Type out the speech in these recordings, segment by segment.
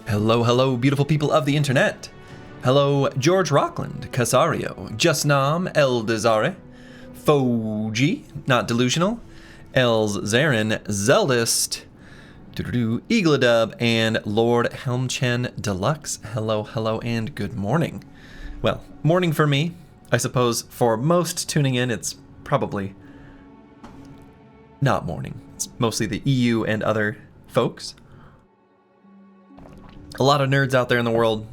Hello, hello, beautiful people of the internet. Hello, George Rockland, Casario, Justnam, El Desare, Foji, Not Delusional, Els Zarin, Zeldist, Eagledub, and Lord Helmchen Deluxe. Hello, hello, and good morning. Well, morning for me. I suppose for most tuning in, it's probably not morning. It's mostly the EU and other folks. A lot of nerds out there in the world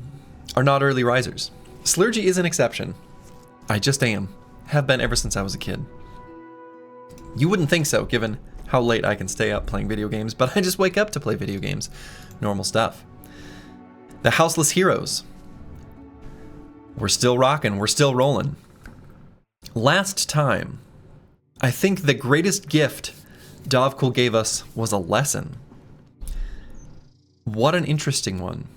are not early risers. Slurgy is an exception. I just am. Have been ever since I was a kid. You wouldn't think so, given how late I can stay up playing video games, but I just wake up to play video games. Normal stuff. The Houseless Heroes. We're still rocking. We're still rolling. Last time, I think the greatest gift Dovcool gave us was a lesson. What an interesting one.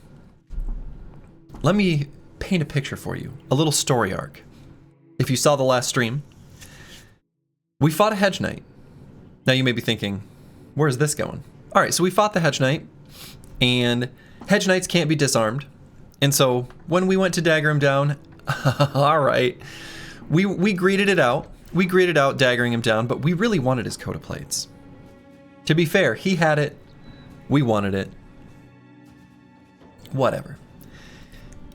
Let me paint a picture for you. A little story arc. If you saw the last stream, we fought a Hedge Knight. Now you may be thinking, where's this going? All right, so we fought the Hedge Knight, and Hedge Knights can't be disarmed. And so when we went to dagger him down, all right, we greeted it out. We greeted out daggering him down, but we really wanted his coat of plates. To be fair, he had it. We wanted it. Whatever.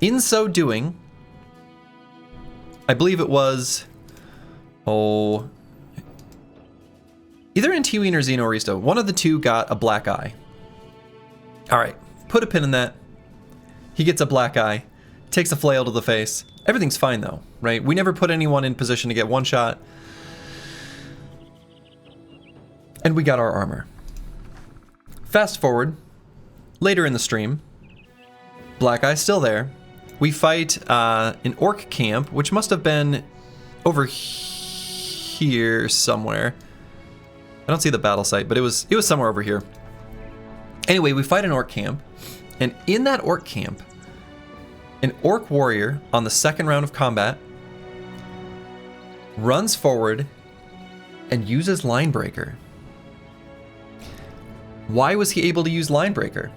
In so doing, I believe it was, either Antiween or Xenoristo, one of the two got a black eye. All right, put a pin in that. He gets a black eye, takes a flail to the face. Everything's fine though, right? We never put anyone in position to get one shot. And we got our armor. Fast forward, later in the stream, black eye's still there. We fight an orc camp, which must have been over here somewhere. I don't see the battle site, but it was somewhere over here. Anyway, we fight an orc camp, and in that orc camp, an orc warrior on the second round of combat runs forward and uses Linebreaker. Why was he able to use Linebreaker?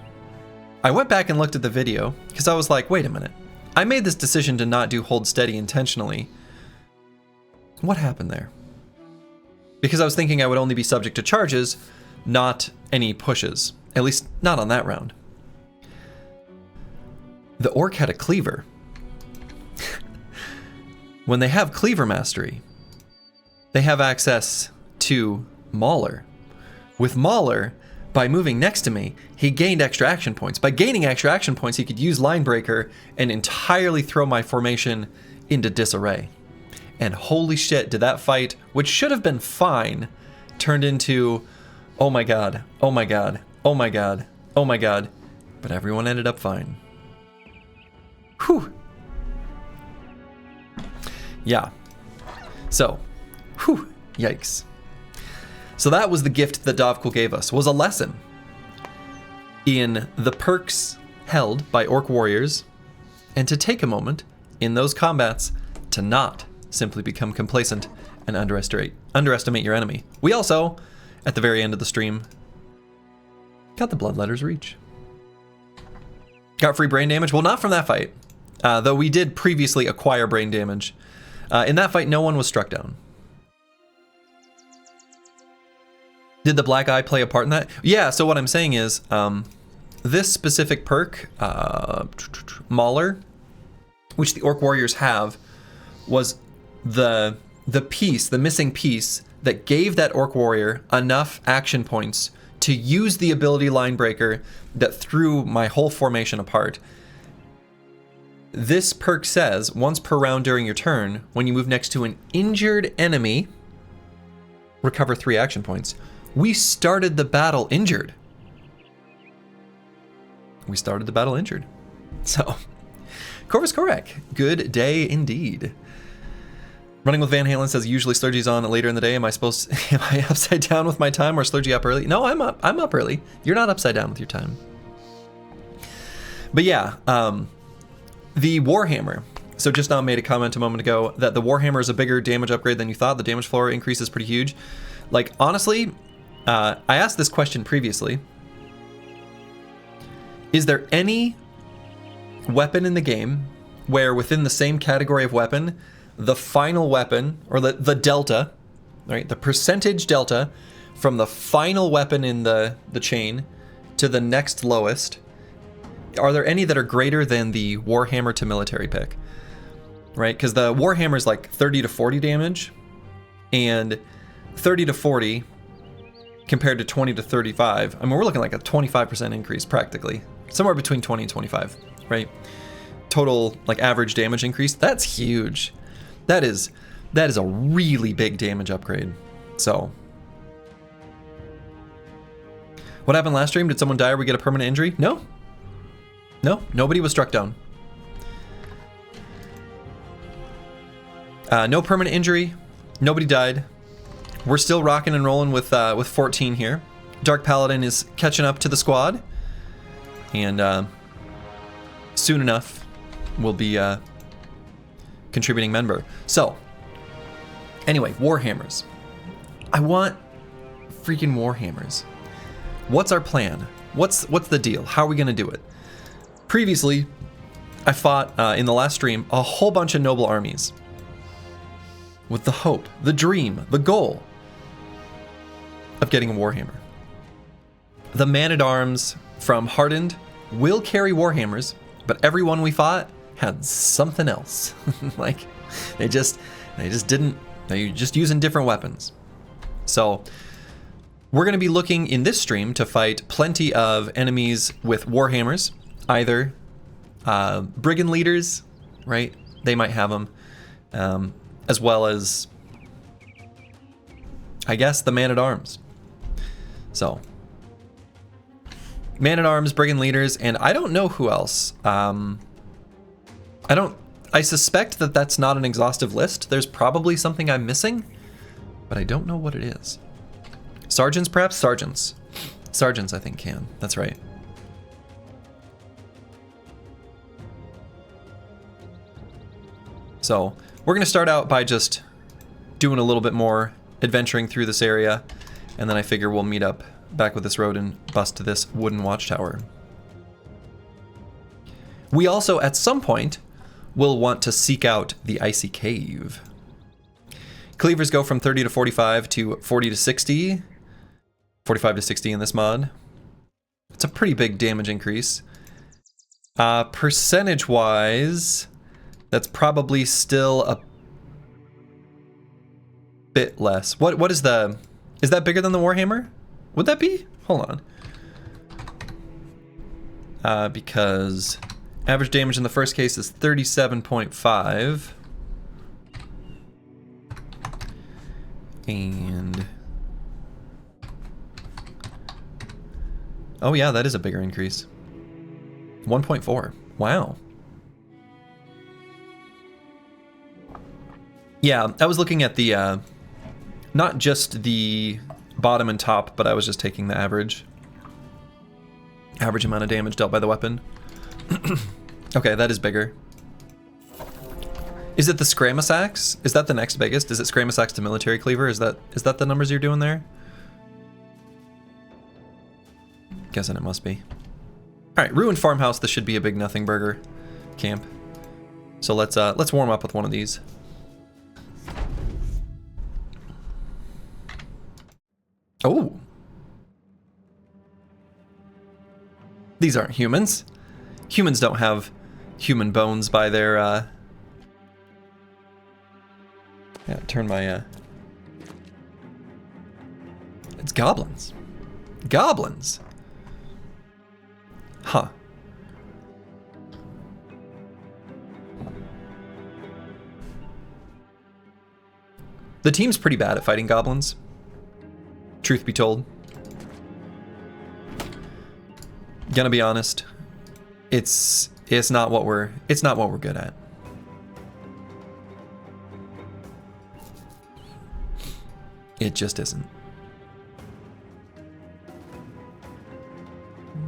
I went back and looked at the video because I was like, wait a minute. I made this decision to not do hold steady intentionally. What happened there? Because I was thinking I would only be subject to charges, not any pushes. At least not on that round. The orc had a cleaver. When they have cleaver mastery, they have access to Mauler. With Mauler, by moving next to me, he gained extra action points. By gaining extra action points, he could use Linebreaker and entirely throw my formation into disarray. And holy shit, did that fight, which should have been fine, turned into, oh my god, oh my god, oh my god, oh my god. But everyone ended up fine. Whew. Yeah. So, whew, yikes. So that was the gift that Dovcool gave us, was a lesson in the perks held by orc warriors, and to take a moment in those combats to not simply become complacent and underestimate your enemy. We also, at the very end of the stream, got the Bloodletter's Reach. Got free brain damage. Well, not from that fight, though we did previously acquire brain damage. In that fight, no one was struck down. Did the black eye play a part in that? Yeah, so what I'm saying is, this specific perk, Mauler, which the orc warriors have, was the piece, the missing piece that gave that orc warrior enough action points to use the ability Linebreaker that threw my whole formation apart. This perk says, once per round during your turn, when you move next to an injured enemy, recover 3 action points. We started the battle injured. We started the battle injured. So, Corvus Correc, good day indeed. Running with Van Halen says, usually Slurgy's on later in the day. Am I upside down with my time or Slurgy up early? No, I'm up early. You're not upside down with your time. But yeah, the Warhammer. So just now made a comment a moment ago that the Warhammer is a bigger damage upgrade than you thought. The damage floor increase is pretty huge. Like, honestly, I asked this question previously. Is there any weapon in the game where within the same category of weapon, the final weapon, or the delta, right, the percentage delta from the final weapon in the chain to the next lowest, are there any that are greater than the Warhammer to military pick? Right, because the Warhammer is like 30 to 40 damage, and 30 to 40 compared to 20 to 35. I mean, we're looking like a 25% increase practically, somewhere between 20 and 25, right? Total like average damage increase. That's huge. That is a really big damage upgrade. So, what happened last stream? Did someone die or we get a permanent injury? No. No, nobody was struck down. No permanent injury. Nobody died. We're still rocking and rolling with 14 here. Dark Paladin is catching up to the squad, and soon enough will be contributing member. So, anyway, Warhammers. I want freaking Warhammers. What's our plan? What's the deal? How are we gonna do it? Previously, I fought in the last stream a whole bunch of noble armies with the hope, the dream, the goal of getting a Warhammer. The Man-at-Arms from Hardened will carry Warhammers, but every one we fought had something else. Like, they just using different weapons. So, we're gonna be looking in this stream to fight plenty of enemies with Warhammers, either brigand leaders, right? They might have them, as well as, I guess, the Man-at-Arms. So, Man-at-Arms, brigand leaders, and I don't know who else. I suspect that that's not an exhaustive list. There's probably something I'm missing, but I don't know what it is. Sergeants, perhaps? Sergeants. Sergeants, I think, can. That's right. So, we're going to start out by just doing a little bit more adventuring through this area, and then I figure we'll meet up back with this road and bust this wooden watchtower. We also, at some point, will want to seek out the Icy Cave. Cleavers go from 30 to 45 to 40 to 60. 45 to 60 in this mod. It's a pretty big damage increase. Percentage-wise, that's probably still a bit less. What is the... Is that bigger than the Warhammer? Would that be? Hold on. Because average damage in the first case is 37.5. And... oh yeah, that is a bigger increase. 1.4. Wow. Yeah, I was looking at the, not just the bottom and top, but I was just taking the average amount of damage dealt by the weapon. Okay, that is bigger. Is it the Scramus Axe? Is that the next biggest? Is it Scramus Axe to Military Cleaver? Is that the numbers you're doing there? Guessing it must be. Alright, Ruined Farmhouse. This should be a big nothing burger camp. So let's warm up with one of these. Oh. These aren't humans. Humans don't have human bones by their, yeah, turn my, it's goblins. Goblins. Huh. The team's pretty bad at fighting goblins, truth be told. Gonna be honest, it's not what we're good at. It just isn't.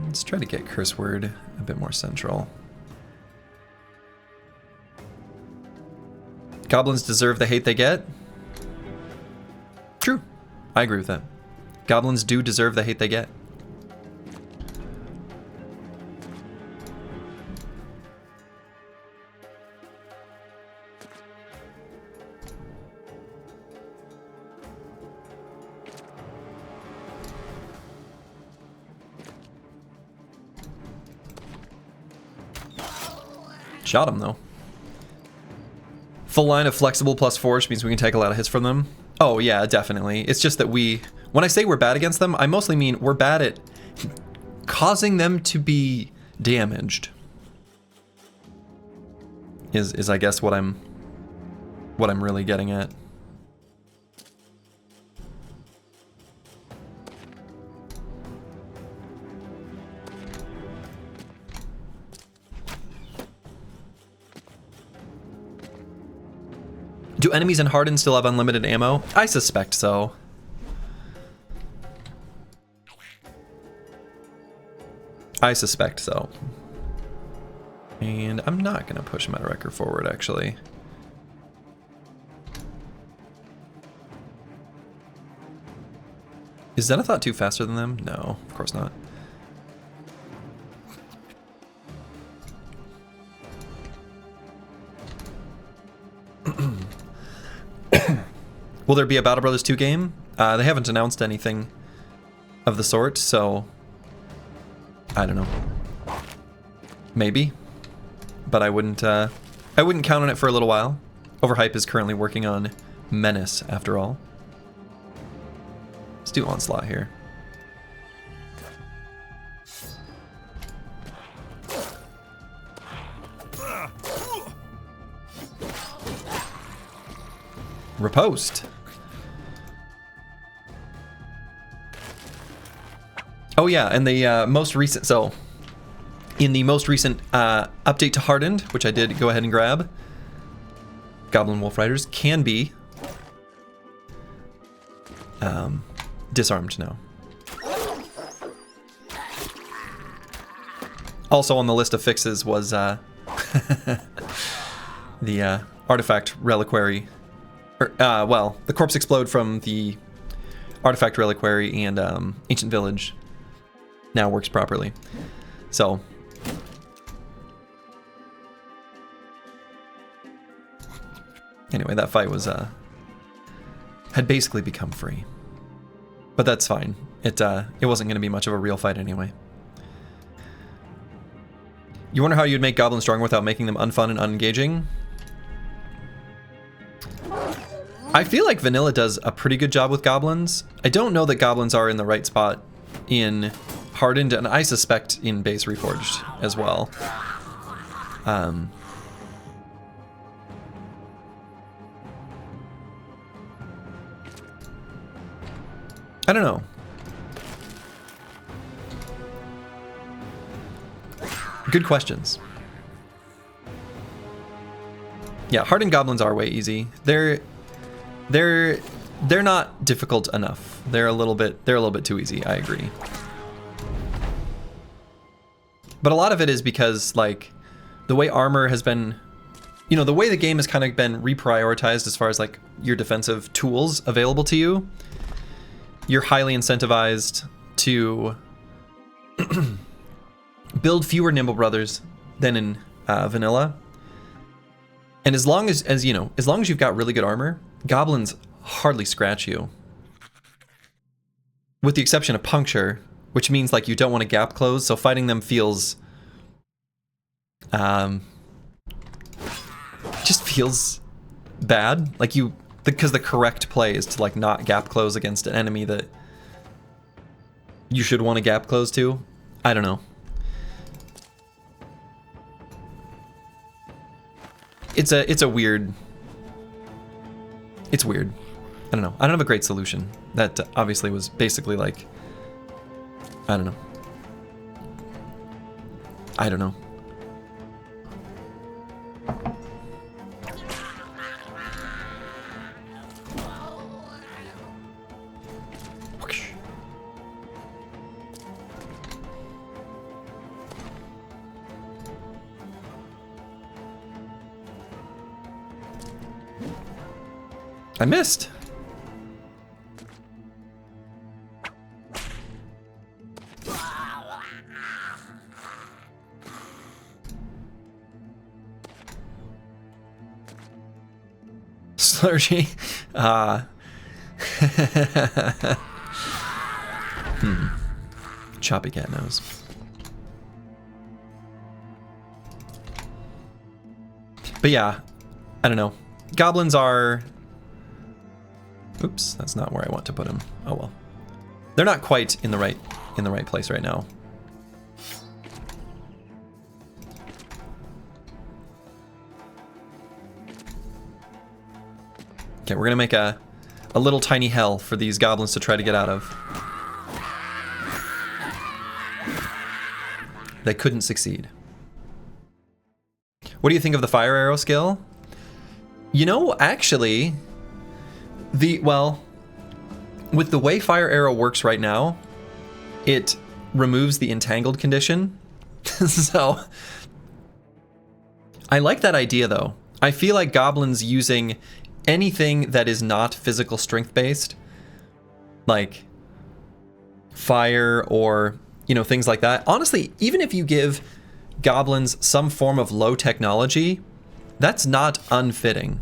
Let's try to get curse word a bit more central. Goblins deserve the hate they get. True. I agree with that. Goblins do deserve the hate they get. Shot him, though. Full line of flexible plus force means we can take a lot of hits from them. Oh, yeah, definitely. It's just that when I say we're bad against them, I mostly mean we're bad at causing them to be damaged. Is I guess what I'm really getting at. Do enemies in Hardened still have unlimited ammo? I suspect so. I suspect so. And I'm not gonna push my wrecker forward, actually. Is Zenithot 2 faster than them? No, of course not. Will there be a Battle Brothers 2 game? They haven't announced anything of the sort, so I don't know. Maybe, but I wouldn't count on it for a little while. Overhype is currently working on Menace, after all. Let's do Onslaught here. Riposte. Oh yeah, and the most recent, so in the most recent update to Hardened, which I did go ahead and grab, Goblin Wolf Riders can be disarmed now. Also on the list of fixes was the Artifact Reliquary, or, well, the Corpse Explode from the Artifact Reliquary and Ancient Village now works properly. So anyway, that fight was had basically become free, but that's fine. It wasn't going to be much of a real fight anyway. You wonder how you'd make goblins strong without making them unfun and unengaging? I feel like vanilla does a pretty good job with goblins. I don't know that goblins are in the right spot in Hardened, and I suspect in base Reforged as well. I don't know. Good questions. Yeah, Hardened goblins are way easy. They're not difficult enough. They're a little bit too easy, I agree. But a lot of it is because, like, the way armor has been, you know, the way the game has kind of been reprioritized as far as like your defensive tools available to you, you're highly incentivized to build fewer Nimble Brothers than in vanilla. And as long as you know, as long as you've got really good armor, goblins hardly scratch you. With the exception of puncture, which means like you don't want to gap close, so fighting them feels just feels bad. Like because the correct play is to like not gap close against an enemy that you should want to gap close to. I don't know. It's weird. It's weird. I don't know. I don't have a great solution. That obviously was basically like, I don't know. I don't know. I missed. Slurgy. Choppy cat nose. But yeah, I don't know. Goblins are... Oops, that's not where I want to put them. Oh well. They're not quite in the right place right now. Okay, we're gonna make a little tiny hell for these goblins to try to get out of. They couldn't succeed. What do you think of the fire arrow skill? You know, actually, well, with the way fire arrow works right now, it removes the entangled condition. So I like that idea though. I feel like goblins using anything that is not physical strength based, like fire or, you know, things like that. Honestly, even if you give goblins some form of low technology, that's not unfitting,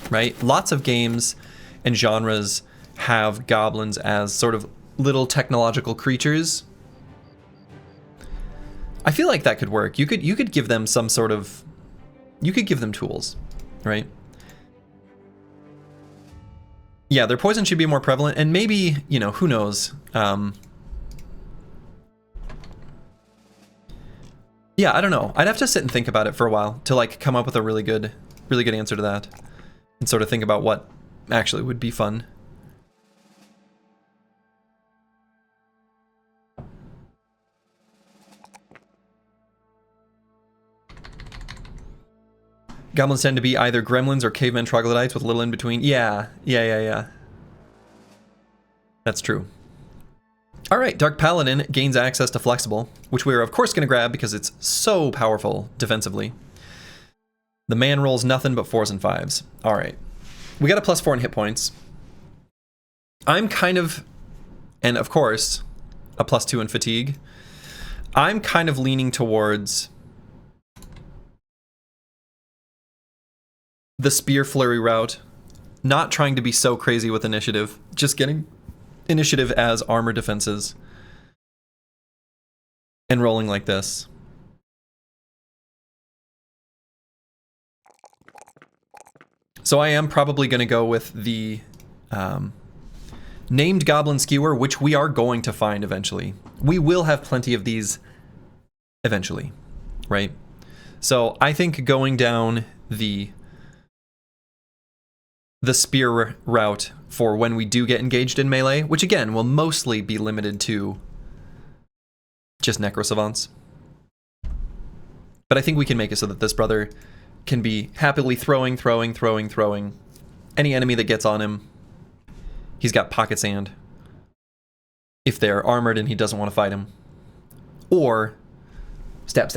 right? Lots of games and genres have goblins as sort of little technological creatures. I feel like that could work. You could give them some sort of, you could give them tools, right? Yeah, their poison should be more prevalent, and maybe, you know, who knows? Yeah, I don't know. I'd have to sit and think about it for a while to like come up with a really good answer to that, and sort of think about what actually would be fun. Goblins tend to be either gremlins or cavemen troglodytes with little in between. Yeah. That's true. All right, Dark Paladin gains access to Flexible, which we are of course going to grab because it's so powerful defensively. The man rolls nothing but 4s and 5s. All right, we got a +4 in hit points. I'm kind of, and of course, a +2 in fatigue. I'm kind of leaning towards the Spear Flurry route, not trying to be so crazy with initiative, just getting initiative as armor defenses and rolling like this. So I am probably going to go with the named Goblin Skewer, which we are going to find eventually. We will have plenty of these eventually, right? So I think going down the spear route for when we do get engaged in melee, which again will mostly be limited to just necrosavants. But I think we can make it so that this brother can be happily throwing. Any enemy that gets on him, he's got pocket sand. If they're armored and he doesn't want to fight him. Or stab.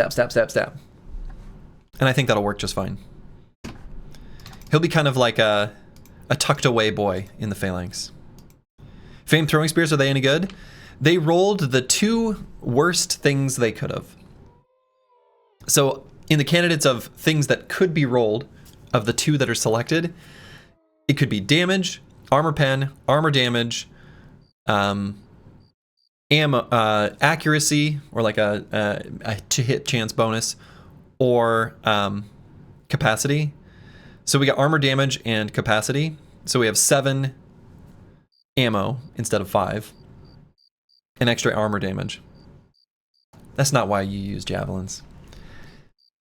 And I think that'll work just fine. He'll be kind of like a tucked away boy in the phalanx. Famed throwing spears, are they any good? They rolled the 2 worst things they could have. So in the candidates of things that could be rolled, of the 2 that are selected, it could be damage, armor pen, armor damage, accuracy, or like a to hit chance bonus, or capacity. So we got armor damage and capacity. So we have 7 ammo instead of 5. And extra armor damage. That's not why you use javelins.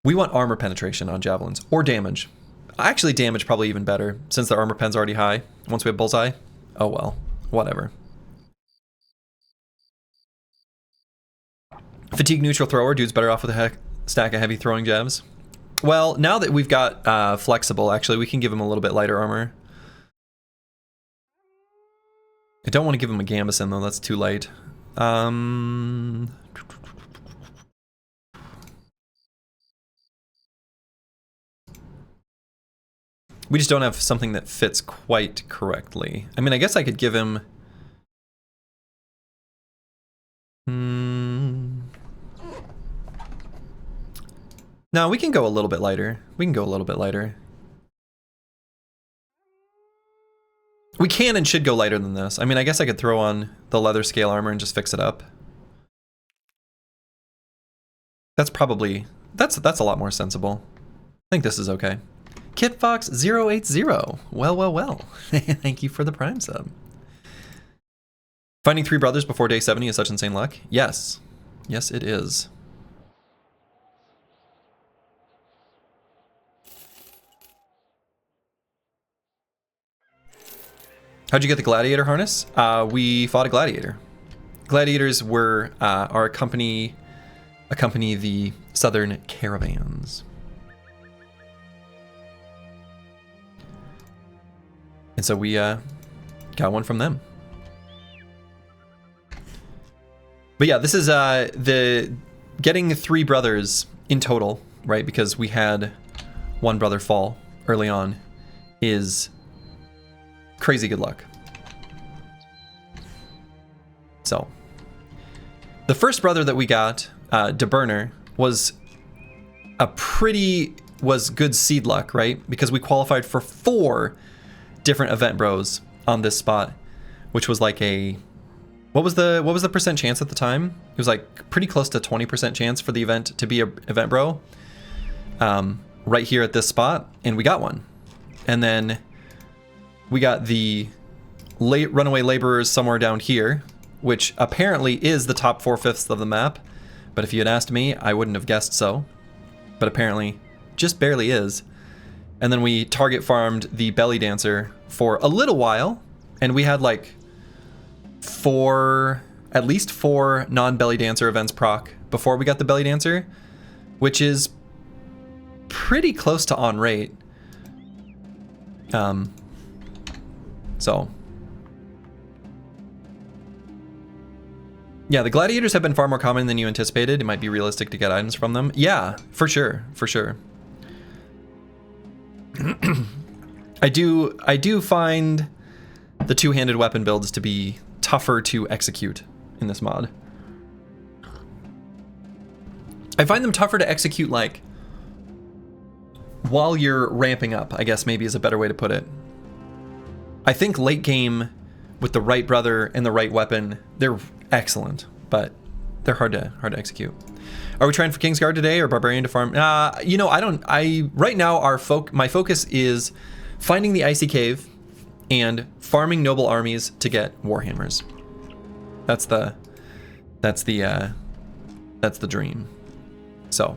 We want armor penetration on javelins, or damage. Actually, damage probably even better, since the armor pen's already high. Once we have bullseye, oh well, whatever. Fatigue neutral thrower, dude's better off with a stack of heavy throwing jabs. Well, now that we've got flexible, actually, we can give him a little bit lighter armor. I don't want to give him a gambeson, though. That's too light. We just don't have something that fits quite correctly. I mean, I guess I could give him... No, we can go a little bit lighter. We can and should go lighter than this. I mean, I guess I could throw on the leather scale armor and just fix it up. That's probably... That's a lot more sensible. I think this is okay. KitFox080. Well. Thank you for the Prime sub. Finding 3 brothers before day 70 is such insane luck. Yes. Yes, it is. How'd you get the gladiator harness? We fought a gladiator. Gladiators were accompany the southern caravans. And so we got one from them. But yeah, this is the getting 3 brothers in total, right? Because we had 1 brother fall early on, is crazy good luck. So the first brother that we got, DeBurner, was good seed luck, right? Because we qualified for 4 different event bros on this spot, which was like a what was the percent chance at the time? It was like pretty close to 20% chance for the event to be a event bro. Right here at this spot, and we got one. And then we got the late runaway laborers somewhere down here, which apparently is the top 4/5 of the map. But if you had asked me, I wouldn't have guessed so. But apparently just barely is. And then we target farmed the belly dancer for a little while, and we had like at least 4 non-belly dancer events proc before we got the belly dancer, which is pretty close to on rate. So yeah, the gladiators have been far more common than you anticipated. It might be realistic to get items from them. Yeah, for sure. I do find the 2-handed weapon builds to be tougher to execute in this mod. I find them tougher to execute like while you're ramping up, I guess maybe is a better way to put it. I think late game with the right brother and the right weapon, they're excellent, but they're hard to execute. Are we trying for Kingsguard today or Barbarian to farm? Right now my focus is finding the Icy Cave and farming noble armies to get Warhammers. That's the dream. So,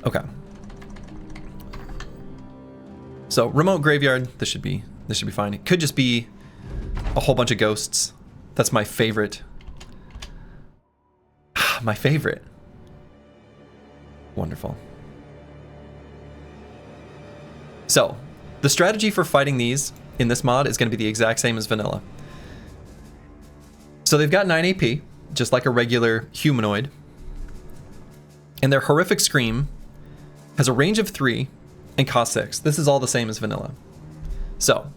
okay. So remote graveyard, this should be fine. It could just be a whole bunch of ghosts. That's my favorite. My favorite. Wonderful. So, the strategy for fighting these in this mod is going to be the exact same as vanilla. So they've got 9 AP, just like a regular humanoid. And their horrific scream has a range of 3 and cost 6. This is all the same as vanilla. So,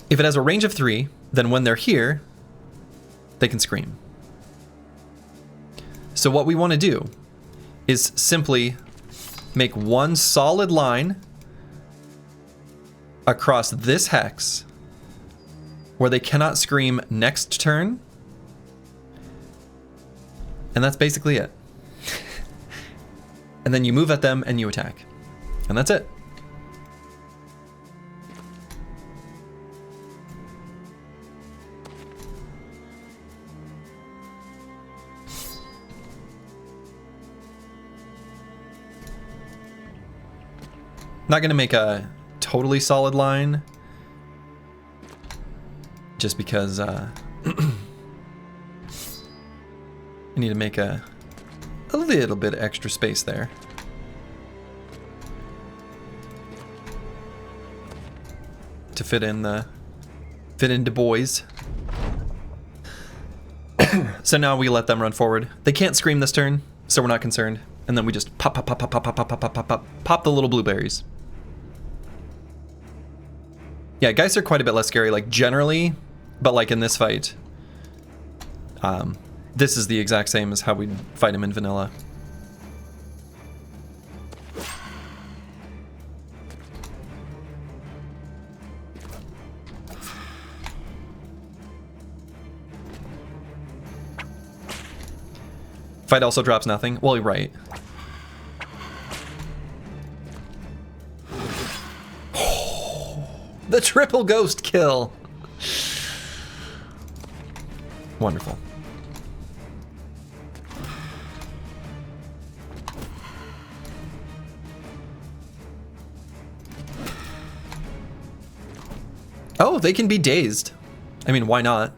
if it has a range of 3, then when they're here, they can scream. So what we want to do is simply make one solid line across this hex where they cannot scream next turn. And that's basically it. And then you move at them and you attack. And that's it. Not gonna make a totally solid line, just because I need to make a little bit of extra space there. To fit into boys. So now we let them run forward. They can't scream this turn, so we're not concerned. And then we just pop the little blueberries. Yeah, guys are quite a bit less scary, like generally, but like in this fight, this is the exact same as how we fight him in vanilla. Fight also drops nothing. Well, you're right. Triple ghost kill. Wonderful. Oh, they can be dazed. I mean, why not?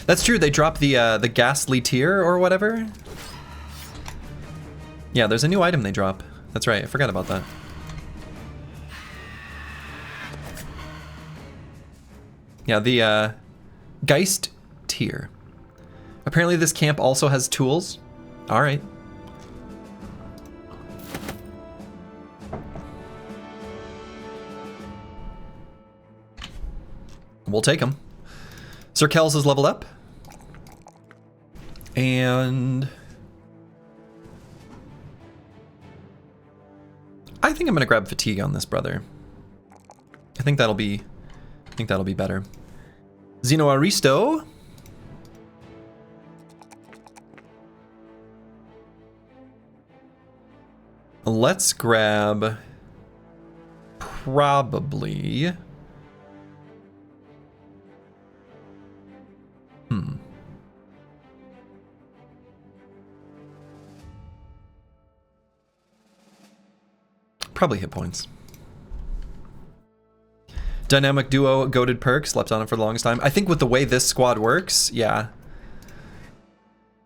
That's true. They drop the ghastly tear or whatever. Yeah, there's a new item they drop. That's right. I forgot about that. Yeah, the Geist tear. Apparently, this camp also has tools. All right. We'll take them. Sir Kells is leveled up. And I think I'm gonna grab fatigue on this brother. I think that'll be better. Zeno Aristo. Let's grab probably probably hit points. Dynamic duo goated perk, slept on it for the longest time. I think with the way this squad works, yeah.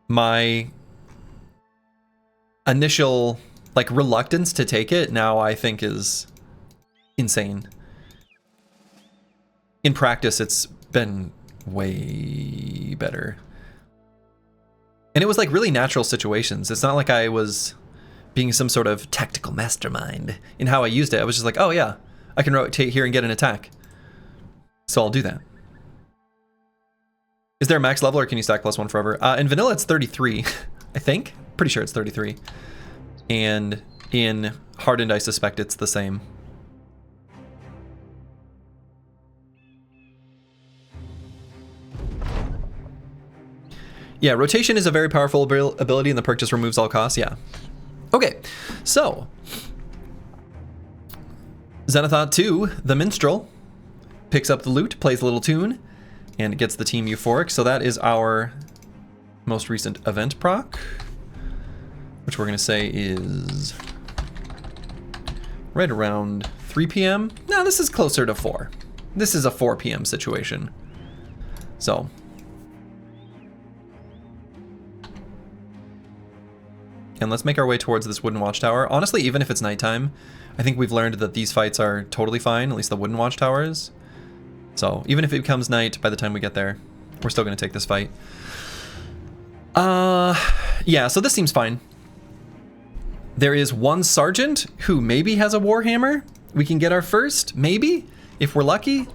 My initial like reluctance to take it now I think is insane. In practice, it's been way better. And it was like really natural situations. It's not like I was being some sort of tactical mastermind in how I used it. I was just like, oh yeah, I can rotate here and get an attack. So I'll do that. Is there a max level or can you stack +1 forever? In vanilla, it's 33, I think. Pretty sure it's 33. And in Hardened, I suspect it's the same. Yeah, rotation is a very powerful ability and the perk just removes all costs, yeah. Okay, so Xenothot 2, the Minstrel, picks up the loot, plays a little tune, and gets the team euphoric. So that is our most recent event proc, which we're going to say is right around 3 p.m. No, this is closer to 4. This is a 4 p.m. situation. So and let's make our way towards this wooden watchtower. Honestly, even if it's nighttime, I think we've learned that these fights are totally fine, at least the wooden watchtowers. So even if it becomes night by the time we get there, we're still gonna take this fight. Yeah, so this seems fine. There is one sergeant who maybe has a warhammer. We can get our first, maybe, if we're lucky.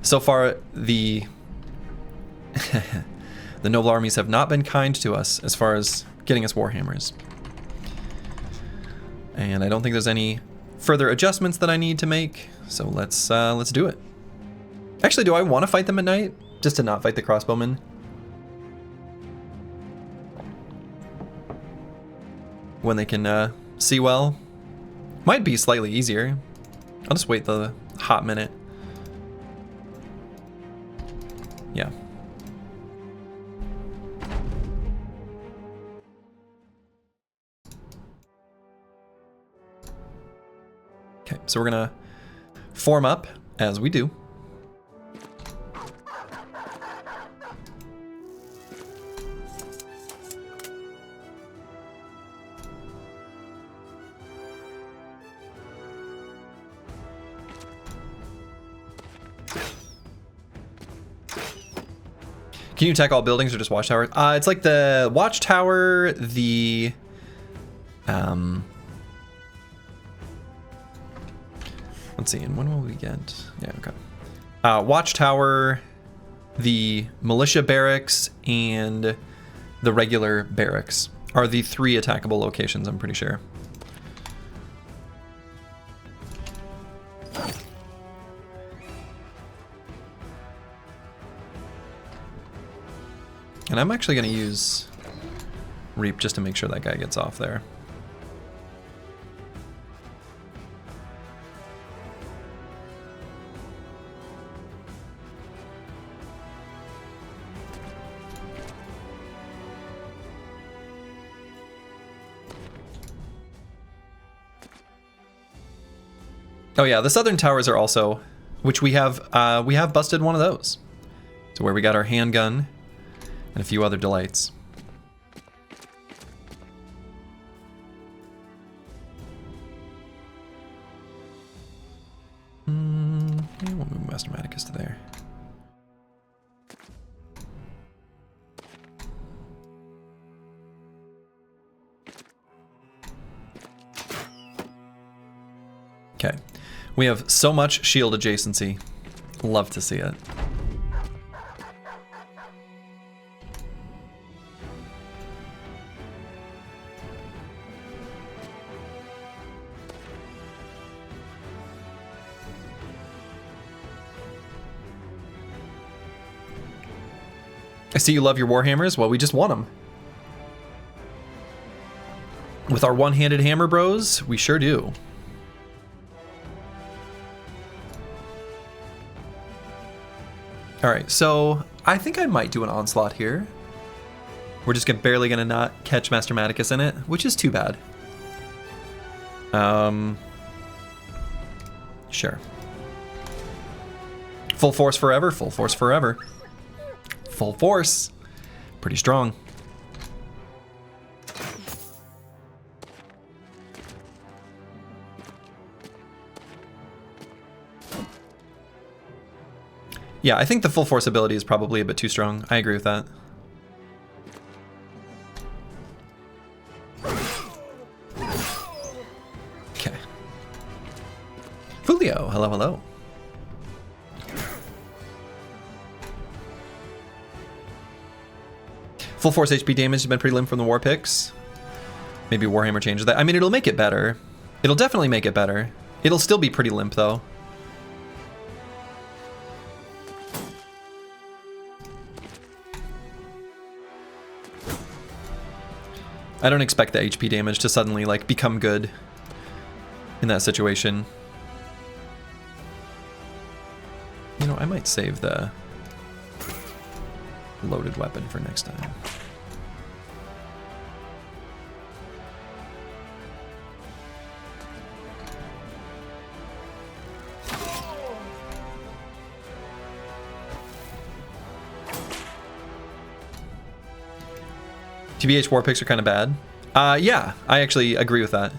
So far, the noble armies have not been kind to us as far as getting us warhammers. And I don't think there's any further adjustments that I need to make, so let's do it. Actually, do I want to fight them at night? Just to not fight the crossbowmen? When they can see well? Might be slightly easier. I'll just wait the hot minute. Yeah. Okay, so we're gonna form up as we do. Can you attack all buildings or just watchtowers? It's like the watchtower, the let's see, and when will we get? Yeah, okay. Watchtower, the militia barracks, and the regular barracks are the 3 attackable locations, I'm pretty sure. And I'm actually going to use Reap just to make sure that guy gets off there. Oh yeah, the southern towers are also, which we have busted one of those. So where we got our handgun and a few other delights. Yeah, we'll move Master Maticus to there. Okay. We have so much shield adjacency. Love to see it. I see you love your Warhammers. Well, we just won them. With our one-handed hammer bros, we sure do. Alright, so I think I might do an onslaught here. We're just barely gonna not catch Master Maticus in it, which is too bad. Sure. Full force forever, full force forever. Full force. Pretty strong. Yeah, I think the full force ability is probably a bit too strong. I agree with that. Okay. Fulio, hello, hello. Full force HP damage has been pretty limp from the war picks. Maybe Warhammer changes that. I mean, it'll make it better. It'll definitely make it better. It'll still be pretty limp though. I don't expect the HP damage to suddenly like become good in that situation. You know, I might save the loaded weapon for next time. TBH war picks are kind of bad. Yeah, I actually agree with that.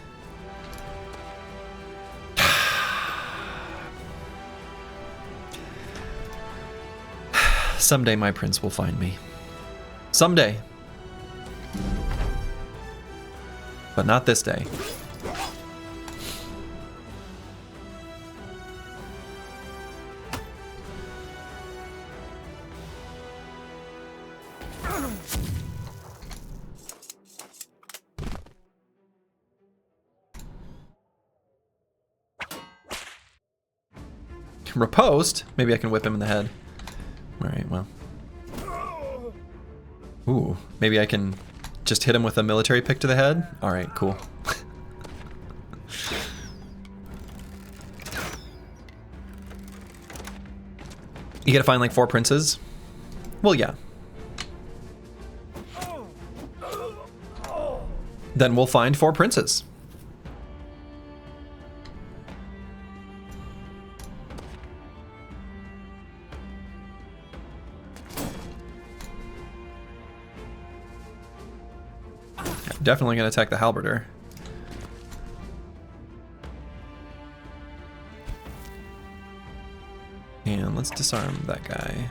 Someday my prince will find me. Someday. But not this day. Riposte? Maybe I can whip him in the head. Alright, well. Ooh, maybe I can just hit him with a military pick to the head? Alright, cool. You gotta find like 4 princes? Well, yeah. Then we'll find 4 princes. Definitely gonna attack the halberder. And let's disarm that guy.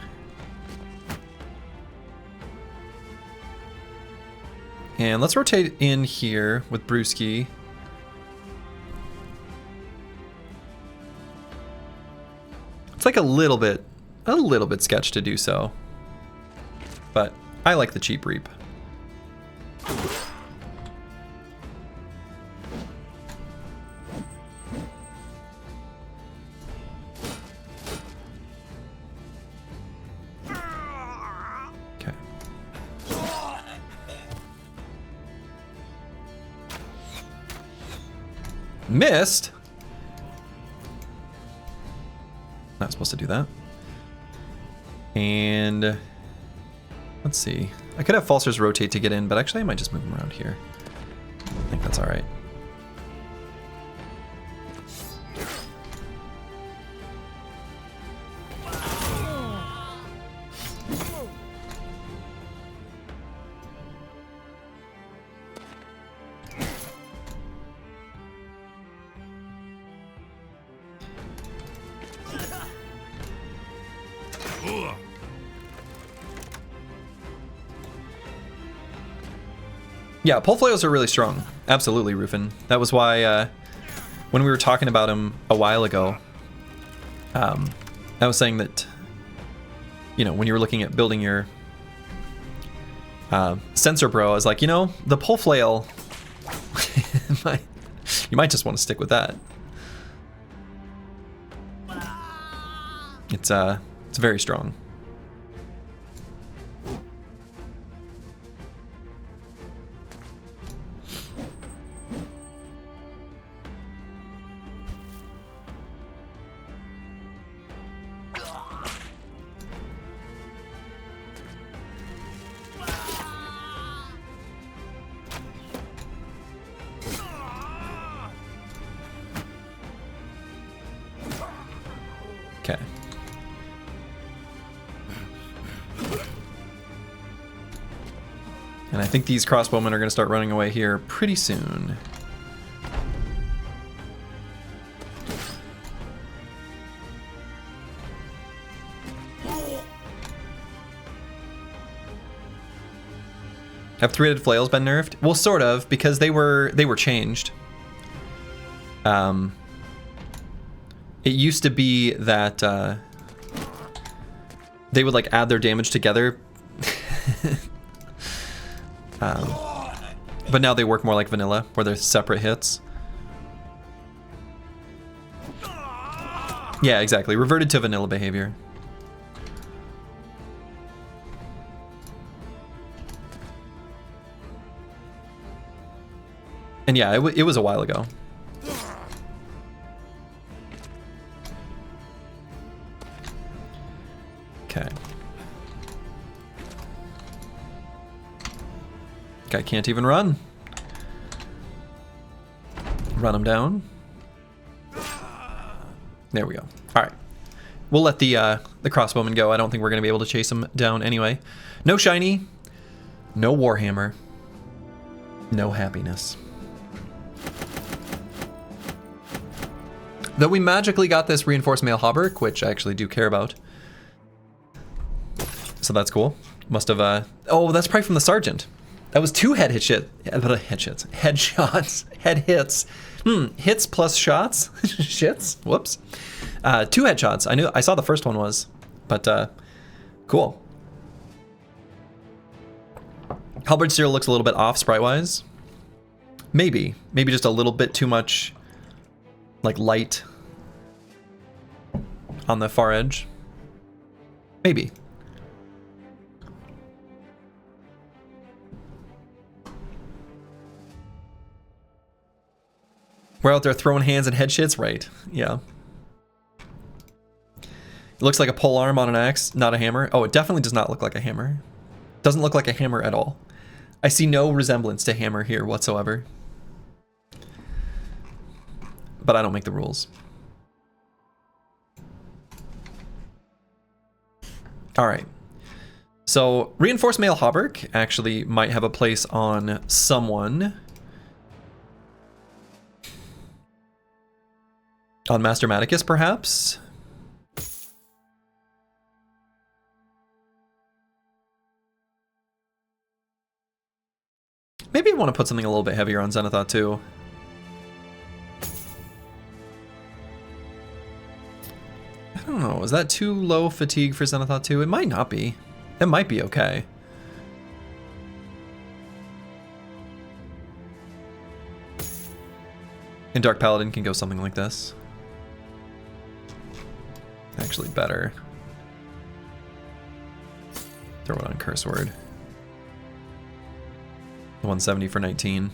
And let's rotate in here with Brewski. It's like a little bit sketch to do so. But I like the cheap reap. Missed? Not supposed to do that. And let's see. I could have Falsers rotate to get in, but actually I might just move them around here. I think that's all right. Yeah, pole flails are really strong. Absolutely, Rufin. That was why when we were talking about him a while ago, I was saying that, you know, when you were looking at building your sensor bro, I was like, you know, the pole flail, you might just want to stick with that. It's very strong. Okay. And I think these crossbowmen are going to start running away here pretty soon. Have three-headed flails been nerfed? Well, sort of, because they were changed. It used to be that they would like add their damage together. But now they work more like vanilla, where they're separate hits. Yeah, exactly. Reverted to vanilla behavior. And yeah, it was a while ago. Okay. Guy can't even run. Run him down. There we go. All right. We'll let the crossbowman go. I don't think we're going to be able to chase him down anyway. No shiny. No warhammer. No happiness. Though we magically got this reinforced male hauberk, which I actually do care about. So that's cool. Must have, oh, that's probably from the sergeant. That was 2 head hits. Headshots. Head hits. Hits plus shots. Shits. Whoops. 2 headshots. I saw the first one was, but cool. Halberd still looks a little bit off sprite-wise. Maybe just a little bit too much, like, light on the far edge. Maybe. We're out there throwing hands and head shits, right? Yeah. It looks like a pole arm on an axe, not a hammer. Oh, it definitely does not look like a hammer. Doesn't look like a hammer at all. I see no resemblance to hammer here whatsoever. But I don't make the rules. All right. So reinforced male hauberk actually might have a place on someone. On Master Maticus, perhaps? Maybe I want to put something a little bit heavier on Zenithot too. I don't know, is that too low fatigue for Zenithot 2? It might not be. It might be okay. And Dark Paladin can go something like this. Actually better. Throw it on Curse Word. 170 for 19.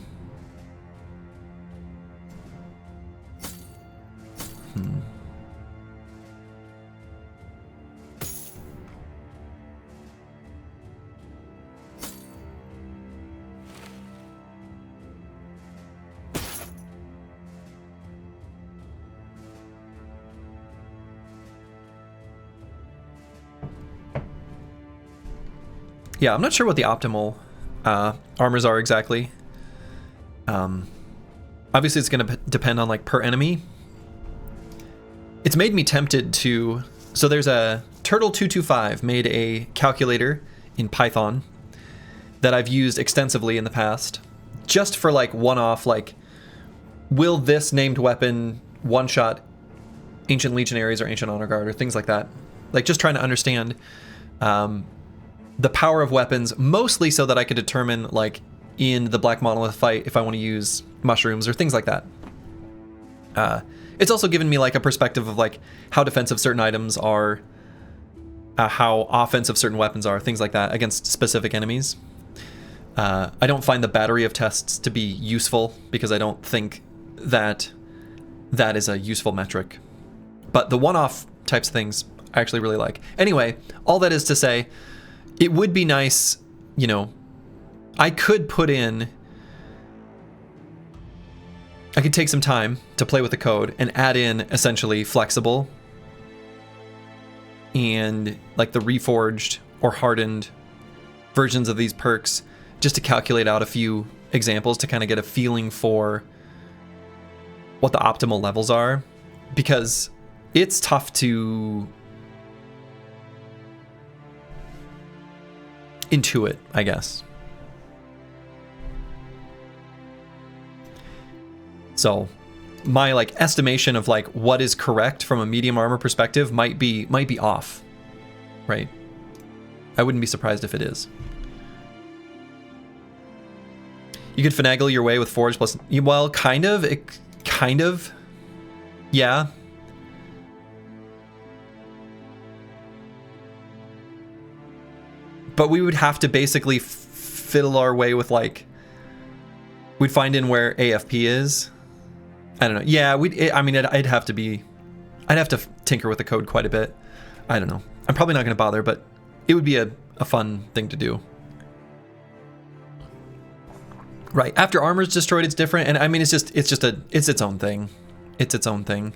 Yeah, I'm not sure what the optimal armors are exactly. Obviously, it's going to depend on like per enemy. It's made me tempted to. So there's a Turtle225 made a calculator in Python that I've used extensively in the past, just for like one-off, like, will this named weapon one-shot Ancient Legionaries or Ancient Honor Guard or things like that. Like just trying to understand the power of weapons, mostly so that I could determine like in the Black Monolith fight if I want to use mushrooms or things like that. It's also given me like a perspective of like how defensive certain items are, how offensive certain weapons are, things like that against specific enemies. I don't find the battery of tests to be useful because I don't think that that is a useful metric. But the one-off types of things I actually really like. Anyway, all that is to say, it would be nice, you know, I could take some time to play with the code and add in essentially flexible and like the Reforged or Hardened versions of these perks just to calculate out a few examples to kind of get a feeling for what the optimal levels are, because it's tough to intuit, I guess. So my like estimation of like what is correct from a medium armor perspective might be off, right? I wouldn't be surprised if it is. You could finagle your way with Forge plus, well, kind of, yeah. But we would have to basically fiddle our way with like, we'd find in where AFP is. I don't know. Yeah, I'd have to tinker with the code quite a bit. I don't know. I'm probably not going to bother, but it would be a fun thing to do. Right. After armor's destroyed, it's different. And I mean, it's its own thing. It's its own thing.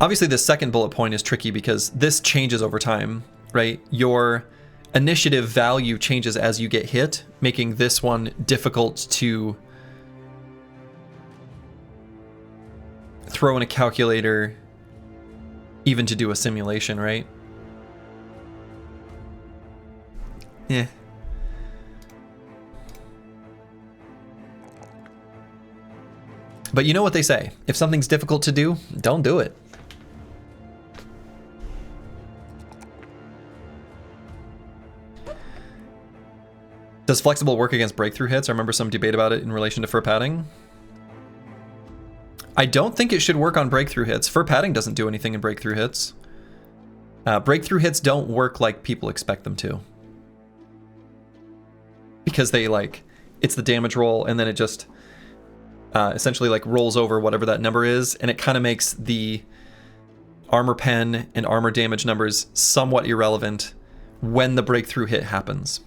Obviously, the second bullet point is tricky because this changes over time, right? Your initiative value changes as you get hit, making this one difficult to throw in a calculator, even to do a simulation, right? Yeah. But you know what they say, if something's difficult to do, don't do it. Does flexible work against breakthrough hits? I remember some debate about it in relation to fur padding. I don't think it should work on breakthrough hits. Fur padding doesn't do anything in breakthrough hits. Breakthrough hits don't work like people expect them to. Because they like, it's the damage roll and then it just essentially like rolls over whatever that number is, and it kind of makes the armor pen and armor damage numbers somewhat irrelevant when the breakthrough hit happens.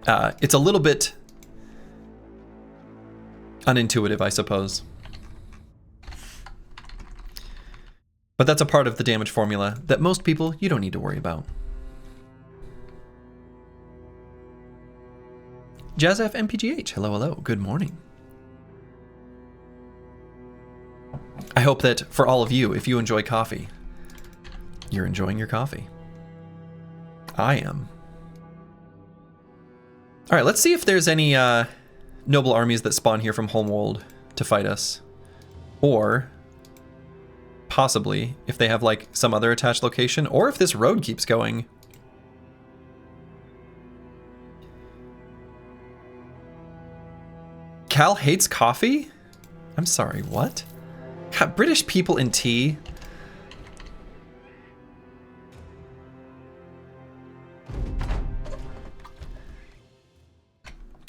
It's a little bit unintuitive, I suppose. But that's a part of the damage formula that most people you don't need to worry about. JazzF MPGH, hello, hello, good morning. I hope that for all of you, if you enjoy coffee, you're enjoying your coffee. I am. All right, let's see if there's any noble armies that spawn here from Homeworld to fight us. Or possibly if they have like some other attached location, or if this road keeps going. Cal hates coffee? I'm sorry, what? God, British people in tea?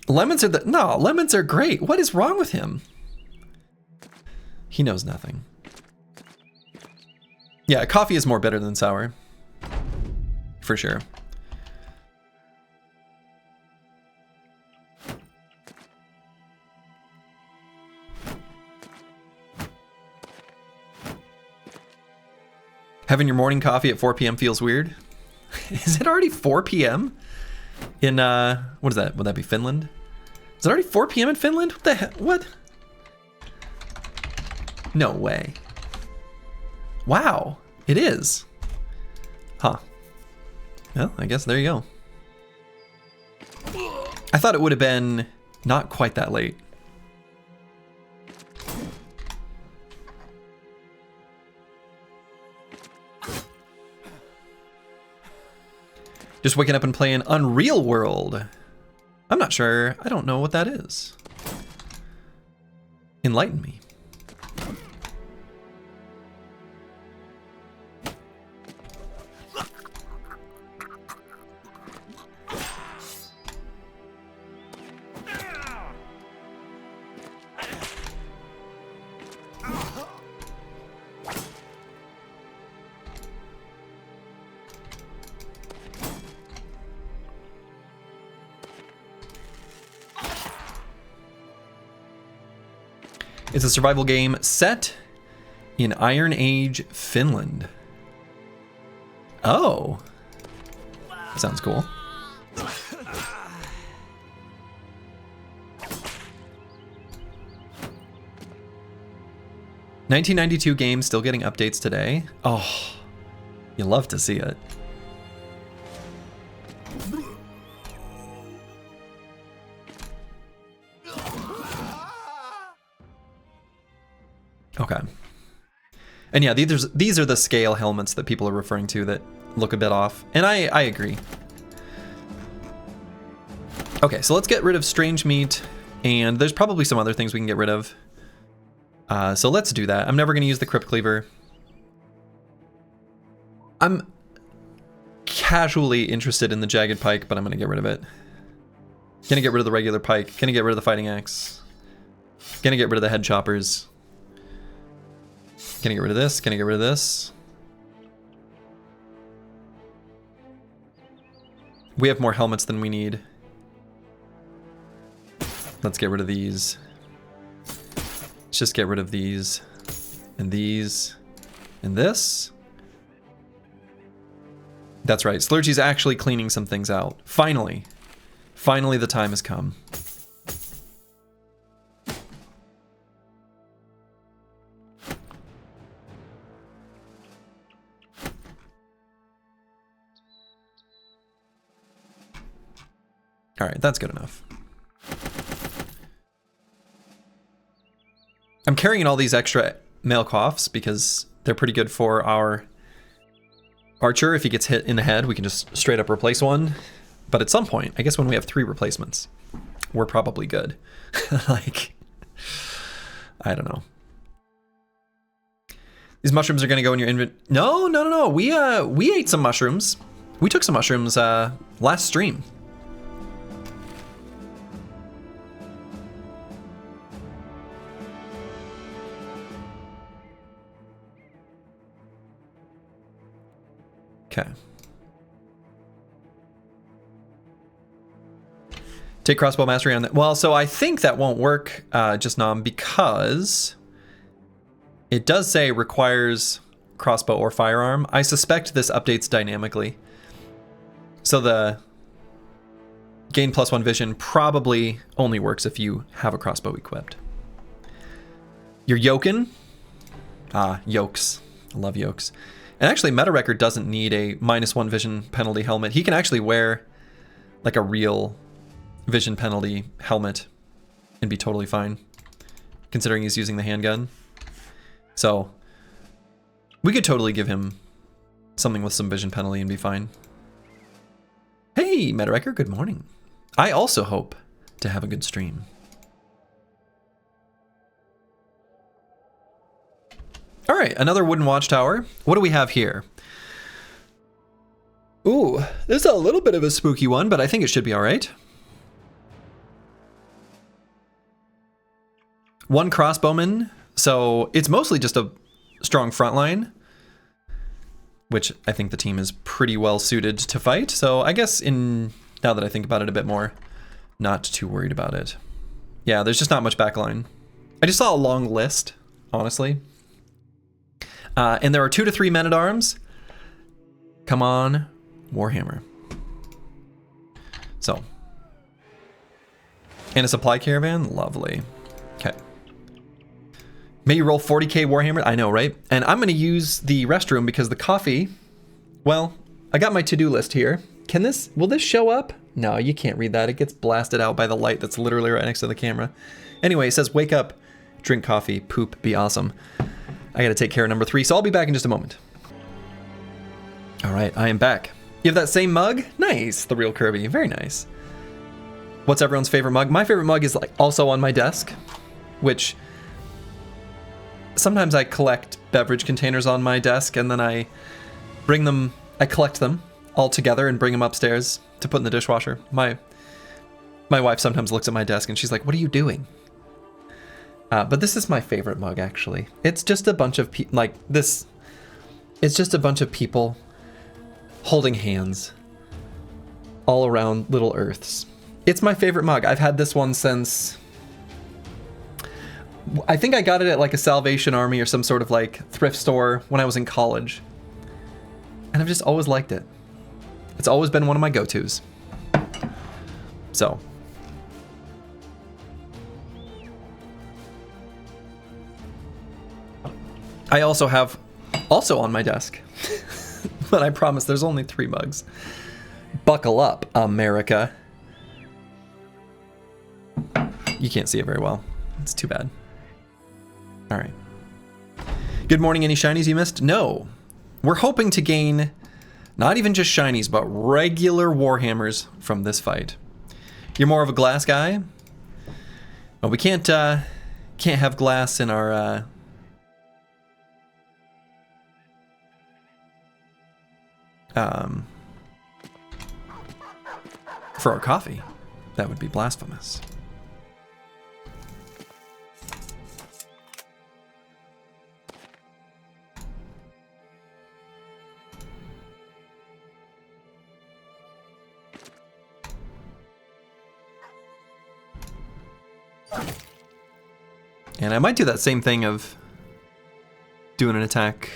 Lemons are no, lemons are great. What is wrong with him? He knows nothing. Yeah, coffee is more bitter than sour. For sure. Having your morning coffee at 4 p.m. feels weird. Is it already 4 p.m. in, what is that? Would that be Finland? Is it already 4 p.m. in Finland? What the heck? What? No way. Wow, it is. Huh. Well, I guess there you go. I thought it would have been not quite that late. Just waking up and playing Unreal World. I'm not sure. I don't know what that is. Enlighten me. It's a survival game set in Iron Age, Finland. Oh. Sounds cool. $1992 game, still getting updates today. Oh, you love to see it. Okay. And yeah, these are the scale helmets that people are referring to that look a bit off. And I agree. Okay, so let's get rid of strange meat. And there's probably some other things we can get rid of. So let's do that. I'm never going to use the Crypt Cleaver. I'm casually interested in the Jagged Pike, but I'm going to get rid of it. Gonna get rid of the regular pike. Gonna get rid of the fighting axe. Gonna get rid of the head choppers. Gonna get rid of this. Gonna get rid of this. We have more helmets than we need. Let's get rid of these. Let's just get rid of these. And these. And this. That's right. Slurgy's actually cleaning some things out. Finally. Finally the time has come. All right, that's good enough. I'm carrying all these extra mail coughs because they're pretty good for our archer. If he gets hit in the head, we can just straight up replace one. But at some point, I guess when we have 3 replacements, we're probably good. Like, I don't know. These mushrooms are gonna go in your inventory. No. We ate some mushrooms. We took some mushrooms last stream. Okay. Take crossbow mastery on that. Well, so I think that won't work, just Nom, because it does say requires crossbow or firearm. I suspect this updates dynamically. So the gain +1 vision probably only works if you have a crossbow equipped. You're yoken. Yokes. I love yokes. And actually, Meta Record doesn't need a -1 vision penalty helmet. He can actually wear like a real vision penalty helmet and be totally fine, considering he's using the handgun. So we could totally give him something with some vision penalty and be fine. Hey, Meta Record, good morning. I also hope to have a good stream. All right, another wooden watchtower. What do we have here? Ooh, this is a little bit of a spooky one, but I think it should be all right. 1 crossbowman, so it's mostly just a strong front line, which I think the team is pretty well suited to fight. So I guess now that I think about it a bit more, not too worried about it. Yeah, there's just not much backline. I just saw a long list, honestly. And there are 2 to 3 men-at-arms. Come on, Warhammer. So. And a supply caravan? Lovely. Okay. May you roll 40k Warhammer? I know, right? And I'm going to use the restroom because the coffee... Well, I got my to-do list here. Will this show up? No, you can't read that. It gets blasted out by the light that's literally right next to the camera. Anyway, it says, wake up, drink coffee, poop, be awesome. I got to take care of number 3, so I'll be back in just a moment. All right, I am back. You have that same mug? Nice, the real Kirby. Very nice. What's everyone's favorite mug? My favorite mug is like also on my desk, which sometimes I collect beverage containers on my desk and then I collect them all together and bring them upstairs to put in the dishwasher. My wife sometimes looks at my desk and she's like, what are you doing? But this is my favorite mug, actually. It's just a bunch of people, it's just a bunch of people holding hands all around Little Earths. It's my favorite mug. I've had this one since... I think I got it at like a Salvation Army or some sort of like thrift store when I was in college. And I've just always liked it. It's always been one of my go-tos. So. I also have, on my desk, but I promise there's only 3 mugs. Buckle up, America. You can't see it very well. It's too bad. All right. Good morning, any shinies you missed? No. We're hoping to gain not even just shinies, but regular Warhammers from this fight. You're more of a glass guy? Well, we can't have glass in our for our coffee. That would be blasphemous. And I might do that same thing of doing an attack.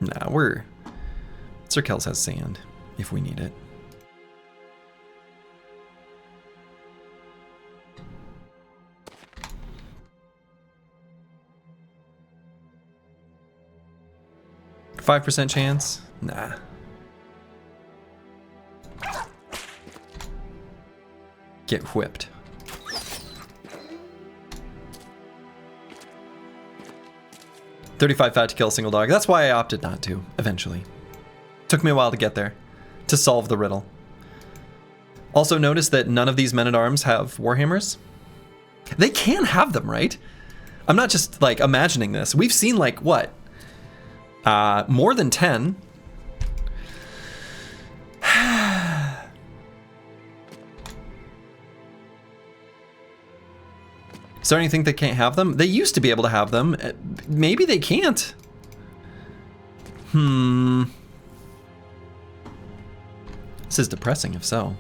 Nah, Sir Kels has sand if we need it. %5 chance? Nah. Get whipped. $35 fat to kill a single dog. That's why I opted not to, eventually. Took me a while to get there, to solve the riddle. Also notice that none of these men-at-arms have Warhammers. They can have them, right? I'm not just, like, imagining this. We've seen, like, what? More than 10. Is there anything that can't have them? They used to be able to have them. Maybe they can't. This is depressing if so.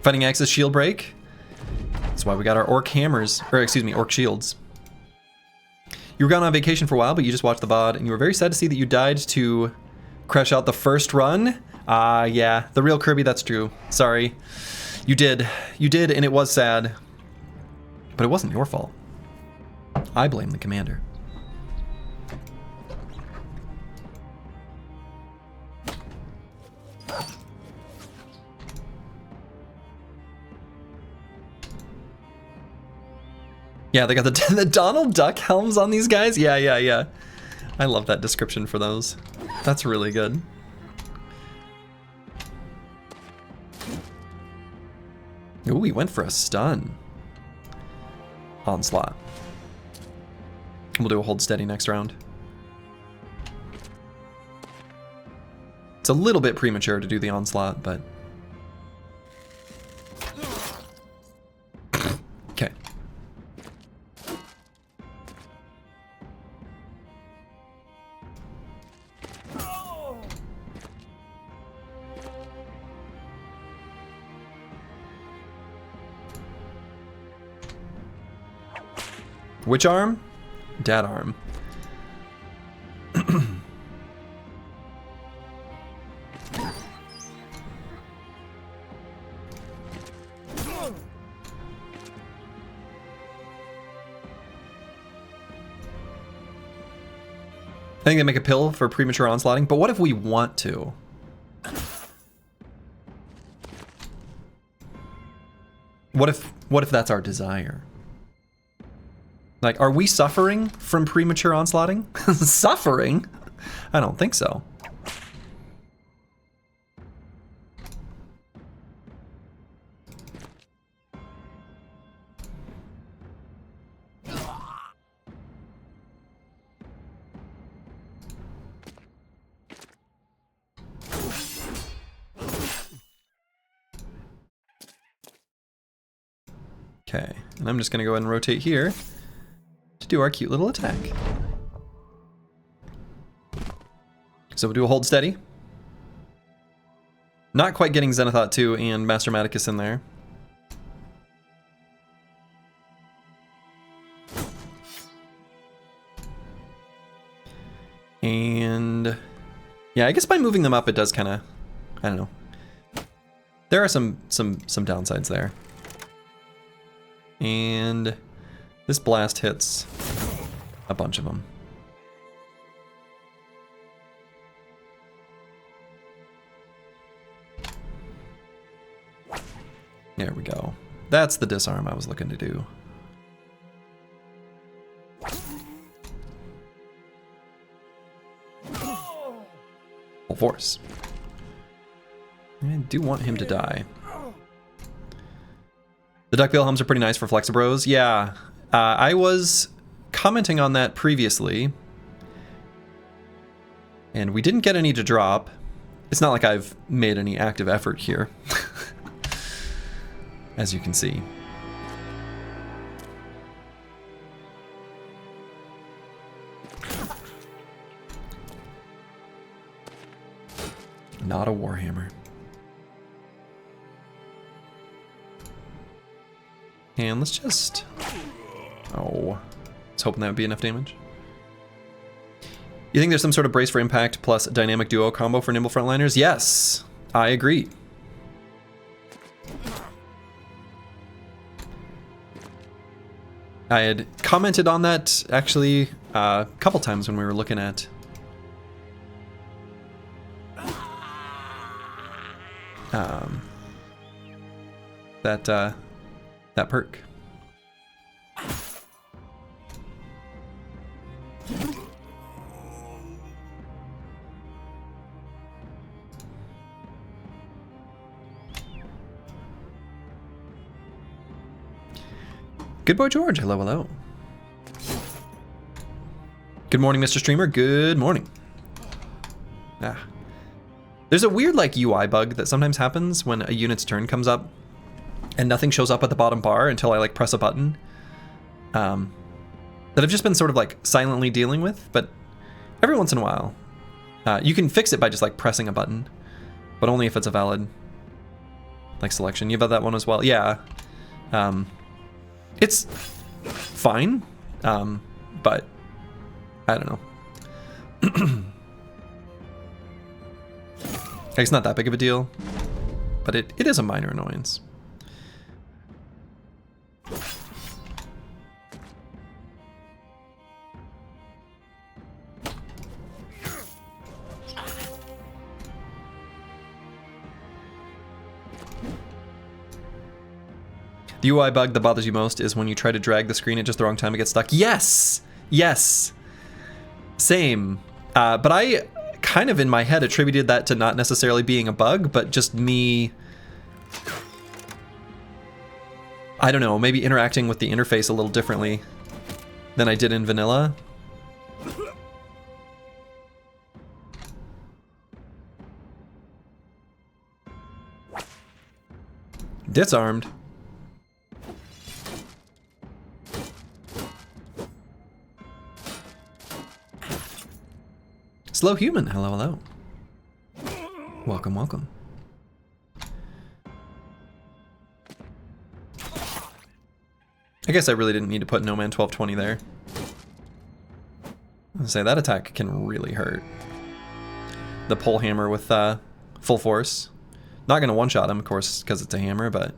Fighting Axe's shield break. That's why we got our orc hammers, or excuse me, orc shields. You were gone on vacation for a while, but you just watched the VOD, and you were very sad to see that you died to crash out the first run. Yeah, the real Kirby, that's true. Sorry. You did, and it was sad. But it wasn't your fault. I blame the commander. Yeah, they got the Donald Duck helms on these guys? Yeah. I love that description for those. That's really good. Ooh, he went for a stun. Onslaught. We'll do a hold steady next round. It's a little bit premature to do the onslaught, but... Okay. Which arm? dad arm. I think they make a pill for premature onslaughting, but what if we want to? What if that's our desire? Like, are we suffering from premature onslaughting? Suffering? I don't think so. Okay, and I'm just gonna go ahead and rotate here to do our cute little attack. So we'll do a hold steady. Not quite getting Zenithot 2 and Master Maticus in there. And yeah, I guess by moving them up it does kind of, I don't know. There are some downsides there. And this blast hits a bunch of them. There we go. That's the disarm I was looking to do. Full force. I do want him to die. The duckbill helms are pretty nice for Flexibros. Yeah, I was commenting on that previously. And we didn't get any to drop. It's not like I've made any active effort here. As you can see. Not a Warhammer. And let's just... Oh. I was hoping that would be enough damage. You think there's some sort of brace for impact plus dynamic duo combo for nimble frontliners? Yes, I agree. I had commented on that actually a couple times when we were looking at that perk. Good boy, George. Hello, hello. Good morning, Mr. Streamer. Good morning. Ah. There's a weird like UI bug that sometimes happens when a unit's turn comes up and nothing shows up at the bottom bar until I like press a button. That I've just been sort of like silently dealing with, but every once in a while, you can fix it by just like pressing a button, but only if it's a valid like selection. You've had that one as well. Yeah. It's fine, but I don't know. It's not that big of a deal, but it is a minor annoyance. The UI bug that bothers you most is when you try to drag the screen at just the wrong time, it gets stuck. Yes! Yes! Same. But I kind of in my head attributed that to not necessarily being a bug, but just me... I don't know, maybe interacting with the interface a little differently than I did in vanilla. Disarmed. Slow human, hello, hello. Welcome, welcome. I guess I really didn't need to put No Man 1220 there. Say that attack can really hurt. The pole hammer with full force. Not gonna one-shot him, of course, because it's a hammer, but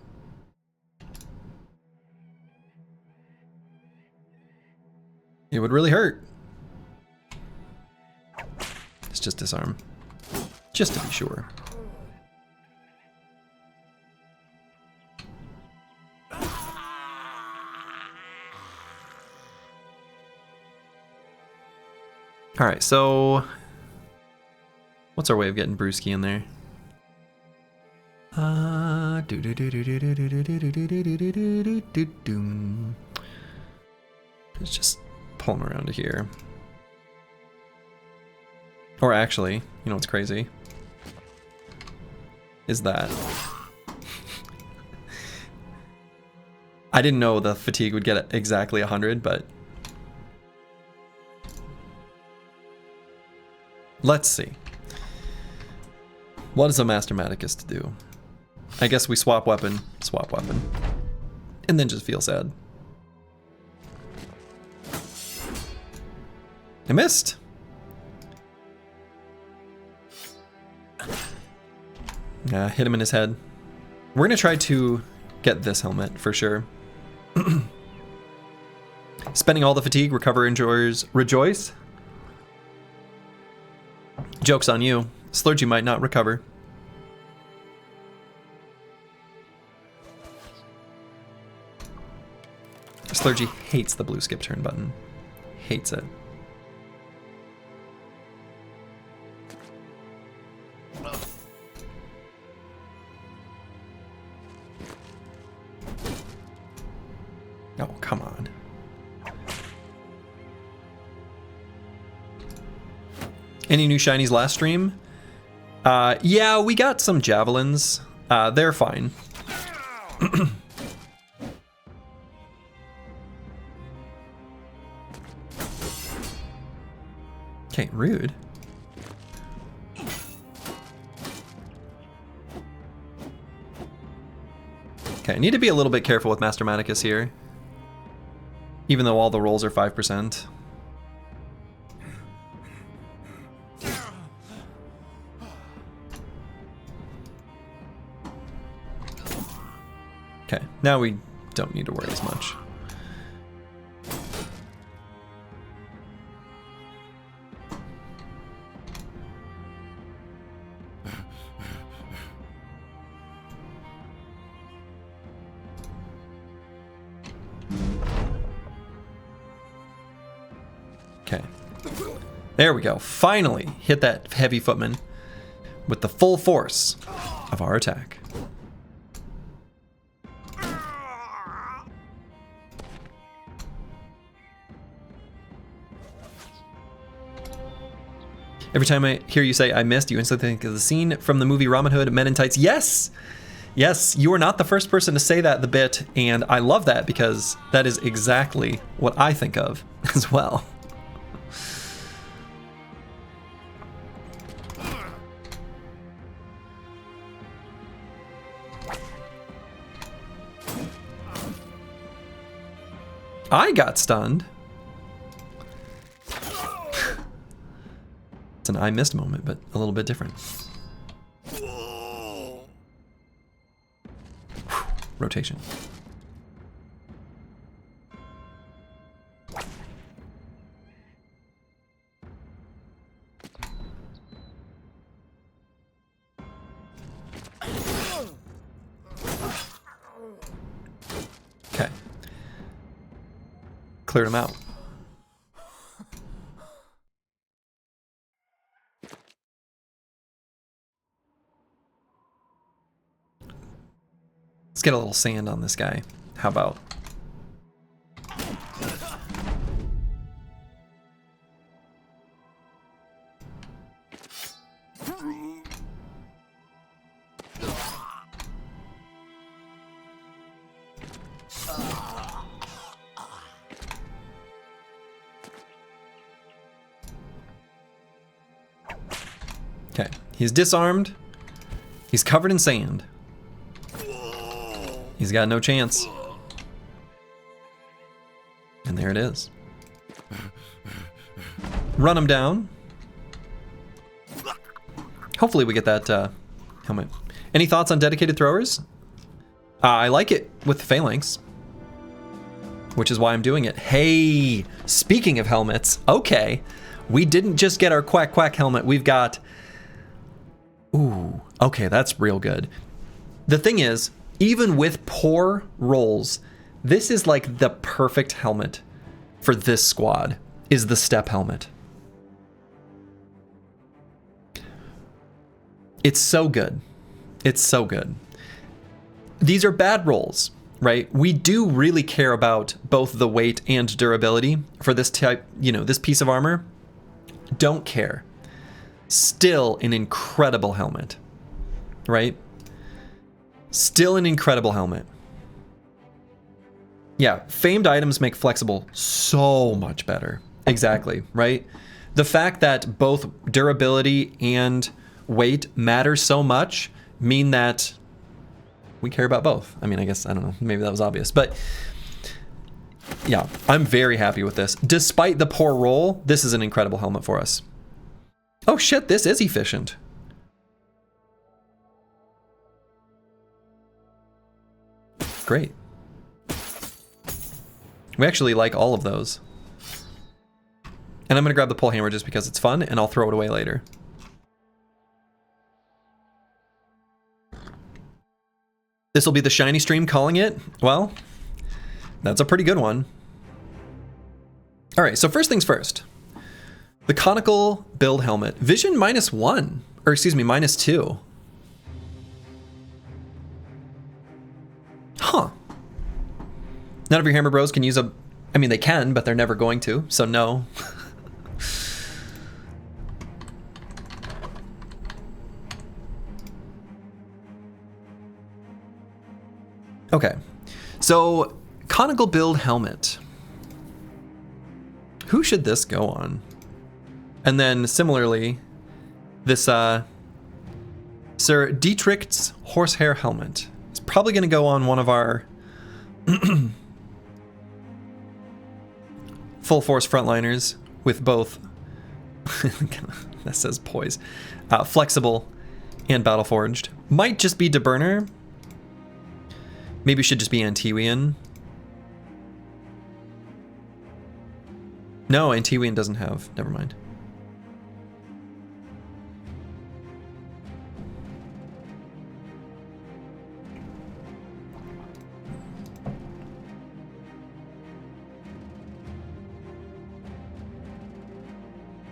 it would really hurt. Let's just disarm, just to be sure. All right, so what's our way of getting Brewski in there? Let's just pull him around to here. Or actually, you know what's crazy? Is that I didn't know the fatigue would get exactly 100, but let's see. What is a Master Maticus to do? I guess we swap weapon, and then just feel sad. I missed. Yeah, hit him in his head. We're gonna try to get this helmet for sure. Spending all the fatigue, recover, enjoys, rejoice. Joke's on you. Slurgy might not recover. Slurgy hates the blue skip turn button. Hates it. Oh, come on. Any new shinies last stream? Yeah, we got some javelins. They're fine. Okay, rude. Okay, I need to be a little bit careful with Master Maticus here. Even though all the rolls are 5%. Okay, now we don't need to worry as much. Okay. There we go. Finally hit that heavy footman with the full force of our attack. Every time I hear you say I missed, you instantly think of the scene from the movie Robin Hood, Men in Tights. Yes! Yes, you are not the first person to say that the bit, and I love that because that is exactly what I think of as well. I got stunned. It's an I missed moment, but a little bit different. Rotation. Okay. Cleared him out. Let's get a little sand on this guy. How about? Okay, he's disarmed. He's covered in sand. He's got no chance. And there it is. run him down. Hopefully we get that helmet. Any thoughts on dedicated throwers? I like it with the phalanx, which is why I'm doing it. Hey, speaking of helmets, okay. We didn't just get our quack quack helmet. We've got... Ooh, okay, that's real good. The thing is, even with poor rolls, this is like the perfect helmet for this squad, is the step helmet. It's so good. It's so good. These are bad rolls, right? We do really care about both the weight and durability for this type, this piece of armor. Don't care. Still an incredible helmet, right? Still an incredible helmet. Yeah, famed items make flexible so much better. Exactly, right? The fact that both durability and weight matter so much mean that we care about both. I mean, I guess, I don't know, maybe that was obvious, but yeah, I'm very happy with this. Despite the poor roll, this is an incredible helmet for us. Oh shit, this is efficient. Great. We actually like all of those. And I'm gonna grab the pole hammer just because it's fun, and I'll throw it away later. This will be the shiny stream calling it. Well, that's a pretty good one. All right, so first things first. The conical build helmet. Vision -1, or excuse me, -2. Huh. None of your hammer bros can use a... I mean, they can, but they're never going to, so no. Okay, so conical build helmet. Who should this go on? And then similarly, this Sir Dietrich's horsehair helmet is probably going to go on one of our full force frontliners with both, that says poise, flexible and battle forged. Might just be DeBurner. Maybe should just be Antiwian. No, Antiwian doesn't have, never mind.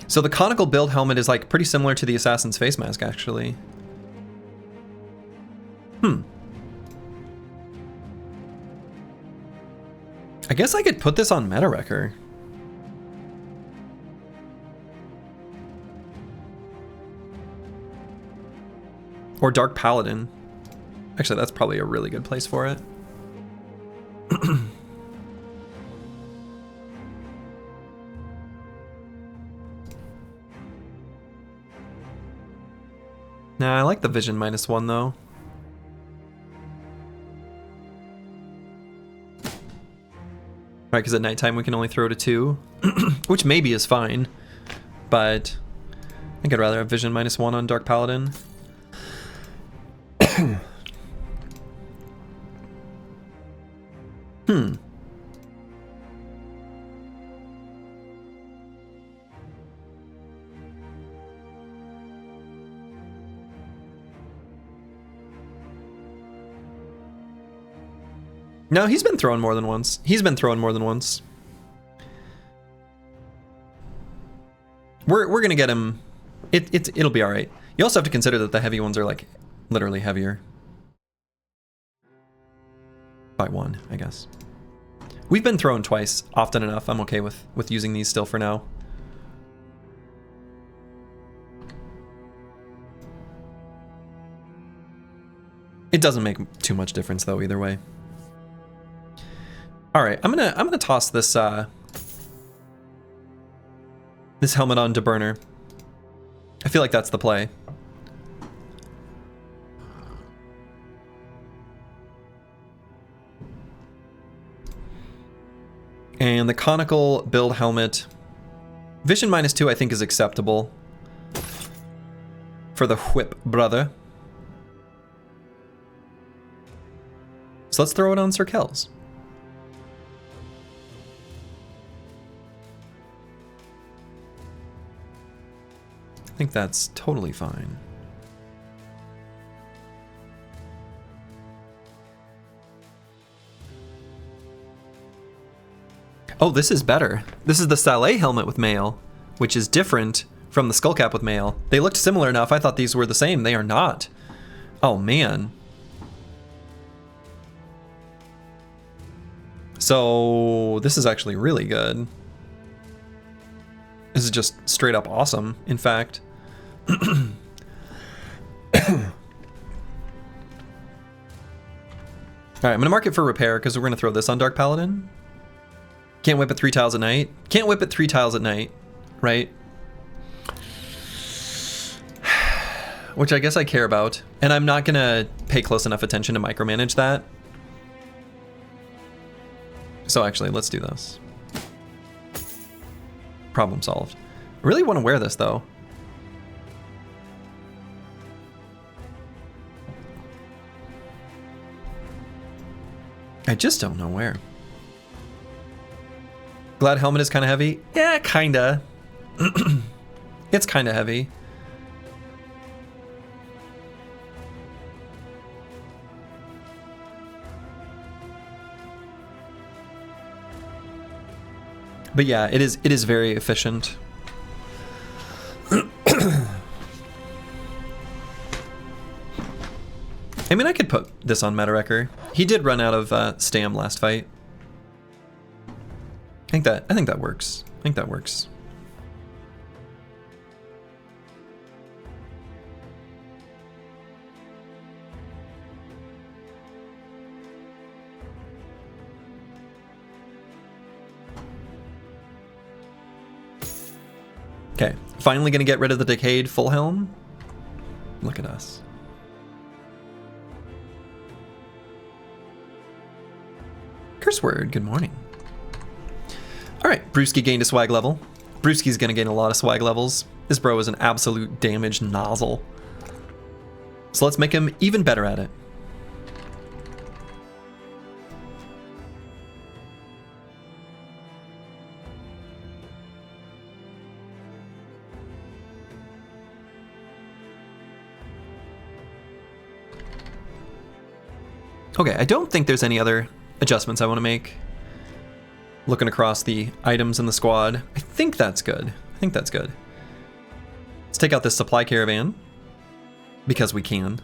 So the conical build helmet is like pretty similar to the assassin's face mask, actually. I guess I could put this on Meta Wrecker. Or Dark Paladin. Actually, that's probably a really good place for it. Nah, I like the vision -1 though. Right, because at nighttime we can only throw to 2, which maybe is fine, but I think I'd rather have vision -1 on Dark Paladin. No, he's been thrown more than once. He's been thrown more than once. We're gonna get him. It'll be all right. You also have to consider that the heavy ones are like literally heavier by 1, I guess. We've been thrown twice, often enough. I'm okay with using these still for now. It doesn't make too much difference though, either way. All right, I'm gonna toss this this helmet on DeBurner. I feel like that's the play. And the conical build helmet. Vision -2 I think is acceptable for the whip brother. So let's throw it on Sir Kells. I think that's totally fine. Oh, this is better. This is the Saleh helmet with mail, which is different from the skullcap with mail. They looked similar enough. I thought these were the same. They are not. Oh, man. So this is actually really good. This is just straight up awesome, in fact. Alright, I'm going to mark it for repair because we're going to throw this on Dark Paladin. Can't whip it 3 tiles at night. Can't whip it 3 tiles at night, right? Which I guess I care about. And I'm not going to pay close enough attention to micromanage that. So actually, let's do this. Problem solved. I really want to wear this, though. I just don't know where. Glad helmet is kind of heavy. Yeah, kinda. It's kind of heavy. But yeah, it is very efficient. I mean, I could put this on Meta-Wrecker. He did run out of stam last fight. I think that works. I think that works. Okay, finally gonna get rid of the Decayed full helm. Look at us. Curse word, good morning. Alright, Brewski gained a swag level. Brewski's gonna gain a lot of swag levels. This bro is an absolute damage nozzle. So let's make him even better at it. Okay, I don't think there's any other adjustments I want to make. Looking across the items in the squad, I think that's good. I think that's good. Let's take out this supply caravan because we can,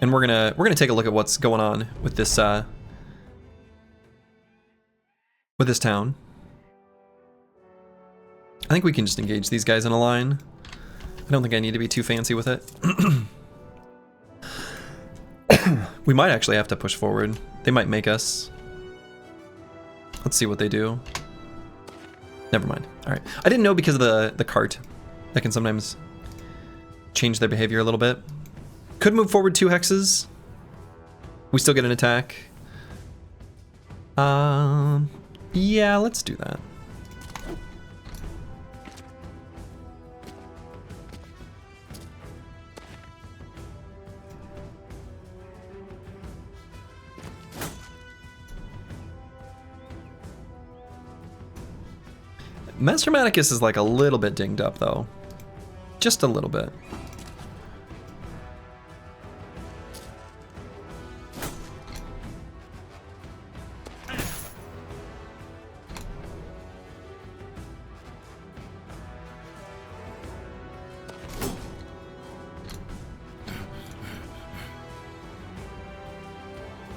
and we're gonna take a look at what's going on with this town. I think we can just engage these guys in a line. I don't think I need to be too fancy with it. We might actually have to push forward. They might make us. Let's see what they do. Never mind. All right. I didn't know because of the cart. That can sometimes change their behavior a little bit. Could move forward 2 hexes. We still get an attack. Yeah, let's do that. Master Manicus is like a little bit dinged up though. Just a little bit.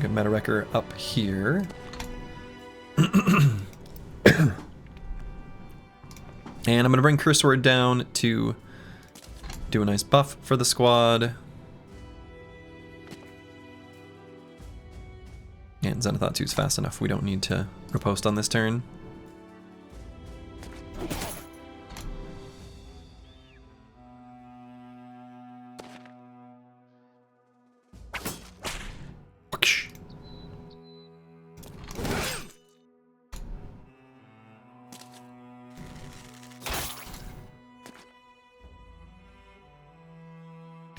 Get Meta-Wrecker up here. And I'm going to bring Curse Word down to do a nice buff for the squad. And Xenothough 2 is fast enough. We don't need to riposte on this turn.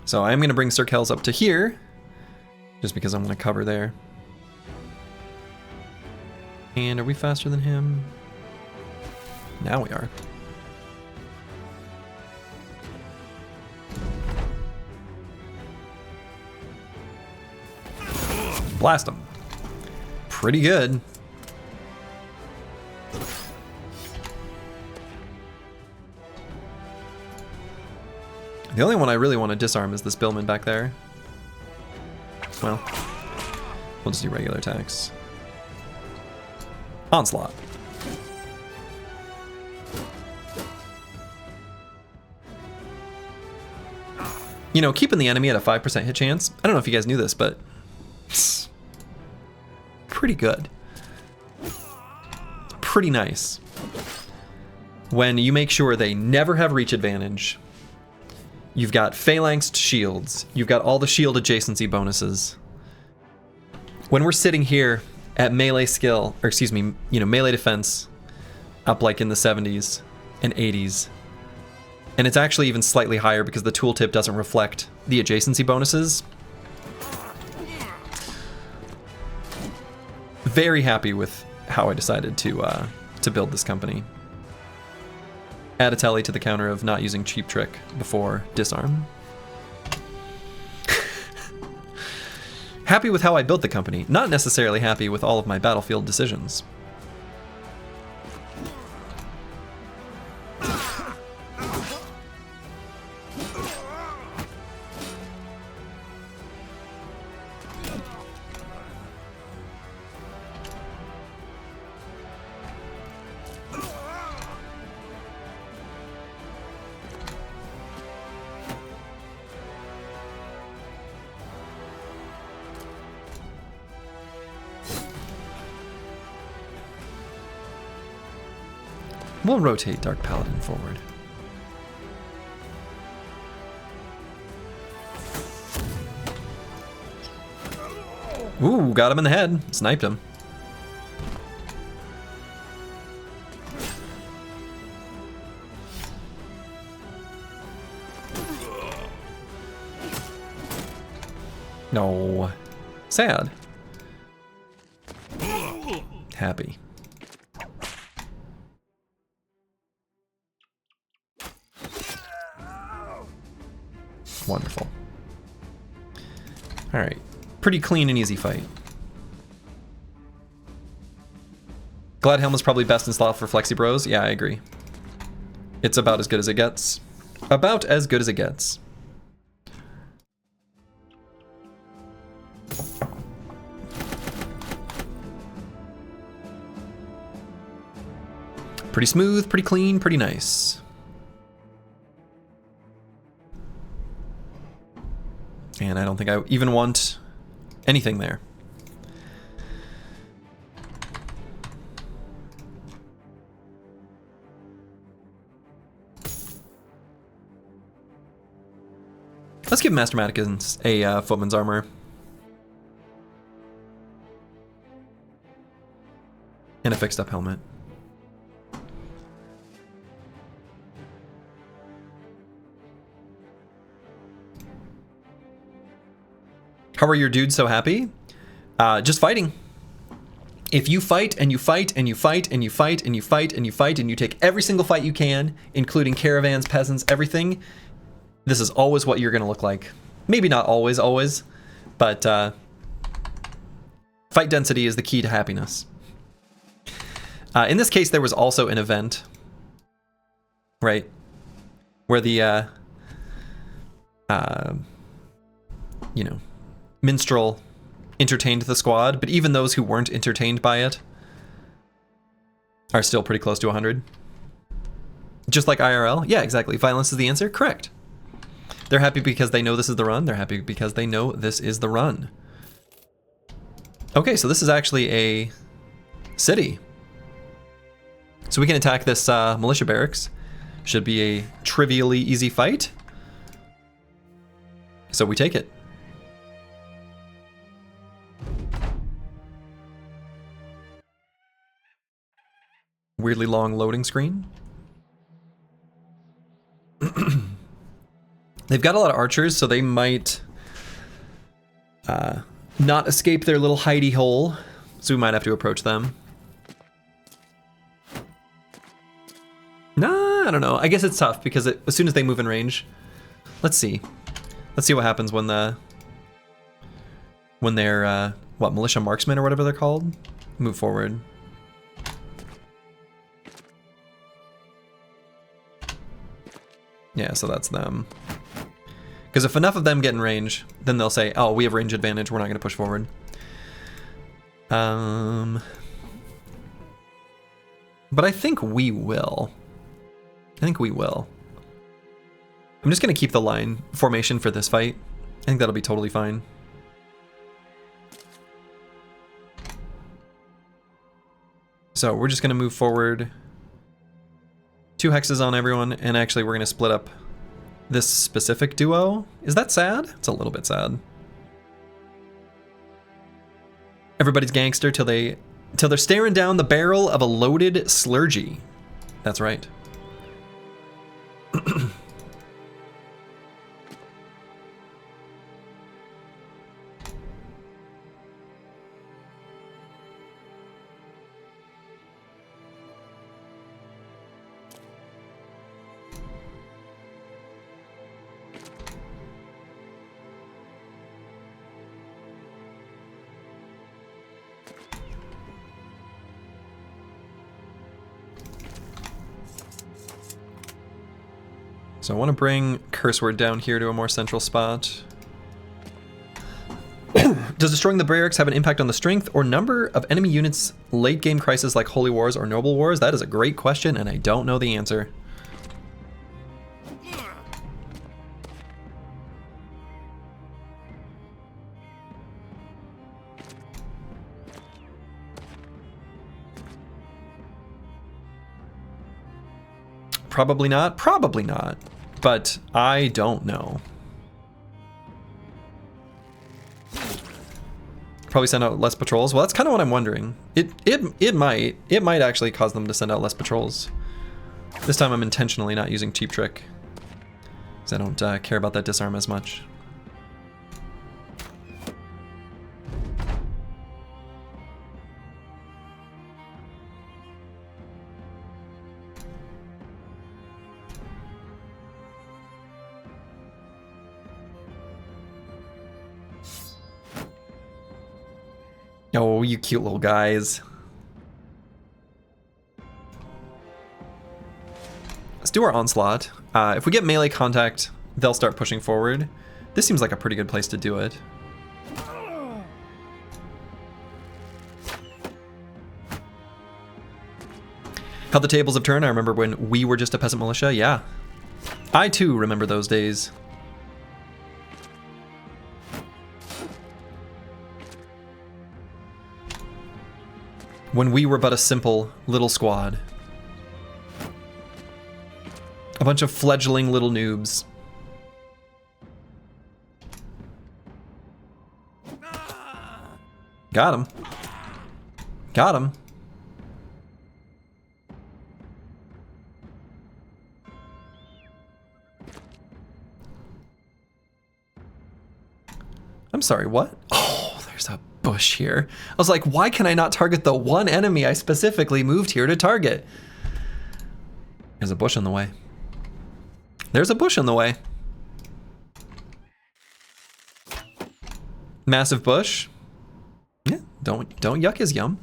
So I'm going to bring Sir Kells up to here, just because I'm going to cover there. And are we faster than him? Now we are. Blast him. Pretty good. The only one I really want to disarm is this Billman back there. Well, we'll just do regular attacks. Onslaught. You know, keeping the enemy at a 5% hit chance, I don't know if you guys knew this, but it's pretty good. Pretty nice. When you make sure they never have reach advantage, you've got phalanxed shields, you've got all the shield adjacency bonuses. When we're sitting here at melee skill, or excuse me, you know, melee defense, up like in the 70s and 80s, and it's actually even slightly higher because the tooltip doesn't reflect the adjacency bonuses. Very happy with how I decided to build this company. Add a tally to the counter of not using Cheap Trick before disarm. Happy with how I built the company, not necessarily happy with all of my battlefield decisions. We'll rotate Dark Paladin forward. Ooh, got him in the head. Sniped him. No. Sad. Happy. Wonderful. All right, pretty clean and easy fight. Gladhelm is probably best in slot for Flexi Bros. Yeah, I agree. It's about as good as it gets. About as good as it gets. Pretty smooth, pretty clean, pretty nice. And I don't think I even want anything there. Let's give Master Matikins a Footman's Armor. And a fixed up helmet. How are your dudes so happy? Just fighting. If you fight and you fight and you fight and you fight and you fight and you fight and you take every single fight you can, including caravans, peasants, everything, this is always what you're gonna look like. Maybe not always, but fight density is the key to happiness. In this case, there was also an event, right, where the you know, minstrel entertained the squad, but even those who weren't entertained by it are still pretty close to 100. Just like IRL. Yeah, exactly. Violence is the answer. Correct. They're happy because they know this is the run. They're happy because they know this is the run. Okay, so this is actually a city. So we can attack this militia barracks. Should be a trivially easy fight. So we take it. Weirdly long loading screen. They've got a lot of archers, so they might not escape their little hidey hole. So we might have to approach them. Nah, I don't know. I guess it's tough because as soon as they move in range, let's see. Let's see what happens when they're what, militia marksmen or whatever they're called, move forward. Yeah, so that's them. Because if enough of them get in range, then they'll say, "Oh, we have range advantage. We're not going to push forward." But I think we will. I'm just going to keep the line formation for this fight. I think that'll be totally fine. So we're just going to move forward. 2 hexes on everyone, and actually we're going to split up this specific duo. Is that sad? It's a little bit sad. Everybody's gangster till they're staring down the barrel of a loaded slurgy. That's right. So I want to bring Curse Word down here to a more central spot. Does destroying the barracks have an impact on the strength or number of enemy units late game crisis like Holy Wars or Noble Wars? That is a great question, and I don't know the answer. Probably not. Probably not. But I don't know. Probably send out less patrols. Well, that's kind of what I'm wondering. It might actually cause them to send out less patrols. This time I'm intentionally not using Cheap Trick, because I don't care about that disarm as much. Oh, you cute little guys. Let's do our onslaught. If we get melee contact, they'll start pushing forward. This seems like a pretty good place to do it. How the tables have turned. I remember when we were just a peasant militia. Yeah. I too remember those days. When we were but a simple little squad. A bunch of fledgling little noobs. Got him. Got him. I'm sorry, what? Oh, there's a bush here. I was like, why can I not target the one enemy I specifically moved here to target? There's a bush in the way. There's a bush in the way. Massive bush. Yeah, don't yuck his yum.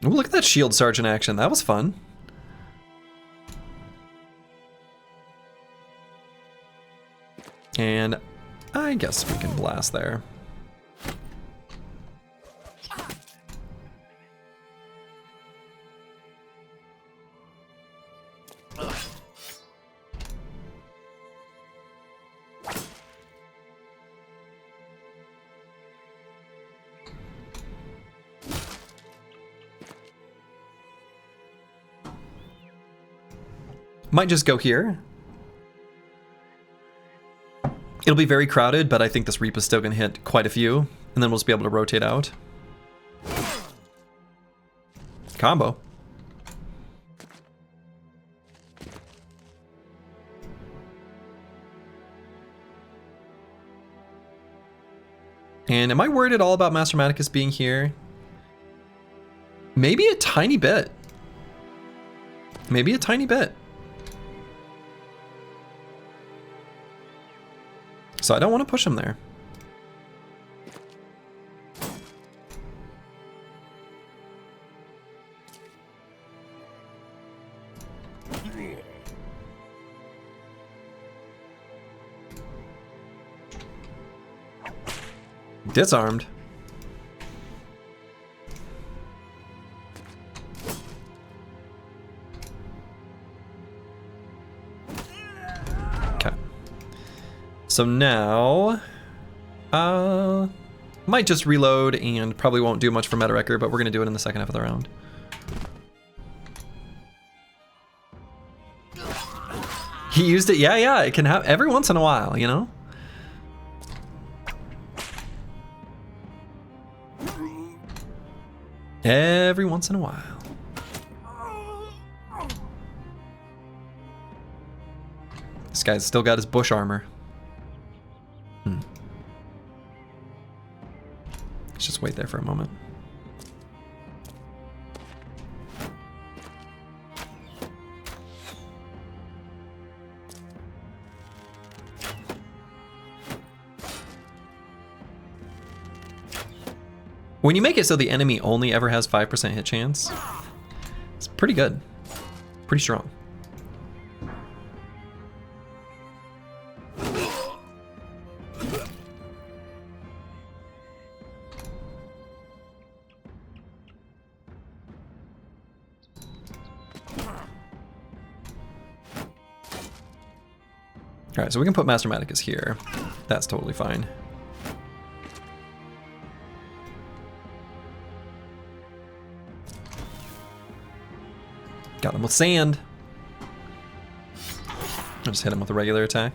Ooh, look at that shield sergeant action. That was fun. And I guess we can blast there. Might just go here. It'll be very crowded, but I think this Reap is still going to hit quite a few, and then we'll just be able to rotate out. Combo. And am I worried at all about Master Maticus being here? Maybe a tiny bit. Maybe a tiny bit. So I don't want to push him there. Disarmed. Okay. So now, might just reload and probably won't do much for Meta Wrecker, but we're gonna do it in the second half of the round. He used it, yeah, it can have every once in a while, you know? Every once in a while. This guy's still got his bush armor. Let's just wait there for a moment. When you make it so the enemy only ever has 5% hit chance, it's pretty good. Pretty strong. Alright, so we can put Master Maticus here. That's totally fine. Got him with sand. I'll just hit him with a regular attack.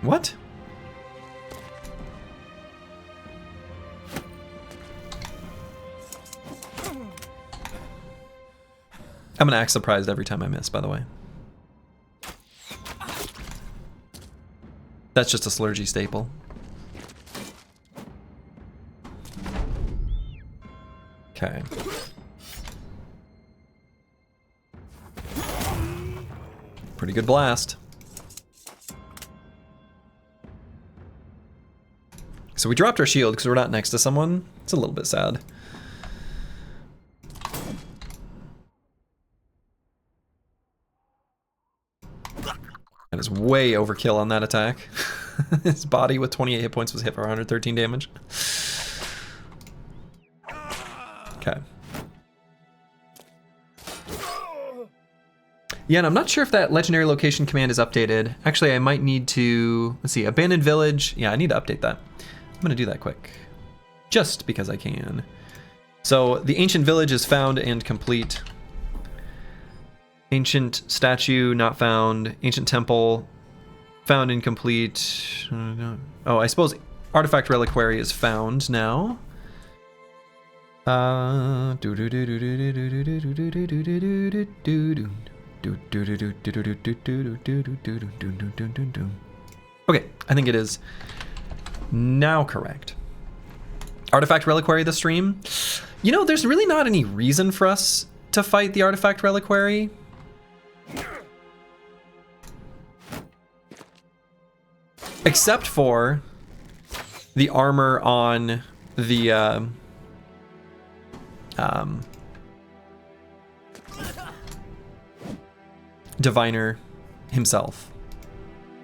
What? I'm gonna act surprised every time I miss, by the way. That's just a Slurgy staple. Okay. Pretty good blast. So we dropped our shield because we're not next to someone. It's a little bit sad. That is way overkill on that attack. His body with 28 hit points was hit for 113 damage. Okay. Yeah, and I'm not sure if that legendary location command is updated. Actually, I might need to, let's see, abandoned village. Yeah, I need to update that. I'm gonna do that quick. Just because I can. So the ancient village is found and complete. Ancient statue not found. Ancient temple found and complete. Oh, I suppose artifact reliquary is found now. Okay, I think it is now correct. Artifact reliquary this stream. You know, there's really not any reason for us to fight the artifact reliquary. Except for the armor on the diviner himself.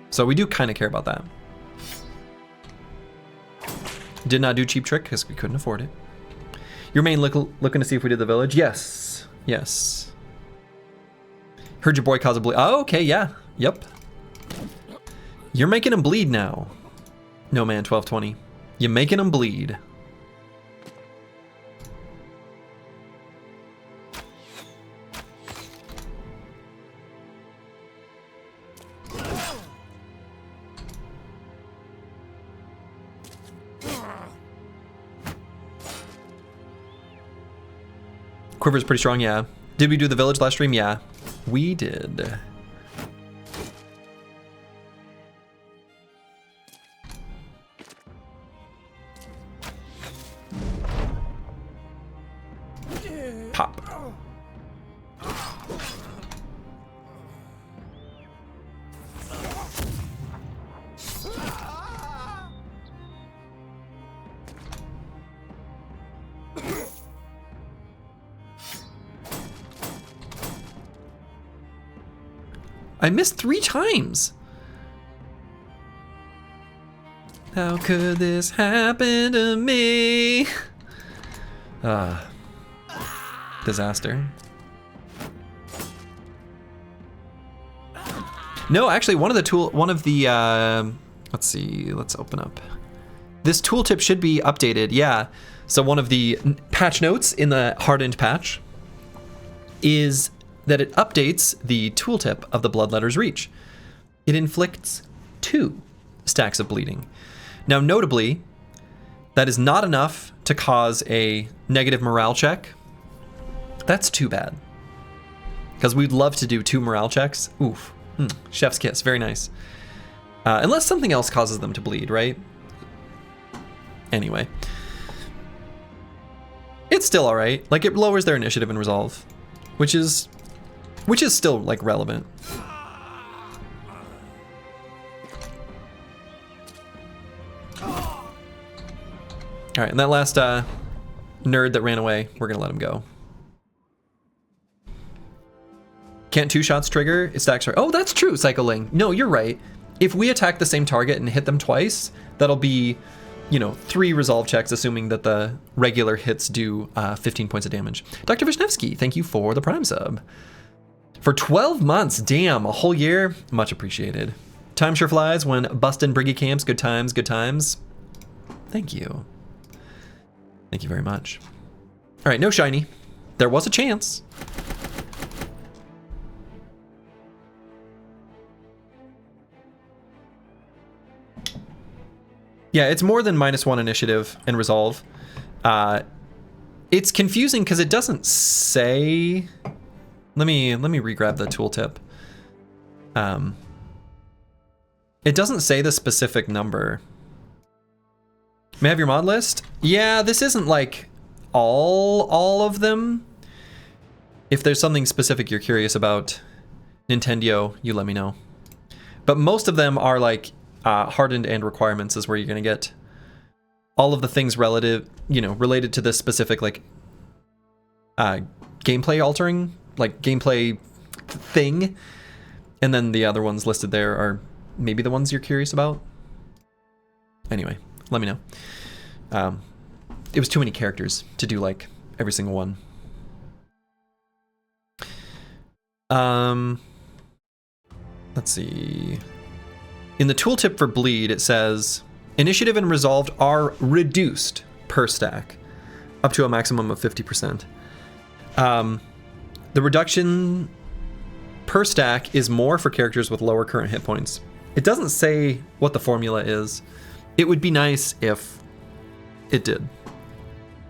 So we do kind of care about that. Did not do cheap trick because we couldn't afford it. Your main looking to see if we did the village? Yes. Yes. Heard your boy cause a bleed. Oh, okay, yeah. Yep. You're making him bleed now. No man, 1220. You're making him bleed. Quiver's pretty strong, yeah. Did we do the village last stream? Yeah, we did. Pop. I missed 3 times. How could this happen to me? Disaster. No, actually, one of the let's see, let's open up. This tooltip should be updated, yeah. So one of the patch notes in the Hardened patch is that it updates the tooltip of the Bloodletter's Reach. It inflicts 2 stacks of bleeding. Now, notably, that is not enough to cause a negative morale check. That's too bad. Because we'd love to do 2 morale checks. Oof. Chef's kiss, very nice. Unless something else causes them to bleed, right? Anyway. It's still alright. Like, it lowers their initiative and resolve. Which is still, like, relevant. Alright, and that last nerd that ran away, we're gonna let him go. Can't 2 shots trigger? It stacks right. Oh, that's true, Cycling. No, you're right. If we attack the same target and hit them twice, that'll be, you know, 3 resolve checks, assuming that the regular hits do 15 points of damage. Dr. Vishnevsky, thank you for the Prime sub. For 12 months, damn, a whole year, much appreciated. Time sure flies when bustin' Briggy camps, good times, good times. Thank you. Thank you very much. All right, no shiny. There was a chance. Yeah, it's more than -1 initiative and resolve. It's confusing because it doesn't say. Let me re-grab the tooltip. It doesn't say the specific number. May I have your mod list? Yeah, this isn't like all of them. If there's something specific you're curious about, Nintendo, you let me know. But most of them are like Hardened and requirements is where you're gonna get all of the things relative, you know, related to this specific like gameplay altering, like gameplay thing. And then the other ones listed there are maybe the ones you're curious about. Anyway, let me know. It was too many characters to do like every single one. Let's see. In the tooltip for bleed, it says initiative and resolved are reduced per stack up to a maximum of 50%. The reduction per stack is more for characters with lower current hit points. It doesn't say what the formula is. It would be nice if it did.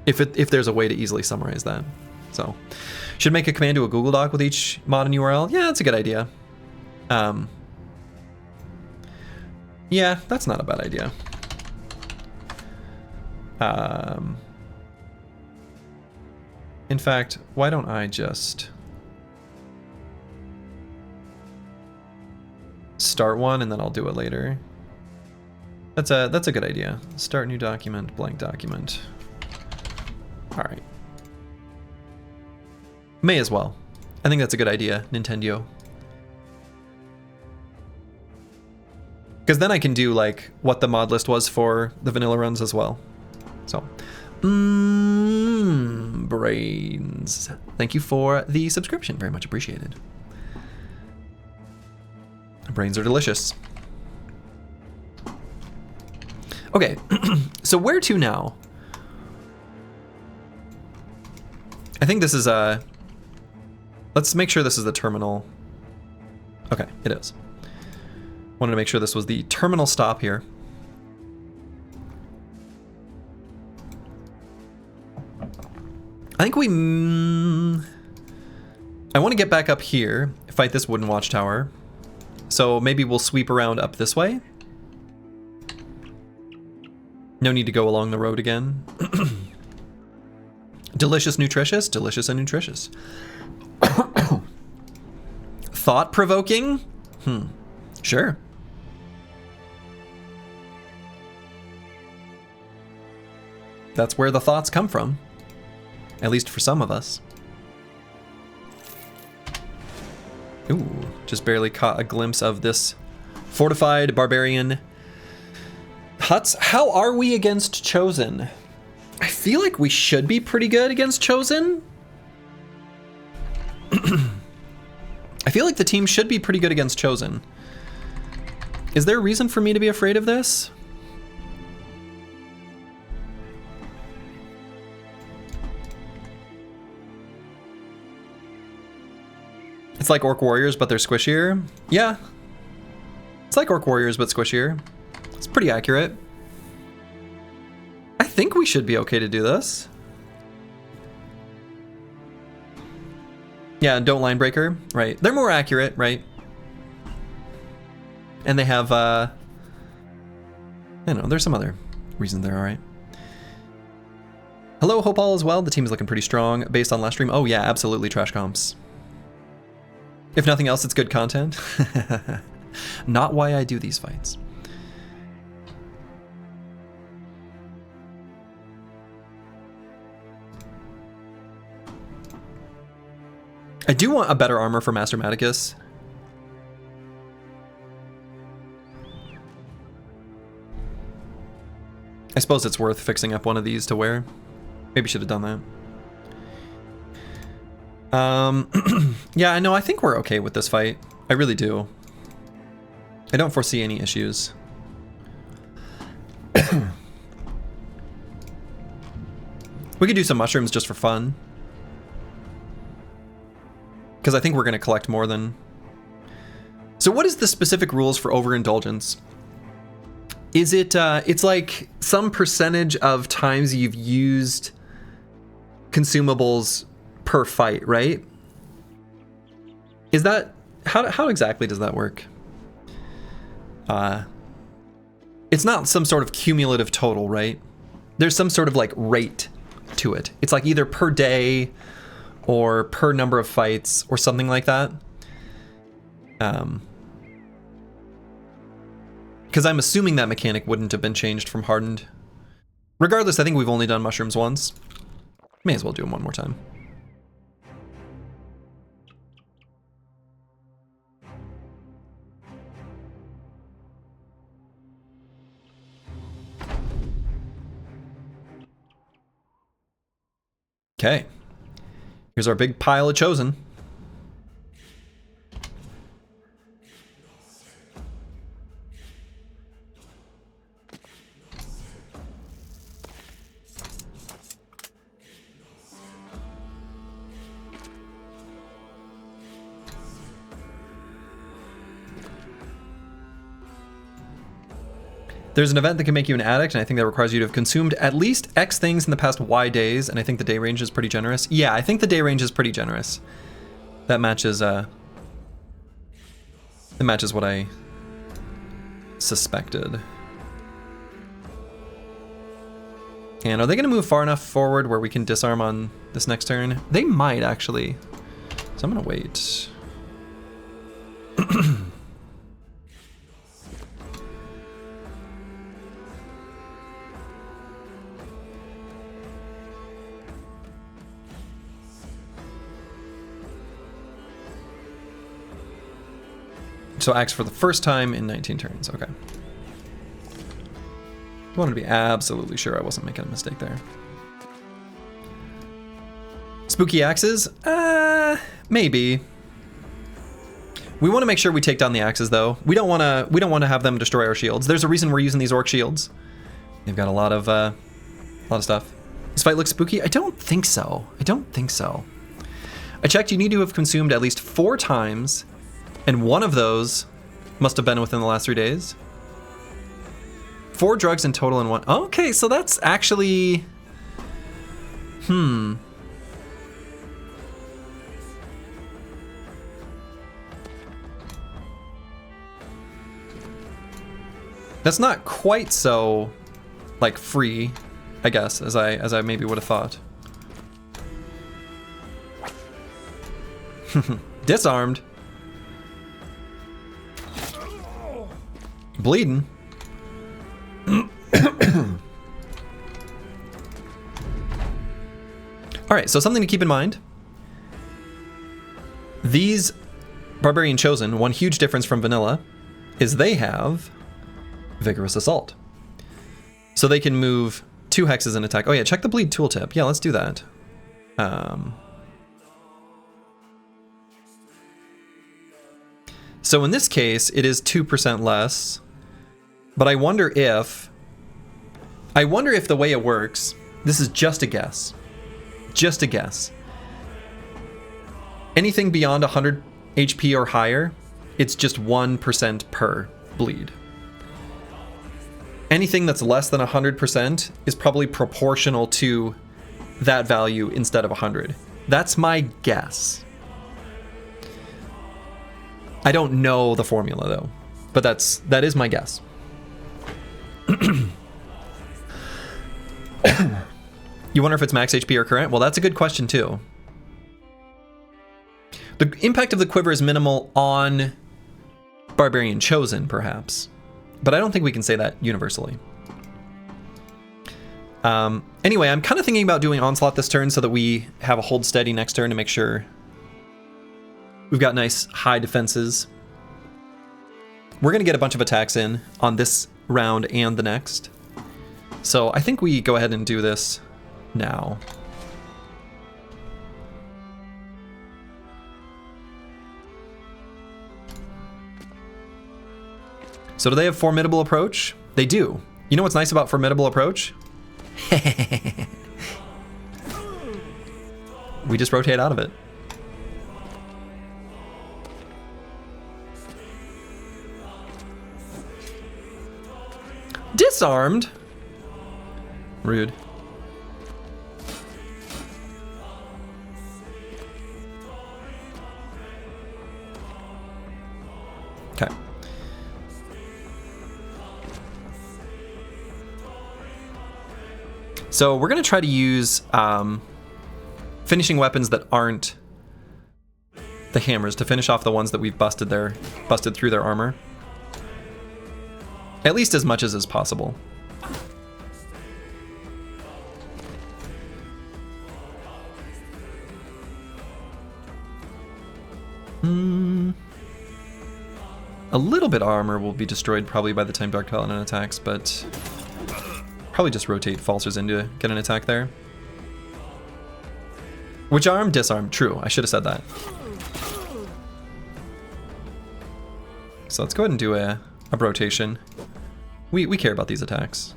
If there's a way to easily summarize that. So, should make a command to a Google Doc with each mod and URL. Yeah, that's a good idea. Yeah, that's not a bad idea. In fact, why don't I just start one and then I'll do it later. That's a good idea. Start new document, blank document. All right. May as well. I think that's a good idea, Nintendo. Because then I can do like what the mod list was for the vanilla runs as well. So, brains. Thank you for the subscription. Very much appreciated. Brains are delicious. Okay, so where to now? I think this is a... Let's make sure this is the terminal. Okay, it is. Wanted to make sure this was the terminal stop here. I think we... I want to get back up here, fight this wooden watchtower. So maybe we'll sweep around up this way. No need to go along the road again. Delicious, nutritious, delicious and nutritious. Thought-provoking? Sure. That's where the thoughts come from. At least for some of us. Ooh, just barely caught a glimpse of this fortified barbarian huts. How are we against Chosen? I feel like we should be pretty good against Chosen. I feel like the team should be pretty good against Chosen. Is there a reason for me to be afraid of this? It's like Orc Warriors, but they're squishier. Yeah. It's like Orc Warriors, but squishier. It's pretty accurate. I think we should be okay to do this. Yeah, don't line breaker, right. They're more accurate, right? And they have, I don't know, there's some other reasons they're all right. Hello, hope all is well. The team is looking pretty strong based on last stream. Oh yeah, absolutely trash comps. If nothing else, it's good content. Not why I do these fights. I do want a better armor for Master Maticus. I suppose it's worth fixing up one of these to wear. Maybe should have done that. Yeah, I know, I think we're okay with this fight. I really do. I don't foresee any issues. We could do some mushrooms just for fun. Because I think we're going to collect more than... So what is the specific rules for overindulgence? Is it, it's like some percentage of times you've used consumables per fight, right? Is that, how exactly does that work? It's not some sort of cumulative total, right? There's some sort of like rate to it. It's like either per day or per number of fights or something like that. Because I'm assuming that mechanic wouldn't have been changed from Hardened. Regardless, I think we've only done mushrooms once. May as well do them one more time. Okay. Here's our big pile of Chosen. There's an event that can make you an addict, and I think that requires you to have consumed at least X things in the past Y days, and I think the day range is pretty generous. Yeah, I think the day range is pretty generous. That matches, it matches what I suspected. And are they gonna move far enough forward where we can disarm on this next turn? They might, actually. So I'm gonna wait. So axe for the first time in 19 turns, okay. I wanted to be absolutely sure I wasn't making a mistake there. Spooky axes? Maybe. We want to make sure we take down the axes though. We don't want to have them destroy our shields. There's a reason we're using these orc shields. They've got a lot of stuff. This fight looks spooky? I don't think so. I don't think so. I checked, you need to have consumed at least 4 times. And one of those must have been within the last 3 days. 4 drugs in total in one. Okay, so that's actually... That's not quite so, like, free, I guess, as I maybe would have thought. Disarmed. Bleeding. Alright, so something to keep in mind. These Barbarian Chosen, one huge difference from vanilla is they have Vigorous Assault. So they can move 2 hexes and attack. Oh yeah, check the bleed tooltip. Yeah, let's do that. So in this case, it is 2% less. But I wonder if the way it works, this is just a guess. Just a guess. Anything beyond 100 HP or higher, it's just 1% per bleed. Anything that's less than 100% is probably proportional to that value instead of 100. That's my guess. I don't know the formula though, but that is my guess. You wonder if it's max HP or current? Well, that's a good question too. The impact of the quiver is minimal on Barbarian Chosen, perhaps. But I don't think we can say that universally. Anyway, I'm kind of thinking about doing Onslaught this turn so that we have a hold steady next turn to make sure we've got nice high defenses. We're going to get a bunch of attacks in on this round and the next. So I think we go ahead and do this now. So do they have Formidable Approach? They do. You know what's nice about Formidable Approach? We just rotate out of it. Disarmed? Rude. Okay. So we're going to try to use finishing weapons that aren't the hammers to finish off the ones that we've busted through their armor. At least as much as is possible. A little bit of armor will be destroyed probably by the time Dark Paladin attacks, but probably just rotate Falsers in to get an attack there. Which arm? Disarm. True, I should have said that. So let's go ahead and do a rotation. We care about these attacks.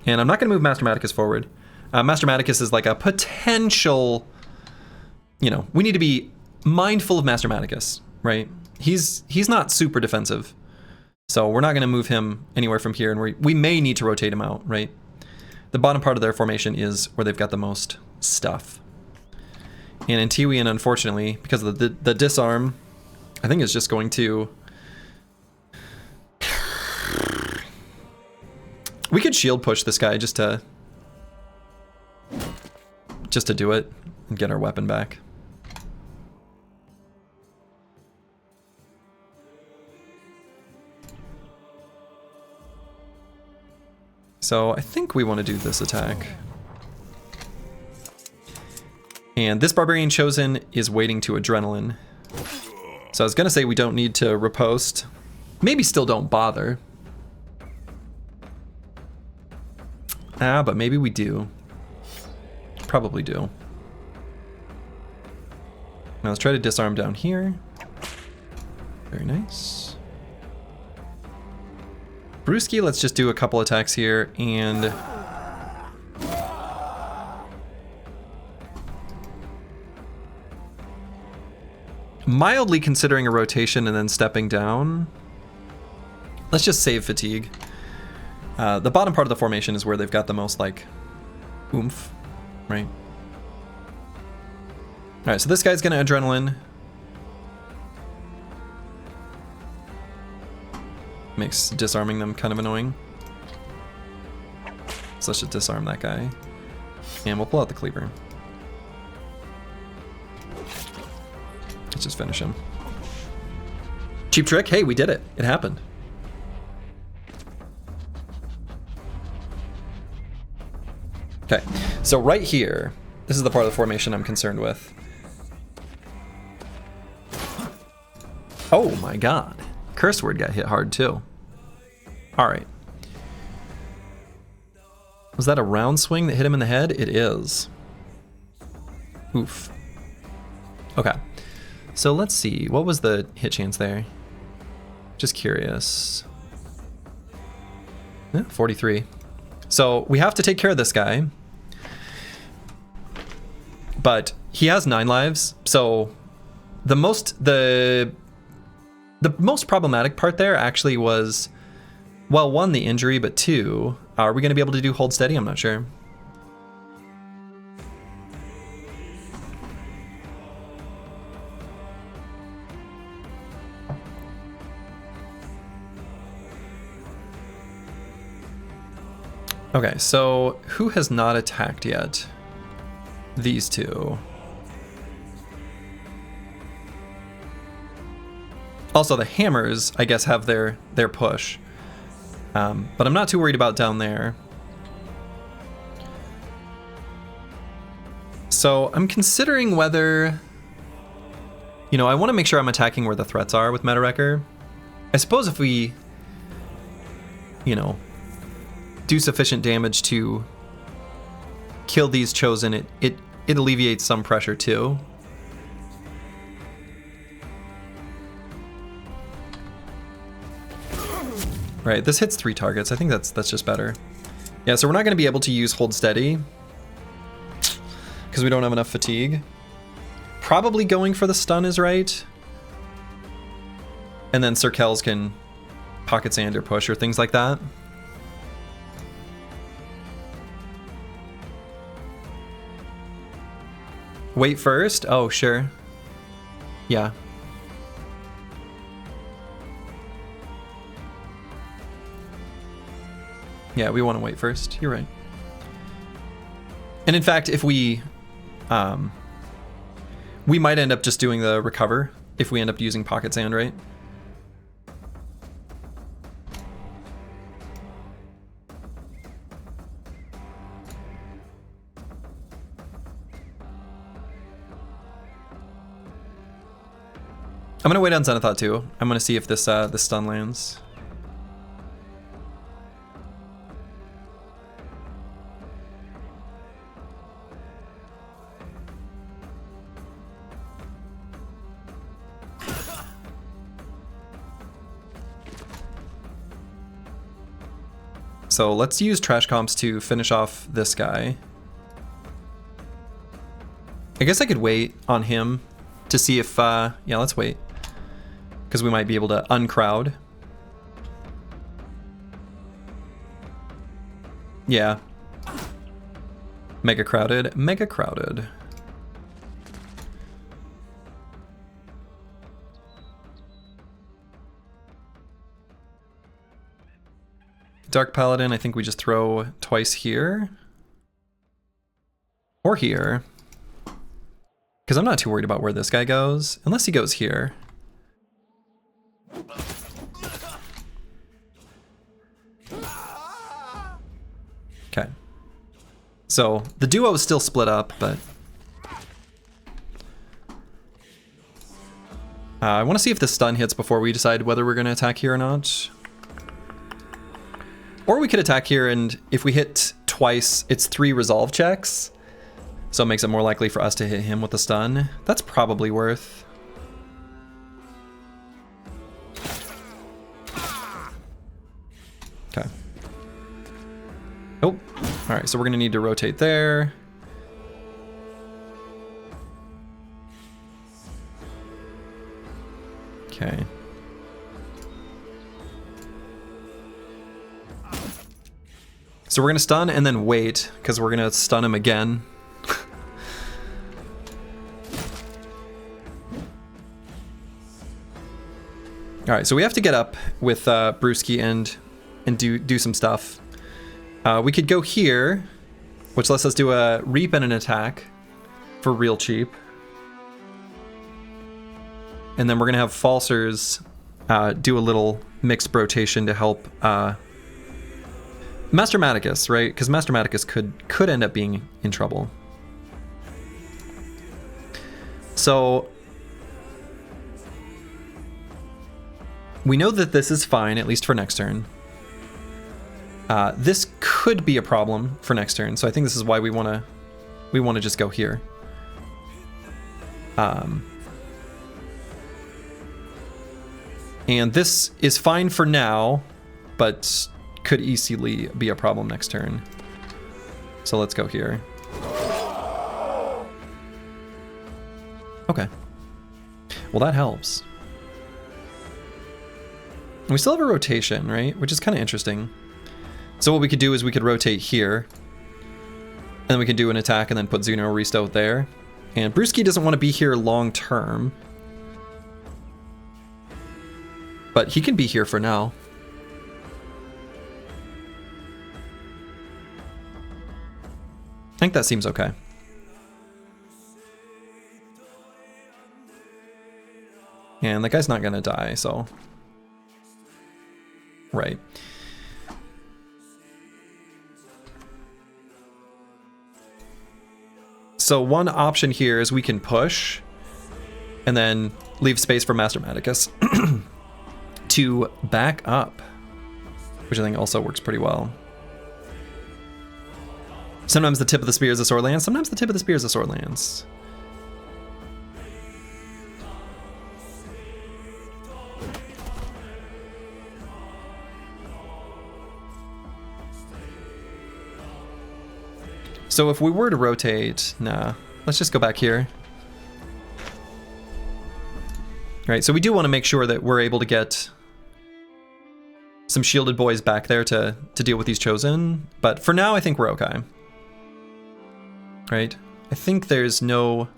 And I'm not going to move Master Maticus forward. Master Maticus is like a potential, you know, we need to be mindful of Master Maticus, right? He's not super defensive. So we're not going to move him anywhere from here, and we may need to rotate him out, right? The bottom part of their formation is where they've got the most stuff. And Antiwian, unfortunately, because of the disarm, I think is just going to... We could shield push this guy just to do it and get our weapon back. So I think we want to do this attack. And this Barbarian Chosen is waiting to Adrenaline. So I was going to say we don't need to riposte. Maybe still don't bother. But maybe we do. Probably do. Now let's try to disarm down here. Very nice. Brewski, let's just do a couple attacks here and... mildly considering a rotation and then stepping down. Let's just save fatigue. The bottom part of the formation is where they've got the most, like, oomph, right? Alright, so this guy's gonna Adrenaline. Makes disarming them kind of annoying. So let's just disarm that guy. And we'll pull out the cleaver. Let's just finish him. Cheap trick. Hey, we did it. It happened. Okay, so right here, this is the part of the formation I'm concerned with. Oh my god. Curse word got hit hard too. Alright. Was that a round swing that hit him in the head? It is. Oof. Okay. So let's see. What was the hit chance there? Just curious. Yeah, 43. So we have to take care of this guy. But he has 9 lives, so the most problematic part there actually was, well, 1, the injury, but 2, are we going to be able to do hold steady? I'm not sure. Okay, so who has not attacked yet? These 2. Also, the hammers, I guess, have their push. But I'm not too worried about down there. So I'm considering whether... You know, I want to make sure I'm attacking where the threats are with Meta Wrecker. I suppose if we... You know... do sufficient damage to kill these chosen, it alleviates some pressure too. Right, this hits 3 targets. I think that's just better. Yeah, so we're not going to be able to use hold steady because we don't have enough fatigue. Probably going for the stun is right. And then Sir Kells can pocket sand or push or things like that. Wait first? Oh, sure. Yeah. Yeah, we want to wait first. You're right. And in fact, if we might end up just doing the recover if we end up using pocket sand, right? I'm gonna wait on Zenithot too. I'm gonna see if this stun lands. So let's use trash comps to finish off this guy. I guess I could wait on him to see if, yeah, let's wait. Because we might be able to uncrowd. Yeah. Mega crowded, mega crowded. Dark Paladin, I think we just throw twice here. Or here. Because I'm not too worried about where this guy goes, unless he goes here. Okay. So the duo is still split up, but... I want to see if the stun hits before we decide whether we're going to attack here or not. Or we could attack here, and if we hit twice, it's 3 resolve checks. So it makes it more likely for us to hit him with the stun. That's probably worth. Okay. Oh, all right, so we're gonna need to rotate there. Okay. So we're gonna stun and then wait, because we're gonna stun him again. All right, so we have to get up with Brewski and do some stuff. We could go here, which lets us do a reap and an attack for real cheap. And then we're gonna have Falsers do a little mixed rotation to help Master Maticus, right? Because Master Maticus could end up being in trouble. So we know that this is fine, at least for next turn. This could be a problem for next turn, so I think this is why we wanna just go here. And this is fine for now, but could easily be a problem next turn. So let's go here. Okay. Well, that helps. And we still have a rotation, right? Which is kind of interesting. So what we could do is we could rotate here. And then we could do an attack and then put Zuno Risto there. And Brewski doesn't want to be here long term. But he can be here for now. I think that seems okay. And the guy's not gonna die, so... Right. So one option here is we can push and then leave space for Master Maticus to back up, which I think also works pretty well. Sometimes the tip of the spear is a sword lands, sometimes the tip of the spear is a sword lands. So if we were to rotate, nah, let's just go back here. Right, so we do want to make sure that we're able to get some shielded boys back there to deal with these chosen, but for now I think we're okay. Right, I think there's no,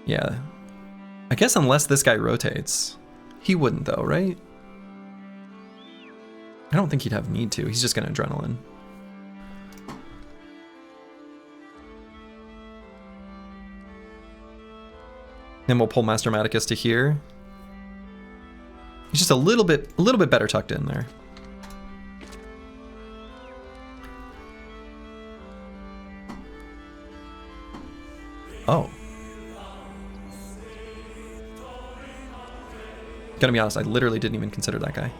yeah, I guess unless this guy rotates. He wouldn't though, right? I don't think he'd have need to, he's just gonna adrenaline. Then we'll pull Master Maticus to here. He's just a little bit better tucked in there. Oh. Gonna be honest, I literally didn't even consider that guy.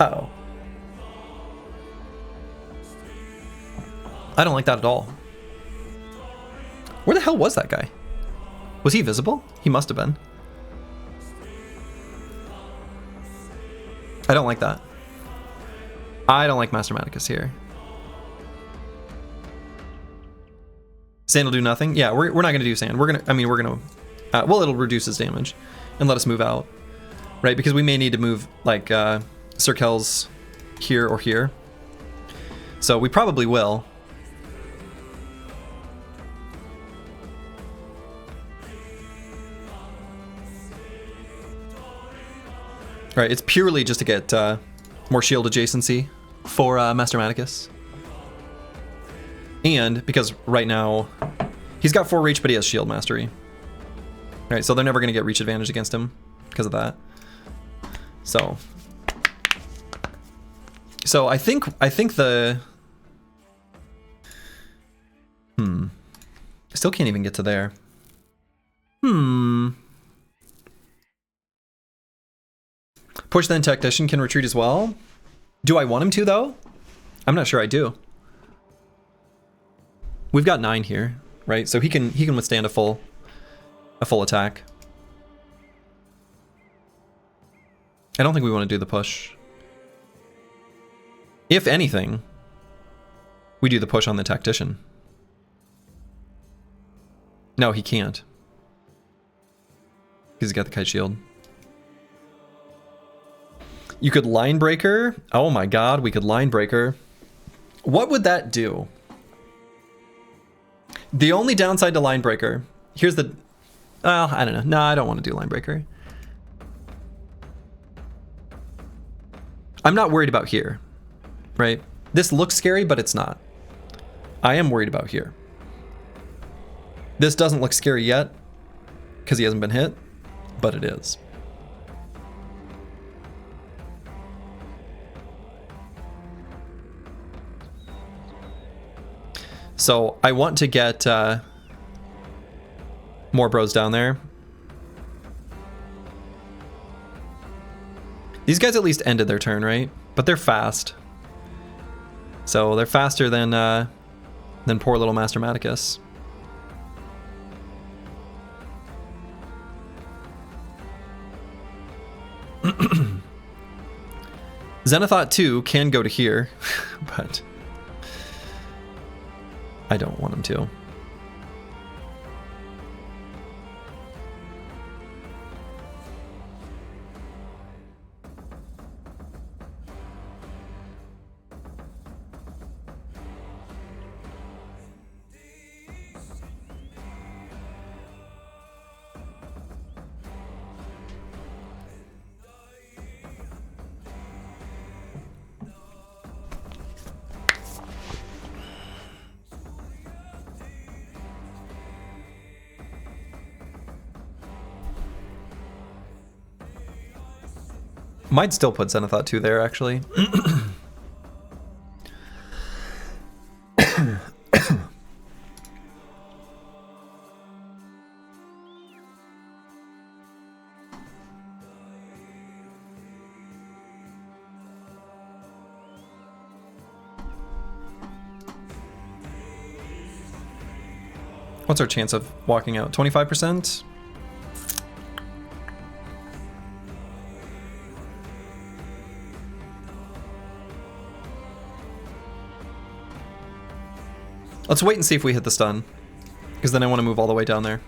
Uh-oh. I don't like that at all. Where the hell was that guy? Was he visible? He must have been. I don't like that. I don't like Master Maticus here. Sand will do nothing? Yeah, we're not gonna do sand. We're gonna, well, it'll reduce his damage and let us move out. Right, because we may need to move like Sir Kel's here or here. So we probably will. Right, it's purely just to get more shield adjacency for Master Maticus. And because right now, he's got 4 reach, but he has shield mastery. Right, so they're never going to get reach advantage against him because of that. So I think the... I still can't even get to there. Push then Tactician can retreat as well. Do I want him to though? I'm not sure I do. We've got 9 here, right? So he can withstand a full attack. I don't think we want to do the push. If anything, we do the push on the Tactician. No, he can't. Because he's got the Kite Shield. You could Line Breaker. Oh my god, we could Line Breaker. What would that do? The only downside to Linebreaker, here's the... Well, I don't know. No, I don't want to do Linebreaker. I'm not worried about here, right? This looks scary, but it's not. I am worried about here. This doesn't look scary yet, because he hasn't been hit, but it is. So I want to get more bros down there. These guys at least ended their turn, right? But they're fast. So they're faster than poor little Master Maticus. Zenithot 2 can go to here, but I don't want him to. Might still put Zenithot 2 there, actually. What's our chance of walking out? 25%? Let's wait and see if we hit the stun, because then I want to move all the way down there.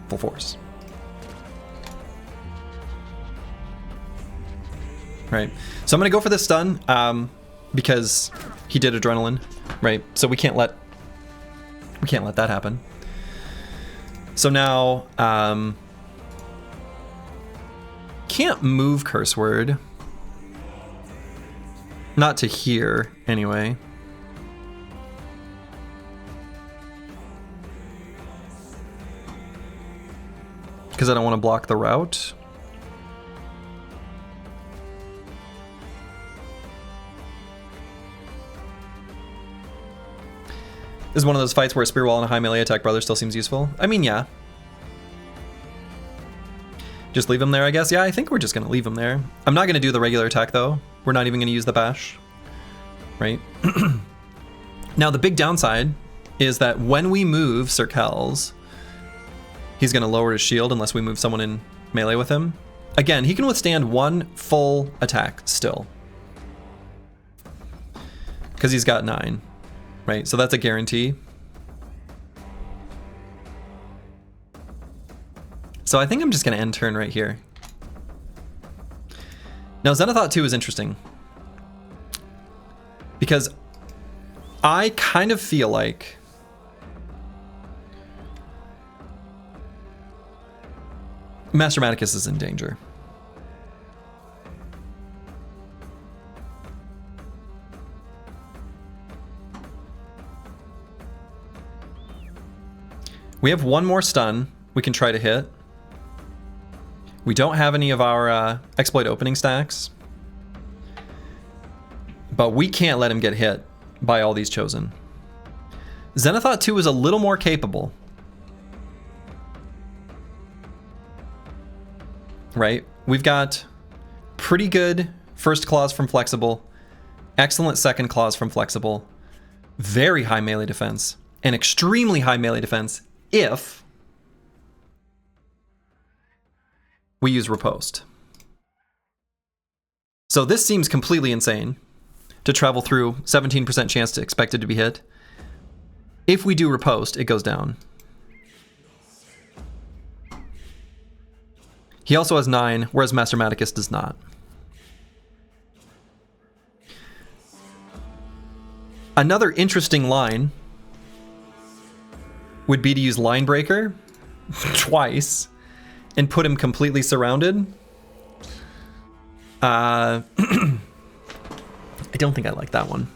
Full force. Right. So I'm going to go for this stun, because he did adrenaline, right? So we can't let that happen. So now, can't move curse word. Not to here, anyway. Because I don't want to block the route. This is one of those fights where a spear wall and a high melee attack brother still seems useful. I mean, yeah. Just leave him there, I guess. Yeah, I think we're just going to leave him there. I'm not going to do the regular attack, though. We're not even going to use the bash. Right? Now, the big downside is that when we move Sir Kells, he's going to lower his shield unless we move someone in melee with him. Again, he can withstand one full attack still. Because he's got 9. Right? So that's a guarantee. So I think I'm just going to end turn right here. Now, Zenithot 2 is interesting. Because I kind of feel like Master Maticus is in danger. We have one more stun we can try to hit. We don't have any of our exploit opening stacks. But we can't let him get hit by all these chosen. Zenithot 2 is a little more capable. Right? We've got pretty good first clause from Flexible, excellent second clause from Flexible, very high melee defense, and extremely high melee defense if we use Riposte. So this seems completely insane to travel through 17% chance to expect it to be hit. If we do Riposte, it goes down. He also has 9, whereas Master Maticus does not. Another interesting line would be to use Line Breaker twice and put him completely surrounded. I don't think I like that one.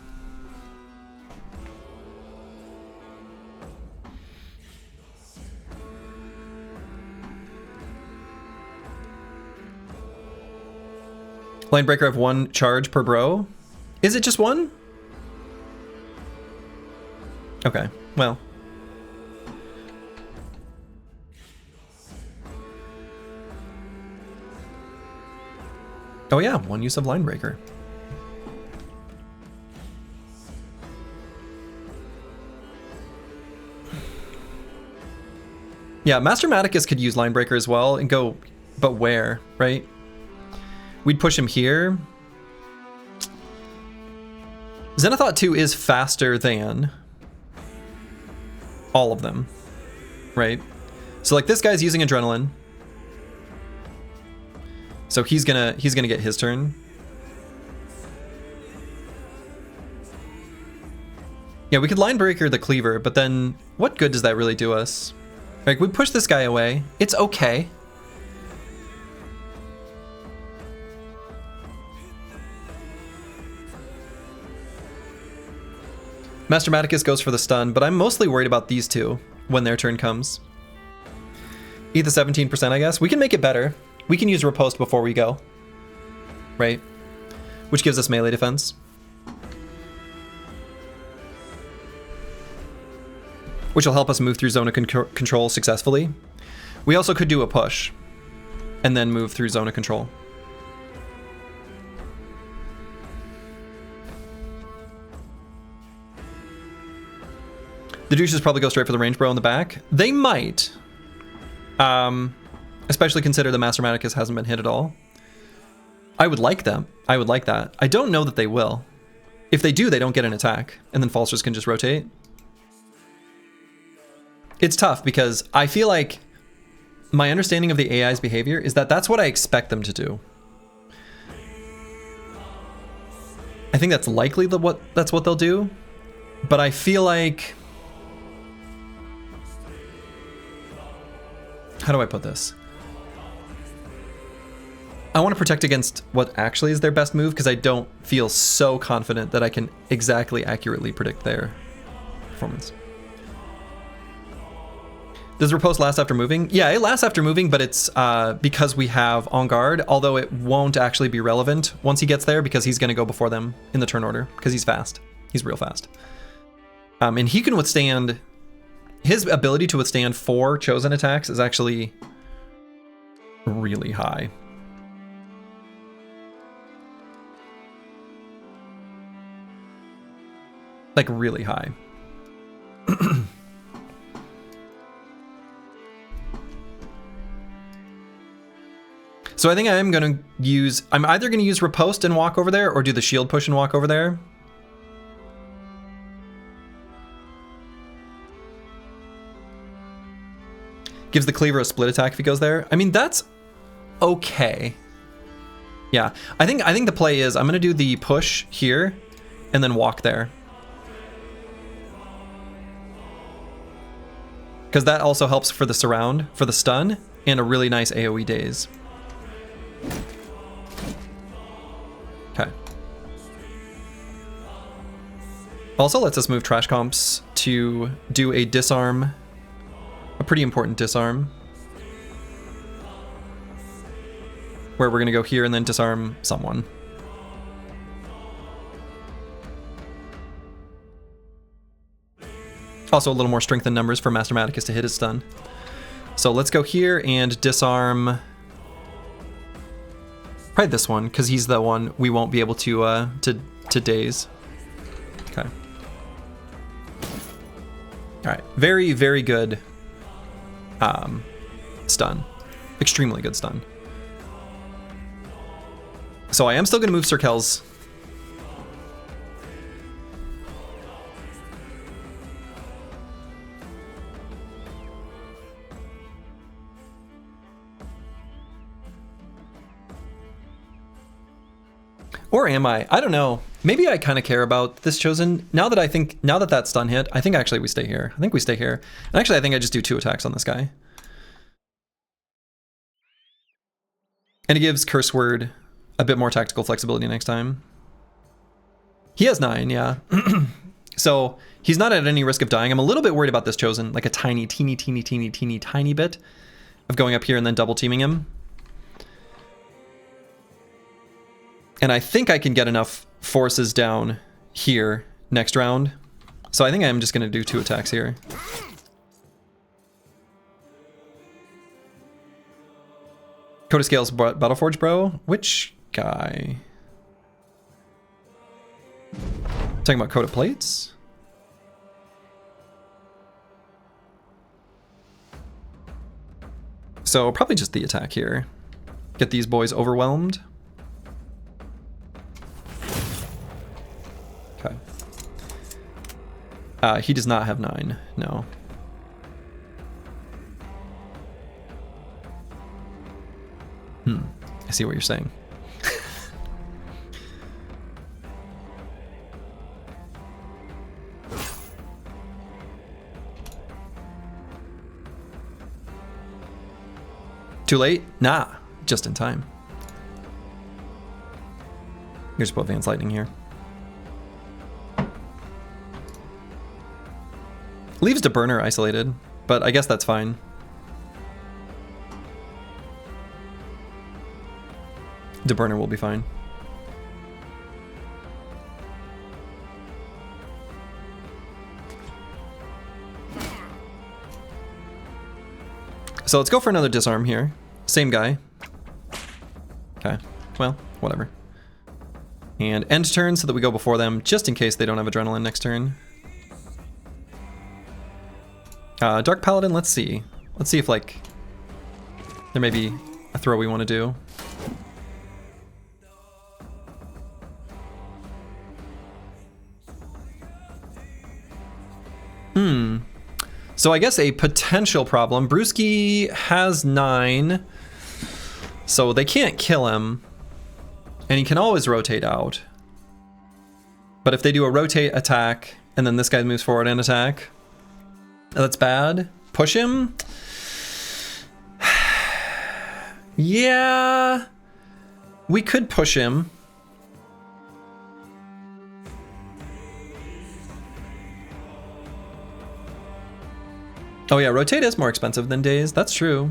Line Breaker have 1 charge per bro. Is it just 1? Okay, well. Oh yeah, 1 use of Line Breaker. Yeah, Master Maticus could use Line Breaker as well and go, but where, right? We'd push him here. Xenothought 2 is faster than all of them, right? So like this guy's using Adrenaline. So he's gonna get his turn. Yeah, we could Line Breaker the Cleaver, but then what good does that really do us? Like, we push this guy away. It's okay. Master Maticus goes for the stun, but I'm mostly worried about these two when their turn comes. Eat the 17%, I guess. We can make it better. We can use Riposte before we go. Right? Which gives us melee defense. Which will help us move through zone of control successfully. We also could do a push and then move through zone of control. The douches probably go straight for the range bro in the back. They might. Especially consider the Master Maticus hasn't been hit at all. I would like them. I would like that. I don't know that they will. If they do, they don't get an attack. And then Falsters can just rotate. It's tough because I feel like my understanding of the AI's behavior is that that's what I expect them to do. I think that's likely that's what they'll do. But I feel like... How do I put this? I want to protect against what actually is their best move because I don't feel so confident that I can exactly accurately predict their performance. Does Riposte last after moving? Yeah, it lasts after moving, but it's because we have On Guard, although it won't actually be relevant once he gets there because he's going to go before them in the turn order because he's fast. He's real fast. And he can withstand... His ability to withstand 4 chosen attacks is actually really high. Like, really high. So I think I am going to use... I'm either going to use Riposte and walk over there or do the shield push and walk over there. Gives the Cleaver a split attack if he goes there. I mean, that's okay. Yeah, I think the play is I'm going to do the push here and then walk there. Because that also helps for the surround, for the stun, and a really nice AoE daze. Okay. Also lets us move trash comps to do a disarm. A pretty important disarm. Where we're going to go here and then disarm someone. Also a little more strength in numbers for Master Maticus to hit his stun. So let's go here and disarm... Probably this one, because he's the one we won't be able to daze. Okay. Alright, very, very good stun. Extremely good stun. So I am still going to move Sir Kel's. Or am I? I don't know. Maybe I kind of care about this Chosen. Now that that's stun hit, I think actually we stay here. I think we stay here. And actually, I think I just do 2 attacks on this guy. And it gives Curse Word a bit more tactical flexibility next time. He has 9, yeah. So he's not at any risk of dying. I'm a little bit worried about this Chosen, like a tiny bit of going up here and then double teaming him. And I think I can get enough forces down here next round. So I think I'm just going to do 2 attacks here. Coda Scales Battleforge, bro? Which guy? Talking about Coda Plates? So probably just the attack here. Get these boys overwhelmed. Okay. He does not have 9, no. I see what you're saying. Too late? Nah, just in time. Here's both Advanced Lightning here. Leaves the burner isolated, but I guess that's fine. The burner will be fine. So let's go for another disarm here. Same guy. Okay, well, whatever. And end turn so that we go before them, just in case they don't have adrenaline next turn. Dark Paladin, let's see. Let's see if, like, there may be a throw we want to do. So I guess a potential problem. Brewski has 9, so they can't kill him, and he can always rotate out. But if they do a rotate attack, and then this guy moves forward and attack, that's bad. Push him? Yeah, we could push him. Oh yeah, rotate is more expensive than daze. That's true.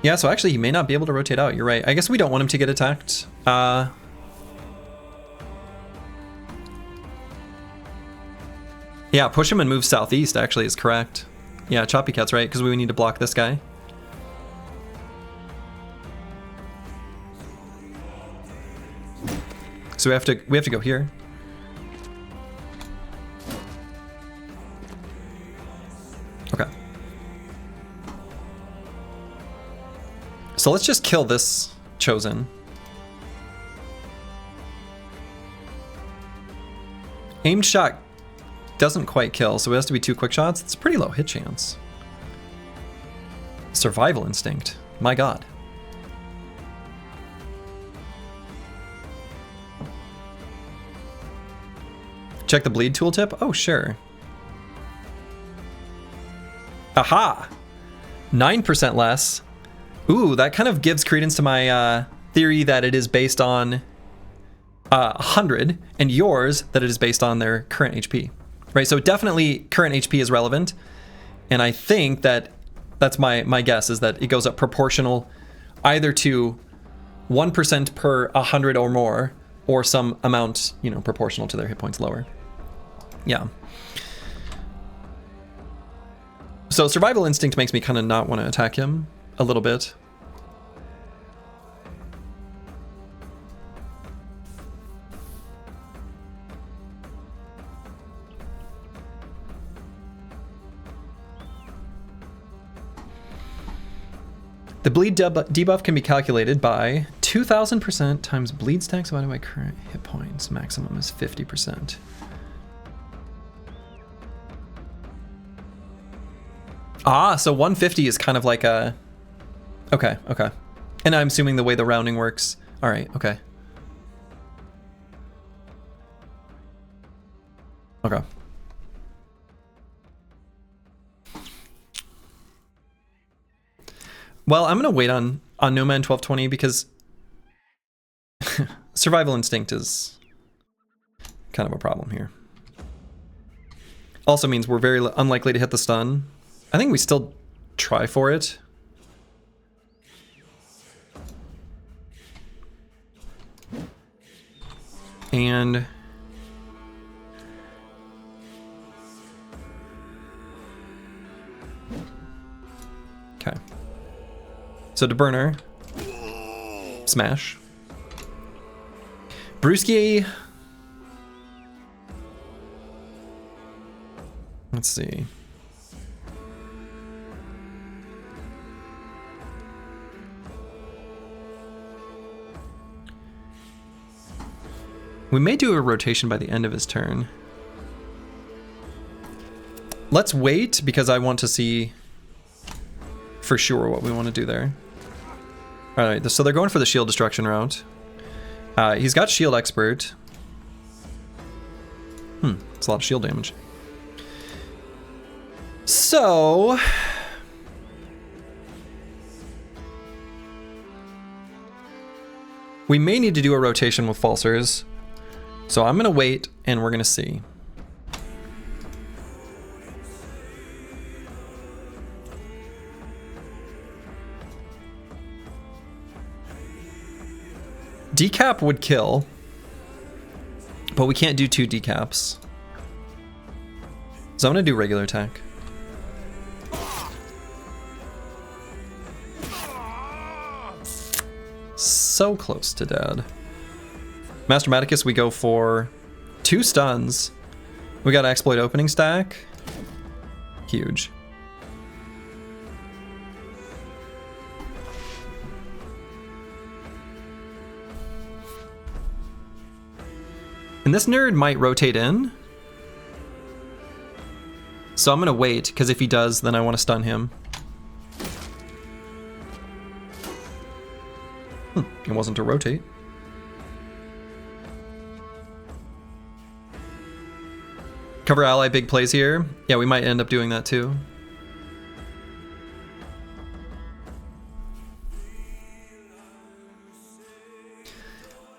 Yeah, so actually he may not be able to rotate out. You're right. I guess we don't want him to get attacked. Yeah, push him and move southeast actually is correct. Yeah, Choppy Cat's right, because we need to block this guy. So we have to go here. Okay. So let's just kill this Chosen. Aimed shot doesn't quite kill, so it has to be 2 quick shots. It's a pretty low hit chance. Survival instinct. My god. Check the bleed tooltip? Oh, sure. Aha! 9% less. Ooh, that kind of gives credence to my theory that it is based on 100, and yours that it is based on their current HP. Right, so definitely current HP is relevant, and I think that that's my guess, is that it goes up proportional either to 1% per 100 or more, or some amount, you know, proportional to their hit points lower. Yeah. So survival instinct makes me kind of not want to attack him a little bit. The bleed debuff can be calculated by 2000% times bleed stacks divided by current hit points. Maximum is 50%. Ah, so 150 is kind of like a... Okay, okay. And I'm assuming the way the rounding works. All right, okay. Okay. Well, I'm going to wait on Nomad 1220 because survival instinct is kind of a problem here. Also means we're very unlikely to hit the stun. I think we still try for it. And okay. So to burner, smash. Brewski. Let's see. We may do a rotation by the end of his turn. Let's wait because I want to see for sure what we want to do there. All right, so they're going for the shield destruction route. He's got shield expert. It's a lot of shield damage. So we may need to do a rotation with Falsers. So I'm gonna wait and we're gonna see. Decap would kill, but we can't do 2 decaps. So I'm gonna do regular attack. So close to dead. Master Maticus, we go for 2 stuns. We got exploit opening stack. Huge. And this nerd might rotate in. So I'm gonna wait, because if he does, then I want to stun him. It wasn't to rotate. Cover ally big plays here. Yeah, we might end up doing that too.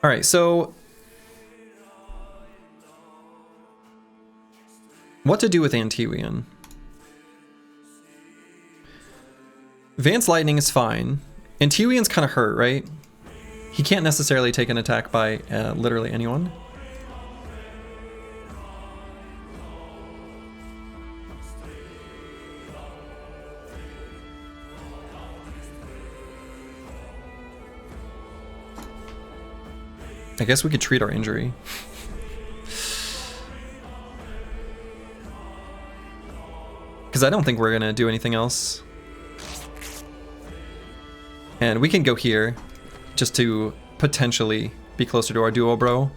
All right, so what to do with Antiwian? Vance Lightning is fine. Antiwian's kind of hurt, right? He can't necessarily take an attack by literally anyone. I guess we could treat our injury. Because I don't think we're gonna do anything else. And we can go here just to potentially be closer to our duo bro.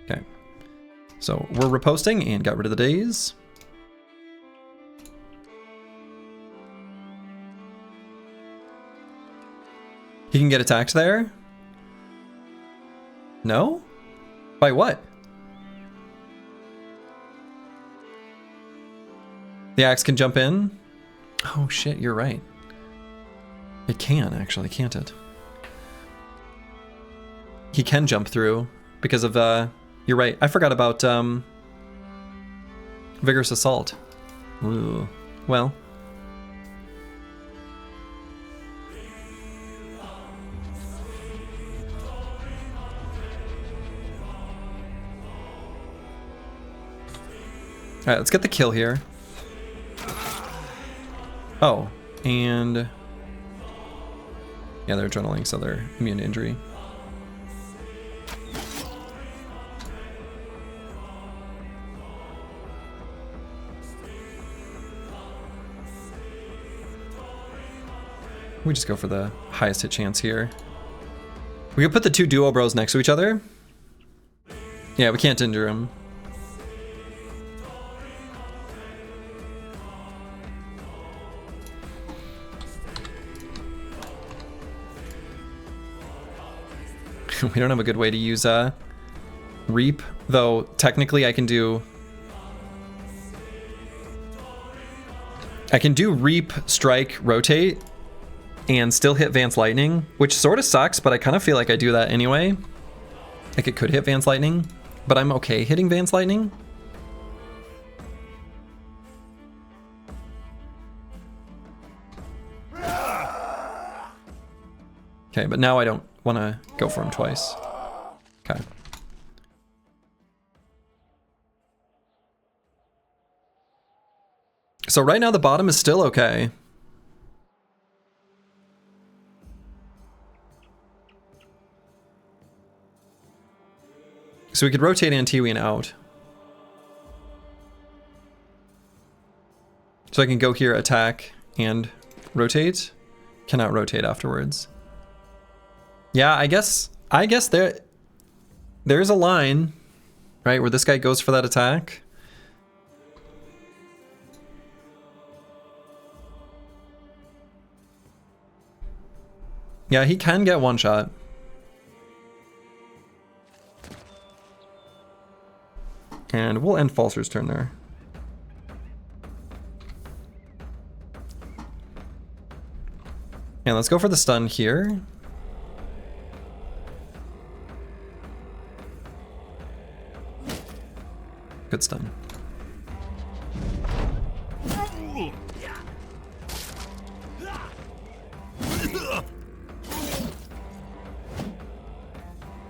Okay. So we're reposting and got rid of the daze. He can get attacked there? No? By what? The axe can jump in? Oh shit, you're right. It can actually, can't it? He can jump through because of you're right. I forgot about Vigorous Assault. Ooh. Well. Alright, let's get the kill here. Oh, and yeah, they're adrenaline, so they're immune to injury. We just go for the highest hit chance here. We could put the two duo bros next to each other. Yeah, we can't injure him. We don't have a good way to use Reap, though technically I can do Reap, Strike, Rotate, and still hit Vance Lightning, which sort of sucks, but I kind of feel like I do that anyway. Like it could hit Vance Lightning, but I'm okay hitting Vance Lightning. Okay, but now I don't want to go for him twice. Okay. So right now the bottom is still okay. So we could rotate Antiwian out. So I can go here, attack, and rotate. Cannot rotate afterwards. Yeah, I guess there's a line, right, where this guy goes for that attack. Yeah, he can get one shot. And we'll end Falser's turn there. And let's go for the stun here. Good stun.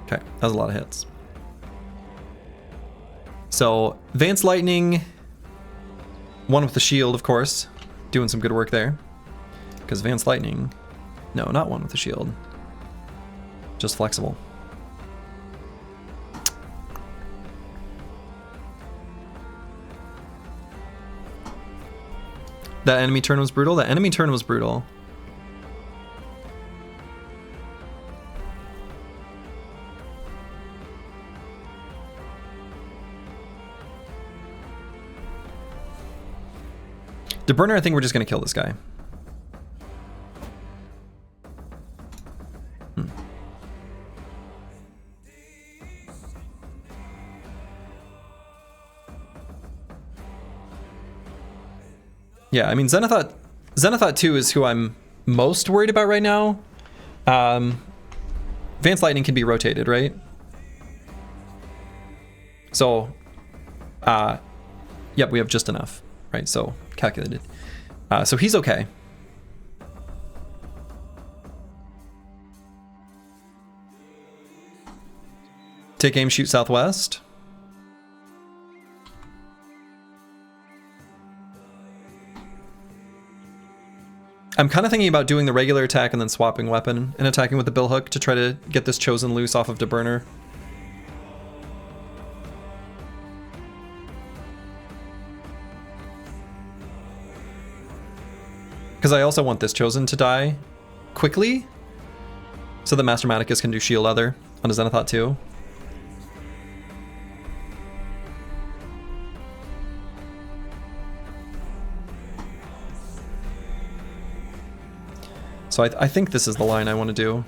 Okay, that was a lot of hits. So, Vance Lightning, one with the shield, of course, doing some good work there. Because Vance Lightning, no, not one with the shield, just flexible. That enemy turn was brutal? That enemy turn was brutal. The burner, I think we're just gonna kill this guy. Yeah, I mean, Zenithot 2 is who I'm most worried about right now. Vance Lightning can be rotated, right? So, yep, we have just enough, right? So, calculated. So he's okay. Take aim, shoot southwest. I'm kind of thinking about doing the regular attack and then swapping weapon and attacking with the billhook to try to get this chosen loose off of DeBurner. Because I also want this chosen to die quickly so that Master Maticus can do shield other on his Zenithot 2. So I think this is the line I want to do.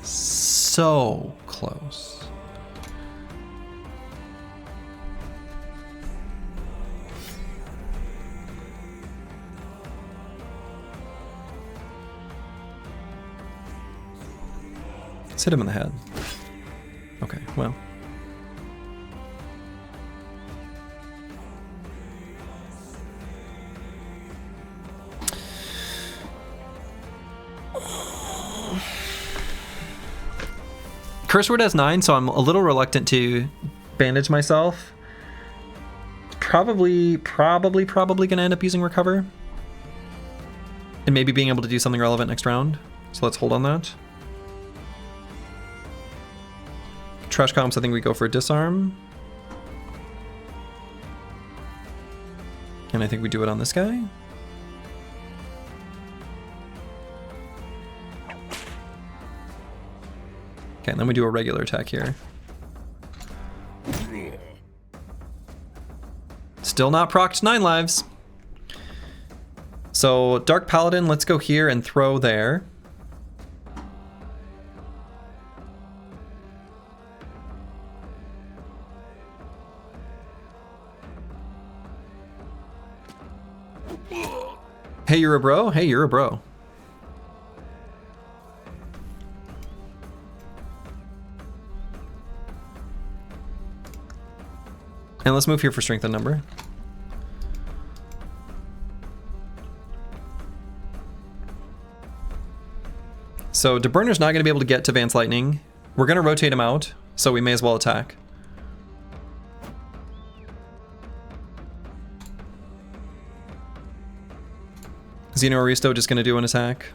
So close. Let's hit him in the head. Okay, well. Curse Word has 9, so I'm a little reluctant to bandage myself. Probably gonna end up using Recover. And maybe being able to do something relevant next round. So let's hold on that. Trash comps, I think we go for a Disarm. And I think we do it on this guy. Okay, and then we do a regular attack here. Still not procced 9 lives. So Dark Paladin, let's go here and throw there. Hey, you're a bro? Hey, you're a bro. And let's move here for strength and number. So DeBurner's not going to be able to get to Vance Lightning. We're going to rotate him out, so we may as well attack. Xeno Aristo just going to do an attack.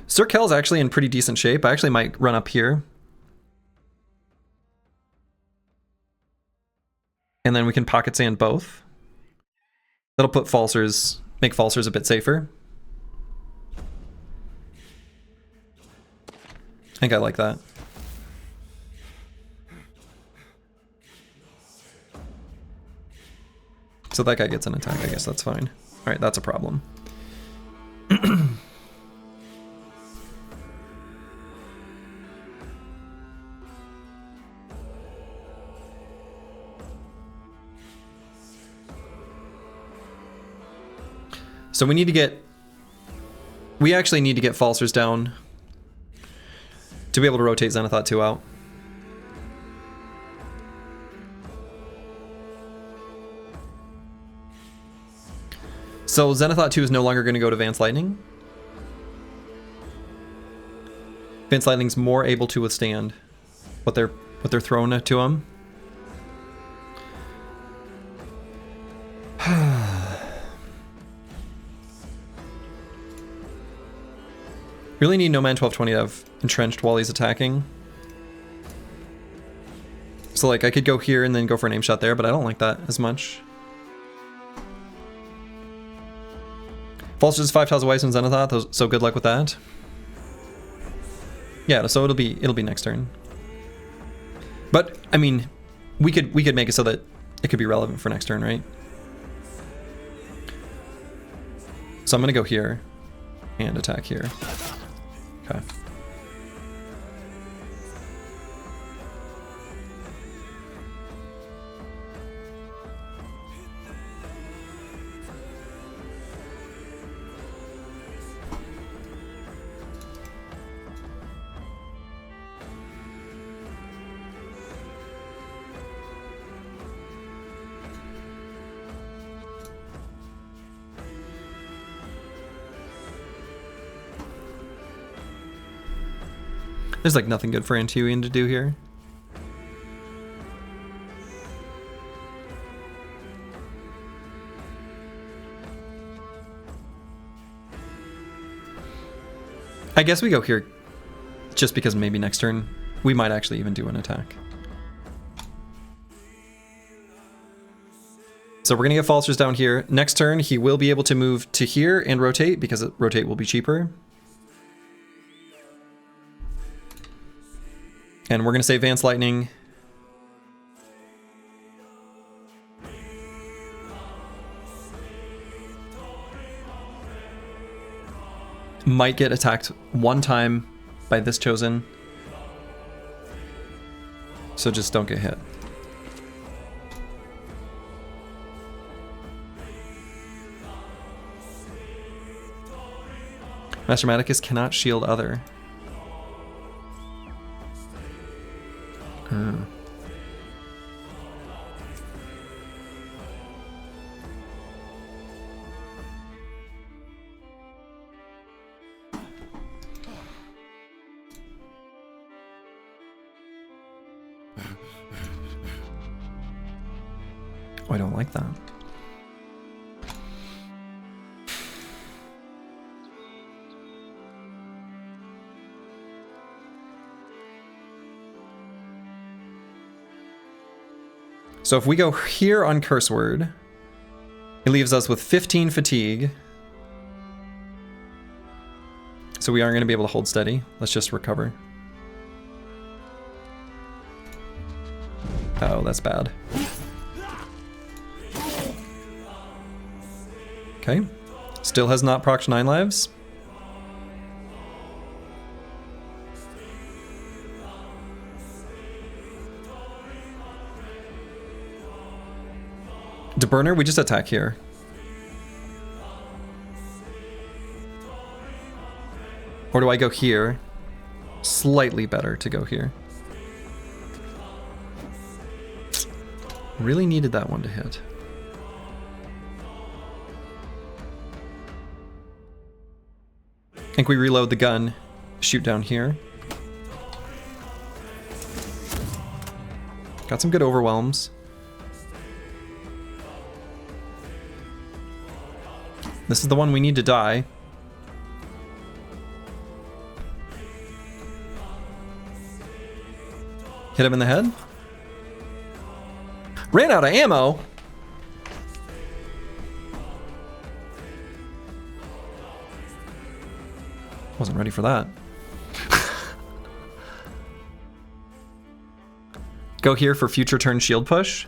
Sir Kel's actually in pretty decent shape. I actually might run up here. And then we can pocket sand both. That'll put Falsers, make Falsers a bit safer. I think I like that. So that guy gets an attack, I guess that's fine. Alright, that's a problem. So we need to get... We actually need to get Falsers down to be able to rotate Xenothoth 2 out. So Xenothoth 2 is no longer going to go to Vance Lightning. Vance Lightning's more able to withstand what they're throwing to him. Really need No Man 1220 to have entrenched while he's attacking. So like I could go here and then go for an aim shot there, but I don't like that as much. Falsters 5 tiles of Weiss and Xenothoth, so good luck with that. Yeah, so it'll be next turn. But I mean, we could make it so that it could be relevant for next turn, right? So I'm gonna go here and attack here. Okay. There's like nothing good for Antuian to do here. I guess we go here just because maybe next turn we might actually even do an attack. So we're gonna get Falsters down here. Next turn he will be able to move to here and rotate because rotate will be cheaper. And we're going to say Vance Lightning. Might get attacked one time by this chosen. So just don't get hit. Master Maticus cannot shield other. Oh, I don't like that. So if we go here on Curse Word, It leaves us with 15 fatigue. So we aren't going to be able to hold steady. Let's just recover. Oh, that's bad. Okay. Still has not procced 9 lives. DeBurner, we just attack here. Or do I go here? Slightly better to go here. Really needed that one to hit. I think we reload the gun, shoot down here. Got some good overwhelms. This is the one we need to die. Hit him in the head. Ran out of ammo. Wasn't ready for that. Go here for future turn shield push.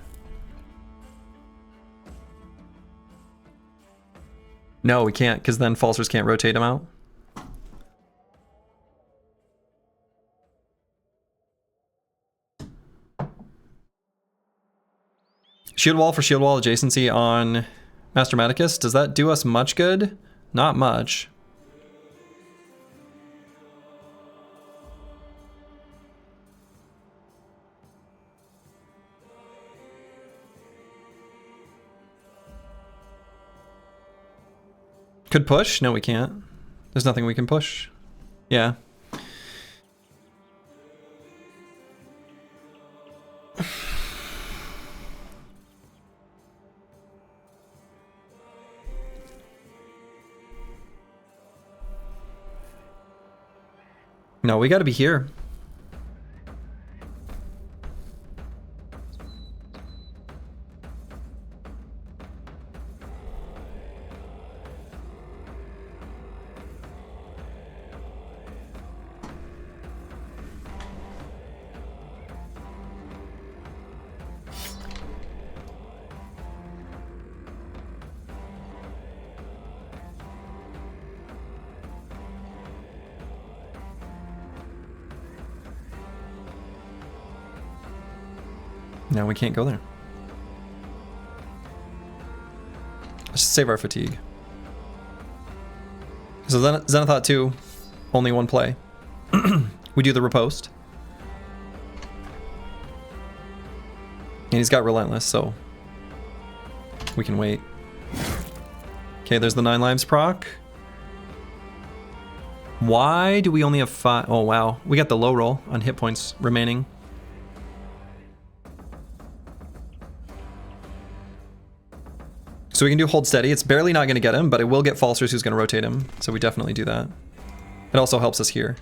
No, we can't, because then Falsers can't rotate him out. Shield wall for shield wall adjacency on Master Maticus. Does that do us much good? Not much. Could push? No, we can't. There's nothing we can push. Yeah. No, we gotta be here. No, we can't go there. Let's just save our fatigue. So then Zenithot 2, only one play. We do the riposte. And he's got Relentless, so we can wait. Okay, there's the 9 lives proc. Why do we only have 5? Oh, wow. We got the low roll on hit points remaining. So we can do hold steady. It's barely not going to get him, but it will get Falsers who's going to rotate him. So we definitely do that. It also helps us here.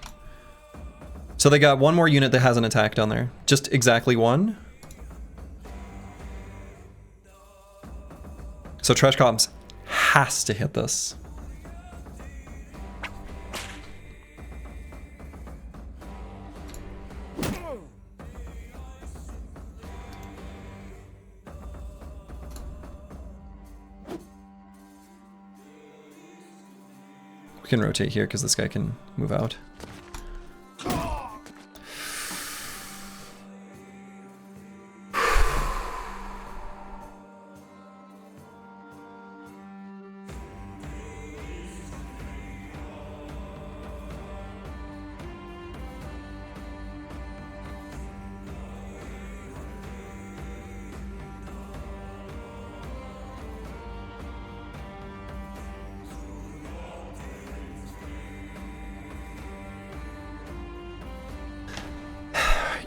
So they got one more unit that hasn't attacked on there. Just exactly one. So Trash Comps has to hit this. We can rotate here because this guy can move out.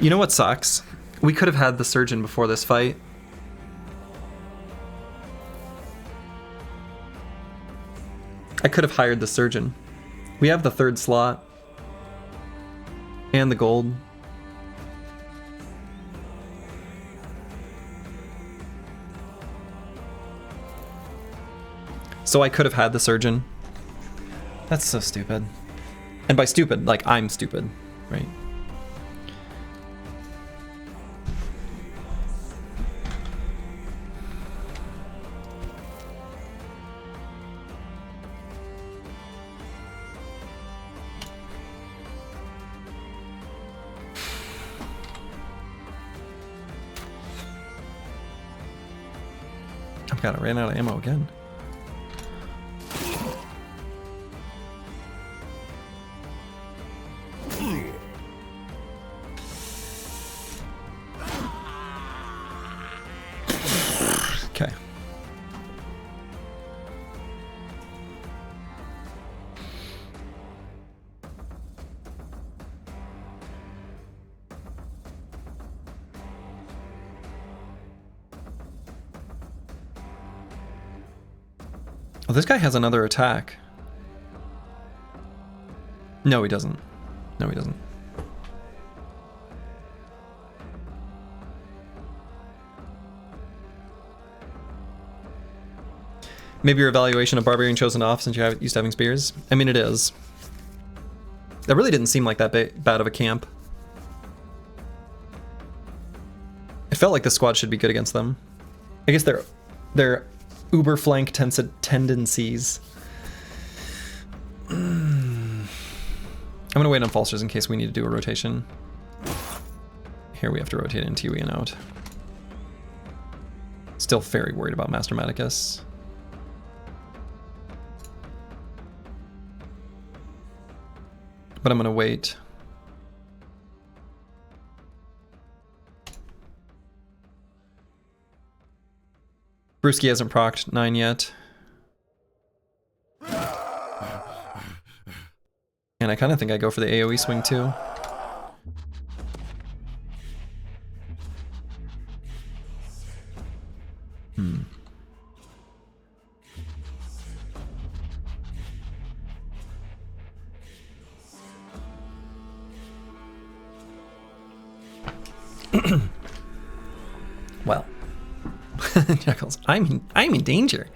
You know what sucks? We could have had the Surgeon before this fight. I could have hired the Surgeon. We have the 3rd slot. And the gold. So I could have had the surgeon. That's so stupid. And by stupid, like I'm stupid, right? Oh god, I ran out of ammo again. Okay. Oh, this guy has another attack. No, he doesn't. No, he doesn't. Maybe your evaluation of Barbarian chosen off since you're used to having spears? I mean, it is. That really didn't seem like that bad of a camp. It felt like the squad should be good against them. I guess they're uber flank tendencies. I'm gonna wait on falsers in case we need to do a rotation. Here we have to rotate in Tiwi and out. Still very worried about Master Maticus. But I'm gonna wait. Brewski hasn't procced 9 yet. And I kind of think I go for the AoE swing too. Well, Jackals, I'm in danger.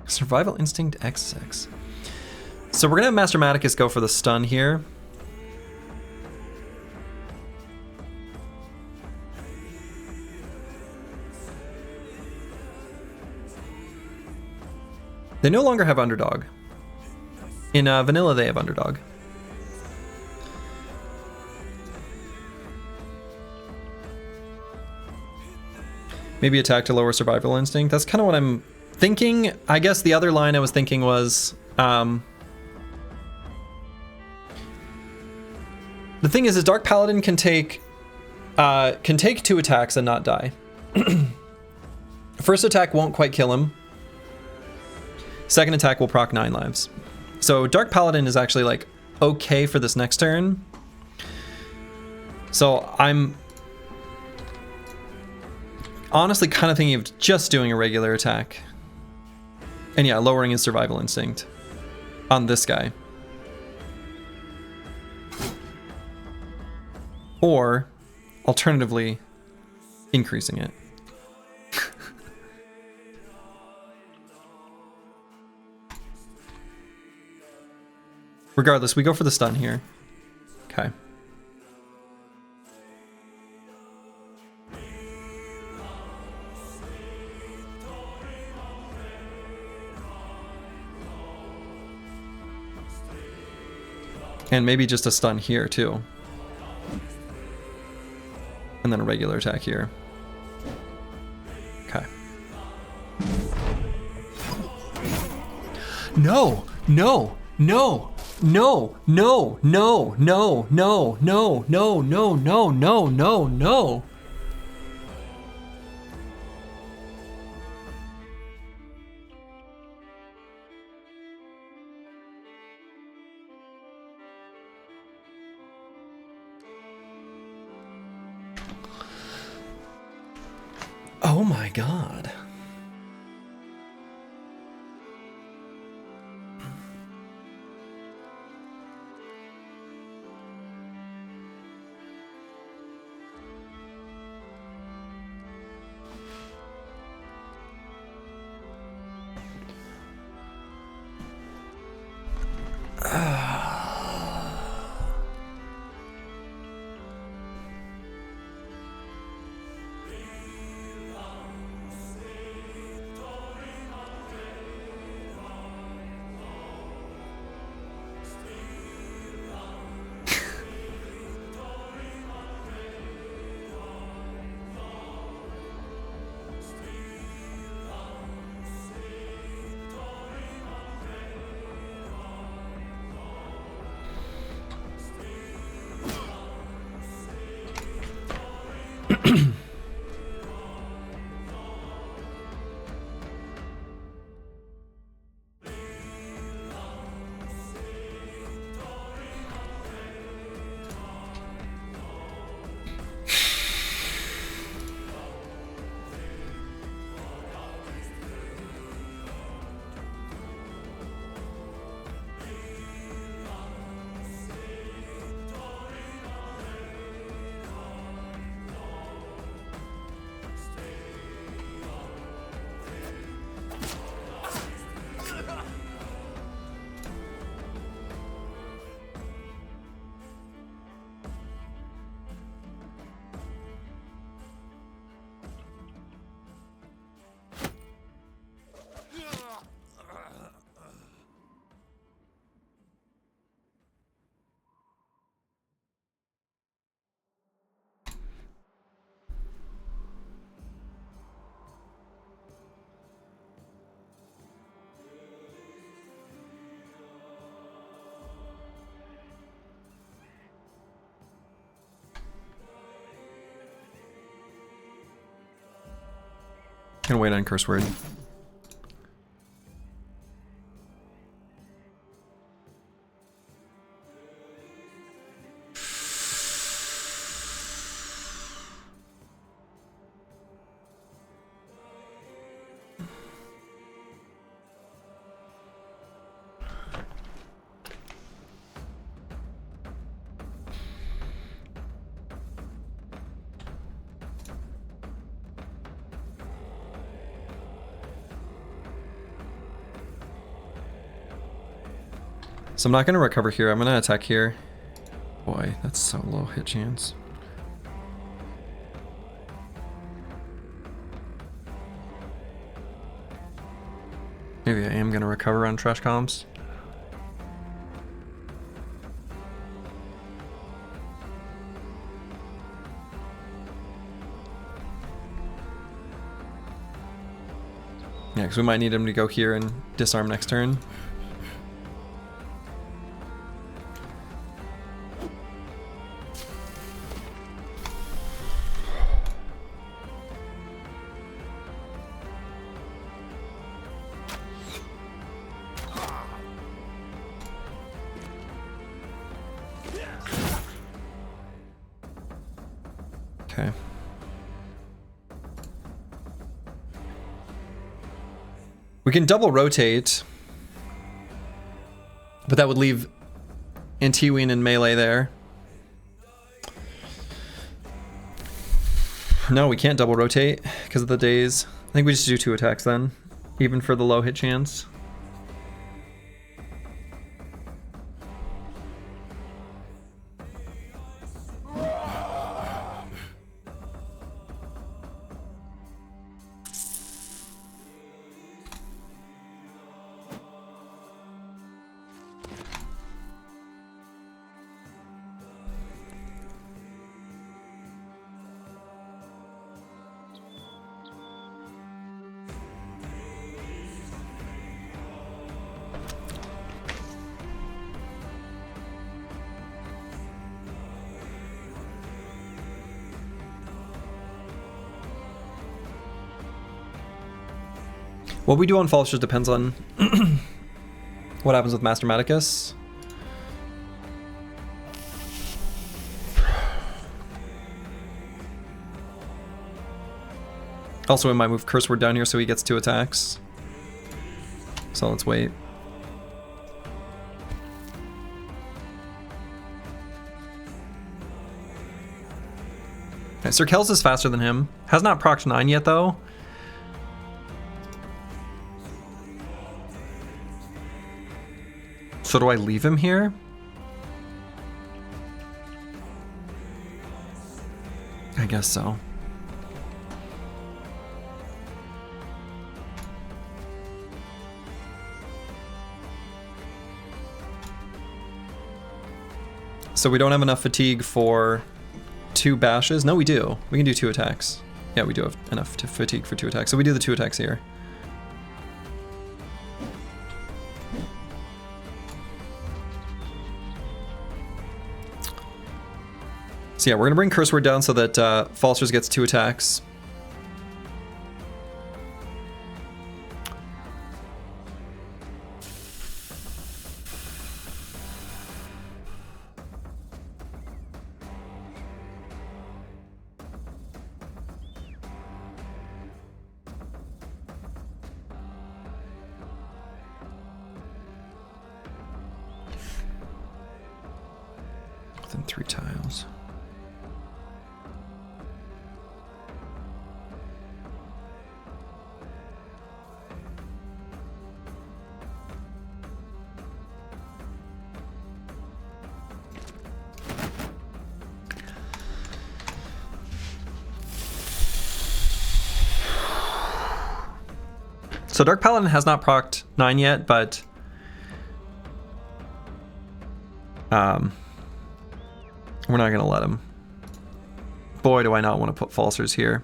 Survival Instinct XX. So we're gonna have Master Maticus go for the stun here. They no longer have Underdog. In Vanilla they have Underdog. Maybe attack to lower Survival Instinct. That's kind of what I'm thinking. I guess the other line I was thinking was, the thing is Dark Paladin can take 2 attacks and not die. First attack won't quite kill him. Second attack will proc 9 lives. So Dark Paladin is actually like okay for this next turn. So I'm honestly kind of thinking of just doing a regular attack. And yeah, lowering his Survival Instinct on this guy. Or, alternatively, increasing it. Regardless, we go for the stun here. Okay. And maybe just a stun here too. And then a regular attack here. Okay. No! No! No! No! No! No! No! No! No! No! No! No! No! No! No! Oh my god. Gonna wait on curse word. So I'm not going to recover here. I'm going to attack here. Boy, that's so low hit chance. Maybe I am going to recover on trash comms. Yeah, because we might need him to go here and disarm next turn. Okay. We can double rotate, but that would leave Antiween in melee there. No, we can't double rotate because of the days. I think we just do 2 attacks then, even for the low hit chance. What we do on Falls just depends on what happens with Master Maticus. Also, we might move Curse Word down here so he gets 2 attacks. So let's wait. Okay, Sir Kells is faster than him. Has not procced 9 yet, though. So do I leave him here? I guess so. So we don't have enough fatigue for 2 bashes? No, we do. We can do 2 attacks. Yeah, we do have enough to fatigue for 2 attacks. So we do the 2 attacks here. So yeah, we're gonna bring Curse Word down so that Falsters gets 2 attacks. Within 3 tiles. So Dark Paladin has not procced 9 yet, but we're not gonna let him. Boy, do I not want to put Falsers here.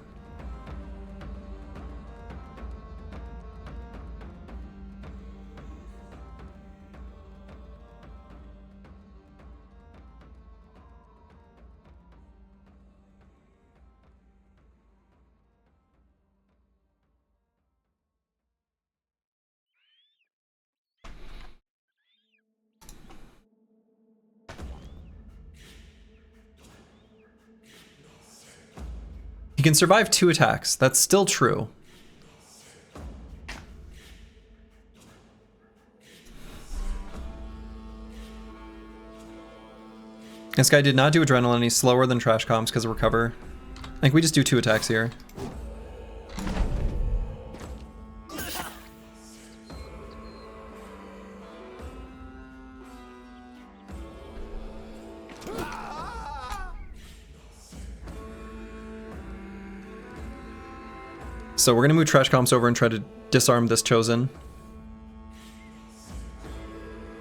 He can survive 2 attacks. That's still true. This guy did not do Adrenaline. He's slower than Trash Comms because of Recover. I think we just do 2 attacks here. So we're gonna move Trash Comps over and try to disarm this Chosen.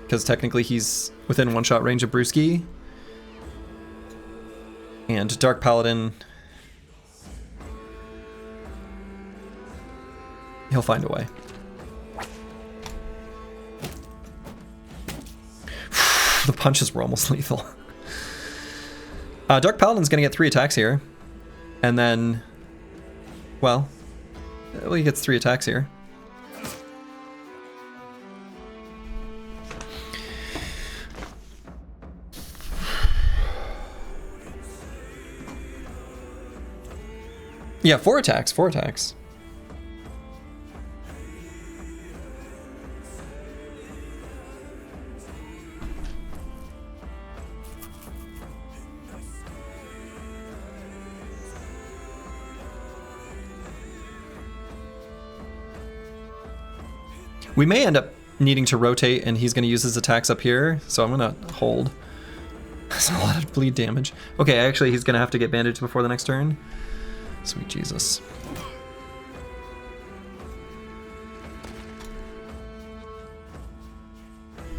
Because technically he's within 1-shot range of Brewski. And Dark Paladin, he'll find a way. The punches were almost lethal. Dark Paladin's gonna get 3 attacks here. And then, well, he gets 3 attacks here. Yeah, 4 attacks, 4 attacks. We may end up needing to rotate, and he's going to use his attacks up here, so I'm going to hold. That's a lot of bleed damage. Okay, actually, he's going to have to get bandaged before the next turn. Sweet Jesus.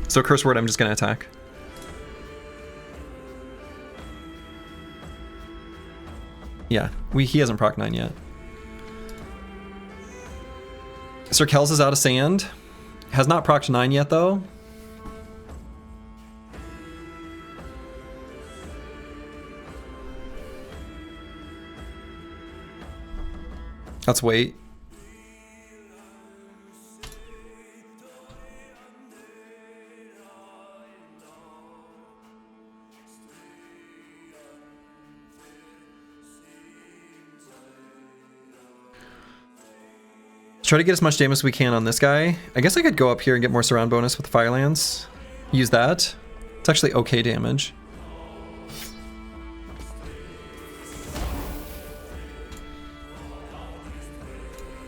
So Curse Word, I'm just going to attack. Yeah, he hasn't proc 9 yet. Sir Kells is out of sand. Has not procced 9 yet, though. Let's wait. Let's try to get as much damage as we can on this guy. I guess I could go up here and get more surround bonus with the Fire Lance. Use that. It's actually okay damage.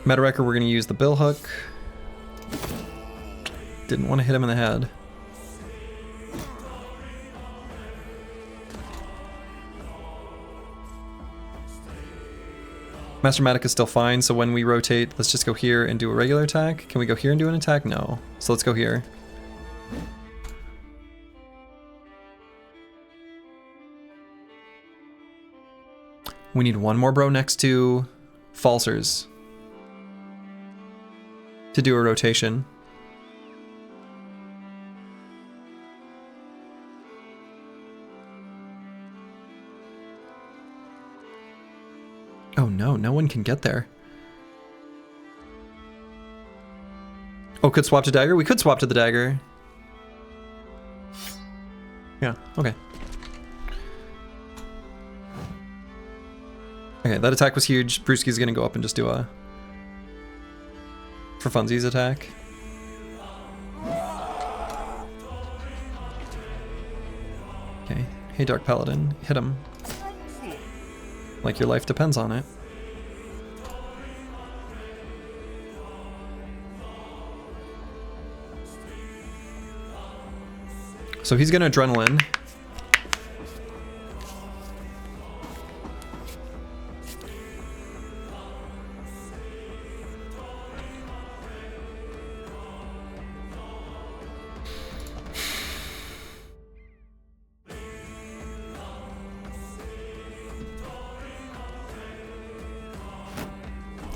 Meta Wrecker, we're going to use the Bill Hook. Didn't want to hit him in the head. Mastermatic is still fine, so when we rotate, let's just go here and do a regular attack. Can we go here and do an attack? No. So let's go here. We need one more bro next to Falsers to do a rotation. Oh no, no one can get there. Oh, could swap to dagger? We could swap to the dagger. Yeah, okay. Okay, that attack was huge. Brewski's gonna go up and just do a for funsies attack. Okay, hey Dark Paladin, hit him. Like your life depends on it. So he's gonna adrenaline.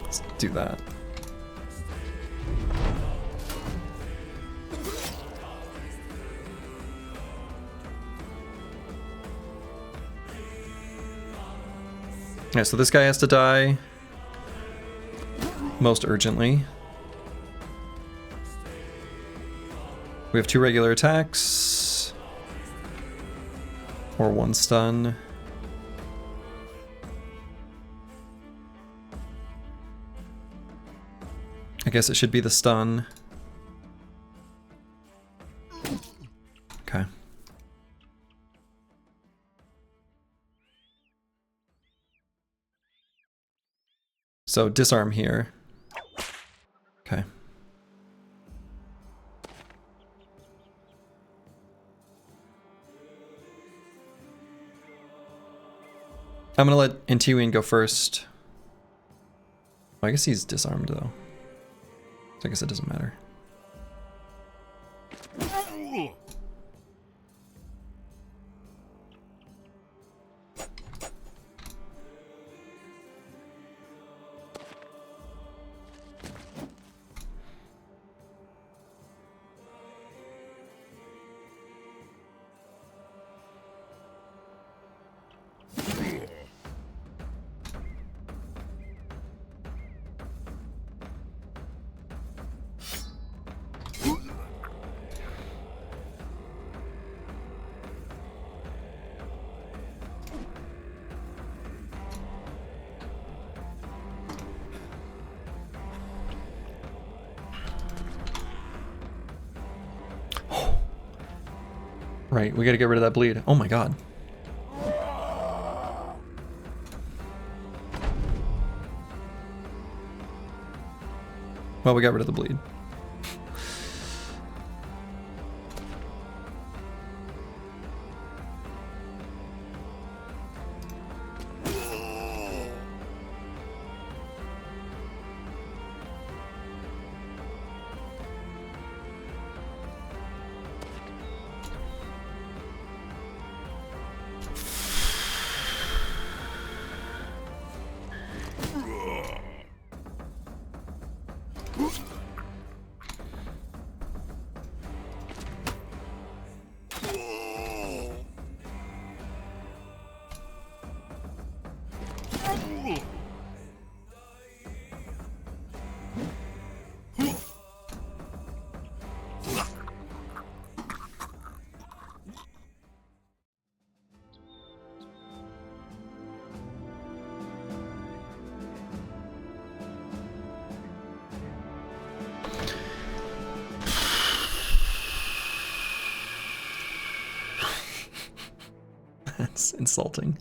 Let's do that. Yeah, so this guy has to die most urgently. We have 2 regular attacks or 1 stun. I guess it should be the stun. Okay. So disarm here. Okay. I'm gonna let Intiwin go first. Oh, I guess he's disarmed though. So I guess it doesn't matter. Right, we gotta get rid of that bleed. Oh my god. Well, we got rid of the bleed. It's insulting.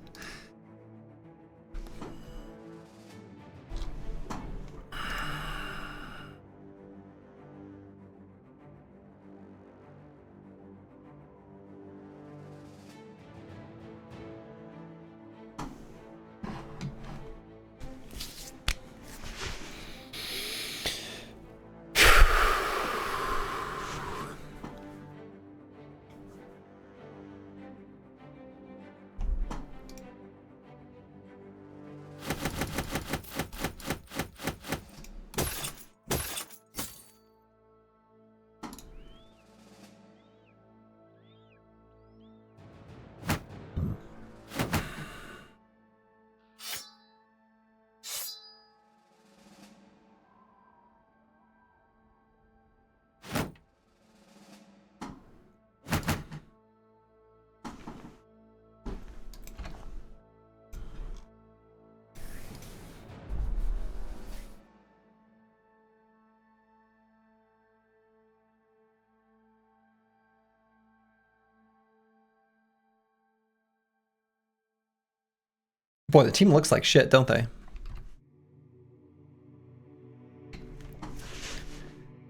Boy, the team looks like shit, don't they?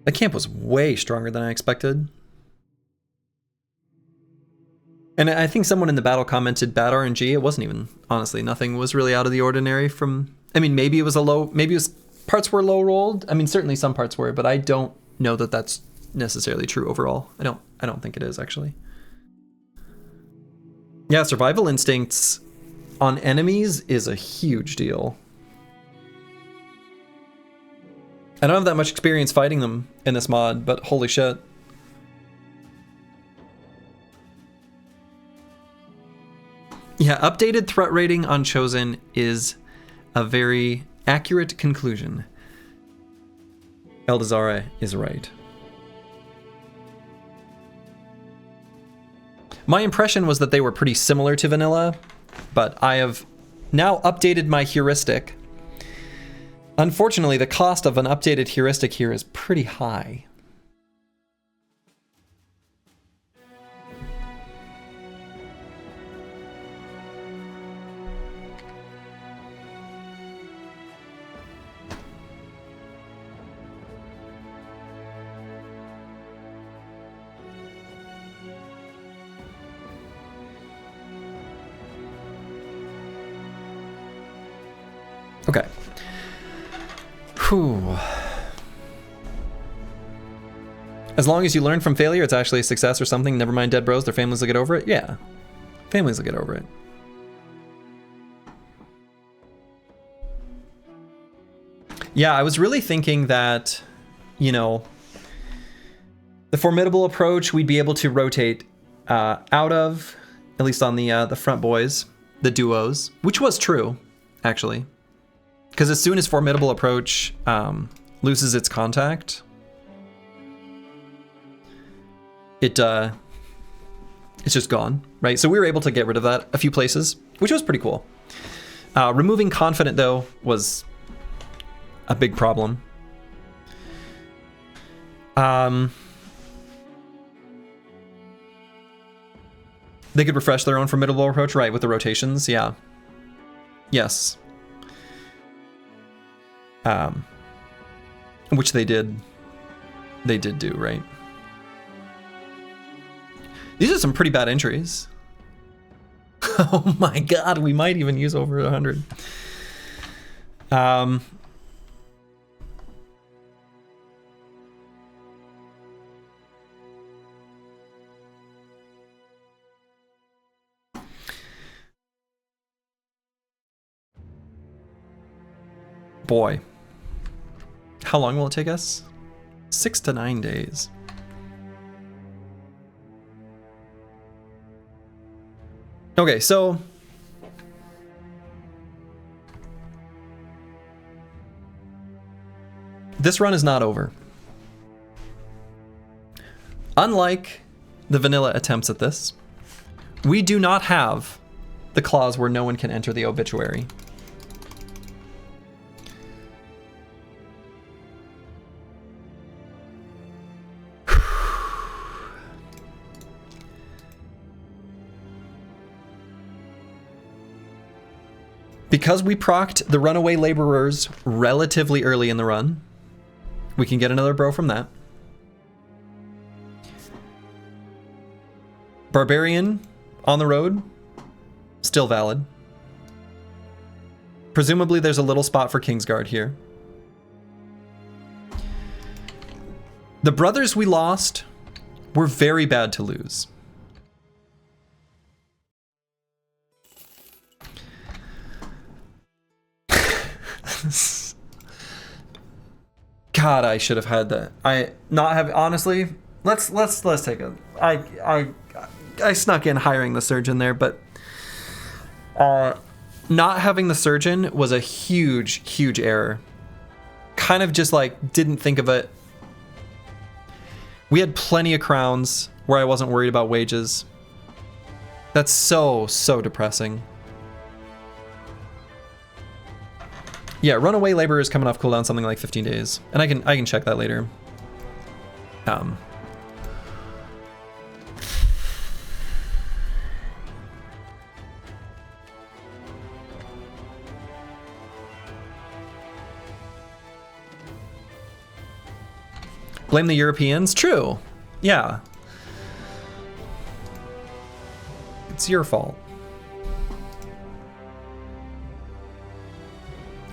The camp was way stronger than I expected. And I think someone in the battle commented bad RNG. It wasn't even, honestly, nothing was really out of the ordinary from, I mean, maybe it was parts were low rolled. I mean, certainly some parts were, but I don't know that that's necessarily true overall. I don't think it is, actually. Yeah, survival instincts on enemies is a huge deal. I don't have that much experience fighting them in this mod, but holy shit. Yeah, updated threat rating on Chosen is a very accurate conclusion. Eldazara is right. My impression was that they were pretty similar to vanilla, but I have now updated my heuristic. Unfortunately, the cost of an updated heuristic here is pretty high. Okay. Whew. As long as you learn from failure, it's actually a success or something. Never mind dead bros, their families will get over it. Yeah. Families will get over it. Yeah, I was really thinking that, you know, the formidable approach we'd be able to rotate out of, at least on the front boys, the duos, which was true, actually. Because as soon as formidable approach loses its contact, it's just gone, right? So we were able to get rid of that a few places, which was pretty cool. Removing confident though was a big problem. They could refresh their own formidable approach, right? With the rotations, yeah. Yes. Which they did do, right? These are some pretty bad injuries. Oh my god, we might even use over 100. Boy. How long will it take us? 6 to 9 days. Okay, so this run is not over. Unlike the vanilla attempts at this, we do not have the clause where no one can enter the obituary. Because we procced the runaway laborers relatively early in the run, we can get another bro from that. Barbarian on the road, still valid. Presumably there's a little spot for Kingsguard here. The brothers we lost were very bad to lose. God, I should have had that. Honestly, let's take a I snuck in hiring the surgeon there, but not having the surgeon was a huge error. Kind of just like didn't think of it. We had plenty of crowns where I wasn't worried about wages. That's so depressing. Yeah, runaway labor is coming off cooldown something like 15 days. And I can check that later. Blame the Europeans? True. Yeah. It's your fault.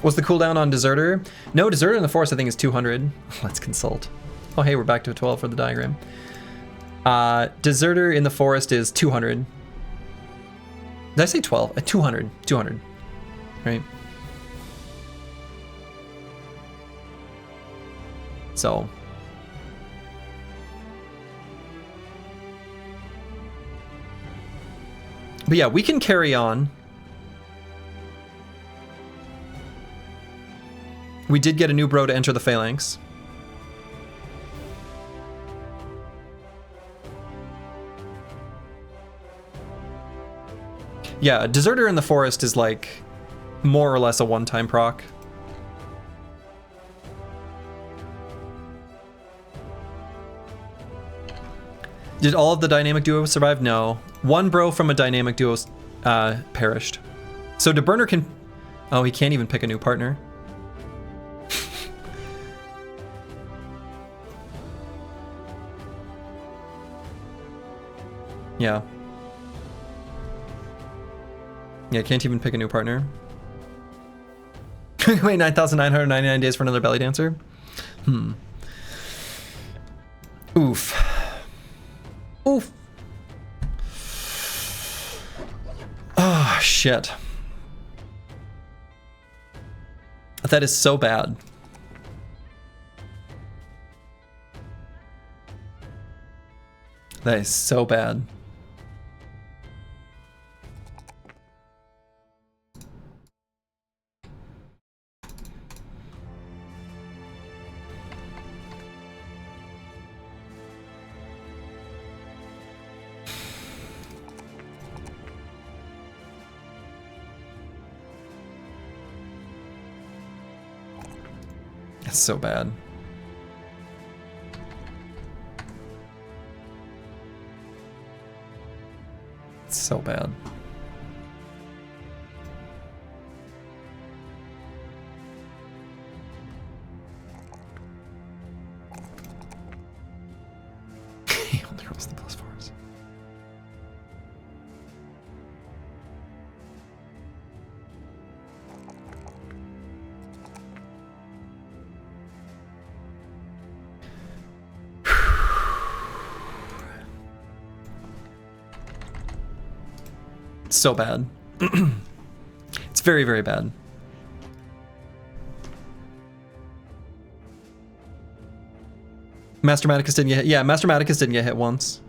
What's the cooldown on Deserter? No, Deserter in the Forest I think is 200. Let's consult. Oh hey, we're back to a 12 for the diagram. Deserter in the Forest is 200. Did I say 12? 200. 200. Right? So... But yeah, we can carry on. We did get a new bro to enter the Phalanx. Yeah, Deserter in the Forest is like more or less a one-time proc. Did all of the dynamic duos survive? No. One bro from a dynamic duo perished. So DeBurner can... Oh, he can't even pick a new partner. Yeah. Yeah, can't even pick a new partner. Wait, 9,999 days for another belly dancer? Oof. Oof. Oh, shit. That is so bad. That is so bad. It's so bad. It's so bad. He only rolls the +4s. So bad. It's very, very bad. Master Maticus didn't get hit. Yeah, Master Maticus didn't get hit once.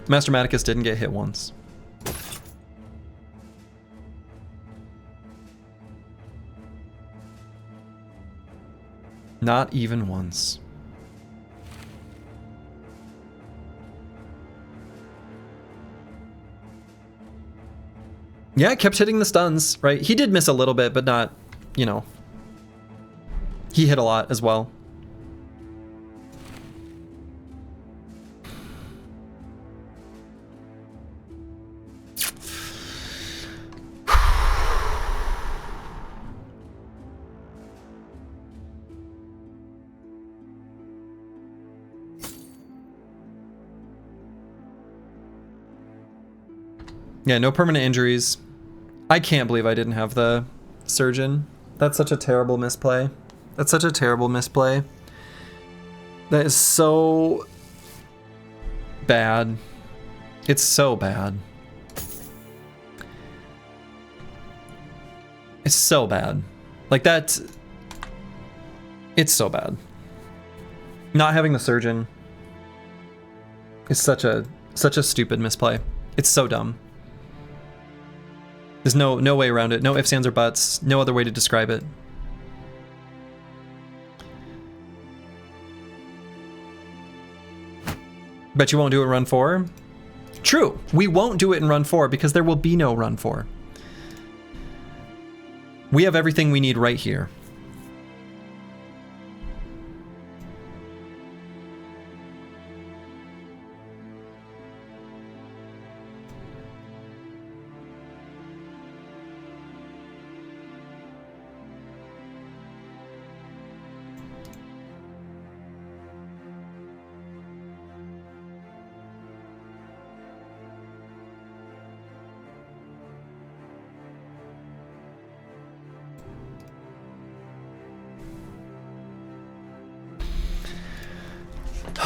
Master Maticus didn't get hit once. Not even once. Yeah, kept hitting the stuns, right? He did miss a little bit, but not, you know. He hit a lot as well. Yeah, no permanent injuries. I can't believe I didn't have the surgeon. That's such a terrible misplay. That's such a terrible misplay. That is so bad. It's so bad. It's so bad. Like that. It's so bad. Not having the surgeon is such a stupid misplay. It's so dumb. There's no way around it. No ifs, ands, or buts. No other way to describe it. Bet you won't do it in run 4? True. We won't do it in run 4 because there will be no run 4. We have everything we need right here.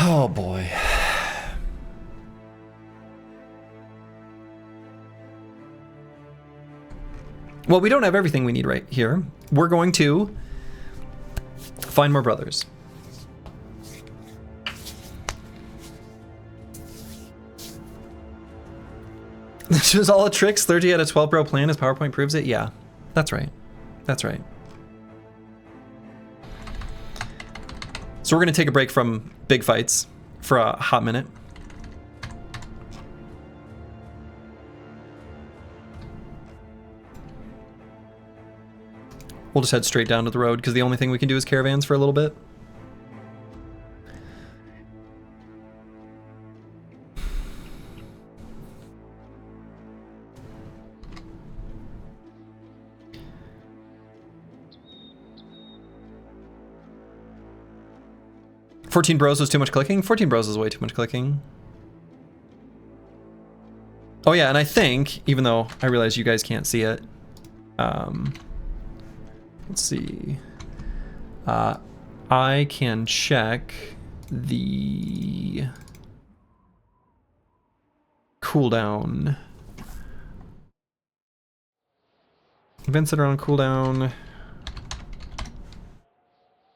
Oh boy. Well, we don't have everything we need right here. We're going to find more brothers. This was all a trick. Slurgy had a 12 bro plan. His PowerPoint proves it. Yeah, that's right. That's right. So we're going to take a break from big fights for a hot minute. We'll just head straight down to the road because the only thing we can do is caravans for a little bit. $14 bros was too much clicking? 14 bros is way too much clicking. Oh yeah, and I think, even though I realize you guys can't see it, let's see. I can check the cooldown. Events that are on cooldown.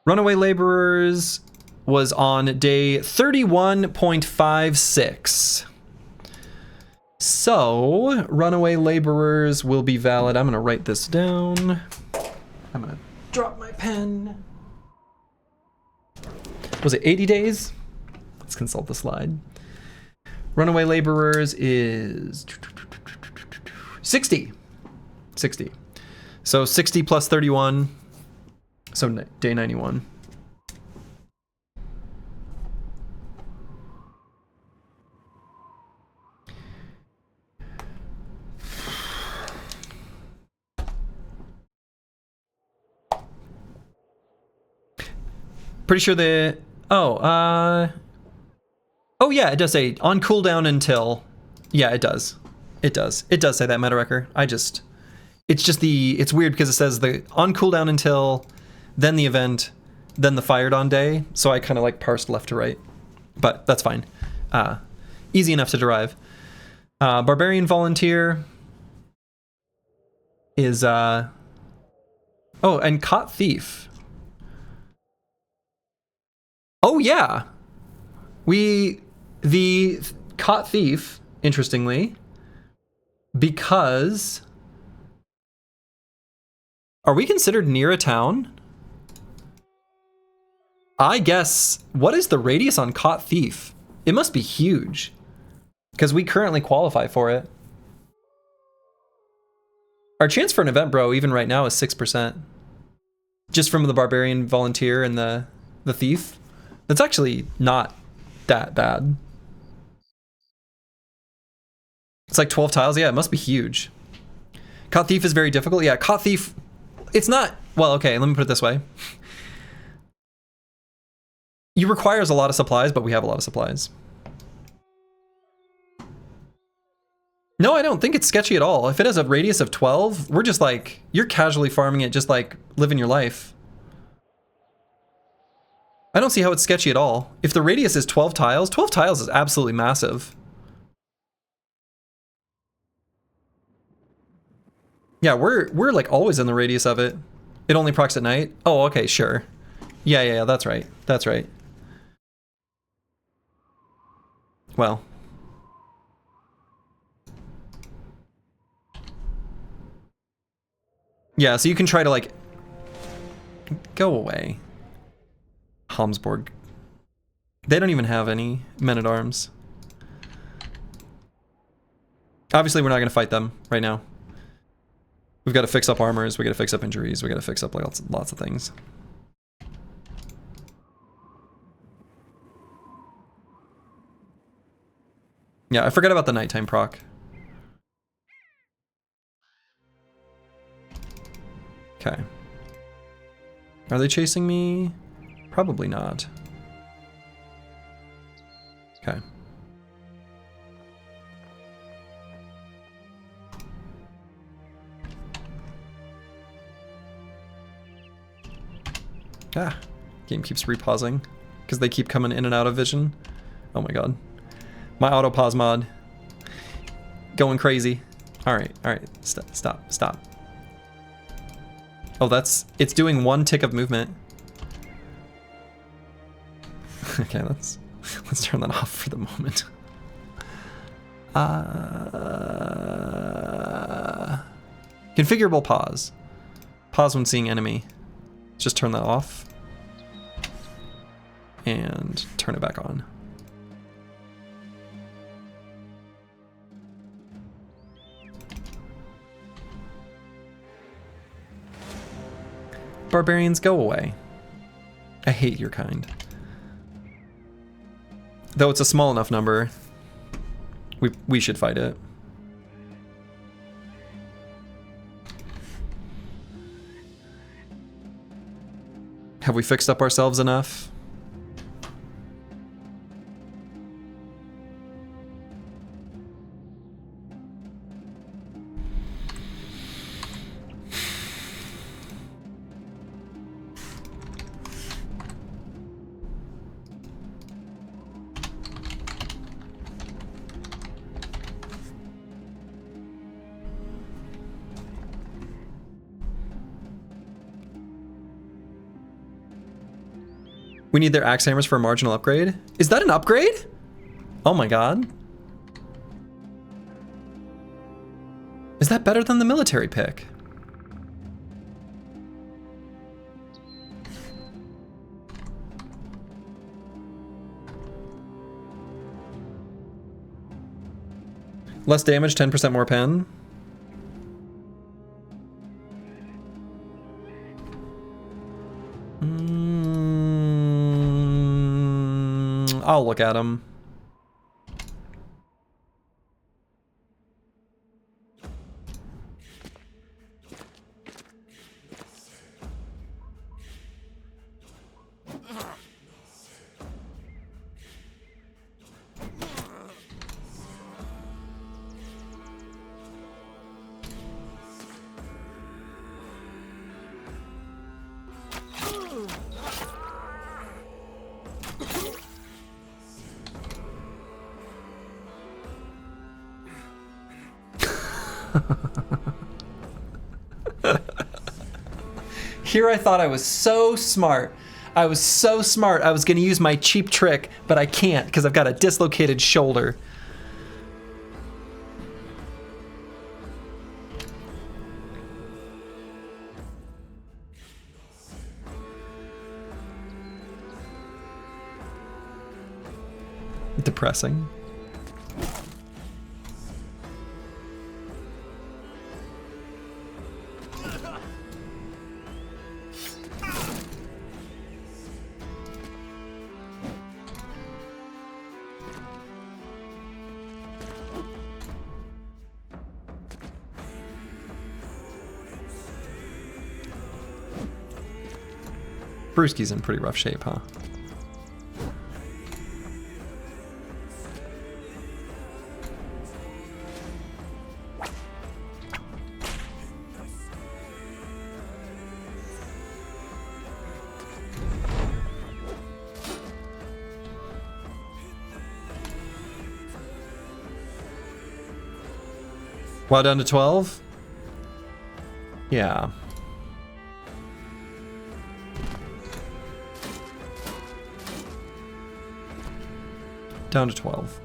Runaway Laborers was on day 31.56. So, Runaway Laborers will be valid. I'm gonna write this down. I'm gonna drop my pen. Was it 80 days? Let's consult the slide. Runaway Laborers is 60. 60. So 60 plus 31. So day 91. Pretty sure the oh yeah, it does say on cooldown until, yeah, it does say that, Metawrecker. It's weird because it says the on cooldown until, then the event, then the fired on day, so I kind of like parsed left to right, but that's fine. Easy enough to derive. Barbarian Volunteer is oh, and Caught Thief. Oh yeah, the Caught Thief, interestingly, because are we considered near a town? I guess, what is the radius on Caught Thief? It must be huge, because we currently qualify for it. Our chance for an event, bro, even right now is 6%. Just from the Barbarian Volunteer and the Thief. That's actually not that bad. It's like 12 tiles. Yeah, it must be huge. Caught Thief is very difficult. Yeah, Caught Thief, it's not, well, okay, let me put it this way. It requires a lot of supplies, but we have a lot of supplies. No, I don't think it's sketchy at all. If it has a radius of 12, we're just like, you're casually farming it, just like living your life. I don't see how it's sketchy at all. If the radius is 12 tiles is absolutely massive. Yeah, we're like always in the radius of it. It only procs at night? Oh, okay, sure. Yeah, that's right. That's right. Well. Yeah, so you can try to like... Go away. Homsborg. They don't even have any men-at-arms. Obviously, we're not going to fight them right now. We've got to fix up armors, we got to fix up injuries, we got to fix up like lots of things. Yeah, I forgot about the nighttime proc. Okay. Are they chasing me? Probably not. Okay. Ah, game keeps repausing because they keep coming in and out of vision. Oh my god. My auto pause mod. Going crazy. Alright, stop. Oh, it's doing one tick of movement. Okay, let's turn that off for the moment. Configurable pause. Pause when seeing enemy. Just turn that off. And turn it back on. Barbarians, go away. I hate your kind. Though it's a small enough number, we should fight it. Have we fixed up ourselves enough? We need their axe hammers for a marginal upgrade. Is that an upgrade? Oh my god. Is that better than the military pick? Less damage, 10% more pen. I'll look at him. Here I thought I was so smart. I was so smart. I was going to use my cheap trick, but I can't because I've got a dislocated shoulder. Depressing. Brewski's in pretty rough shape, huh? Wow, down to 12? Yeah. Down to 12.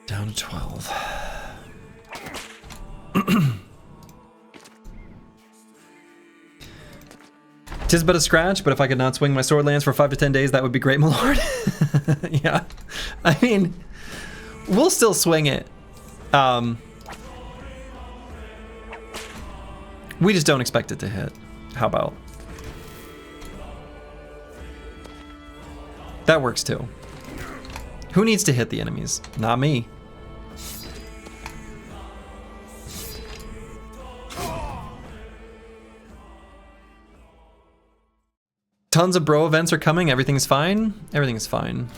Down to 12. Tis but a scratch, but if I could not swing my sword lance for 5 to 10 days, that would be great, my lord. Yeah. I mean, we'll still swing it. We just don't expect it to hit. How about? That works too. Who needs to hit the enemies? Not me. Tons of bro events are coming. Everything's fine. Everything is fine.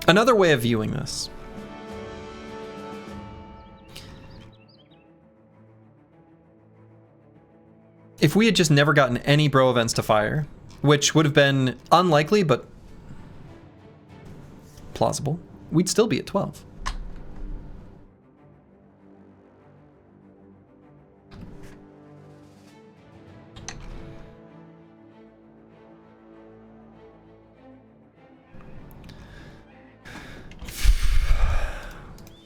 Another way of viewing this. If we had just never gotten any bro events to fire, which would have been unlikely, but plausible, we'd still be at 12.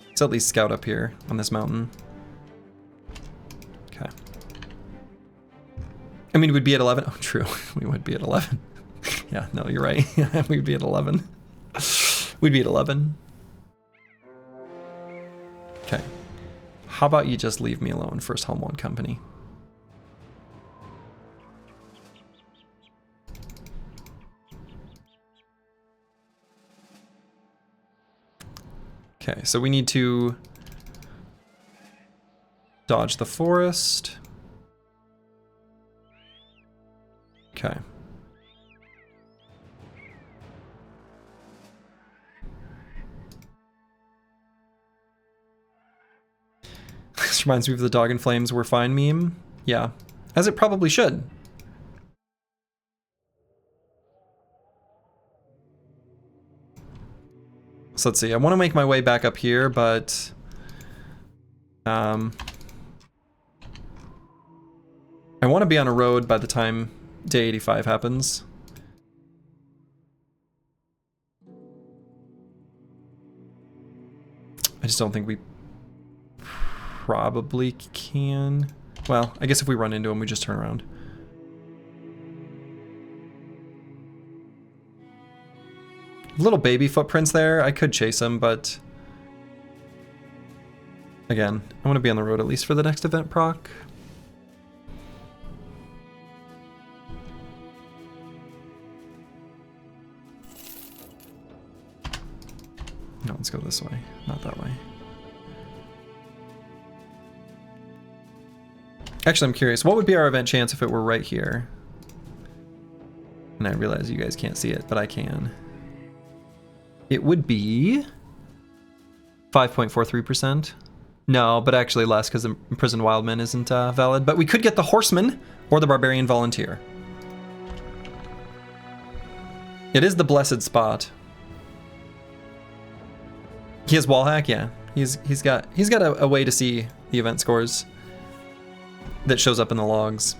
Let's at least scout up here on this mountain. Okay. I mean, we'd be at 11. Oh, true. We would be at 11. Yeah, no, you're right. We'd be at 11. We'd be at 11. Okay. How about you just leave me alone, First Home One Company? Okay, so we need to dodge the forest. Okay. This reminds me of the Dog in Flames We're Fine meme. Yeah, as it probably should. So let's see, I want to make my way back up here, but I want to be on a road by the time day 85 happens. I just don't think we probably can. Well, I guess if we run into him, we just turn around. Little baby footprints there. I could chase him, but again, I want to be on the road at least for the next event proc. No, let's go this way, not that way. Actually, I'm curious, what would be our event chance if it were right here? And I realize you guys can't see it, but I can. It would be 5.43%. No, but actually less because the Imprisoned Wildman isn't valid. But we could get the Horseman or the Barbarian Volunteer. It is the blessed spot. He has wallhack, yeah. He's got a way to see the event scores that shows up in the logs.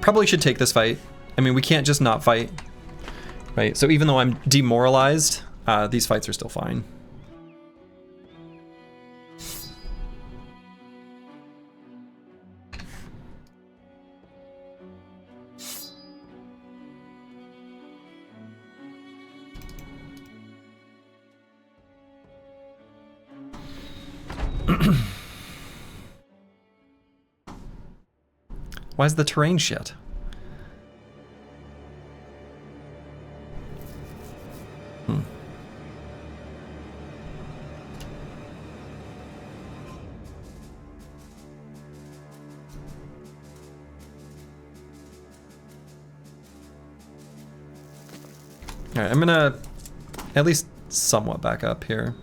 Probably should take this fight. I mean, we can't just not fight, right? So even though I'm demoralized, these fights are still fine. Why is the terrain shit? Alright, I'm gonna at least somewhat back up here.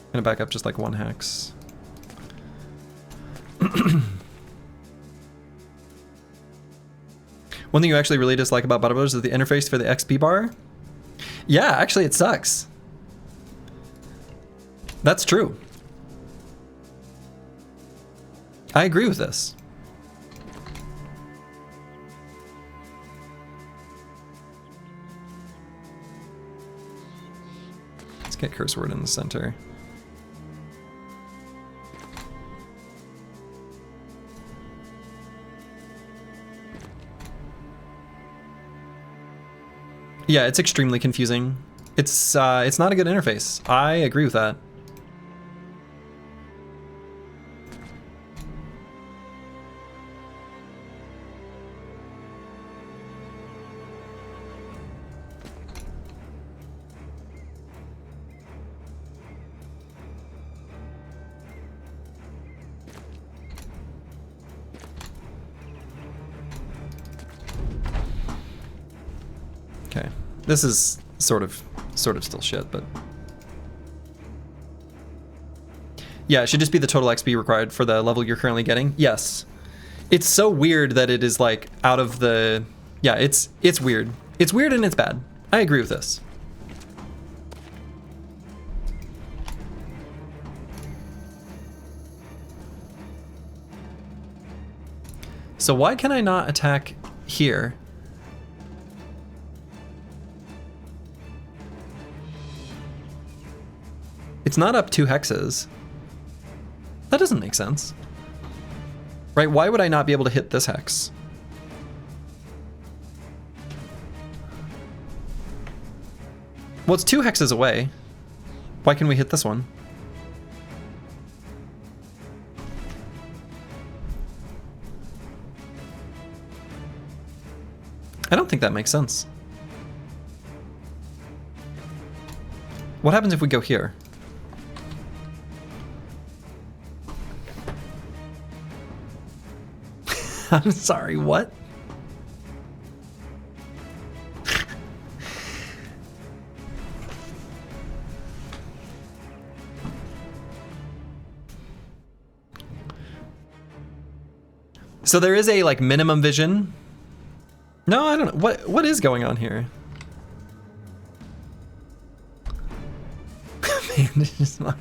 I'm gonna back up just like 1 hex. One thing you actually really dislike about Bada Brothers is the interface for the XP bar. Yeah, actually it sucks. That's true. I agree with this. Let's get curse word in the center. Yeah, it's extremely confusing. It's not a good interface. I agree with that. Okay, this is sort of still shit, but yeah, it should just be the total XP required for the level you're currently getting. Yes, it's so weird that it is like out of the. Yeah, it's weird. It's weird and it's bad. I agree with this. So why can I not attack here? It's not up 2 hexes. That doesn't make sense. Right, why would I not be able to hit this hex? Well, it's 2 hexes away. Why can we hit this one? I don't think that makes sense. What happens if we go here? I'm sorry, what? So there is a like minimum vision. No, I don't know. What is going on here? Man, this is not...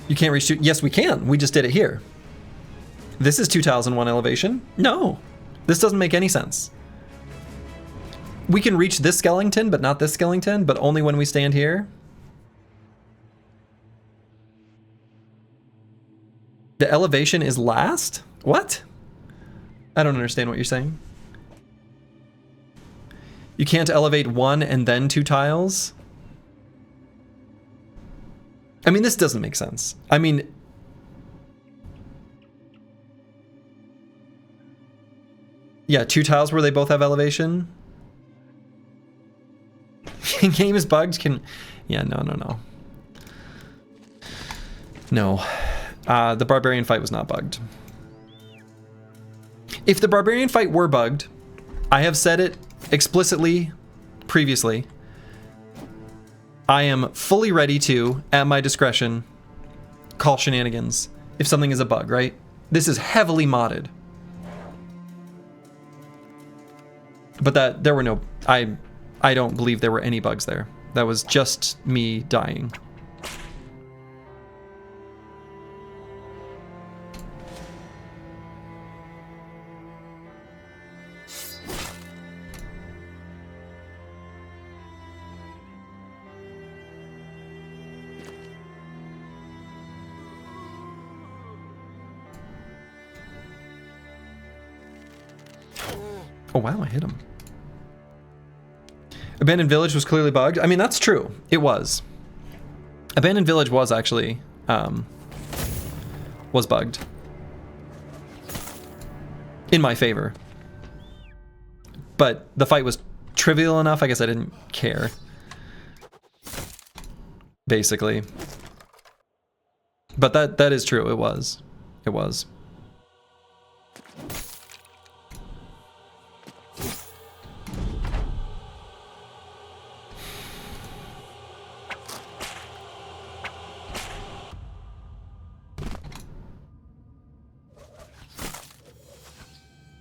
You can't reach 2. Yes, we can. We just did it here. This is 2 tiles in 1 elevation. No, this doesn't make any sense. We can reach this skeleton, but not this skeleton, but only when we stand here. The elevation is last? What? I don't understand what you're saying. You can't elevate 1 and then 2 tiles? I mean, this doesn't make sense. I mean... Yeah, 2 tiles where they both have elevation. Game is bugged? Yeah, no. No. The barbarian fight was not bugged. If the barbarian fight were bugged, I have said it explicitly previously, I am fully ready to, at my discretion, call shenanigans if something is a bug, right? This is heavily modded. But that there were no... I don't believe there were any bugs there. That was just me dying. Oh, wow, I hit him. Abandoned Village was clearly bugged. I mean, that's true. It was. Abandoned Village was actually, was bugged. In my favor. But the fight was trivial enough, I guess I didn't care. Basically. But that is true, it was. It was.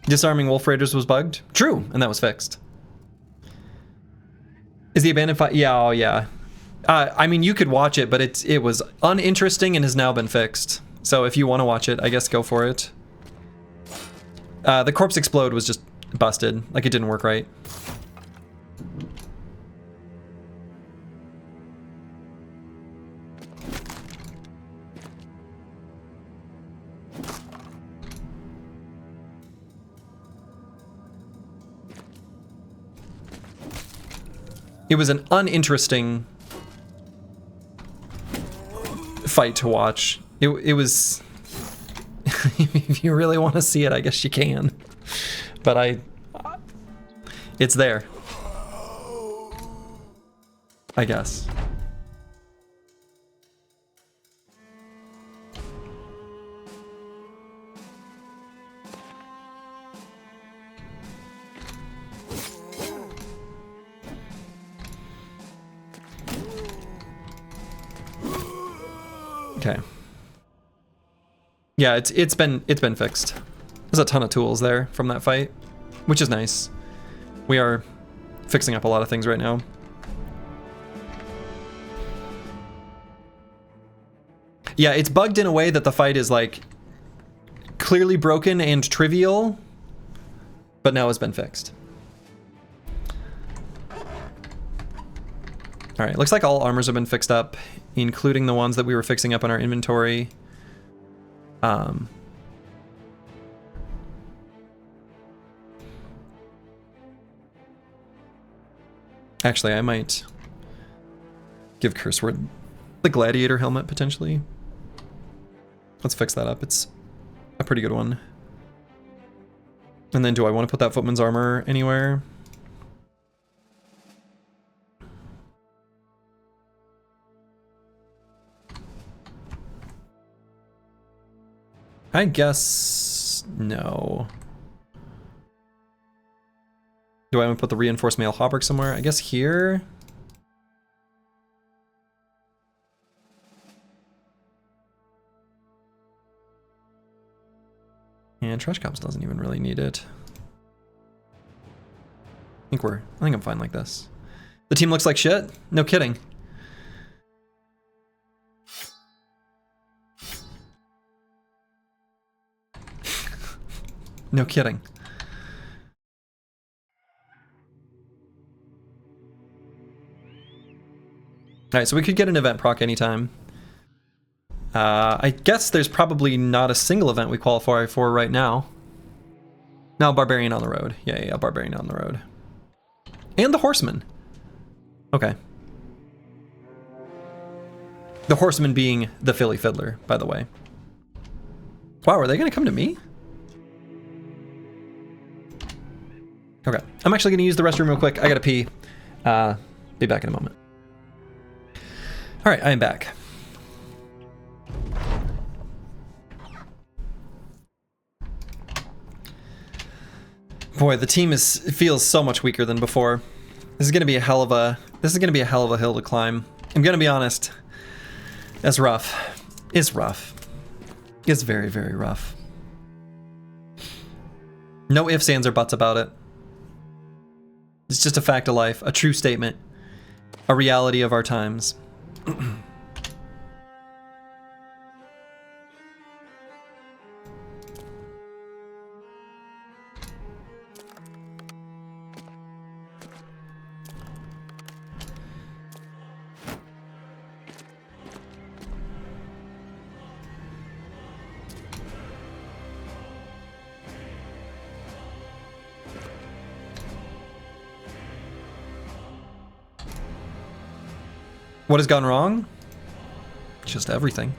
Disarming Wolf Raiders was bugged? True, and that was fixed. Is the abandoned fight? Yeah, oh yeah. I mean, you could watch it, but it was uninteresting and has now been fixed. So if you want to watch it, I guess go for it. The Corpse Explode was just busted. Like, it didn't work right. It was an uninteresting fight to watch. It was... If you really want to see it, I guess you can. But it's there. I guess. Okay. Yeah, it's been fixed. There's a ton of tools there from that fight, which is nice. We are fixing up a lot of things right now. Yeah, it's bugged in a way that the fight is like clearly broken and trivial, but now has been fixed. All right, looks like all armors have been fixed up, including the ones that we were fixing up in our inventory. Actually, I might give Curseword the Gladiator helmet, potentially. Let's fix that up. It's a pretty good one. And then do I want to put that Footman's armor anywhere? I guess no. Do I want to put the reinforced mail hauberk somewhere? I guess here. And Trash Cops doesn't even really need it. I think I'm fine like this. The team looks like shit? No kidding. No kidding. Alright, so we could get an event proc anytime. I guess there's probably not a single event we qualify for right now. No, Barbarian on the Road. Yeah, Barbarian on the Road. And the Horseman. Okay. The Horseman being the Philly Fiddler, by the way. Wow, are they gonna come to me? Okay, I'm actually gonna use the restroom real quick. I gotta pee. Be back in a moment. All right, I am back. Boy, the team feels so much weaker than before. This is gonna be a hell of a hill to climb. I'm gonna be honest. That's rough. It's rough. It's very, very rough. No ifs, ands, or buts about it. It's just a fact of life, a true statement, a reality of our times. What has gone wrong? Just everything.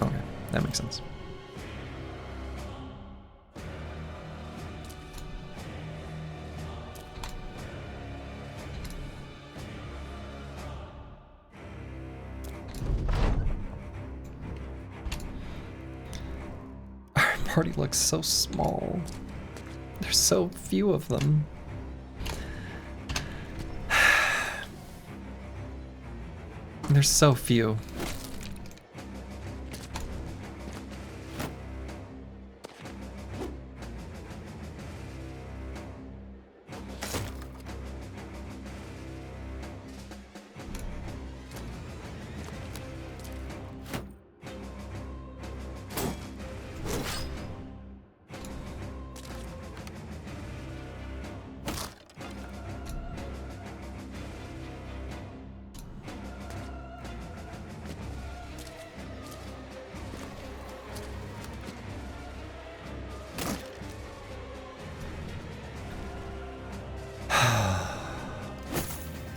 Okay, that makes sense. Our party looks so small. There's so few of them. There's so few.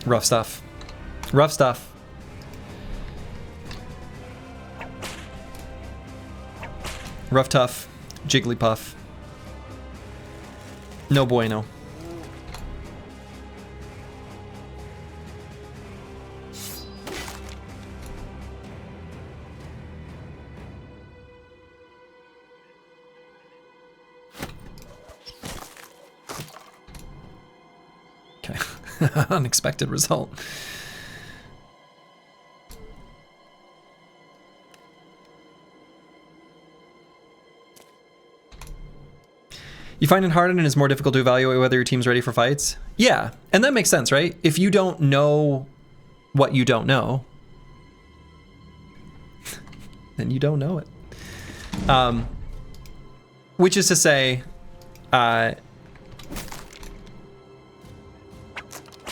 Rough stuff. Rough stuff. Rough tough. Jigglypuff. No bueno. Okay. Unexpected result. You find in Hardened it's more difficult to evaluate whether your team's ready for fights? Yeah, and that makes sense, right? If you don't know what you don't know, then you don't know it. Which is to say,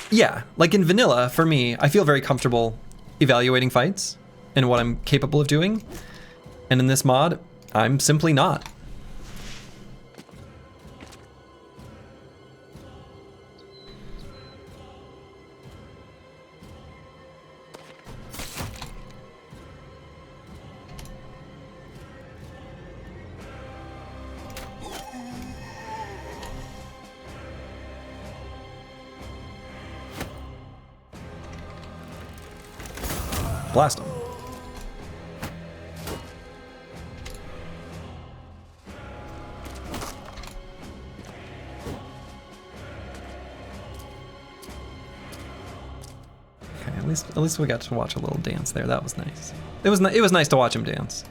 yeah, like in vanilla, for me, I feel very comfortable evaluating fights and what I'm capable of doing. And in this mod, I'm simply not. Blast them. Okay, at least we got to watch a little dance there. That was nice. It was nice to watch him dance.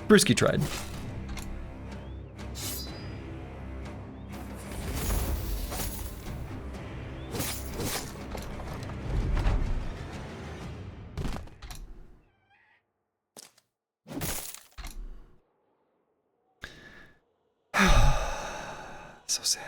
Brewski tried. So sad.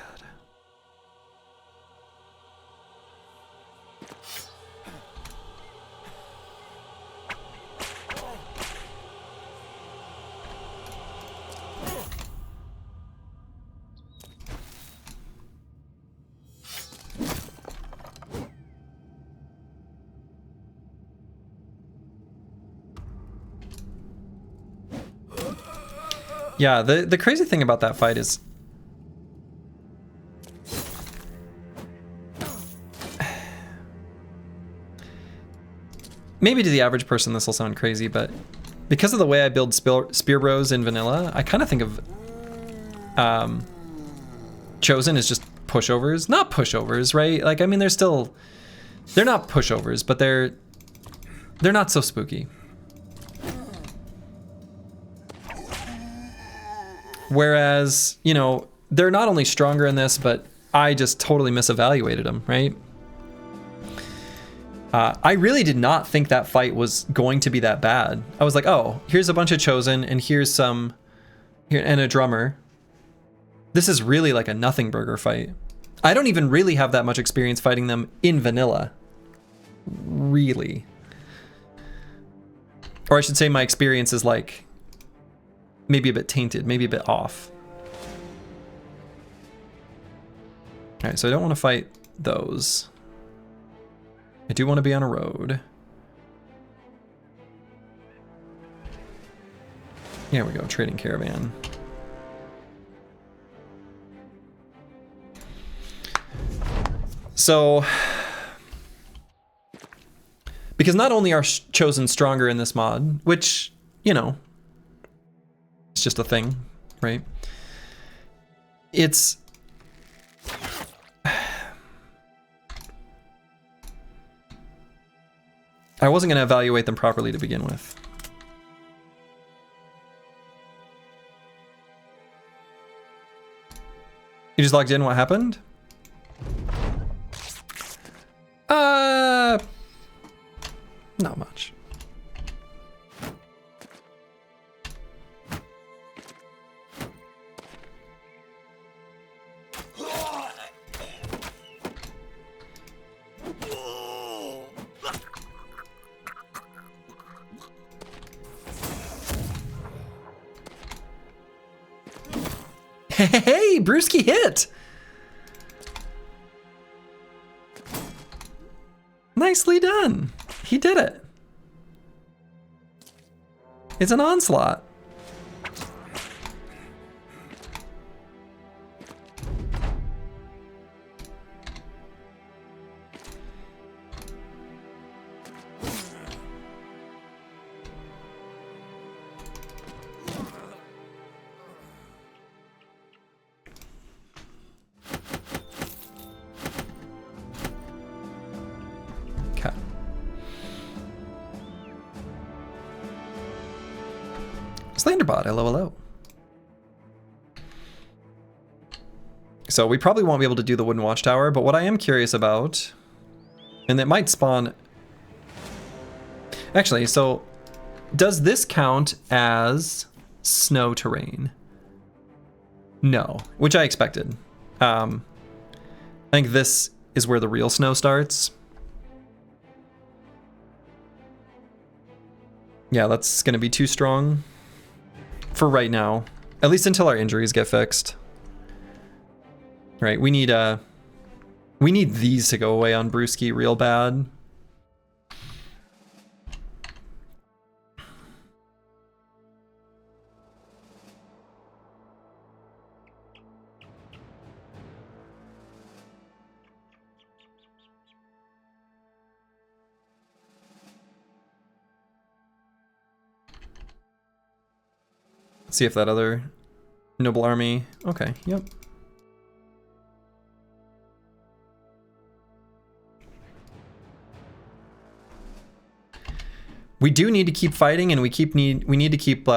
Yeah, the crazy thing about that fight is maybe to the average person this will sound crazy, but because of the way I build Spear Bros in vanilla, I kind of think of Chosen as just pushovers. Not pushovers, right? Like, I mean, they're not pushovers, but they're not so spooky. Whereas, you know, they're not only stronger in this, but I just totally misevaluated them, right? I really did not think that fight was going to be that bad. I was like, oh, here's a bunch of Chosen, and here's and a drummer. This is really like a nothing burger fight. I don't even really have that much experience fighting them in vanilla. Really. Or I should say my experience is like maybe a bit tainted, maybe a bit off. All right, so I don't want to fight those. I do want to be on a road. Here we go, trading caravan. So, because not only are chosen stronger in this mod, which, you know, it's just a thing, right? It's... I wasn't going to evaluate them properly to begin with. You just logged in, what happened? Not much. Hey, Brewski hit! Nicely done. He did it. It's an onslaught. Slenderbot, hello. So we probably won't be able to do the wooden watchtower, but what I am curious about, and it might spawn... Actually, so does this count as snow terrain? No, which I expected. I think this is where the real snow starts. Yeah, that's gonna be too strong for right now, at least until our injuries get fixed. Right, we need these to go away on Brewski real bad. See if that other noble army... Okay, yep. We do need to keep fighting, and we need to keep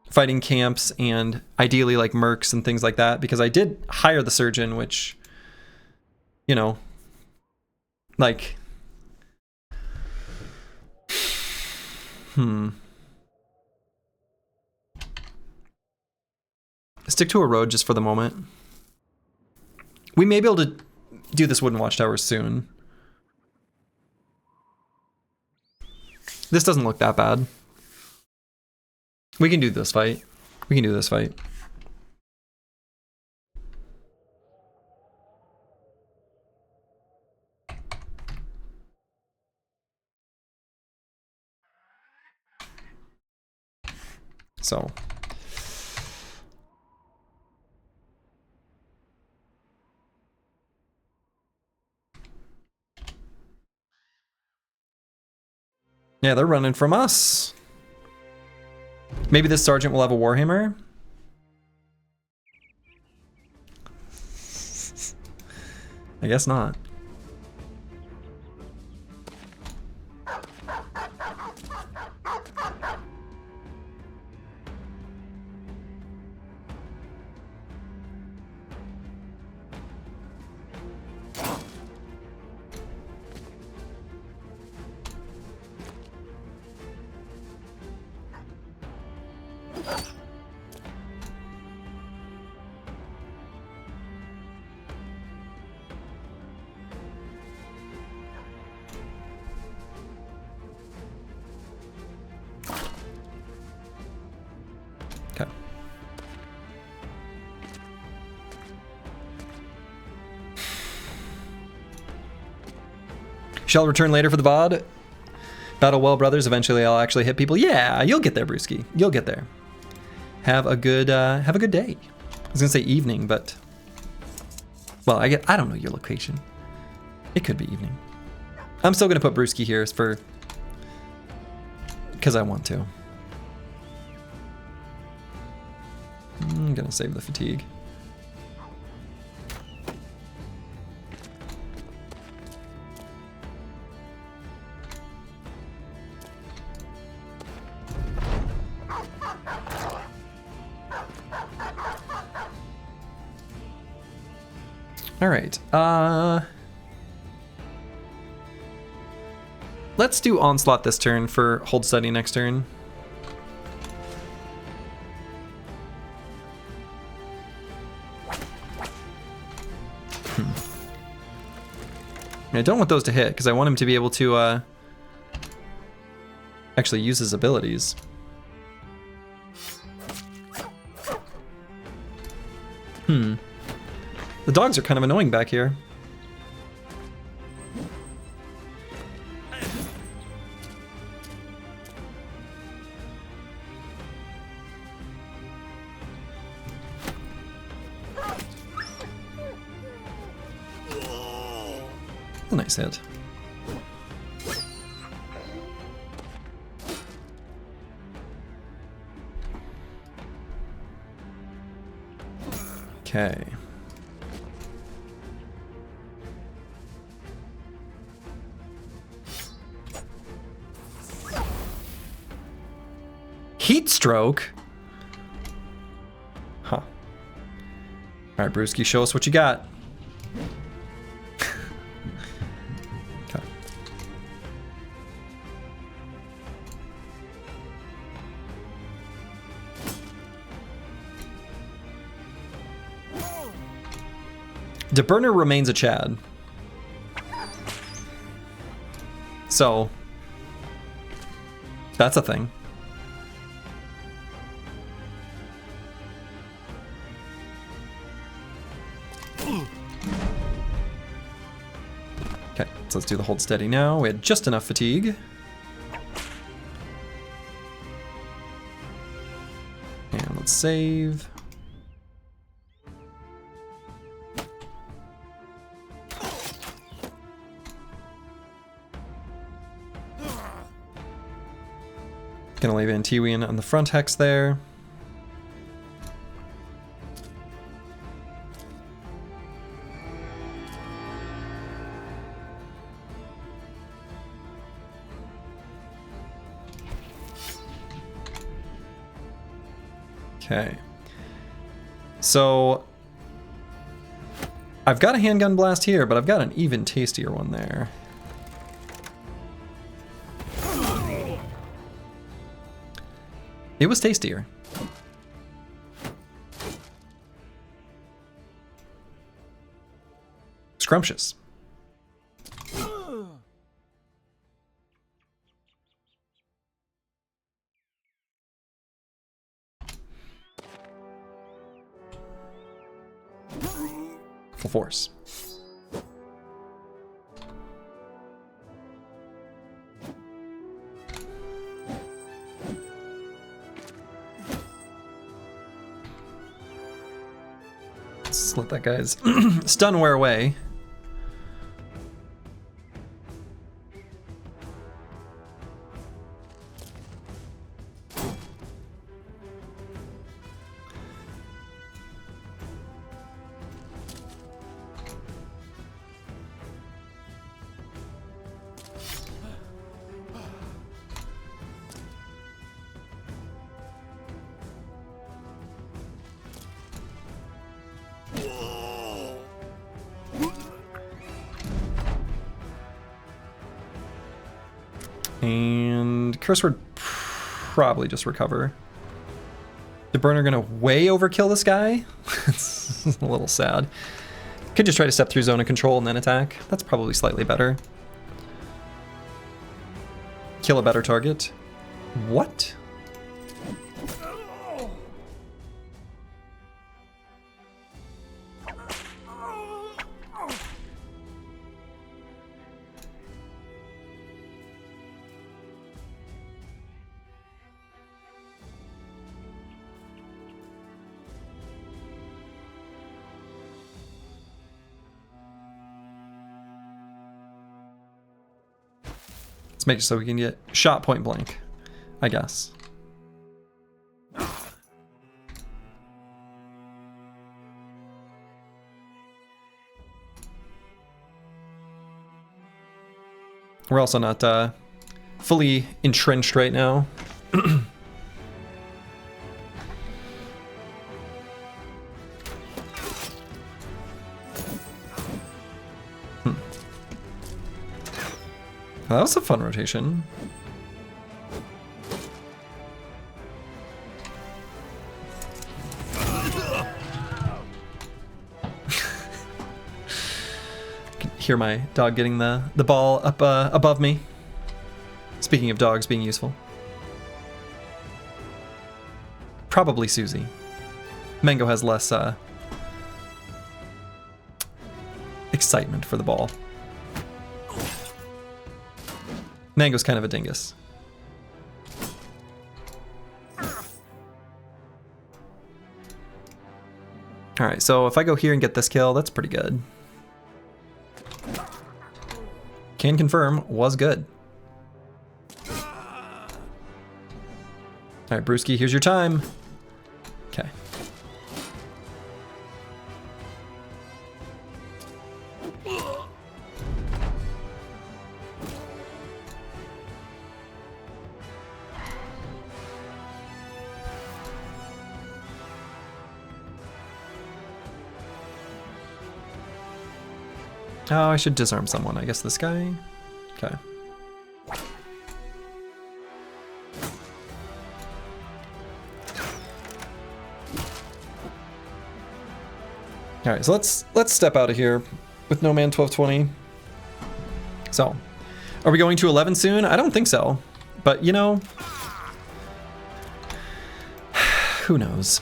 fighting camps and ideally like mercs and things like that, because I did hire the surgeon, which, you know, like... Stick to a road just for the moment. We may be able to do this wooden watchtower soon. This doesn't look that bad. We can do this fight. We can do this fight. So... Yeah, they're running from us. Maybe this sergeant will have a warhammer? I guess not. Shall return later for the VOD. Battle well, brothers. Eventually, I'll actually hit people. Yeah, you'll get there, Brewski. You'll get there. Have a good day. I was gonna say evening, but well, I don't know your location. It could be evening. I'm still gonna put Brewski here because I want to. I'm gonna save the fatigue. All right. Let's do Onslaught this turn for Hold Steady next turn. I don't want those to hit because I want him to be able to actually use his abilities. The dogs are kind of annoying back here. A nice hit. Okay. Heat stroke? Huh. All right, Brewski, show us what you got. Okay. DeBurner remains a Chad. So, that's a thing. Okay, so let's do the Hold Steady now. We had just enough fatigue. And let's save. Gonna leave Antiwian on the front hex there. Okay. So I've got a handgun blast here, but I've got an even tastier one there. It was tastier. Scrumptious. Full force. Let's let that guy's stun wear away. And Curse Word probably just recover. DeBurner gonna way overkill this guy? It's a little sad. Could just try to step through zone of control and then attack. That's probably slightly better. Kill a better target. What? Let's make it so we can get shot point blank, I guess. We're also not fully entrenched right now. That was a fun rotation. Can hear my dog getting the ball up above me. Speaking of dogs being useful. Probably Susie. Mango has less excitement for the ball. Mango's kind of a dingus. Alright, so if I go here and get this kill, that's pretty good. Can confirm, was good. Alright, Brewski, here's your time. Okay. Oh, I should disarm someone. I guess this guy? Okay. Alright, so let's step out of here with No Man 1220. So, are we going to 11 soon? I don't think so. But, you know, who knows?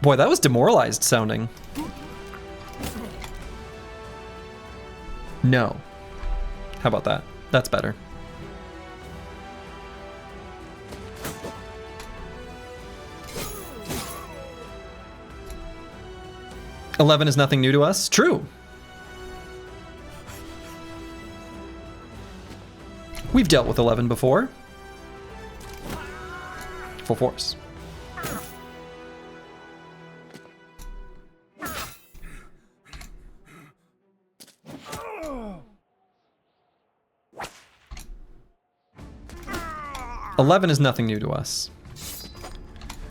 Boy, that was demoralized sounding. No. How about that? That's better. "11 is nothing new to us." True. We've dealt with 11 before. Full force. "11 is nothing new to us.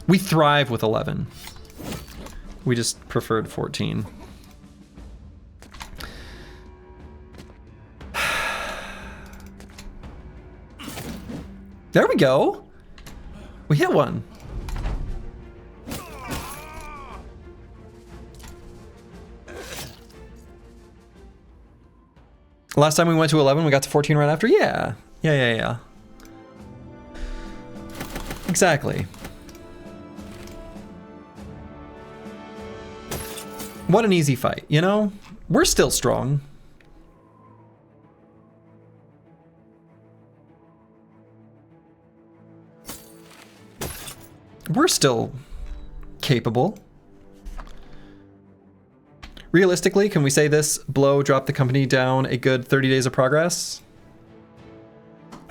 We thrive with 11. We just preferred 14. There we go. We hit one. Last time we went to 11, we got to 14 right after. Yeah. Yeah. Exactly. What an easy fight, you know? We're still strong. We're still capable. Realistically, can we say this blow dropped the company down a good 30 days of progress?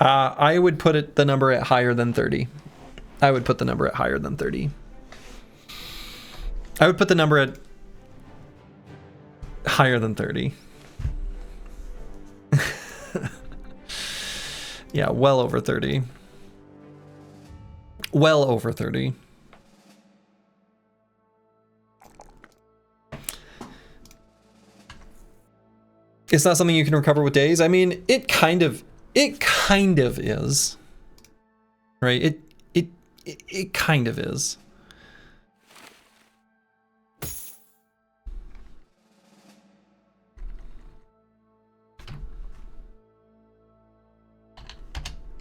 I would put the number at higher than 30. I would put the number at higher than 30. I would put the number at higher than 30. Yeah, well over 30. Well over 30. It's not something you can recover with days. I mean, it kind of is. Right? It kind of is.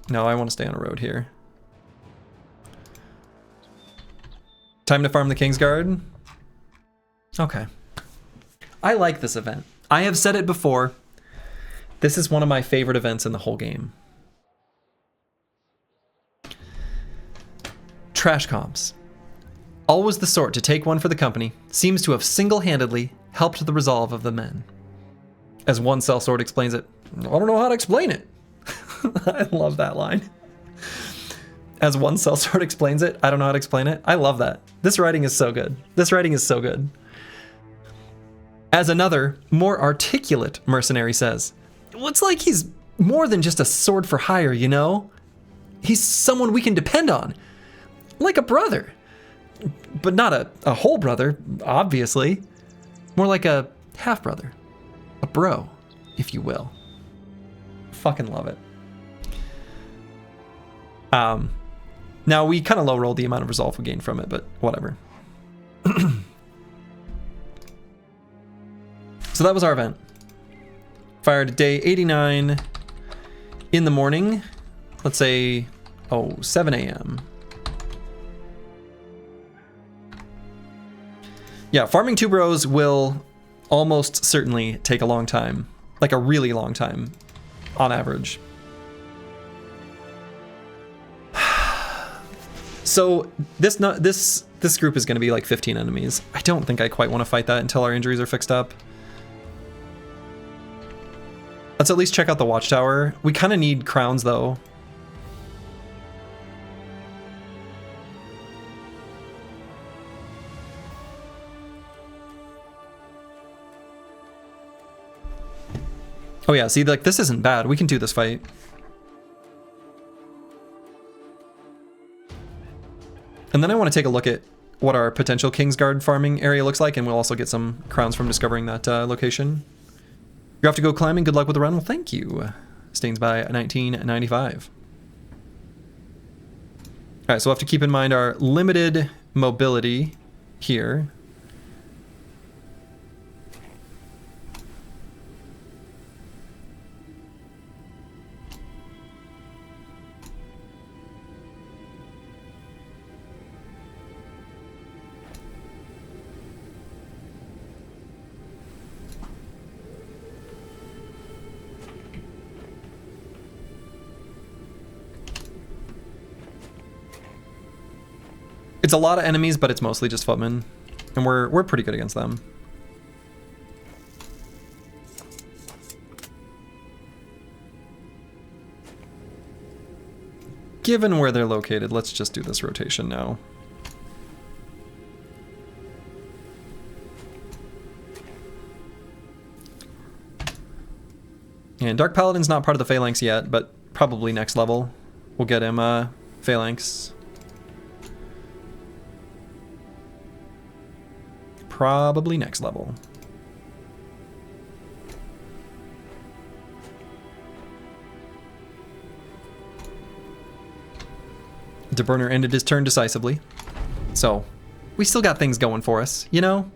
No, I want to stay on a road here. Time to farm the Kingsguard? Okay. I like this event. I have said it before. This is one of my favorite events in the whole game. Trash comps. Always the sort to take one for the company, seems to have single-handedly helped the resolve of the men. As one sellsword explains it, I don't know how to explain it. I love that line. As one sellsword explains it, I don't know how to explain it. I love that. This writing is so good. This writing is so good. As another, more articulate mercenary says, well, it's like he's more than just a sword for hire, you know? He's someone we can depend on. Like a brother. But not a whole brother, obviously. More like a half-brother. A bro, if you will. Fucking love it. Now, we kind of low-rolled the amount of resolve we gained from it, but whatever. So that was our event. Fired day 89 in the morning. Let's say, 7 a.m. Yeah, farming 2 bros will almost certainly take a long time. Like a really long time, on average. So this group is going to be like 15 enemies. I don't think I quite want to fight that until our injuries are fixed up. Let's at least check out the watchtower. We kind of need crowns though. Oh yeah, see, like, this isn't bad. We can do this fight. And then I want to take a look at what our potential Kingsguard farming area looks like, and we'll also get some crowns from discovering that location. You have to go climbing. Good luck with the run. Well, thank you. Stains by 1995. All right, so we'll have to keep in mind our limited mobility here. It's a lot of enemies, but it's mostly just footmen, and we're pretty good against them. Given where they're located, let's just do this rotation now. And Dark Paladin's not part of the Phalanx yet, but probably next level we'll get him Phalanx. Probably next level. DeBurner ended his turn decisively. So, we still got things going for us, you know?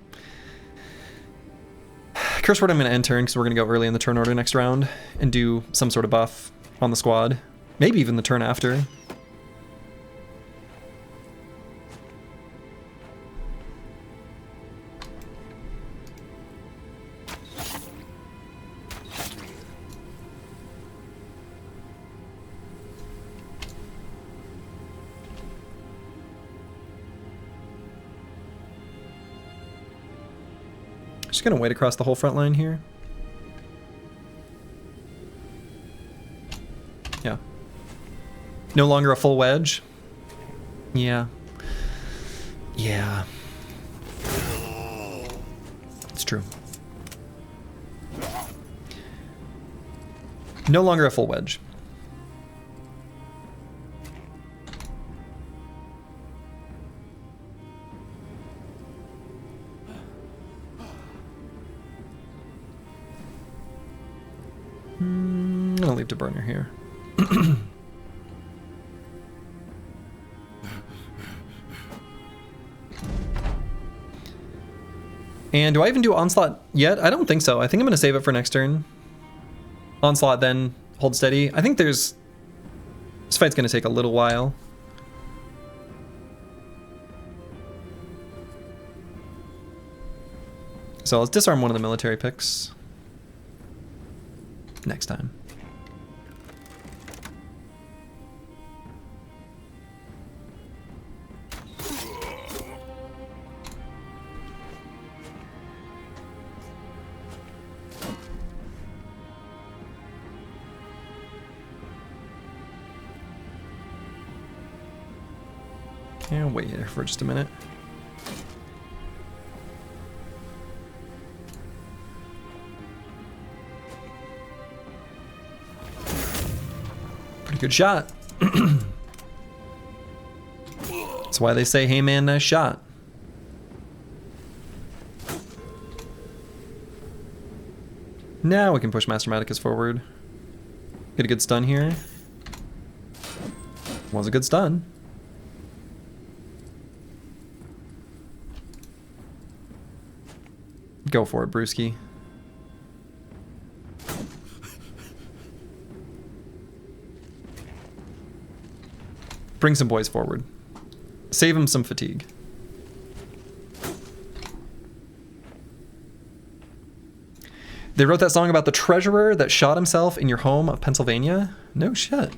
Curse Word I'm going to end turn because we're going to go early in the turn order next round and do some sort of buff on the squad. Maybe even the turn after. Just gonna wait across the whole front line here. Yeah. No longer a full wedge. Yeah. Yeah. It's true. No longer a full wedge. I'm gonna leave DeBurner here. And do I even do Onslaught yet? I don't think so. I think I'm gonna save it for next turn. Onslaught, then hold steady. I think this fight's gonna take a little while. So let's disarm one of the military picks next time. Yeah, I'll wait here for just a minute. Pretty good shot. That's why they say, hey man, nice shot. Now we can push Master Maticus forward. Get a good stun here. Was a good stun. Go for it, Brewski. Bring some boys forward. Save him some fatigue. They wrote that song about the treasurer that shot himself in your home of Pennsylvania? No shit.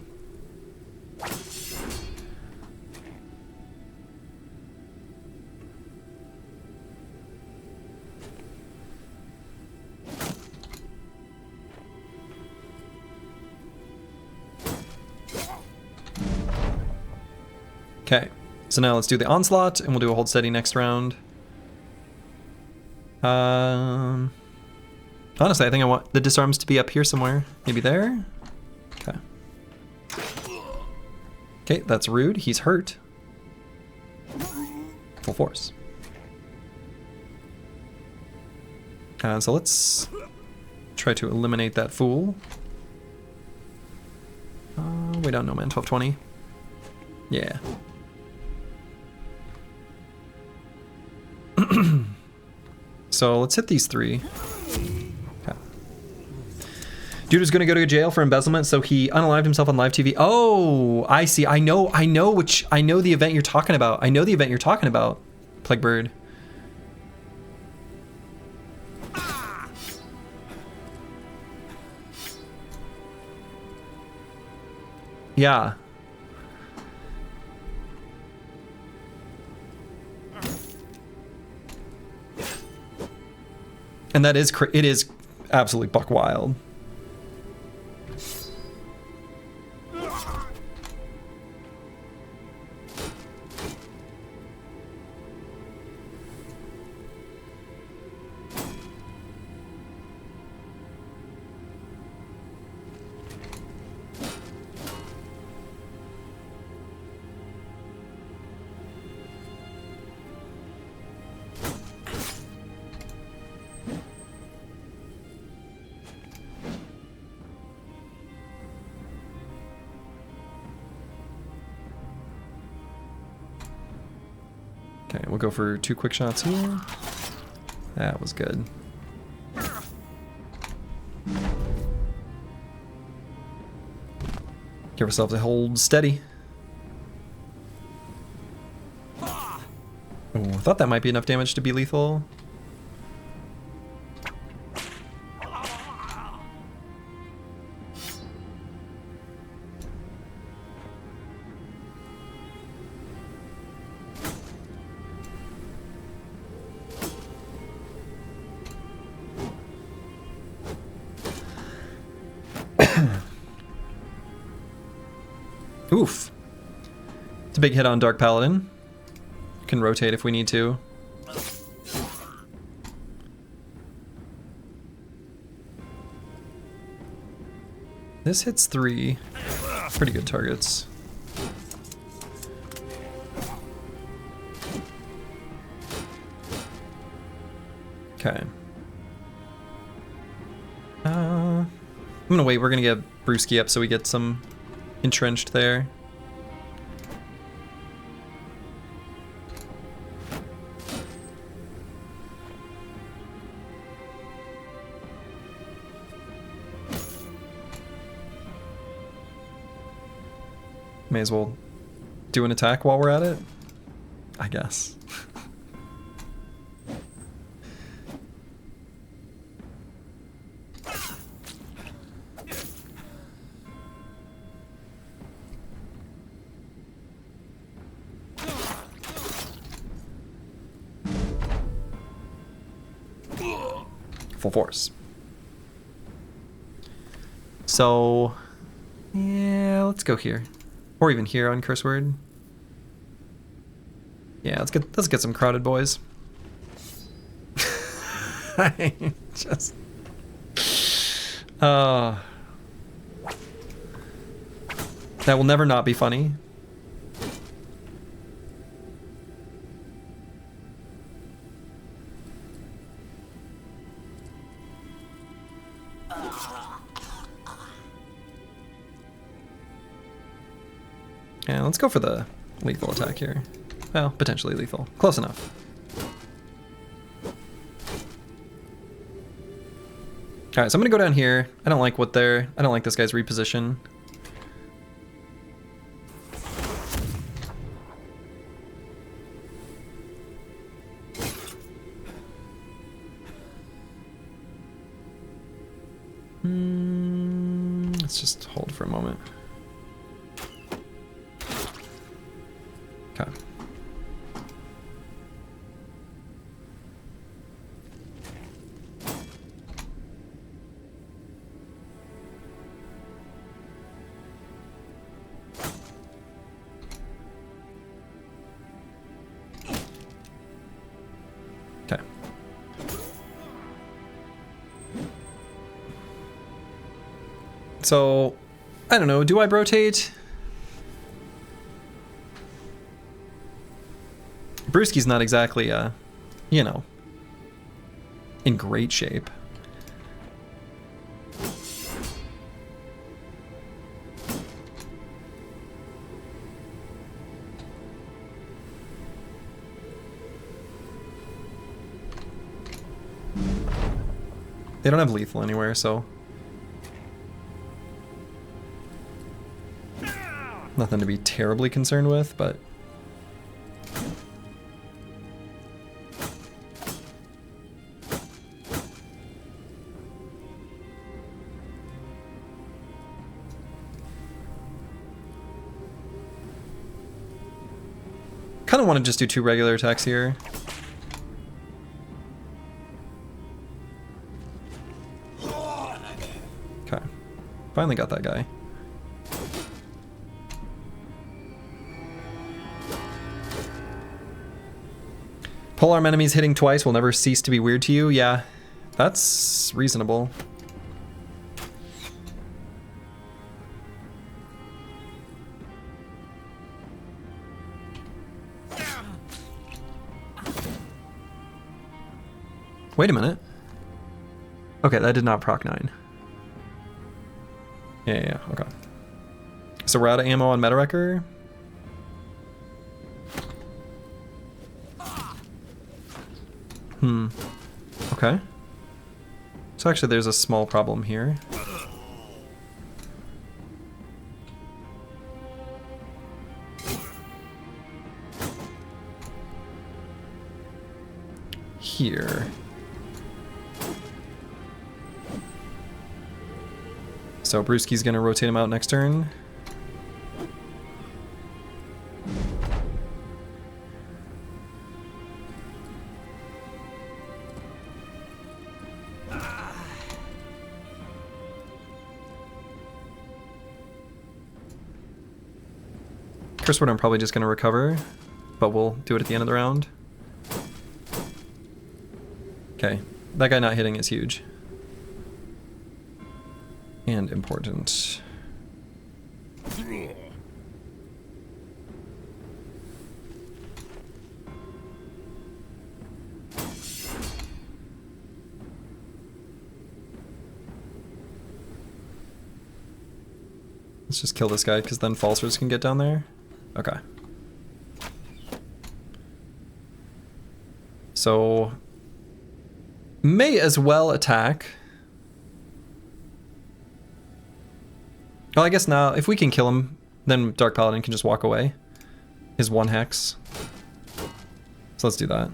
Okay, so now let's do the onslaught, and we'll do a hold steady next round. Honestly, I think I want the disarms to be up here somewhere. Maybe there? Okay. Okay, that's rude. He's hurt. Full force. So let's try to eliminate that fool. Wait, no man, 1220. Yeah. So let's hit these three. Okay. Dude was gonna go to jail for embezzlement, so he unalived himself on live TV. Oh, I see. I know the event you're talking about. I know the event you're talking about, Plaguebird. Yeah. And that is, it is absolutely buck wild. Okay, we'll go for 2 quick shots here. That was good. Give ourselves a hold steady. Oh, I thought that might be enough damage to be lethal. Oof. It's a big hit on Dark Paladin. Can rotate if we need to. This hits 3. Pretty good targets. Okay. I'm gonna wait. We're gonna get Brewski up so we get some entrenched there. May as well do an attack while we're at it, I guess. Full force. So, yeah, let's go here. Or even here on Curse Word. Yeah, let's get some crowded boys. I just that will never not be funny. Yeah, let's go for the lethal attack here. Well, potentially lethal. Close enough. Alright, so I'm gonna go down here. I don't like this guy's reposition. Let's just hold for a moment. Okay. Okay. So, I don't know, do I rotate? Brewski's not exactly, you know, in great shape. They don't have lethal anywhere, so nothing to be terribly concerned with, but kind of want to just do 2 regular attacks here. Okay, finally got that guy. Polearm enemies hitting twice will never cease to be weird to you. Yeah, that's reasonable. Wait a minute. Okay, that did not proc 9. Yeah, okay. So we're out of ammo on Metawrecker. Okay. So actually there's a small problem here. Here. So Brewski's gonna rotate him out next turn. Curse Word I'm probably just gonna recover, but we'll do it at the end of the round. Okay, that guy not hitting is huge. And important. Let's just kill this guy, because then Falsers can get down there. Okay. So, may as well attack. Well, I guess now, if we can kill him, then Dark Paladin can just walk away. His 1 hex. So let's do that.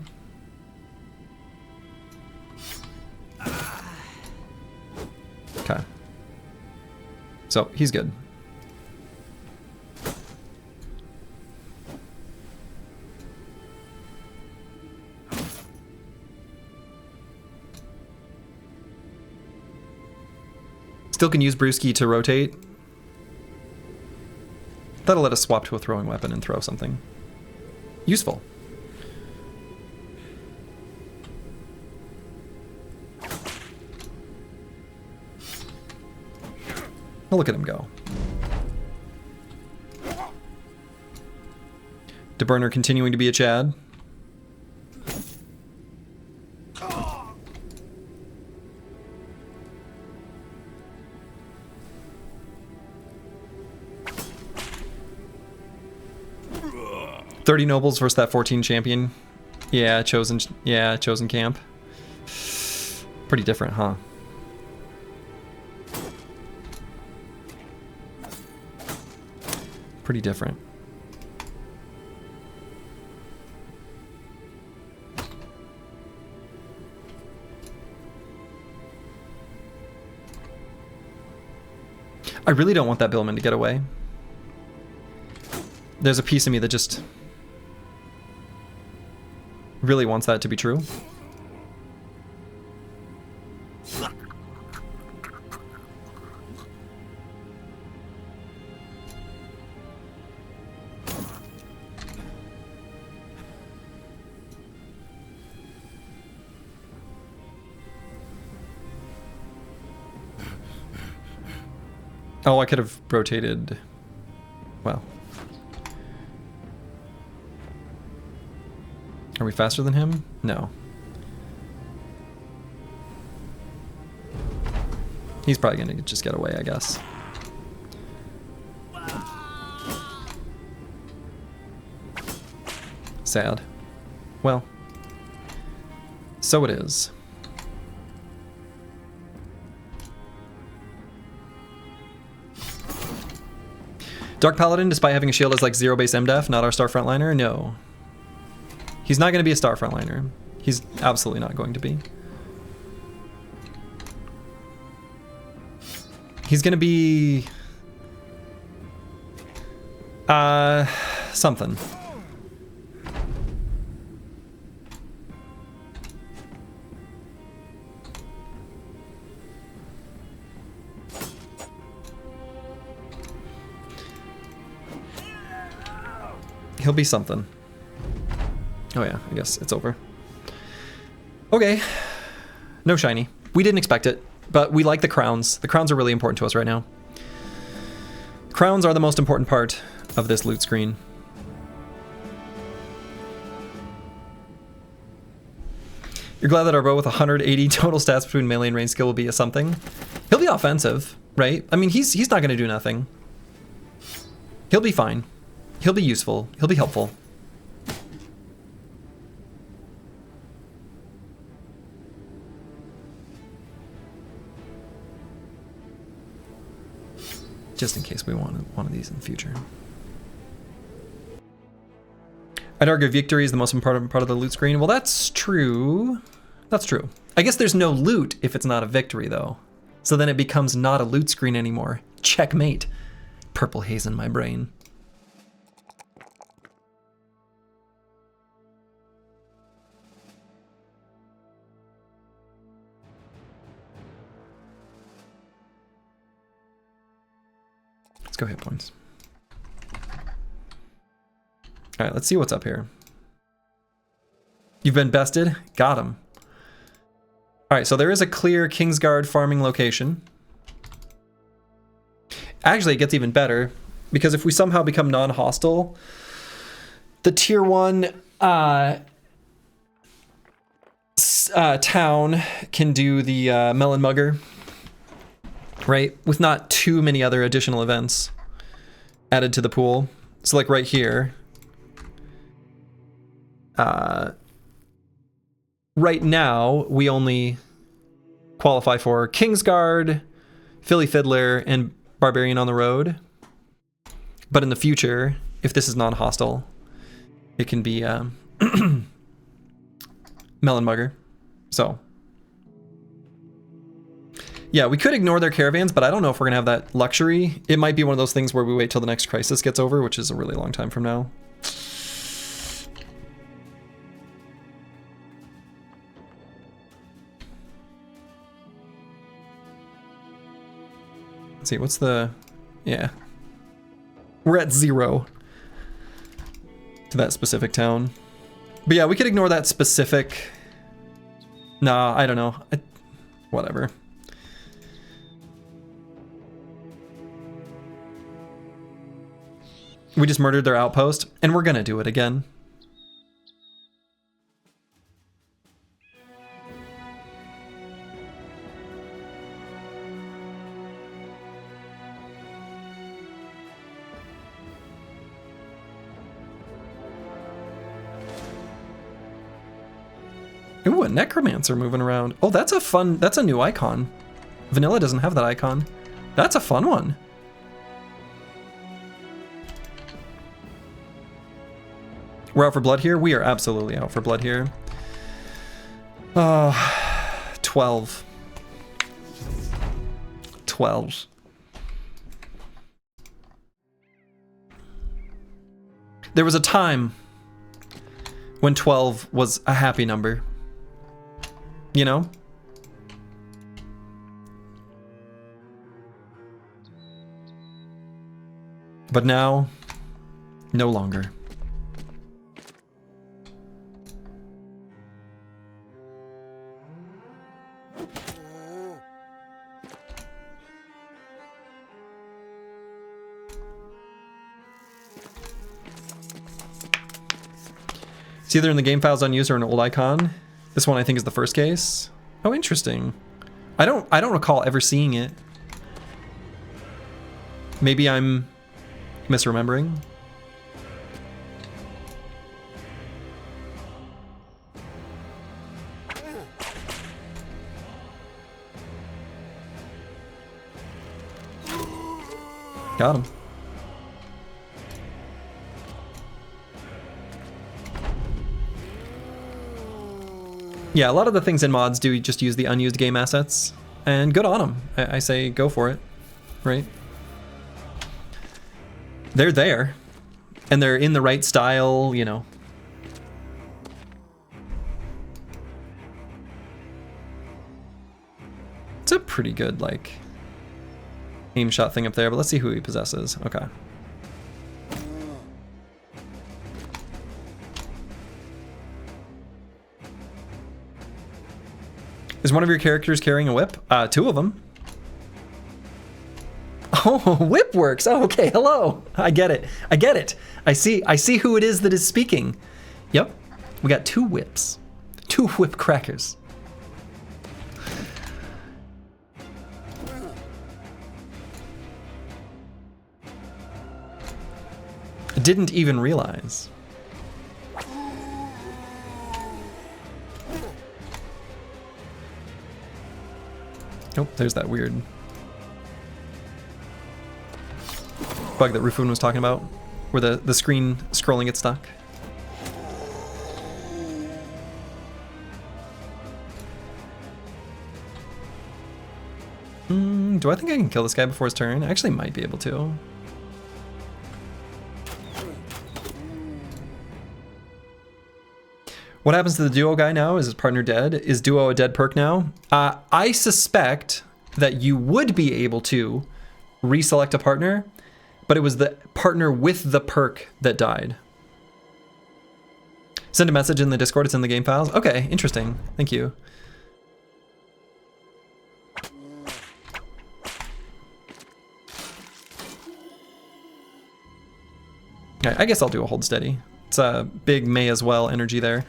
Okay. So, he's good. Still can use Brewski to rotate. That'll let us swap to a throwing weapon and throw something. Useful. Oh, look at him go. DeBurner continuing to be a Chad. $30 nobles versus that 14 champion. Yeah, chosen camp. Pretty different, huh? Pretty different. I really don't want that Billman to get away. There's a piece of me that just really wants that to be true. Oh, I could have rotated. Well. Are we faster than him? No. He's probably gonna just get away, I guess. Sad. Well. So it is. Dark Paladin, despite having a shield, is like 0 base MDef, not our star frontliner? No. He's not going to be a star frontliner. He's absolutely not going to be. He's going to be... something. He'll be something. Oh yeah, I guess it's over. Okay. No shiny. We didn't expect it, but we like the crowns. The crowns are really important to us right now. Crowns are the most important part of this loot screen. You're glad that our bow with 180 total stats between melee and range skill will be a something? He'll be offensive, right? I mean, he's not going to do nothing. He'll be fine. He'll be useful. He'll be helpful. Just in case we want one of these in the future. I'd argue victory is the most important part of the loot screen. Well, that's true. That's true. I guess there's no loot if it's not a victory, though. So then it becomes not a loot screen anymore. Checkmate. Purple haze in my brain. Let's go hit points. All right, let's see what's up here. You've been bested? Got him. All right, so there is a clear Kingsguard farming location. Actually, it gets even better because if we somehow become non-hostile, the tier 1 town can do the Melon Mugger, right? With not too many other additional events added to the pool. So like right here, right now we only qualify for Kingsguard, Philly Fiddler, and Barbarian on the Road. But in the future, if this is non-hostile, it can be Melon Mugger. So yeah, we could ignore their caravans, but I don't know if we're gonna have that luxury. It might be one of those things where we wait till the next crisis gets over, which is a really long time from now. Let's see, what's the... Yeah. We're at 0 to that specific town. But yeah, we could ignore that specific... Nah, I don't know. Whatever. We just murdered their outpost, and we're gonna do it again. Ooh, a necromancer moving around. Oh, that's a new icon. Vanilla doesn't have that icon. That's a fun one. We're out for blood here? We are absolutely out for blood here. 12. 12. There was a time when 12 was a happy number. You know? But now, no longer. It's either in the game files unused or an old icon. This one I think is the first case. Oh, interesting. I don't recall ever seeing it. Maybe I'm misremembering. Got him. Yeah, a lot of the things in mods do just use the unused game assets, and good on them. I say go for it, right? They're there, and they're in the right style, you know. It's a pretty good, like, aim shot thing up there, but let's see who he possesses. Okay. Is one of your characters carrying a whip? Two of them. Oh, whip works. Oh, okay. Hello. I get it. I get it. I see who it is that is speaking. Yep. We got two whips. Two whip crackers. I didn't even realize. Oh, there's that weird bug that Rufun was talking about, where the screen scrolling gets stuck. Do I think I can kill this guy before his turn? I actually might be able to. What happens to the duo guy now? Is his partner dead? Is duo a dead perk now? I suspect that you would be able to reselect a partner, but it was the partner with the perk that died. Send a message in the Discord, it's in the game files. Okay, interesting, thank you. Okay, I guess I'll do a hold steady. It's a big may as well energy there.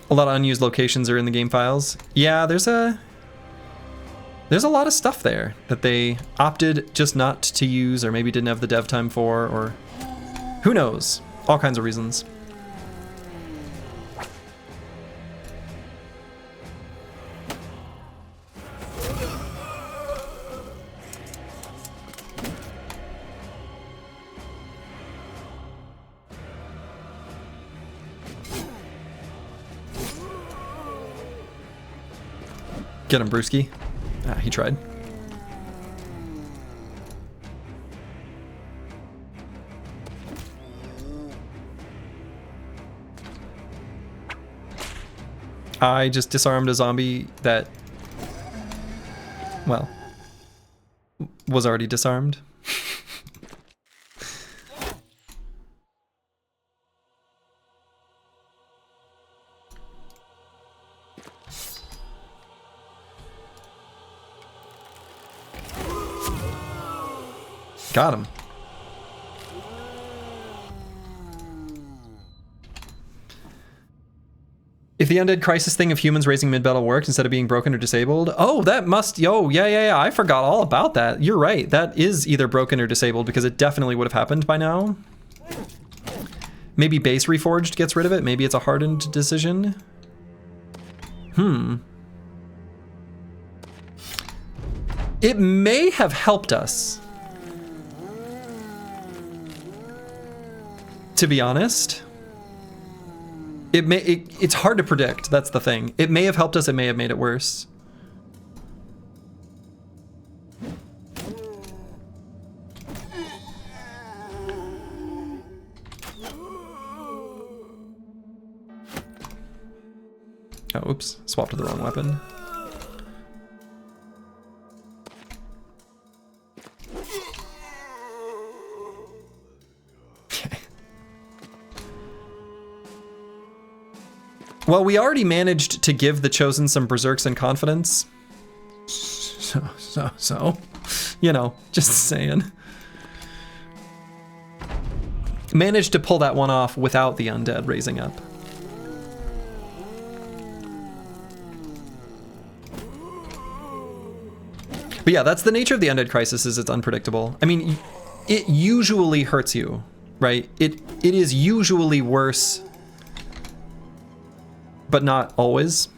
A lot of unused locations are in the game files. Yeah, there's a lot of stuff there that they opted just not to use, or maybe didn't have the dev time for, or who knows? All kinds of reasons. Get him, Brewski. Ah, he tried. I just disarmed a zombie that, well, was already disarmed. Got him. If the undead crisis thing of humans raising mid-battle worked instead of being broken or disabled, oh, that must, yeah, I forgot all about that. You're right, that is either broken or disabled because it definitely would have happened by now. Maybe base Reforged gets rid of it, maybe it's a hardened decision. It may have helped us, to be honest. It's hard to predict, that's the thing. It may have helped us, it may have made it worse. Oh, oops, swapped to the wrong weapon. Well, we already managed to give the Chosen some berserks and confidence. So, you know, just saying. Managed to pull that one off without the undead raising up. But yeah, that's the nature of the undead crisis, is it's unpredictable. I mean, it usually hurts you, right? It is usually worse, but not always.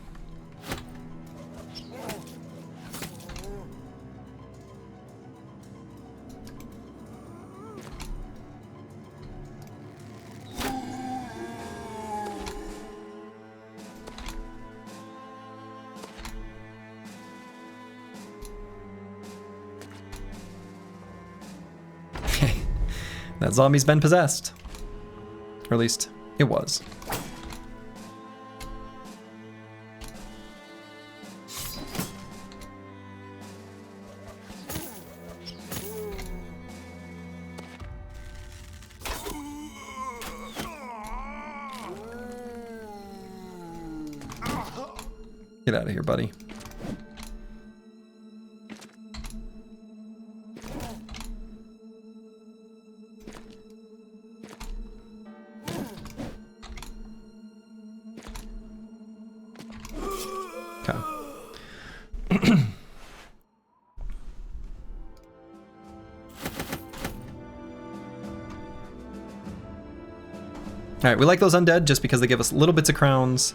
That zombie's been possessed. Or at least, it was. Get out of here, buddy. All right, we like those undead just because they give us little bits of crowns.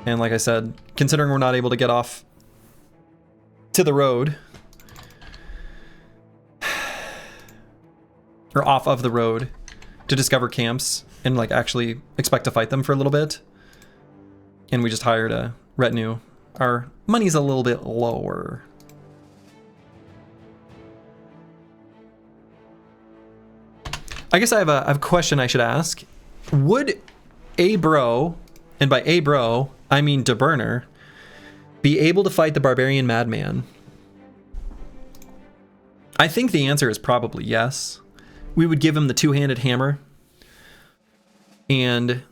And like I said, considering we're not able to get off to the road, or off of the road to discover camps and like actually expect to fight them for a little bit, and we just hired a retinue, our money's a little bit lower. I guess I have a question I should ask. Would a bro, and by a bro, I mean DeBurner, be able to fight the Barbarian Madman? I think the answer is probably yes. We would give him the two-handed hammer and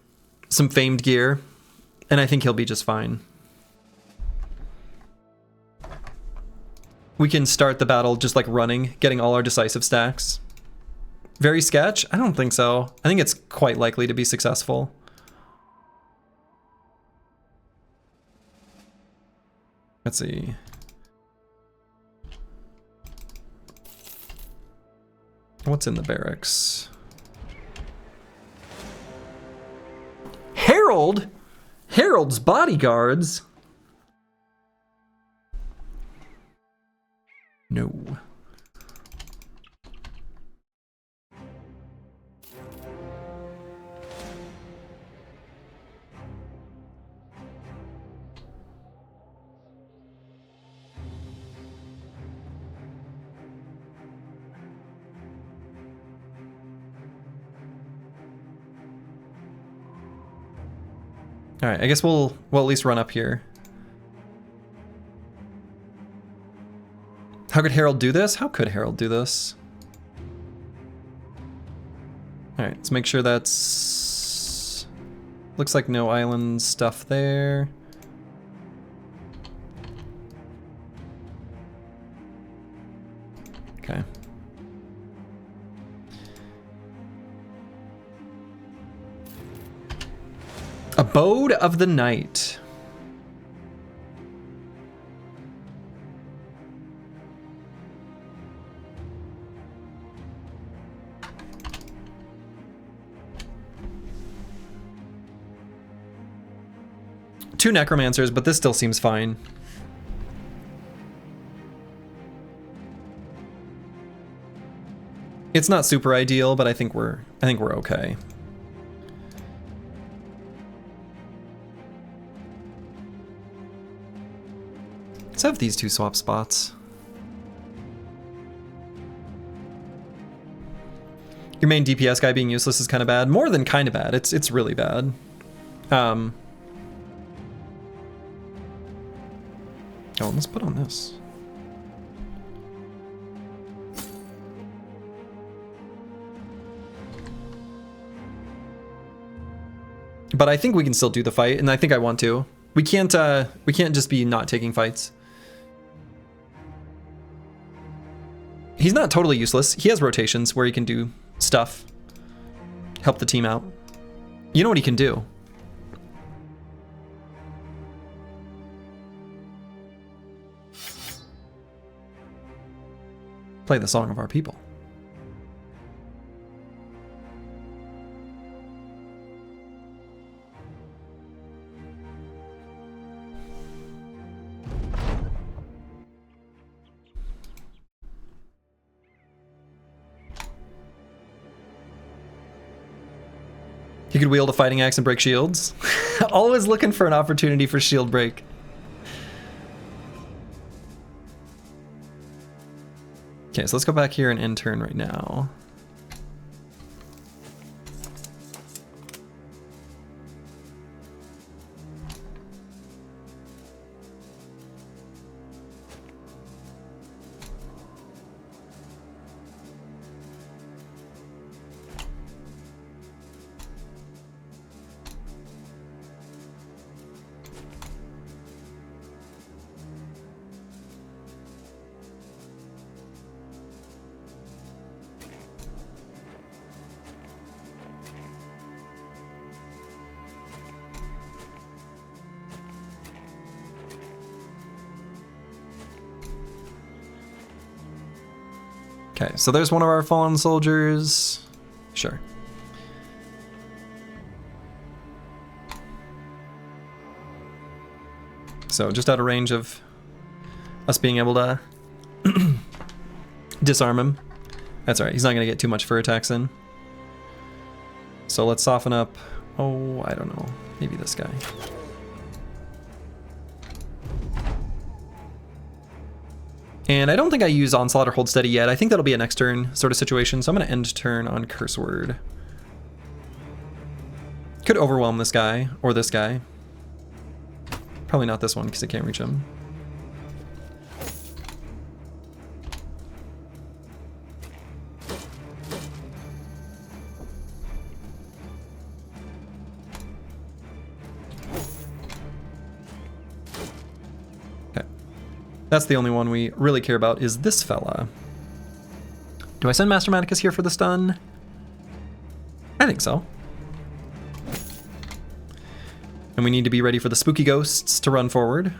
some famed gear, and I think he'll be just fine. We can start the battle just like running, getting all our decisive stacks. Very sketch? I don't think so. I think it's quite likely to be successful. Let's see. What's in the barracks? Herald? Herald's bodyguards? No. All right, I guess we'll at least run up here. How could Harold do this? How could Harold do this? All right, let's make sure that's... Looks like no island stuff there. Okay. Abode of the Night. Two necromancers, but this still seems fine. It's not super ideal, but I think we're okay. Let's have these two swap spots. Your main DPS guy being useless is kind of bad. More than kind of bad. It's really bad. Oh, let's put on this. But I think we can still do the fight, and I think I want to. We can't just be not taking fights. He's not totally useless. He has rotations where he can do stuff. Help the team out. You know what he can do? Play the song of our people. He could wield a fighting axe and break shields. Always looking for an opportunity for shield break. Okay, so let's go back here and end turn right now. Okay, so there's one of our fallen soldiers. Sure. So just out of range of us being able to disarm him. That's all right, he's not gonna get too much for attacks in. So let's soften up, oh, I don't know, maybe this guy. And I don't think I use Onslaught or Hold Steady yet. I think that'll be a next turn sort of situation. So I'm going to end turn on Curse Word. Could overwhelm this guy or this guy. Probably not this one because I can't reach him. That's the only one we really care about is this fella. Do I send Master Maticus here for the stun? I think so. And we need to be ready for the spooky ghosts to run forward.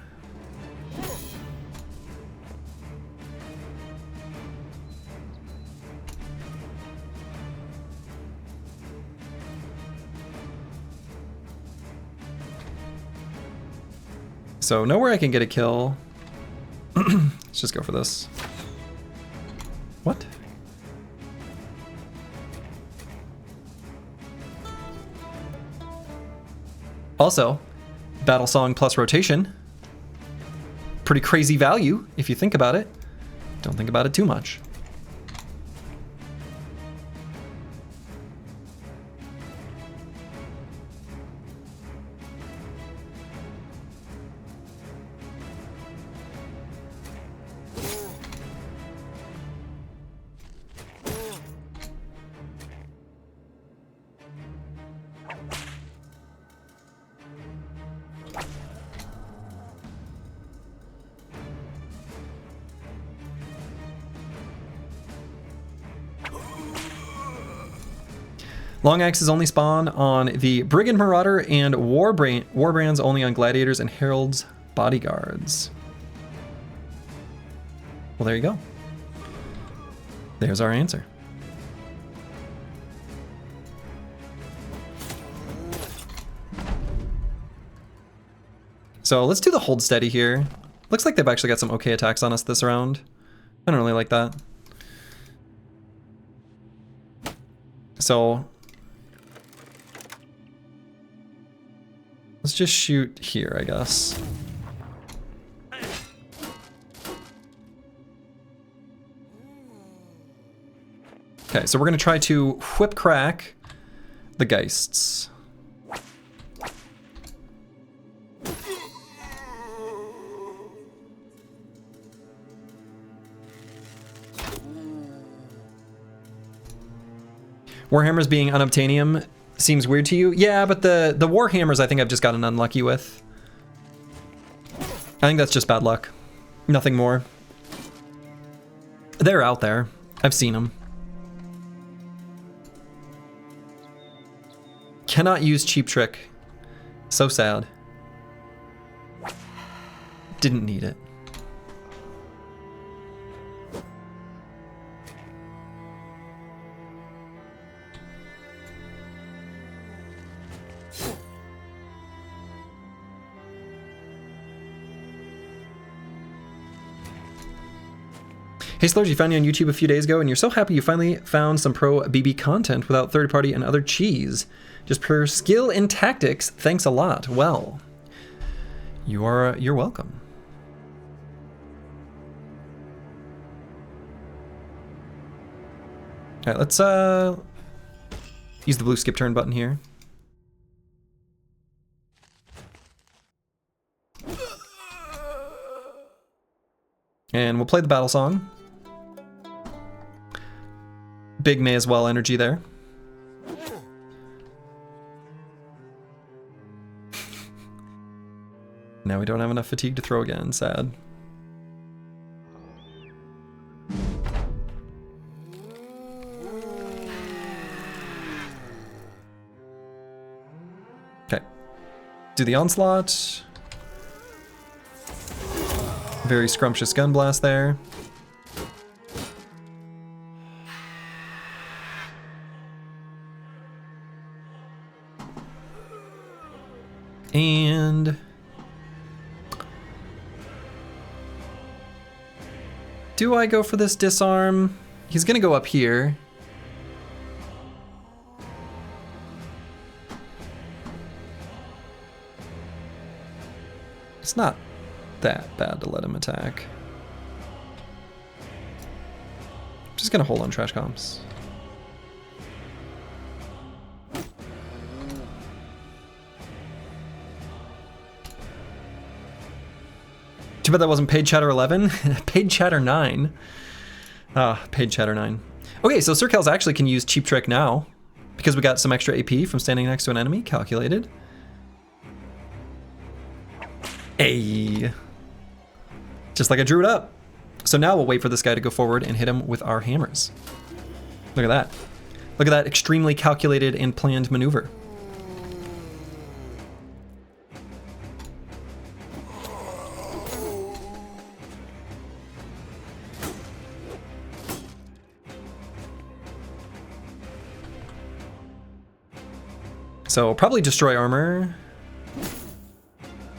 So nowhere I can get a kill. Let's just go for this. What? Also, Battle Song plus rotation. Pretty crazy value if you think about it. Don't think about it too much. Long axes only spawn on the Brigand Marauder and Warbrands only on Gladiators and Herald's Bodyguards. Well, there you go. There's our answer. So let's do the hold steady here. Looks like they've actually got some okay attacks on us this round. I don't really like that. So let's just shoot here, I guess. Okay, so we're gonna try to whip crack the Geists. Warhammers being unobtainium seems weird to you? Yeah, but the Warhammers I think I've just gotten unlucky with. I think that's just bad luck. Nothing more. They're out there. I've seen them. Cannot use Cheap Trick. So sad. Didn't need it. Hey Slurs, you found me on YouTube a few days ago and you're so happy you finally found some pro BB content without third party and other cheese. Just pure skill and tactics. Thanks a lot. Well, you're welcome. All right, let's use the blue skip turn button here. And we'll play the battle song. Big may as well energy there. Now we don't have enough fatigue to throw again, sad. Okay, do the onslaught. Very scrumptious gun blast there. And do I go for this disarm? He's gonna go up here. It's not that bad to let him attack. I'm just gonna hold on trash comps. Too bad that wasn't paid chatter 11. Paid chatter 9. Paid chatter 9. Okay, so Sir Kells actually can use Cheap Trick now because we got some extra AP from standing next to an enemy. Calculated. Hey. Just like I drew it up. So now we'll wait for this guy to go forward and hit him with our hammers. Look at that. Look at that extremely calculated and planned maneuver. So probably destroy armor.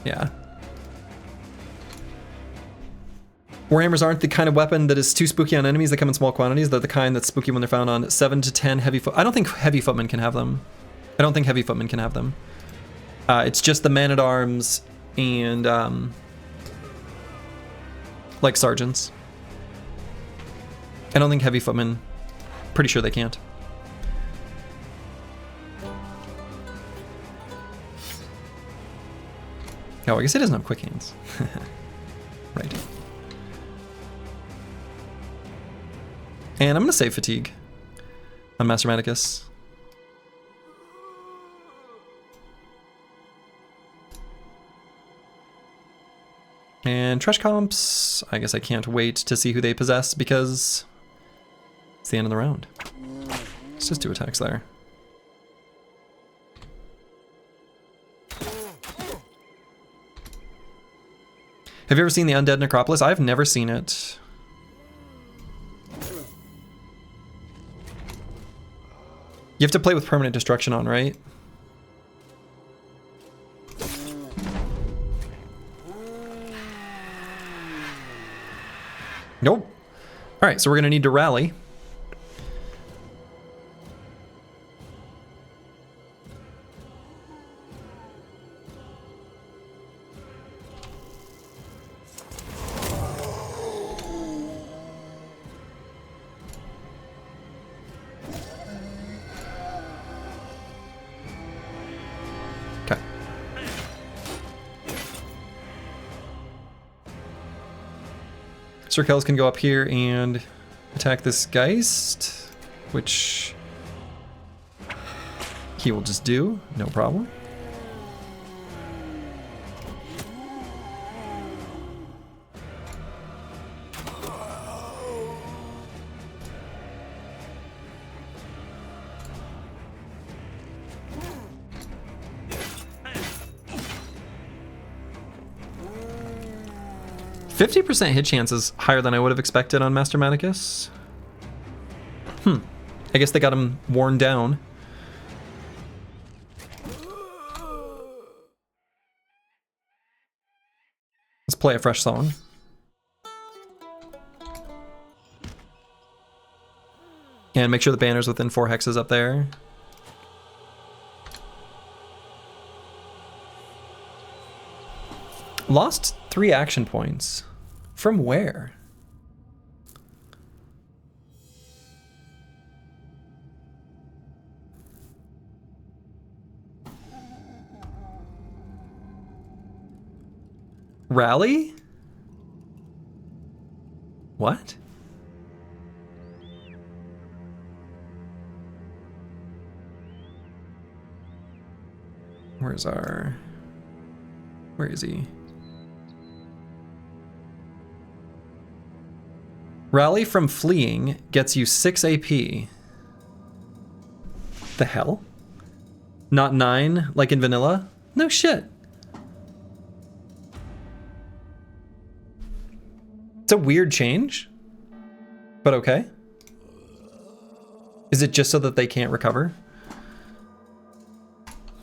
Yeah. Warhammers aren't the kind of weapon that is too spooky on enemies that come in small quantities. They're the kind that's spooky when they're found on 7 to 10 heavy foot. I don't think heavy footmen can have them. It's just the man-at-arms and like sergeants. I don't think heavy footmen. Pretty sure they can't. Oh, I guess it doesn't have quick hands. Right. And I'm gonna save fatigue on Master Maticus. And trash comps, I guess I can't wait to see who they possess because it's the end of the round. Let's just do attacks there. Have you ever seen the Undead Necropolis? I've never seen it. You have to play with permanent destruction on, right? Nope. All right, so we're gonna need to rally. Okay. Sir Kells can go up here and attack this Geist, which he will just do, no problem. %50 hit chance is higher than I would have expected on Master Manicus. I guess they got him worn down. Let's play a fresh song. And make sure the banner's within 4 hexes up there. Lost 3 action points. From where? Rally? What? Where is he? Rally from fleeing gets you 6 AP. The hell? Not 9 like in vanilla? No shit. It's a weird change, but okay. Is it just so that they can't recover?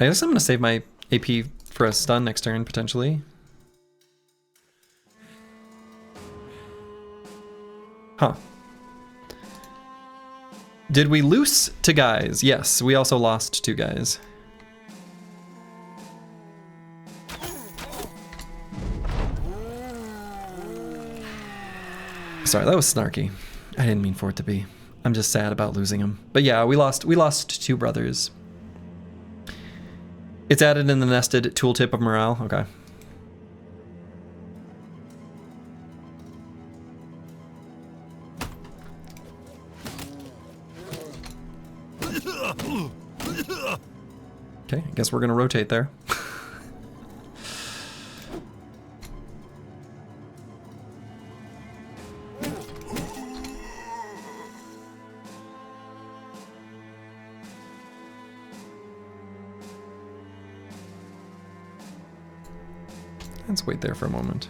I guess I'm gonna save my AP for a stun next turn, potentially. Huh. Did we lose to guys? Yes, we also lost 2 guys. Sorry, that was snarky. I didn't mean for it to be. I'm just sad about losing him. But yeah, we lost 2 brothers. It's added in the nested tooltip of morale. Okay. Okay, I guess we're gonna rotate there. Let's wait there for a moment.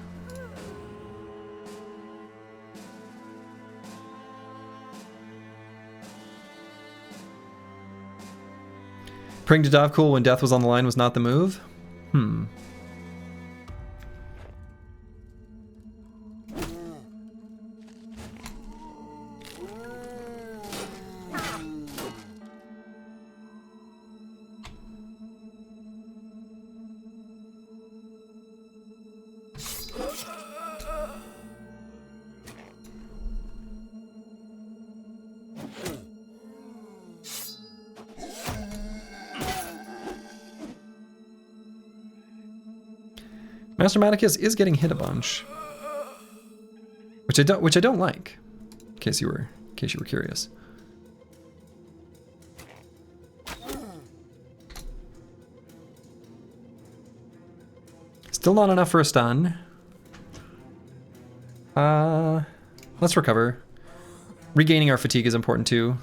Praying to Dovcool when death was on the line was not the move? Master Manicus is getting hit a bunch, which I don't like. In case you were curious. Still not enough for a stun. Let's recover. Regaining our fatigue is important too,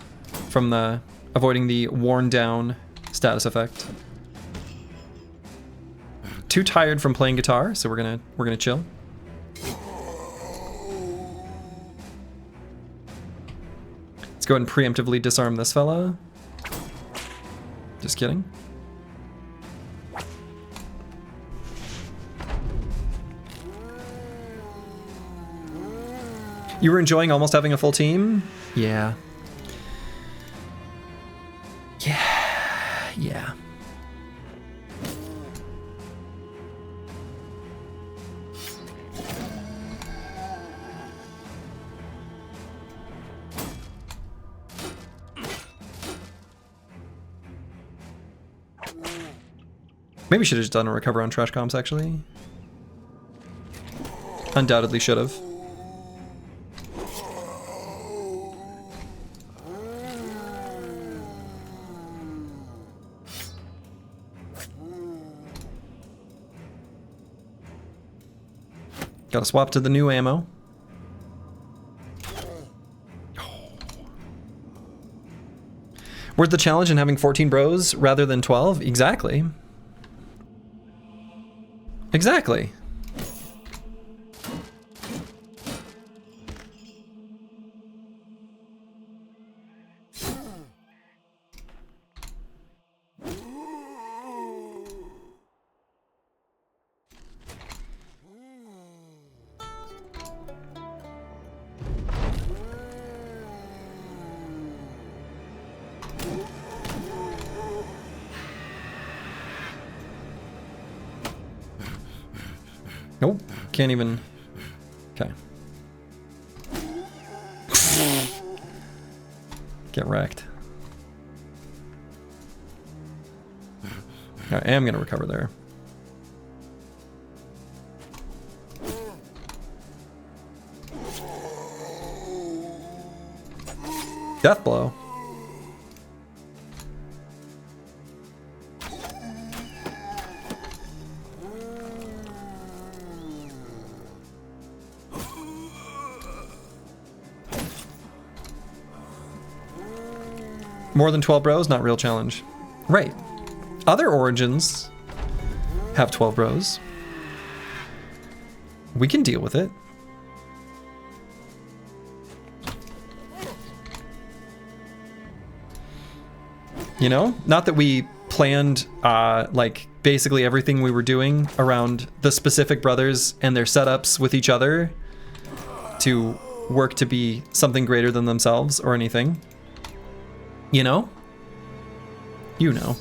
from the avoiding the worn down status effect. Too tired from playing guitar, so we're gonna chill. go ahead and preemptively disarm this fella. Just kidding. You were enjoying almost having a full team? Yeah. Yeah. Maybe should have just done a recover on trash comps, actually. Undoubtedly should have. Gotta swap to the new ammo. Worth the challenge in having 14 bros rather than 12? Exactly. Exactly. Nope, can't even. Okay. Get wrecked. I am gonna recover there. Death blow. More than 12 bros, not real challenge. Right. Other origins have 12 bros. We can deal with it. You know? Not that we planned like basically everything we were doing around the specific brothers and their setups with each other to work to be something greater than themselves or anything. You know? You know.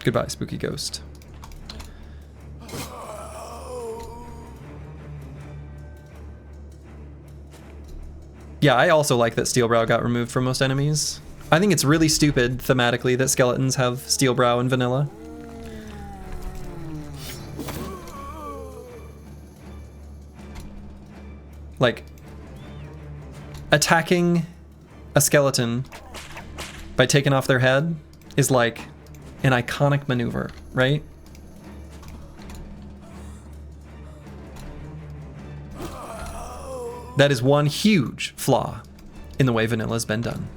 Goodbye, spooky ghost. Yeah, I also like that Steel Brow got removed from most enemies. I think it's really stupid thematically that skeletons have Steel Brow in vanilla. Like, attacking a skeleton by taking off their head is like an iconic maneuver, right? That is one huge flaw in the way vanilla's been done.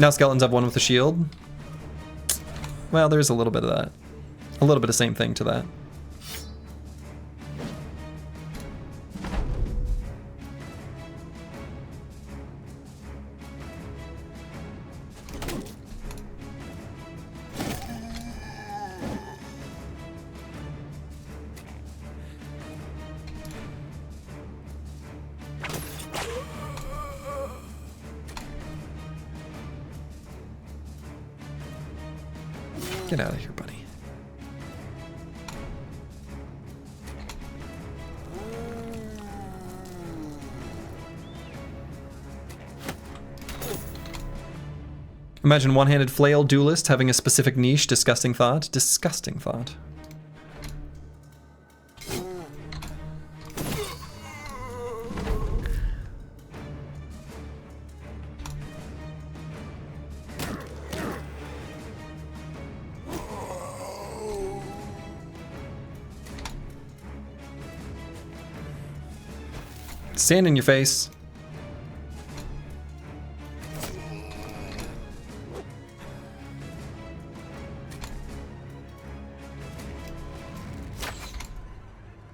Now skeletons have one with a shield. Well, there's a little bit of that. A little bit of same thing to that. Get out of here, buddy. Imagine one-handed flail duelist having a specific niche. Disgusting thought. Disgusting thought. Sand in your face.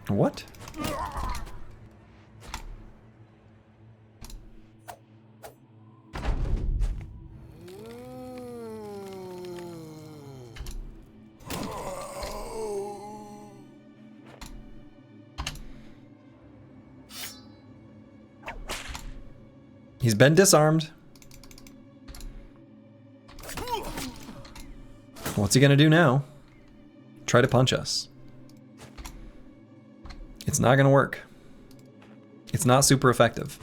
What? He's been disarmed. What's he gonna do now? Try to punch us. It's not gonna work. It's not super effective.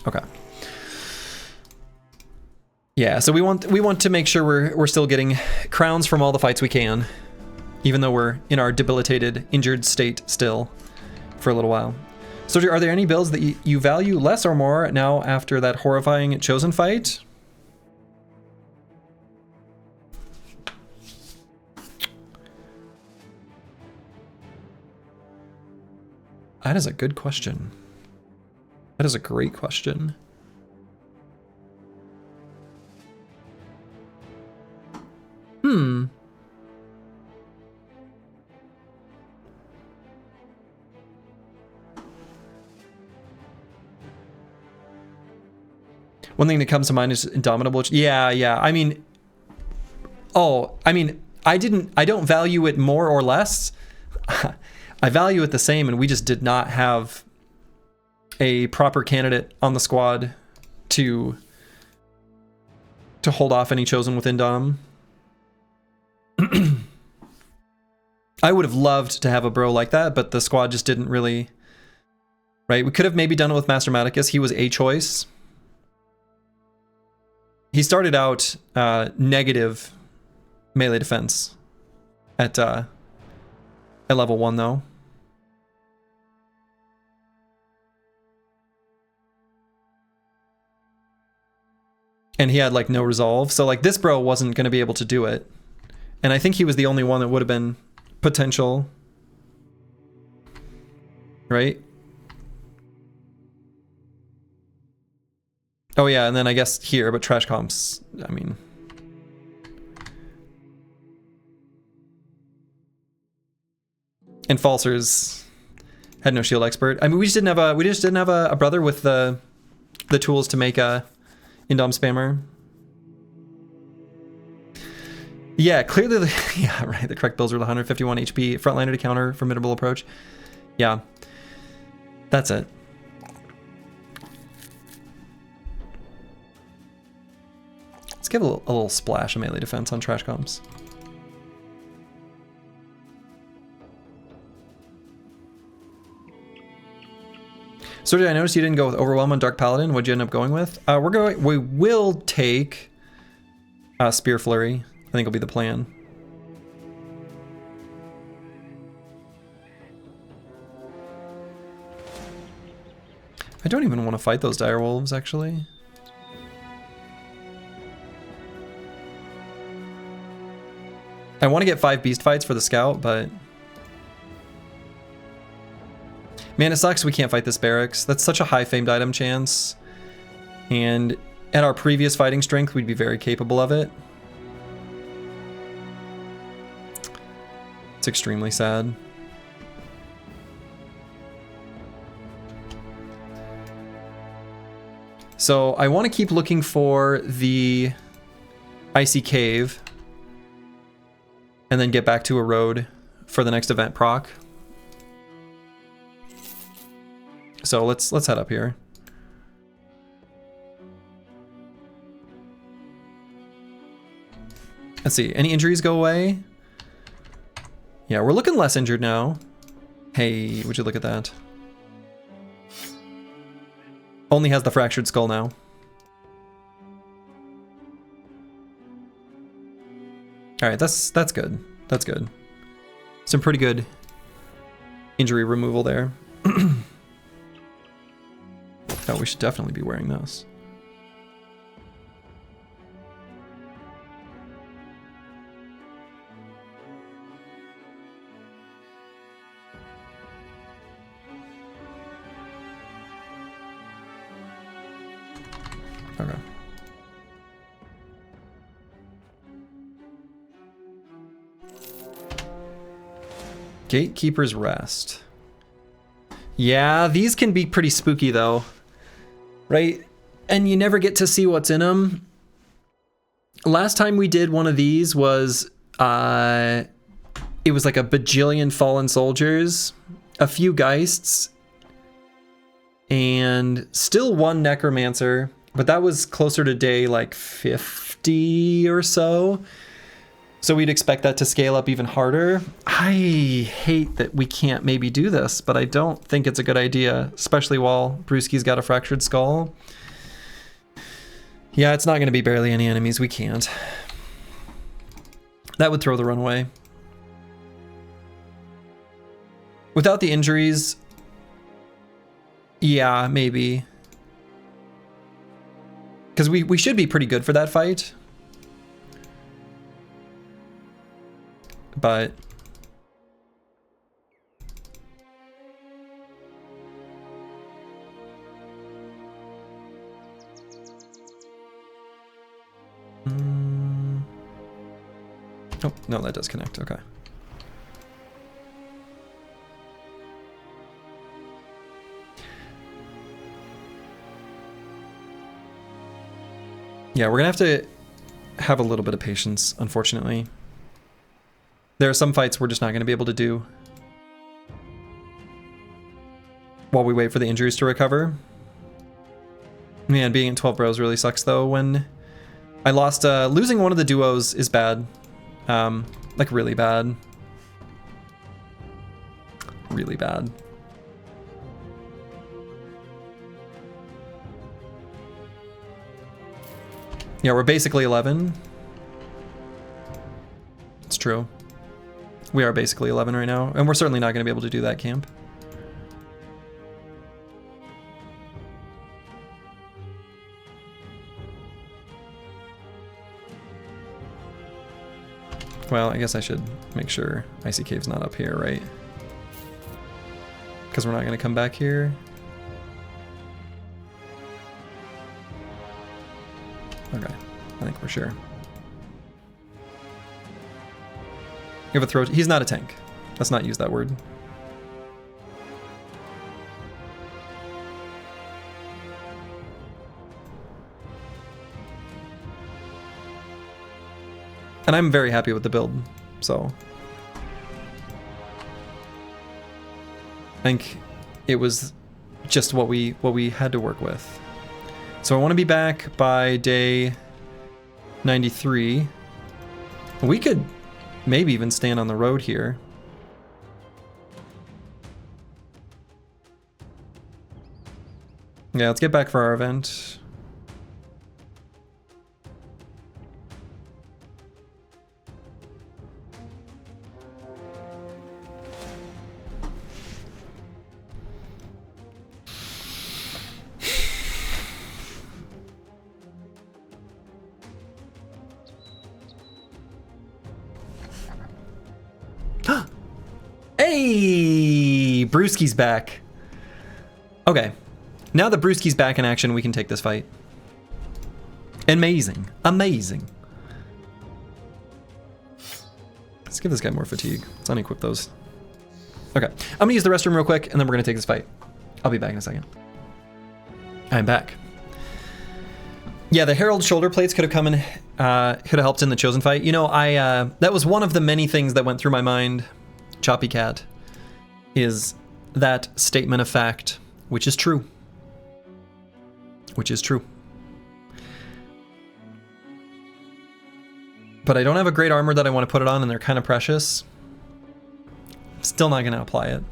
Okay. Yeah, so we want to make sure we're still getting crowns from all the fights we can, even though we're in our debilitated, injured state still for a little while. So are there any builds that you value less or more now after that horrifying Chosen fight? That is a good question. That is a great question. One thing that comes to mind is Indomitable. Yeah. I mean, I don't value it more or less. I value it the same, and we just did not have a proper candidate on the squad to hold off any Chosen within Dom. I would have loved to have a bro like that, but the squad just didn't really. Right? We could have maybe done it with Master Maticus. He was a choice. He started out negative melee defense at level 1 though. And he had like no resolve, so like this bro wasn't going to be able to do it. And I think he was the only one that would have been potential. Right? Oh yeah, and then I guess here, but trash comps, I mean. And Falsers had no shield expert. I mean, we just didn't have a brother with the tools to make a Indom spammer. Yeah, clearly, yeah, right. The correct builds were the 151 HP frontliner to counter formidable approach. Yeah, that's it. Let's give a little splash of melee defense on trash comps. So I noticed you didn't go with Overwhelm on Dark Paladin. What'd you end up going with? We will take Spear Flurry. I think will be the plan. I don't even want to fight those dire wolves, actually. I want to get 5 beast fights for the scout, but man, it sucks we can't fight this barracks. That's such a high famed item chance. And at our previous fighting strength, we'd be very capable of it. It's extremely sad. So I want to keep looking for the Icy Cave and then get back to a road for the next event proc. So let's head up here. Let's see, any injuries go away? Yeah, we're looking less injured now. Hey, would you look at that? Only has the fractured skull now. All right, that's good. That's good. Some pretty good injury removal there. Oh, we should definitely be wearing those. Okay. Gatekeeper's Rest. Yeah, these can be pretty spooky though, right? And you never get to see what's in them. Last time we did one of these was, it was like a bajillion fallen soldiers, a few geists, and still one necromancer, but that was closer to day like 50 or so. So we'd expect that to scale up even harder. I hate that we can't maybe do this, but I don't think it's a good idea, especially while Brewski's got a fractured skull. Yeah, it's not going to be barely any enemies. We can't. That would throw the runaway. Without the injuries, yeah, maybe. Because we should be pretty good for that fight. But oh, no, that does connect. Okay. Yeah, we're gonna have to have a little bit of patience, unfortunately. There are some fights we're just not going to be able to do while we wait for the injuries to recover. Man, being in 12 bros really sucks though. When I lost, losing one of the duos is bad. Like really bad. Really bad. Yeah, we're basically 11. It's true. We are basically 11 right now, and we're certainly not going to be able to do that camp. Well, I guess I should make sure Icy Cave's not up here, right? Because we're not going to come back here. Okay, I think we're sure. You have a throw. He's not a tank. Let's not use that word. And I'm very happy with the build, so I think it was just what we had to work with. So I want to be back by day 93. We could maybe even stand on the road here. Yeah, let's get back for our event. Hey, Brewski's back. Okay, now that Brewski's back in action, we can take this fight. Amazing, amazing. Let's give this guy more fatigue. Let's unequip those. Okay, I'm gonna use the restroom real quick, and then we're gonna take this fight. I'll be back in a second. I'm back. Yeah, the Herald shoulder plates could have come in, could have helped in the Chosen fight. You know, that was one of the many things that went through my mind. Choppy Cat, is that statement of fact, which is true. Which is true. But I don't have a great armor that I want to put it on, and they're kind of precious. Still not going to apply it.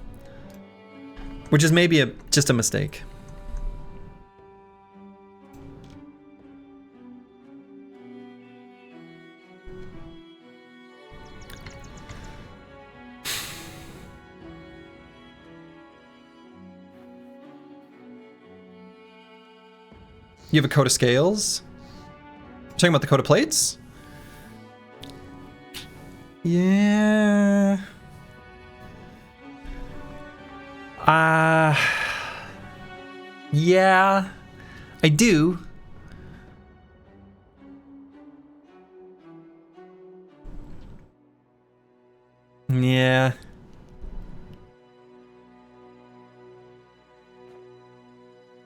Which is maybe just a mistake. You have a coat of scales? You're talking about the coat of plates? Yeah. Yeah, I do. Yeah.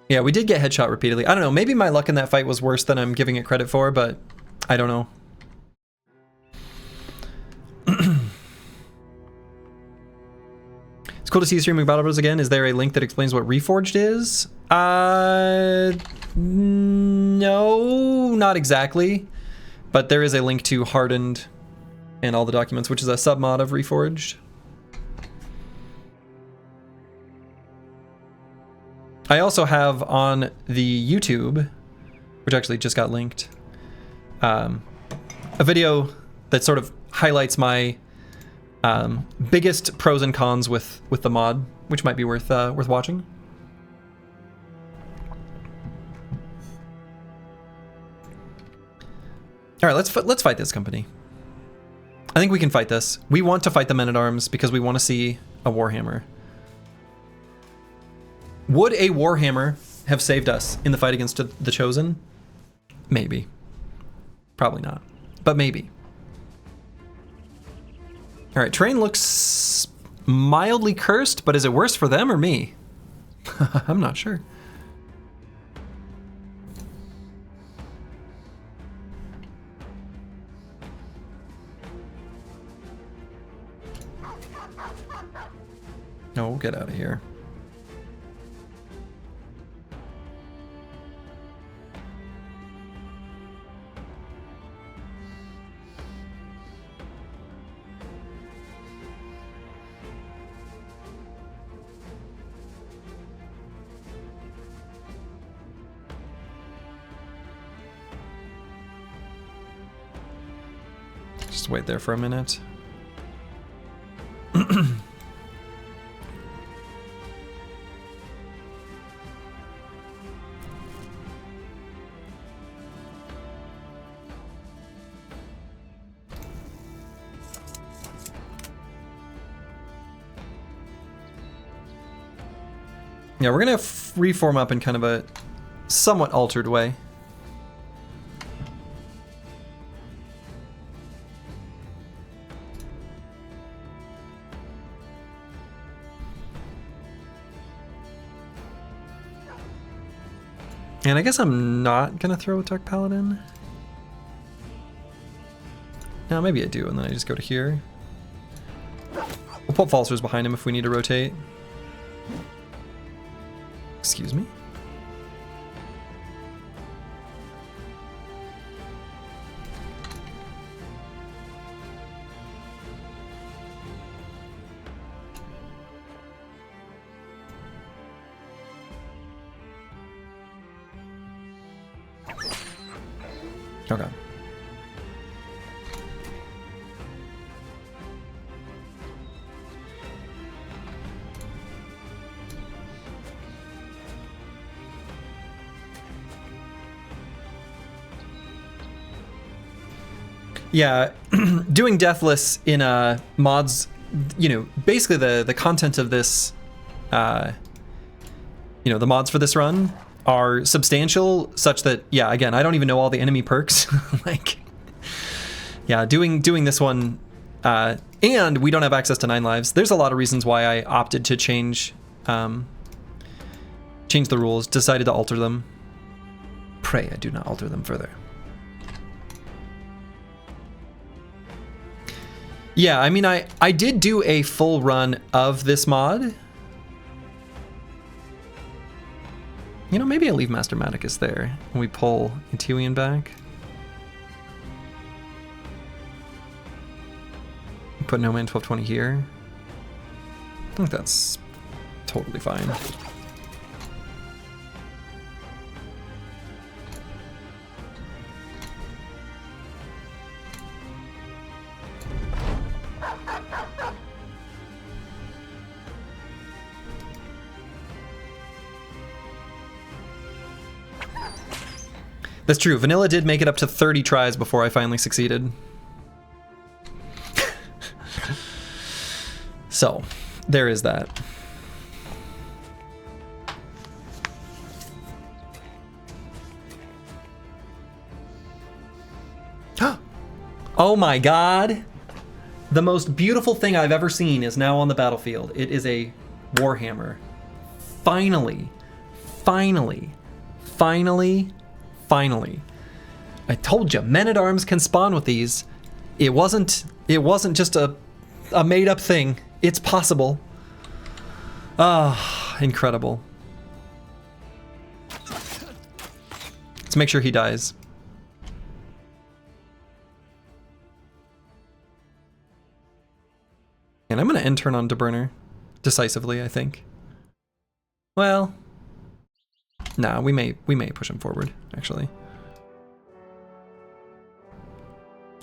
Yeah, we did get headshot repeatedly. I don't know, maybe my luck in that fight was worse than I'm giving it credit for, but I don't know. It's cool to see you streaming Battle Bros again. Is there a link that explains what Reforged is? No, not exactly. But there is a link to Hardened and all the documents, which is a submod of Reforged. I also have on the YouTube, which actually just got linked, a video that sort of highlights my biggest pros and cons with the mod, which might be worth watching. All right, let's fight this company. I think we can fight this. We want to fight the Men-at-Arms because we want to see a Warhammer. Would a Warhammer have saved us in the fight against the Chosen? Maybe. Probably not, but maybe. All right, terrain looks mildly cursed, but is it worse for them or me? I'm not sure. No, we'll get out of here. Just wait there for a minute. Yeah, we're gonna reform up in kind of a somewhat altered way. And I guess I'm not gonna throw a Dark Paladin. No, maybe I do, and then I just go to here. We'll put Falsers behind him if we need to rotate. Excuse me? Okay. Yeah, doing Deathless in mods, you know, basically the content of this, you know, the mods for this run are substantial such that, yeah, again, I don't even know all the enemy perks. Like, yeah, doing this one, and we don't have access to 9 lives. There's a lot of reasons why I opted to change the rules, decided to alter them. Pray I do not alter them further. Yeah, I mean, I did do a full run of this mod. You know, maybe I leave Master Maticus there and we pull Intuian back. Put No Man 1220 here. I think that's totally fine. That's true. Vanilla did make it up to 30 tries before I finally succeeded. So, there is that. Oh my god! The most beautiful thing I've ever seen is now on the battlefield. It is a Warhammer. Finally. finally. I told you, men-at-arms can spawn with these. It wasn't just a made-up thing. It's possible. Ah, incredible. Let's make sure he dies. And I'm going to end turn on Burner decisively, I think. Well, nah, we may push him forward, actually.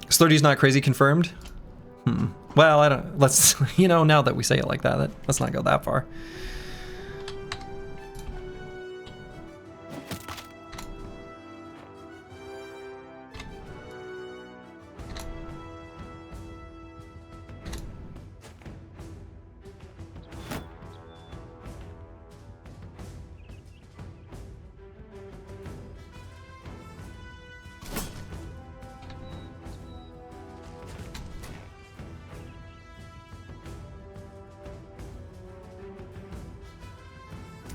Slurdy's not crazy confirmed? Well, I don't, let's, you know, now that we say it like that, let's not go that far.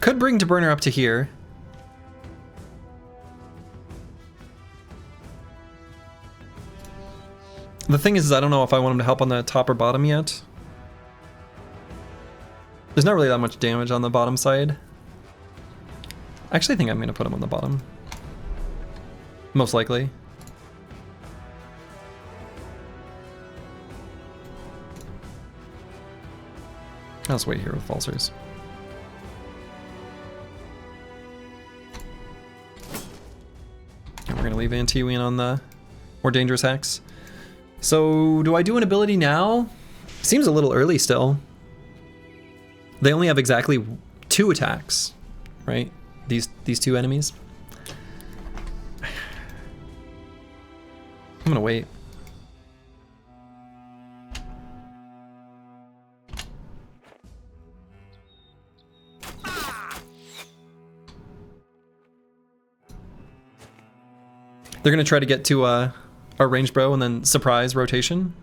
Could bring Burner up to here. The thing is I don't know if I want him to help on the top or bottom yet. There's not really that much damage on the bottom side. I actually think I'm going to put him on the bottom. Most likely. I'll just wait here with Falsers. And we're going to leave Antiwin on the more dangerous hex. So, do I do an ability now? Seems a little early still. They only have exactly 2 attacks, right? These 2 enemies. I'm gonna wait. They're gonna try to get to our ranged bro and then surprise rotation.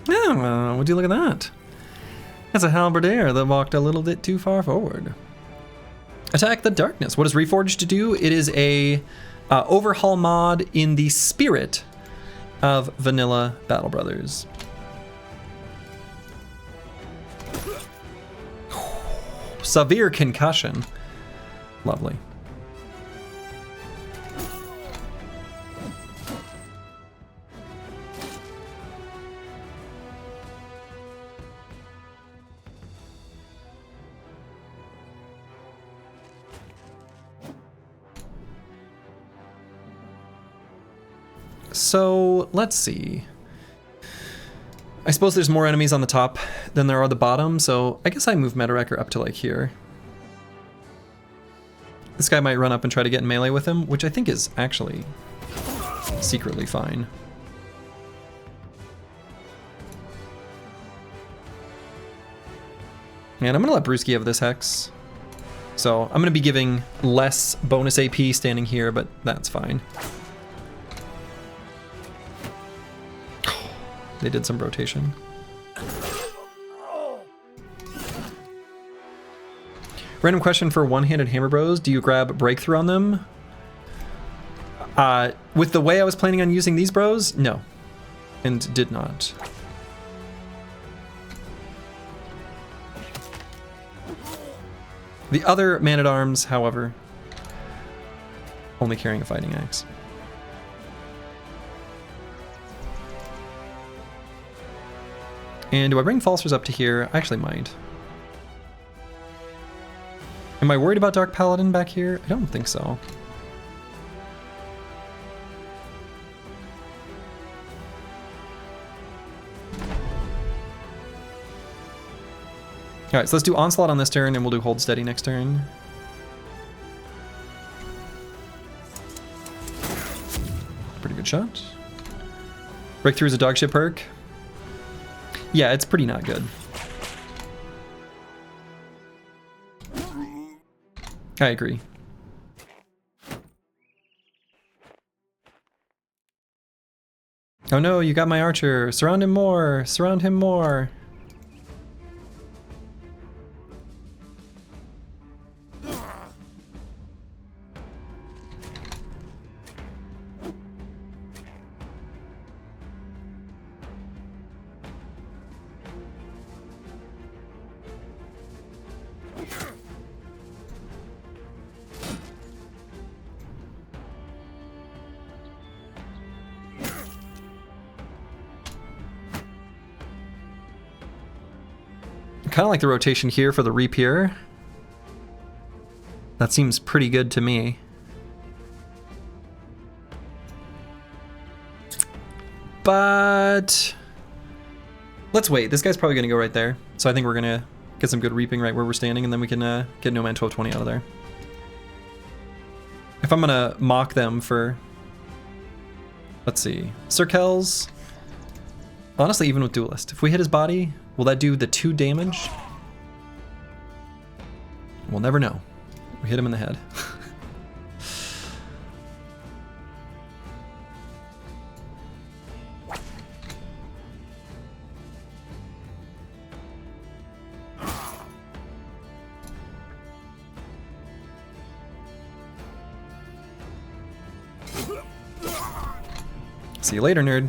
Yeah, would you look at that? That's a halberdier that walked a little bit too far forward. Attack the darkness. What does Reforged do? It is a overhaul mod in the spirit of vanilla Battle Brothers. Severe concussion. Lovely. So, let's see. I suppose there's more enemies on the top than there are the bottom, so I guess I move Metawrecker up to like here. This guy might run up and try to get in melee with him, which I think is actually secretly fine. And I'm gonna let Brewski have this hex. So I'm gonna be giving less bonus AP standing here, but that's fine. They did some rotation. Random question for one-handed hammer bros. Do you grab breakthrough on them? With the way I was planning on using these bros, no. And did not. The other man-at-arms, however, only carrying a fighting axe. And do I bring Falsers up to here? I actually might. Am I worried about Dark Paladin back here? I don't think so. Alright, so let's do Onslaught on this turn and we'll do Hold Steady next turn. Pretty good shot. Breakthrough is a dog shit perk. Yeah, it's pretty not good. I agree. Oh no, you got my archer. Surround him more. Surround him more. Kind of like the rotation here for the Reap here. That seems pretty good to me. But let's wait. This guy's probably going to go right there. So I think we're going to get some good reaping right where we're standing, and then we can get No Man 1220 out of there. If I'm going to mock them for... Let's see. Sir Kells. Honestly, even with Duelist. If we hit his body, will that do the 2 damage? We'll never know. We hit him in the head. See you later, nerd.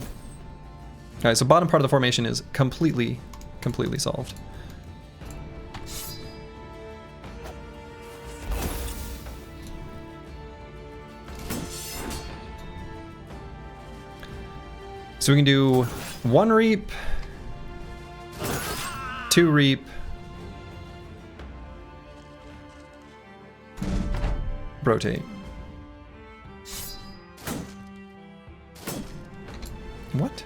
Alright, so bottom part of the formation is completely solved. So we can do 1 reap, 2 reap, rotate. What?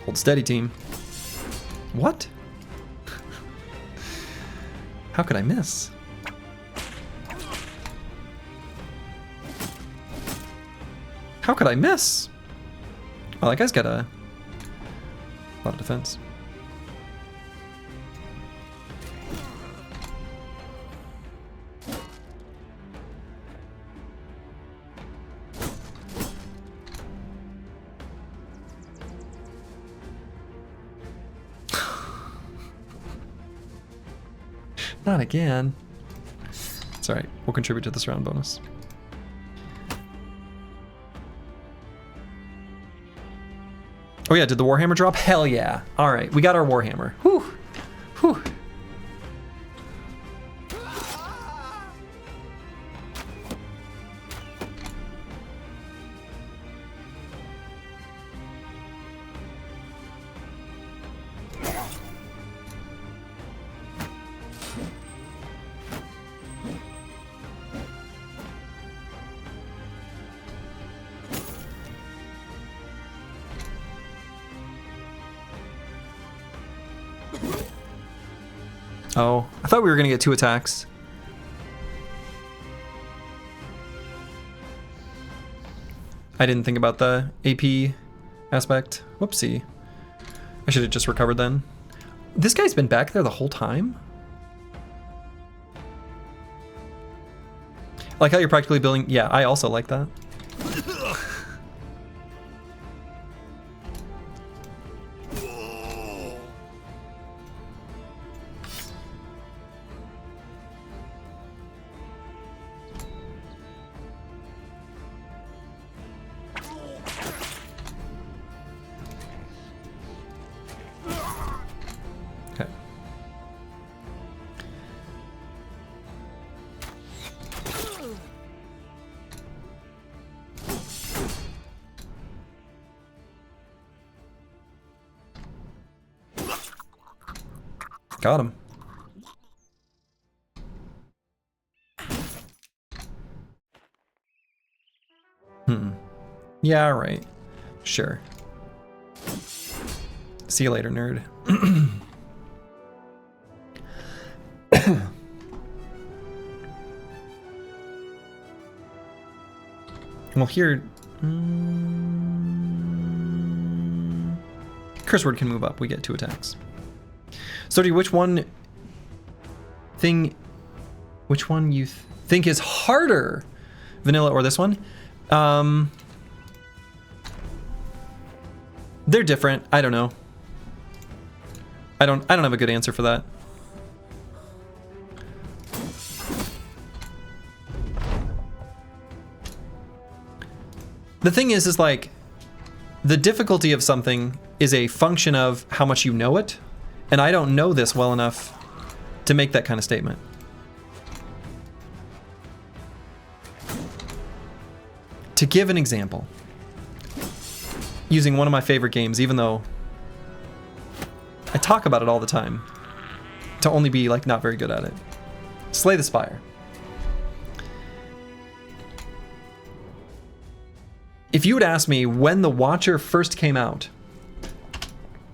Hold steady, team. What? How could I miss? How could I miss? Oh, that guy's got a lot of defense. Not again. It's alright. We'll contribute to this round bonus. Oh yeah, did the Warhammer drop? Hell yeah. Alright, we got our Warhammer. Whew. Whew. Oh, I thought we were gonna get 2 attacks. I didn't think about the AP aspect. Whoopsie. I should have just recovered then. This guy's been back there the whole time? Like how you're practically building... Yeah, I also like that. Got him. Yeah, right. Sure. See you later, nerd. Well, here... Curse Word can move up. We get 2 attacks. So, which one thing which one you think is harder, vanilla or this one? They're different. I don't know. I don't have a good answer for that. The thing is like, the difficulty of something is a function of how much you know it, and I don't know this well enough to make that kind of statement. To give an example, using one of my favorite games, even though I talk about it all the time, to only be like not very good at it. Slay the Spire. If you would ask me when the Watcher first came out,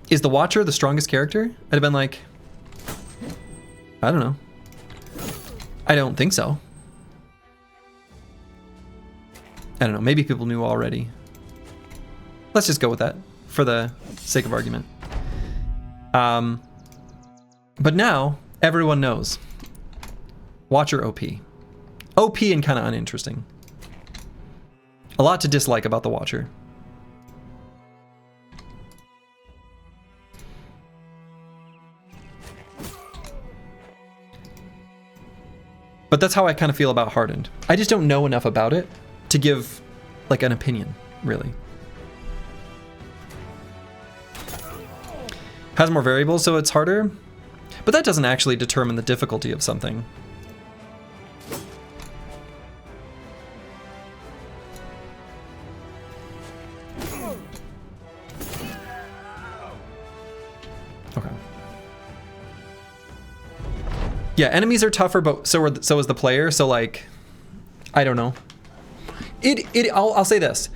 is the Watcher the strongest character? I'd have been like, I don't know. I don't think so. I don't know, maybe people knew already. Let's just go with that for the sake of argument. But now everyone knows. Watcher OP. OP and kind of uninteresting. A lot to dislike about the Watcher. But that's how I kind of feel about Hardened. I just don't know enough about it to give like an opinion, really. Has more variables, so it's harder. But that doesn't actually determine the difficulty of something. Okay. Yeah, enemies are tougher, but so is the player. So like, I don't know. I'll say this.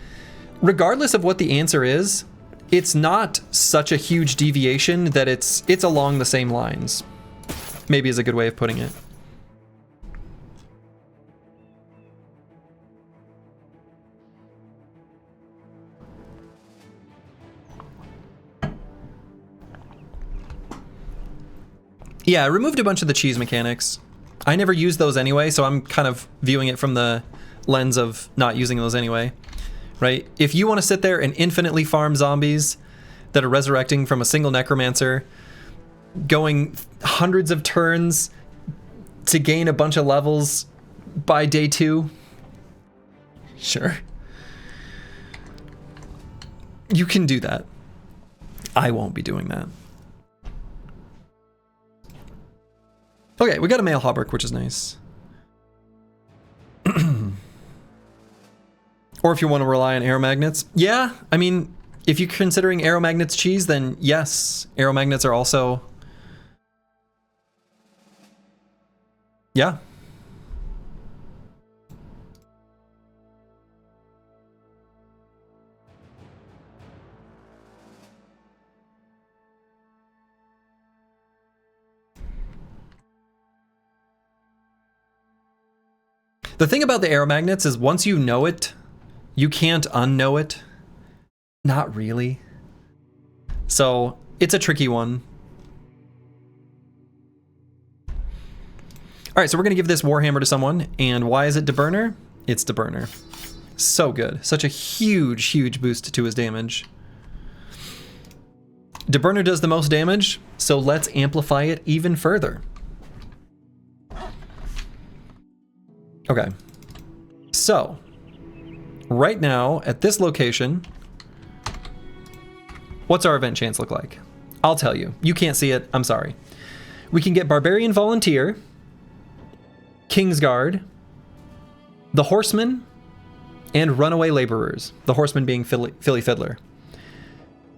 Regardless of what the answer is, it's not such a huge deviation that it's along the same lines. Maybe is a good way of putting it. Yeah, I removed a bunch of the cheese mechanics. I never used those anyway, so I'm kind of viewing it from the lens of not using those anyway, right? If you want to sit there and infinitely farm zombies that are resurrecting from a single necromancer, going hundreds of turns to gain a bunch of levels by day 2, sure. You can do that. I won't be doing that. Okay, we got a male hauberk, which is nice. Or if you want to rely on arrow magnets. Yeah, I mean, if you're considering arrow magnets cheese, then yes, arrow magnets are also... Yeah. The thing about the arrow magnets is once you know it, you can't unknow it. Not really. So it's a tricky one. All right, so we're gonna give this Warhammer to someone, and why is it De Burner? It's De Burner. So good, such a huge, huge boost to his damage. De Burner does the most damage, so let's amplify it even further. Okay, so right now at this location, what's our event chance look like? I'll tell you. You can't see it, I'm sorry. We can get Barbarian Volunteer, Kingsguard, the Horseman, and Runaway Laborers. The Horseman being Philly Fiddler.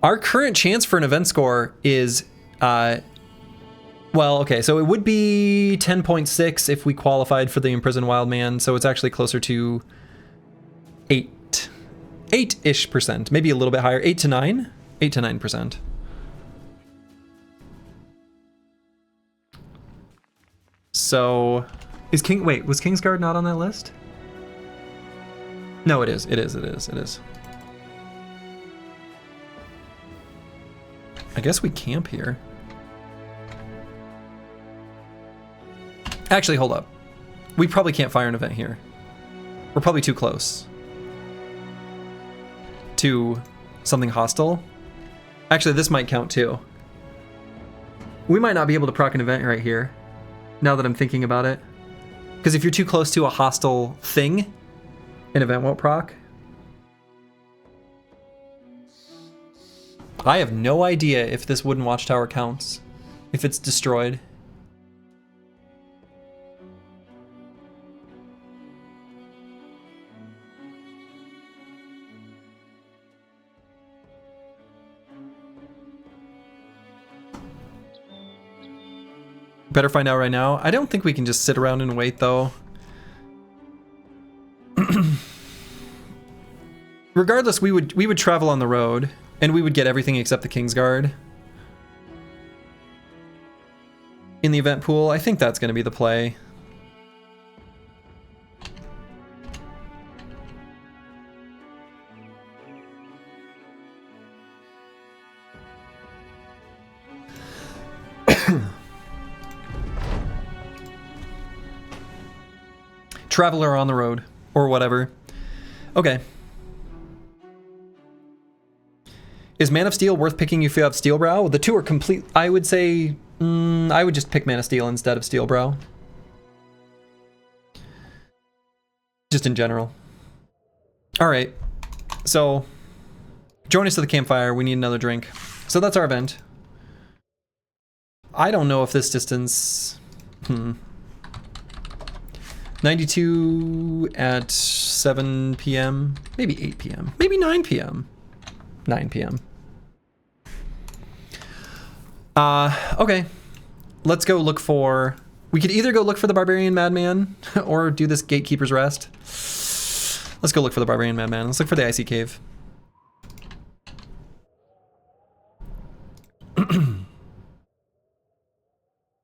Our current chance for an event score is, well, okay, so it would be 10.6 if we qualified for the Imprisoned Wild Man, so it's actually closer to 8-ish%, maybe a little bit higher, 8 to 9%. So, was Kingsguard not on that list? No, it is. I guess we camp here. Actually, hold up. We probably can't fire an event here. We're probably too close to something hostile. Actually, this might count too. We might not be able to proc an event right here, now that I'm thinking about it. Because if you're too close to a hostile thing, an event won't proc. I have no idea if this wooden watchtower counts, if it's destroyed. Better find out right now. I don't think we can just sit around and wait, though. Regardless, we would travel on the road, and we would get everything except the Kingsguard in the event pool. I think that's going to be the play. Traveler on the road, or whatever. Okay. Is Man of Steel worth picking if you have Steelbrow? The two are complete. I would say I would just pick Man of Steel instead of Steelbrow. Just in general. All right. So join us to the campfire. We need another drink. So that's our event. I don't know if this distance... 92 at 7 p.m. Maybe 8 p.m. Maybe 9 p.m. 9 p.m. Okay. Let's go look for... We could either go look for the Barbarian Madman or do this Gatekeeper's Rest. Let's go look for the Barbarian Madman. Let's look for the Icy Cave.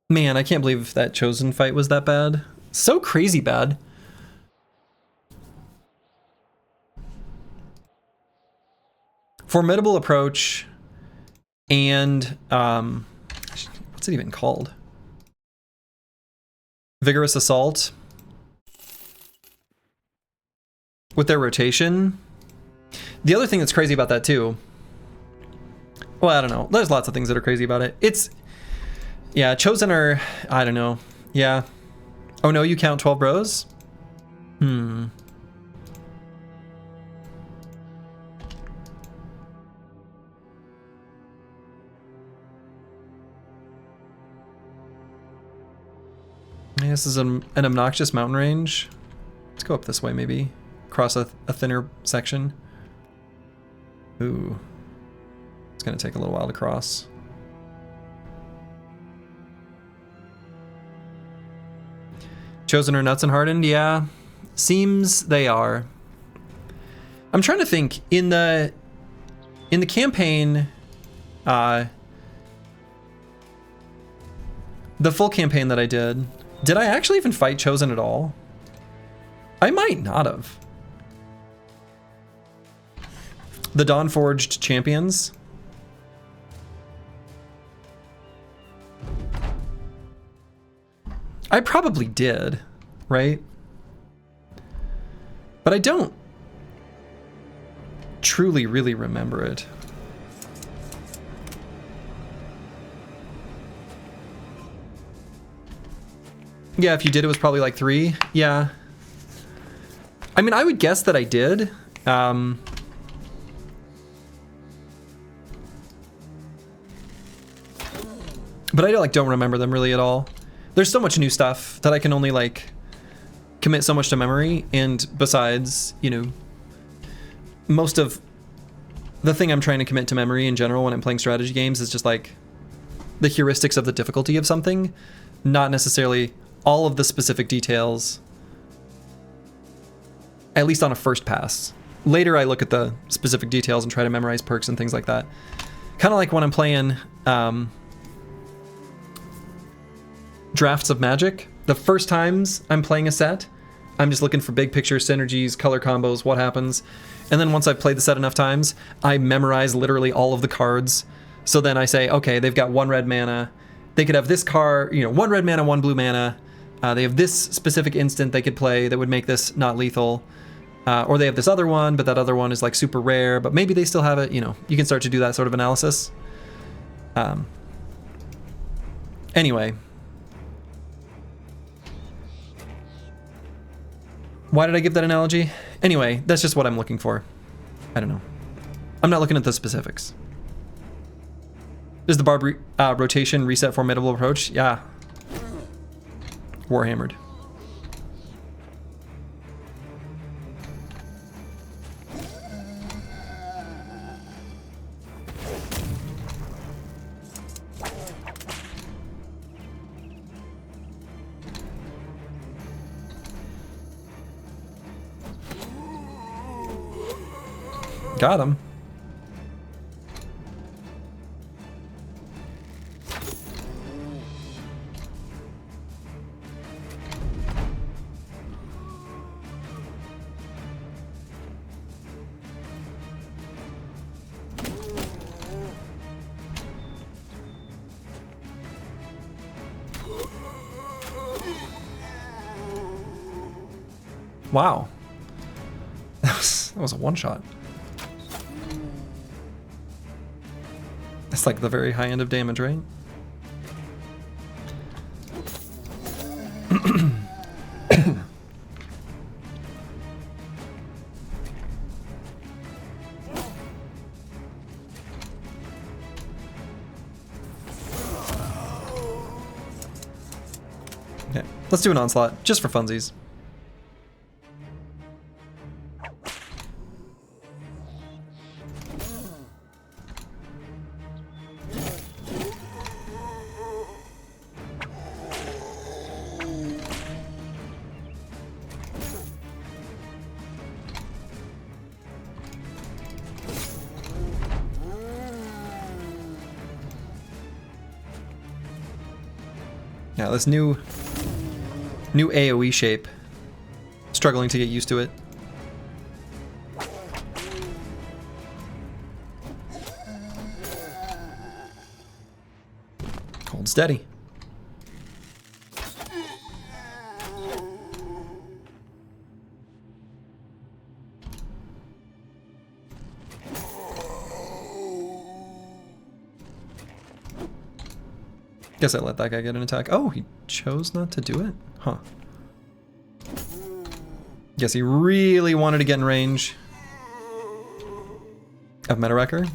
Man, I can't believe that Chosen fight was that bad. So crazy bad. Formidable approach and what's it even called? Vigorous assault with their rotation. The other thing that's crazy about that too, well, I don't know. There's lots of things that are crazy about it. Yeah, Chosen are, I don't know. Yeah. Oh no, you count 12 bros? Yeah, this is an obnoxious mountain range. Let's go up this way maybe. Cross a thinner section. Ooh. It's gonna take a little while to cross. Chosen are nuts and hardened? Yeah. Seems they are. I'm trying to think. In the campaign, the full campaign that I did I actually even fight Chosen at all? I might not have. The Dawnforged champions. I probably did, right? But I don't truly really remember it. Yeah, if you did, it was probably like 3. Yeah. I mean, I would guess that I did. But I don't remember them really at all. There's so much new stuff that I can only commit so much to memory, and besides, you know, most of the thing I'm trying to commit to memory in general when I'm playing strategy games is just the heuristics of the difficulty of something, not necessarily all of the specific details, at least on a first pass. Later I look at the specific details and try to memorize perks and things like that. Kind of like when I'm playing drafts of Magic. The first times I'm playing a set, I'm just looking for big picture synergies, color combos, what happens. And then once I've played the set enough times, I memorize literally all of the cards. So then I say, okay, they've got 1 red mana. They could have this card, you know, 1 red mana, 1 blue mana. They have this specific instant they could play that would make this not lethal. Or they have this other one, but that other one is like super rare, but maybe they still have it. You know, you can start to do that sort of analysis. Anyway. Why did I give that analogy? Anyway, that's just what I'm looking for. I don't know. I'm not looking at the specifics. Does the barb rotation reset formidable approach? Yeah. Warhammered. Got him. Wow. That was a one-shot. That's like the very high end of damage, right? Okay, let's do an onslaught, just for funsies. Yeah, this new AoE shape. Struggling to get used to it. Hold steady. Guess I let that guy get an attack. Oh, he chose not to do it? Huh. Guess he really wanted to get in range of Meta Wrecker.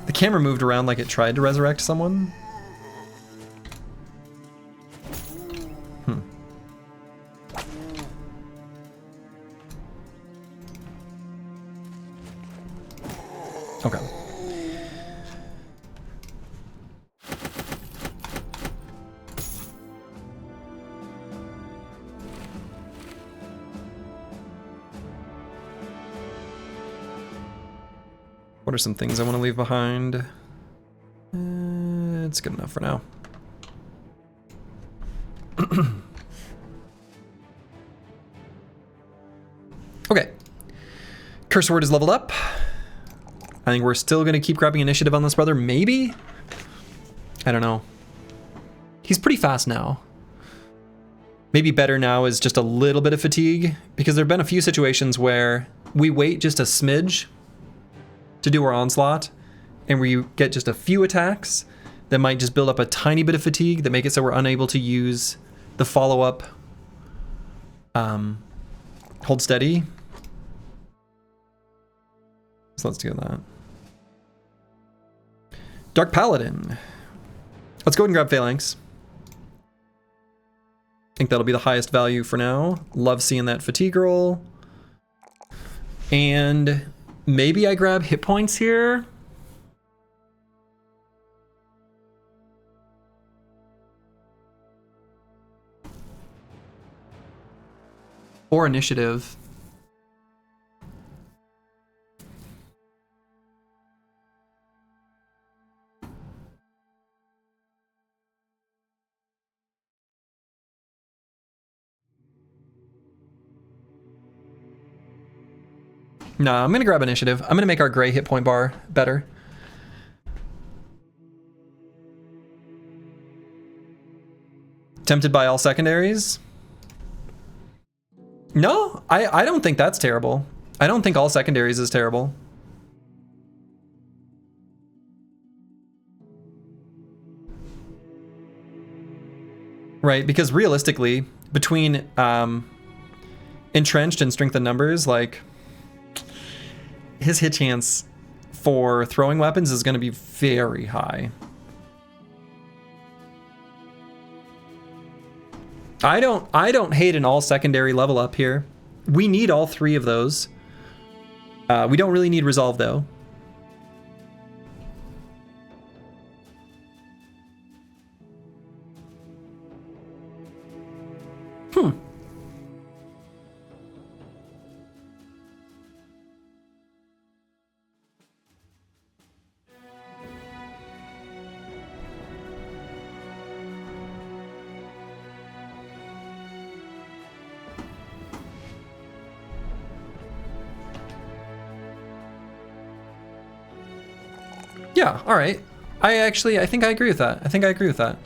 The camera moved around like it tried to resurrect someone. Okay. What are some things I want to leave behind? It's good enough for now. Okay. Curse Word is leveled up. I think we're still going to keep grabbing initiative on this brother. Maybe? I don't know. He's pretty fast now. Maybe better now is just a little bit of fatigue, because there have been a few situations where we wait just a smidge to do our onslaught, and we get just a few attacks that might just build up a tiny bit of fatigue that make it so we're unable to use the follow-up hold steady. So let's do that. Dark Paladin. Let's go ahead and grab Phalanx. I think that'll be the highest value for now. Love seeing that fatigue roll. And maybe I grab hit points here. Or initiative. No, I'm gonna grab initiative. I'm gonna make our gray hit point bar better. Tempted by all secondaries? No, I don't think that's terrible. I don't think all secondaries is terrible. Right, because realistically, between entrenched and strength in numbers, like, his hit chance for throwing weapons is going to be very high. I don't hate an all secondary level up here. We need all three of those. We don't really need resolve though. Yeah, all right. I think I agree with that. I think I agree with that.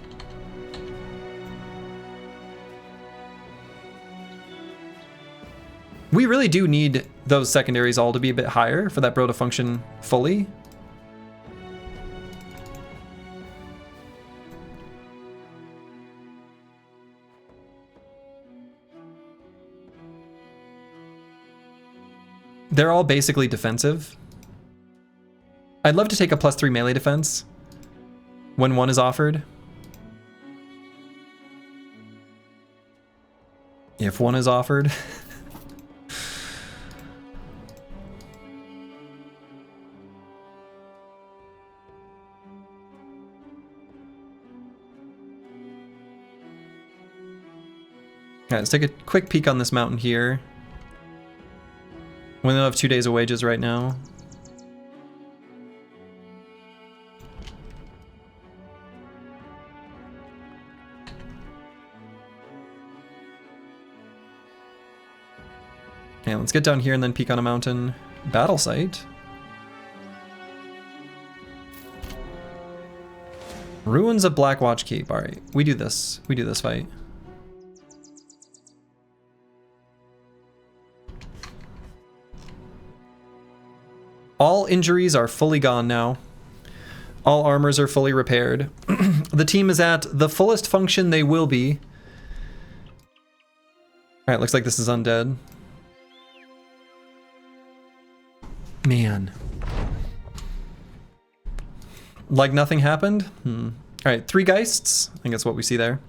We really do need those secondaries all to be a bit higher for that bro to function fully. They're all basically defensive. I'd love to take a +3 melee defense when one is offered. If one is offered. Alright, let's take a quick peek on this mountain here. We only have 2 days of wages right now. Okay, let's get down here and then peek on a mountain. Battle site. Ruins of Blackwatch Keep. Alright, we do this. We do this fight. All injuries are fully gone now. All armors are fully repaired. The team is at the fullest function they will be. Alright, looks like this is undead. Man. Like nothing happened? Alright, 3 Geists. I think that's what we see there.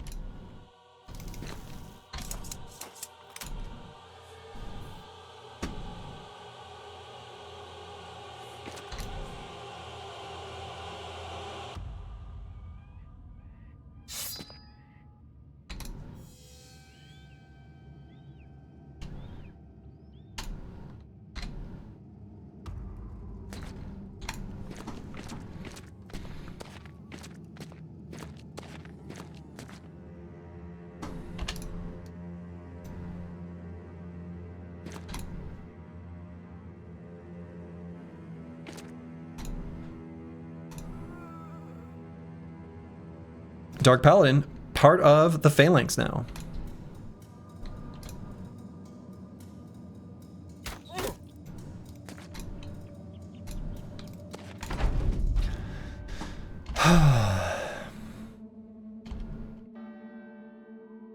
Dark Paladin, part of the Phalanx now.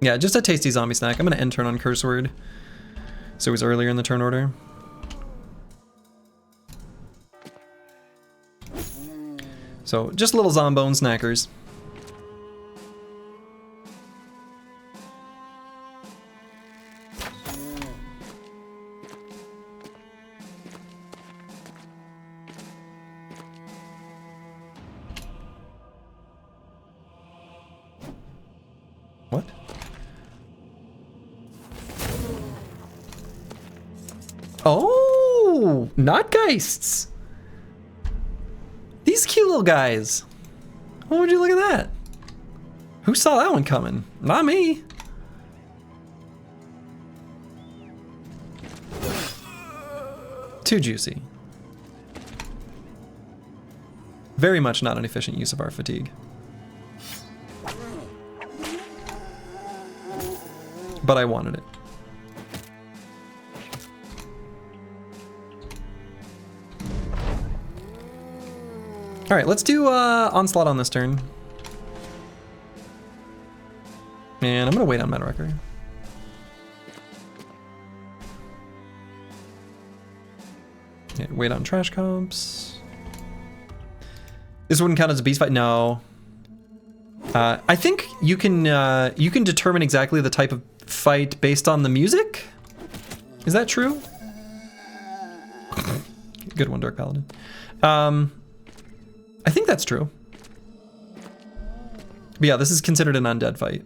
Yeah, just a tasty zombie snack. I'm gonna end turn on Curse Word. So it was earlier in the turn order. So just little zombone snackers. What? Oh, not Geists. These cute little guys. Oh, would you look at that? Who saw that one coming? Not me. Too juicy. Very much not an efficient use of our fatigue. But I wanted it. All right, let's do Onslaught on this turn. And I'm gonna wait on Meta Wrecker. Yeah, wait on Trash Comps. This wouldn't count as a beast fight? No. I think you can determine exactly the type of fight based on the music? Is that true? Good one, Dark Paladin. I think that's true. But yeah, this is considered an undead fight.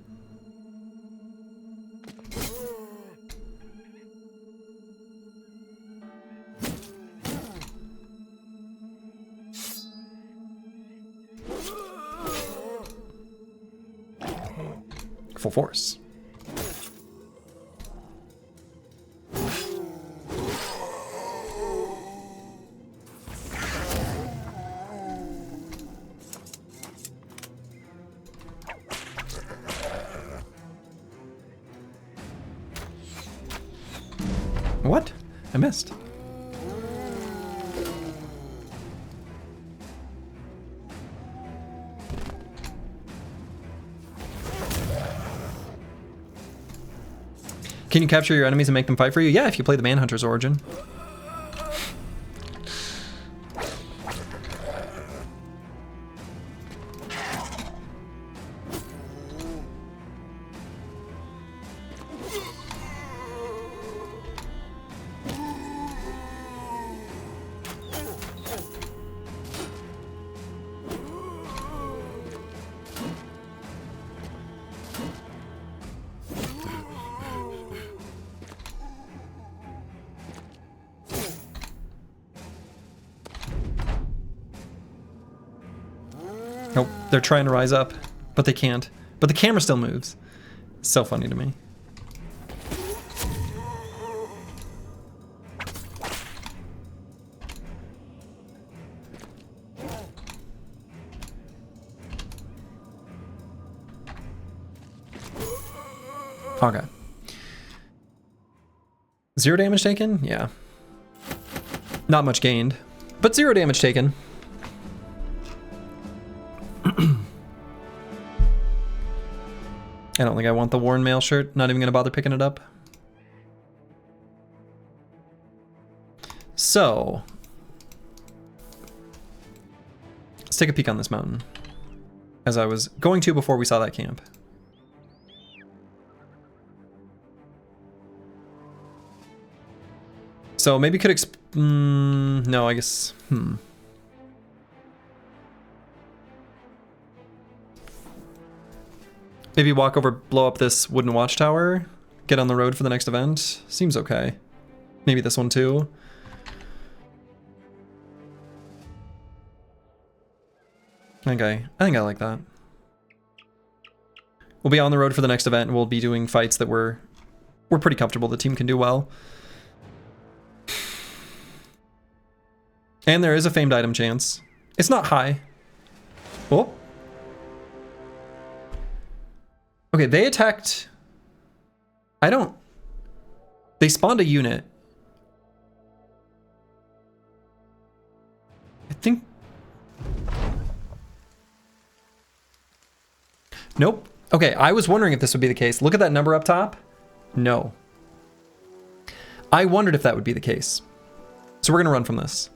Full force. What? I missed. Can you capture your enemies and make them fight for you? Yeah, if you play the Manhunter's Origin. Nope, they're trying to rise up, but they can't. But the camera still moves. It's so funny to me. Okay. 0 damage taken? Yeah. Not much gained, but 0 damage taken. I don't think I want the worn mail shirt. Not even gonna bother picking it up. So, let's take a peek on this mountain, as I was going to before we saw that camp. So maybe could no, I guess, Maybe walk over, blow up this wooden watchtower, get on the road for the next event. Seems okay. Maybe this one too. Okay, I think I like that. We'll be on the road for the next event, and we'll be doing fights that we're pretty comfortable the team can do well. And there is a famed item chance. It's not high. Oh. Okay, they attacked... They spawned a unit. I think... Nope. Okay, I was wondering if this would be the case. Look at that number up top. No. I wondered if that would be the case. So we're gonna run from this.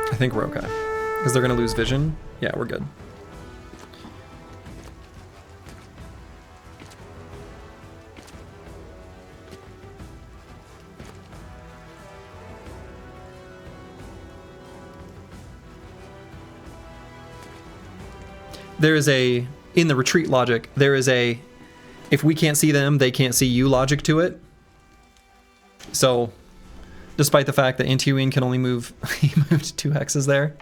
I think we're okay. Because they're going to lose vision. Yeah, we're good. There is a, in the retreat logic, there is a, if we can't see them, they can't see you logic to it. So, despite the fact that Antiween can only move, he moved 2 hexes there.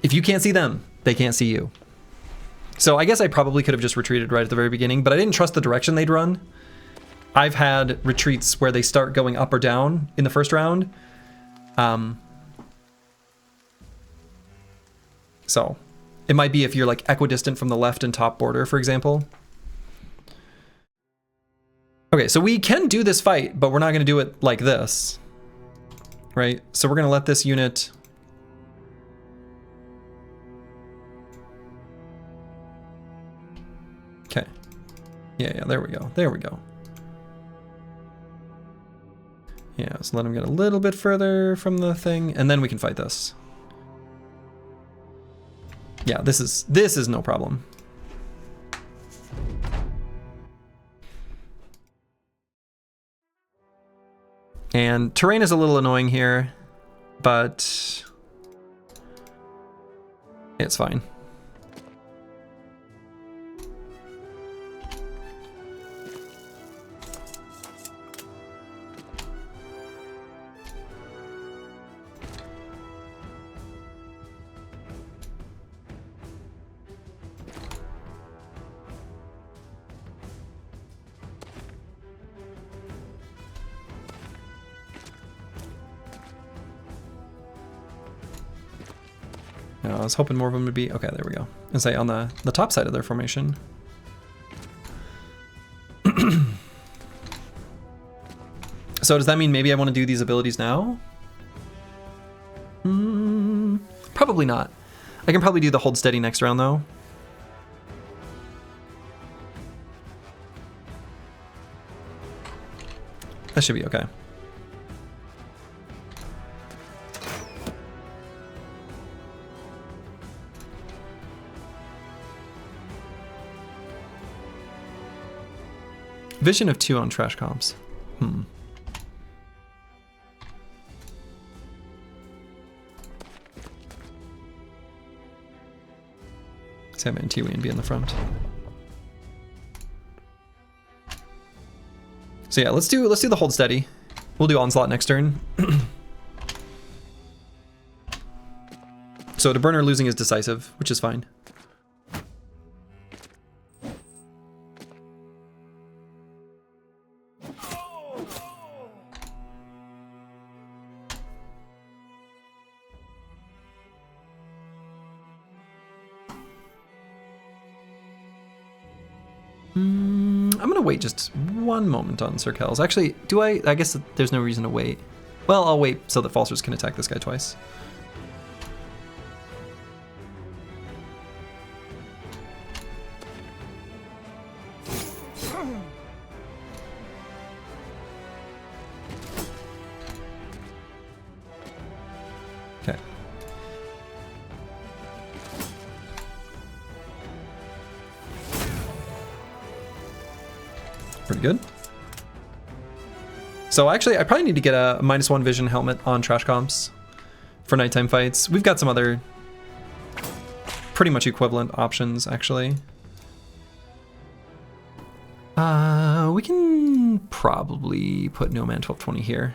If you can't see them, they can't see you. So I guess I probably could have just retreated right at the very beginning, but I didn't trust the direction they'd run. I've had retreats where they start going up or down in the first round. So it might be if you're like equidistant from the left and top border, for example. Okay, so we can do this fight, but we're not going to do it like this. Right? So we're going to let this unit... Okay. Yeah, there we go. There we go. Yeah, so let him get a little bit further from the thing, and then we can fight this. Yeah, this is no problem. And terrain is a little annoying here, but it's fine. I was hoping more of them would be... Okay, there we go. And say on the top side of their formation. So does that mean maybe I want to do these abilities now? Probably not. I can probably do the hold steady next round though. That should be okay. Vision of 2 on trash comps. Let's have Antiween be in the front. So yeah, let's do the hold steady. We'll do onslaught next turn. So the burner losing is decisive, which is fine. I'm gonna wait just one moment on Sir Kells. Actually, do I? I guess there's no reason to wait. Well, I'll wait so that Falsers can attack this guy twice. Okay. Pretty good. So actually, I probably need to get a -1 vision helmet on trash comps for nighttime fights. We've got some other pretty much equivalent options, actually. We can probably put No Man 1220 here.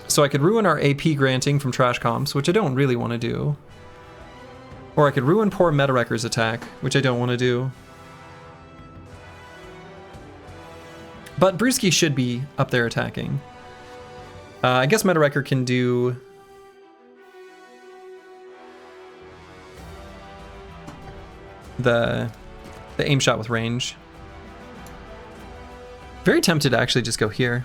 So I could ruin our AP granting from trash comps, which I don't really want to do. Or I could ruin poor Meta Wrecker's attack, which I don't want to do. But Brewski should be up there attacking. I guess Meta Wrecker can do... the aim shot with range. Very tempted to actually just go here.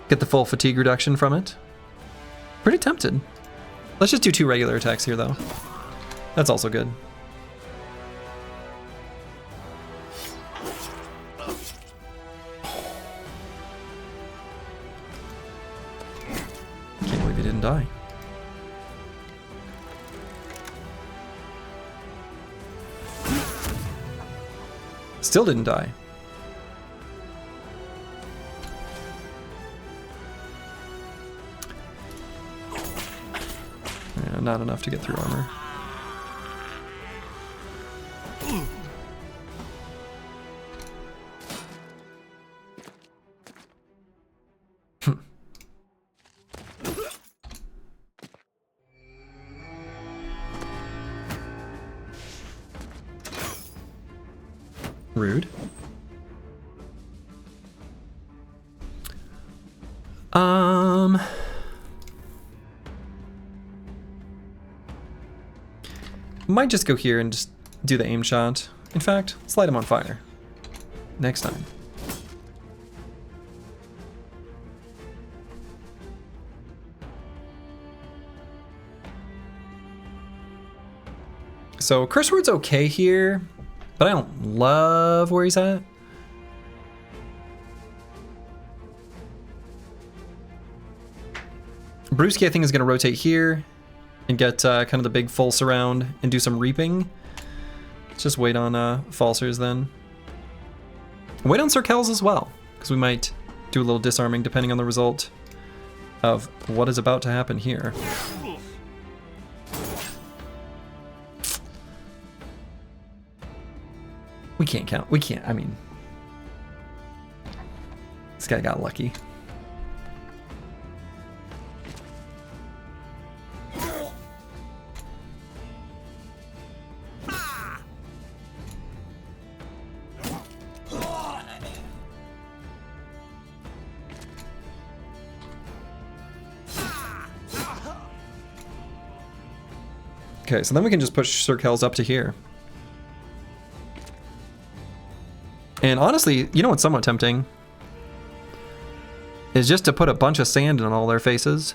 Get the full fatigue reduction from it. Pretty tempted. Let's just do 2 regular attacks here, though. That's also good. Can't believe he didn't die. Still didn't die. Yeah, not enough to get through armor. Rude. Might just go here and just do the aim shot. In fact, let's light him on fire. Next time. So curse word's okay here, but I don't love where he's at. Brewski, I think, is going to rotate here and get kind of the big full surround and do some reaping. Let's just wait on Falsers then. Wait on Sir Kells as well, because we might do a little disarming depending on the result of what is about to happen here. We can't count. We can't. I mean, this guy got lucky. Okay, so then we can just push Sir Kells up to here. And honestly, you know what's somewhat tempting? Is just to put a bunch of sand on all their faces.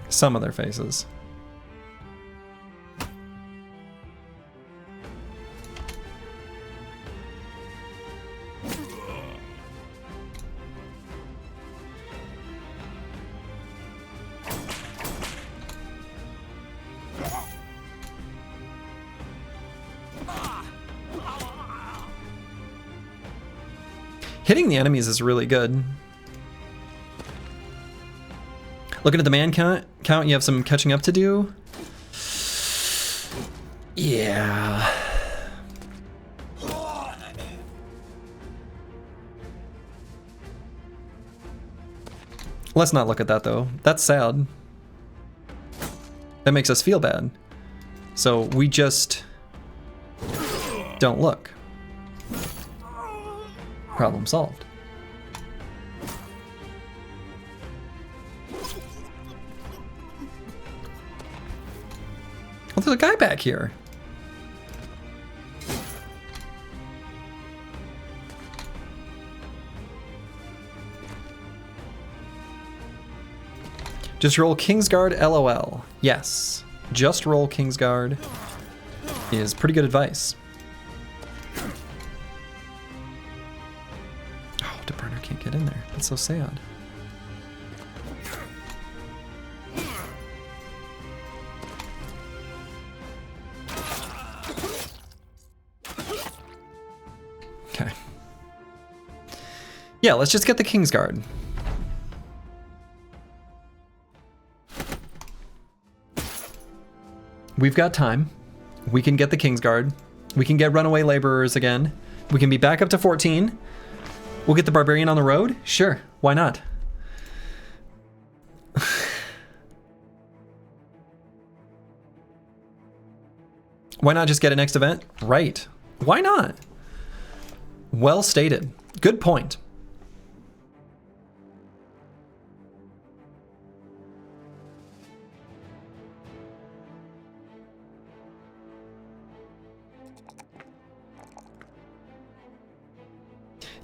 Some of their faces. Hitting the enemies is really good. Looking at the man count, you have some catching up to do. Yeah. Let's not look at that though. That's sad. That makes us feel bad. So we just don't look. Problem solved. Well, there's a guy back here. Just roll Kingsguard LOL. Yes, just roll Kingsguard is pretty good advice. Can't get in there. That's so sad. Okay. Yeah, let's just get the Kingsguard. We've got time. We can get the Kingsguard. We can get runaway laborers again. We can be back up to 14. We'll get the Barbarian on the road? Sure, why not? Why not just get a next event? Right. Why not? Well stated. Good point.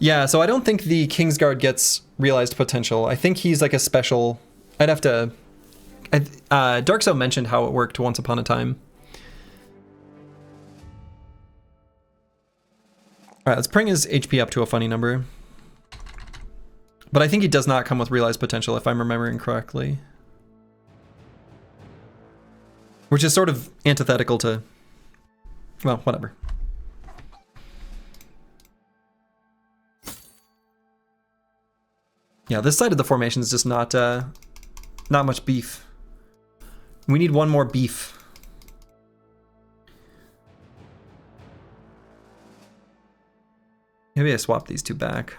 Yeah, so I don't think the Kingsguard gets realized potential. I think he's like a special... I'd have to... Darkso mentioned how it worked once upon a time. Alright, let's bring his HP up to a funny number. But I think he does not come with realized potential, if I'm remembering correctly. Which is sort of antithetical to... Well, whatever. Yeah, this side of the formation is just not much beef. We need one more beef. Maybe I swap these two back.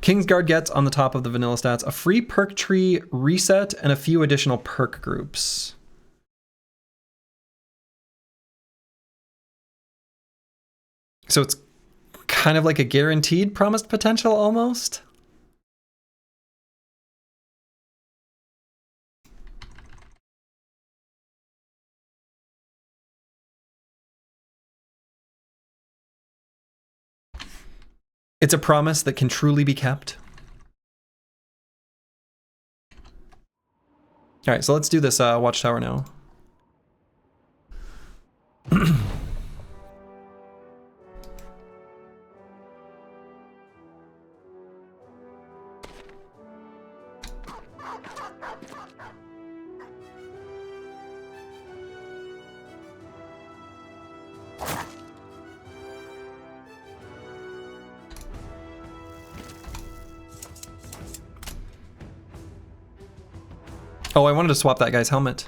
Kingsguard gets on the top of the vanilla stats a free perk tree reset and a few additional perk groups. So it's kind of like a guaranteed promised potential almost. It's a promise that can truly be kept. All right, so let's do this watchtower now. Oh, I wanted to swap that guy's helmet.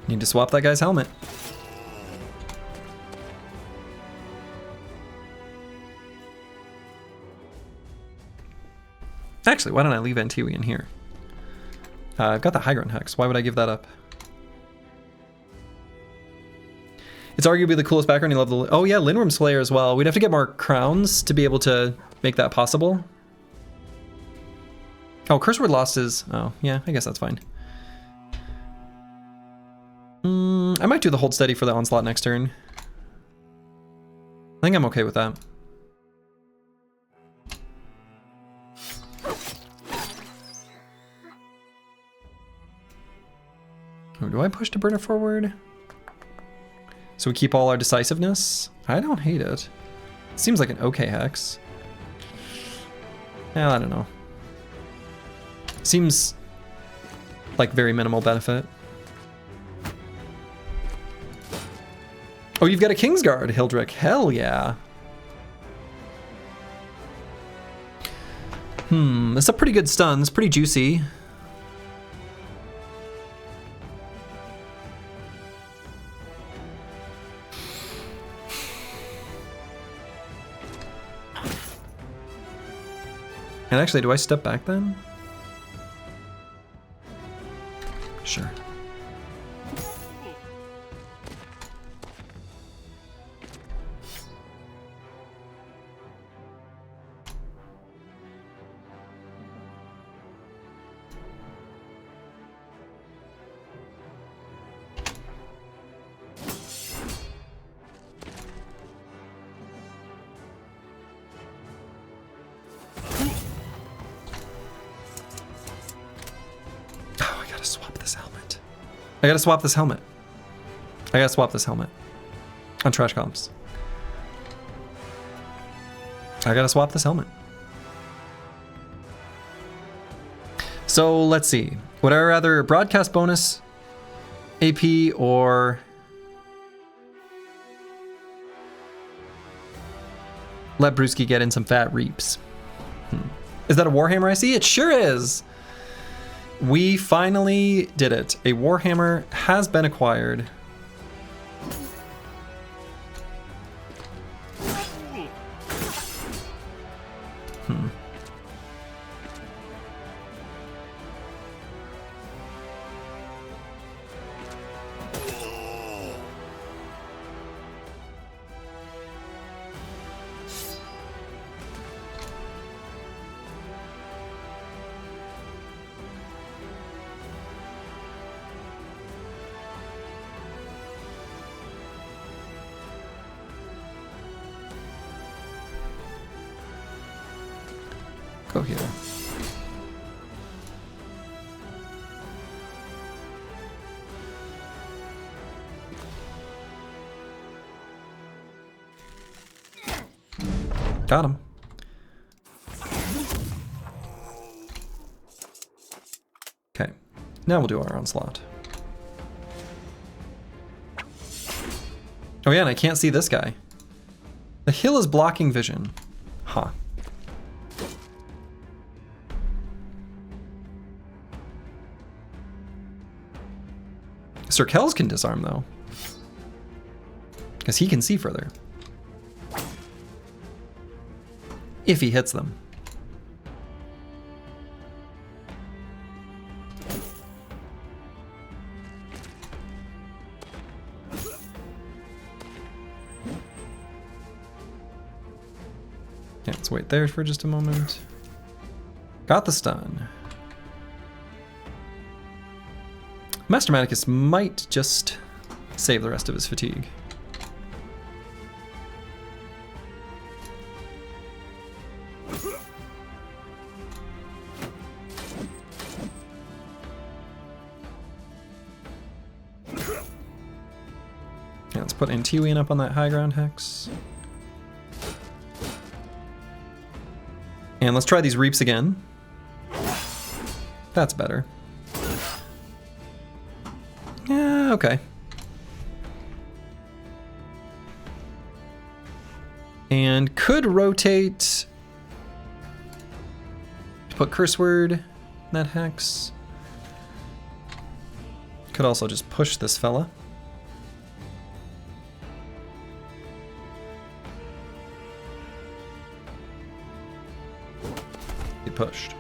Need to swap that guy's helmet. Actually, why don't I leave Antiwi in here? I've got the High Ground Hex. Why would I give that up? It's arguably the coolest background. You love the... Oh yeah, Lindworm Slayer as well. We'd have to get more crowns to be able to make that possible. Oh, Curse Word Lost is... Oh, yeah, I guess that's fine. I might do the Hold Steady for the Onslaught next turn. I think I'm okay with that. Oh, do I push to burn it forward? So we keep all our decisiveness? I don't hate it. Seems like an okay hex. Yeah, I don't know. Seems like very minimal benefit. Oh, you've got a Kingsguard, Hildrick. Hell yeah. That's a pretty good stun. It's pretty juicy. And actually, do I step back then? Sure. I gotta swap this helmet. I gotta swap this helmet on trash comps. I gotta swap this helmet. So let's see. Would I rather broadcast bonus AP or let Brewski get in some fat reaps? Is that a Warhammer I see? It sure is. We finally did it. A Warhammer has been acquired. Go here. Got him. Okay, now we'll do our onslaught. Oh yeah, and I can't see this guy. The hill is blocking vision. Huh. Sir Kells can disarm though, because he can see further if he hits them. Okay, let's wait there for just a moment. Got the stun. Master Manicus might just save the rest of his fatigue. Yeah, let's put Antiwian up on that high ground hex. And let's try these reaps again. That's better. Yeah, okay. And could rotate to put curse word in that hex. Could also just push this fella. He pushed.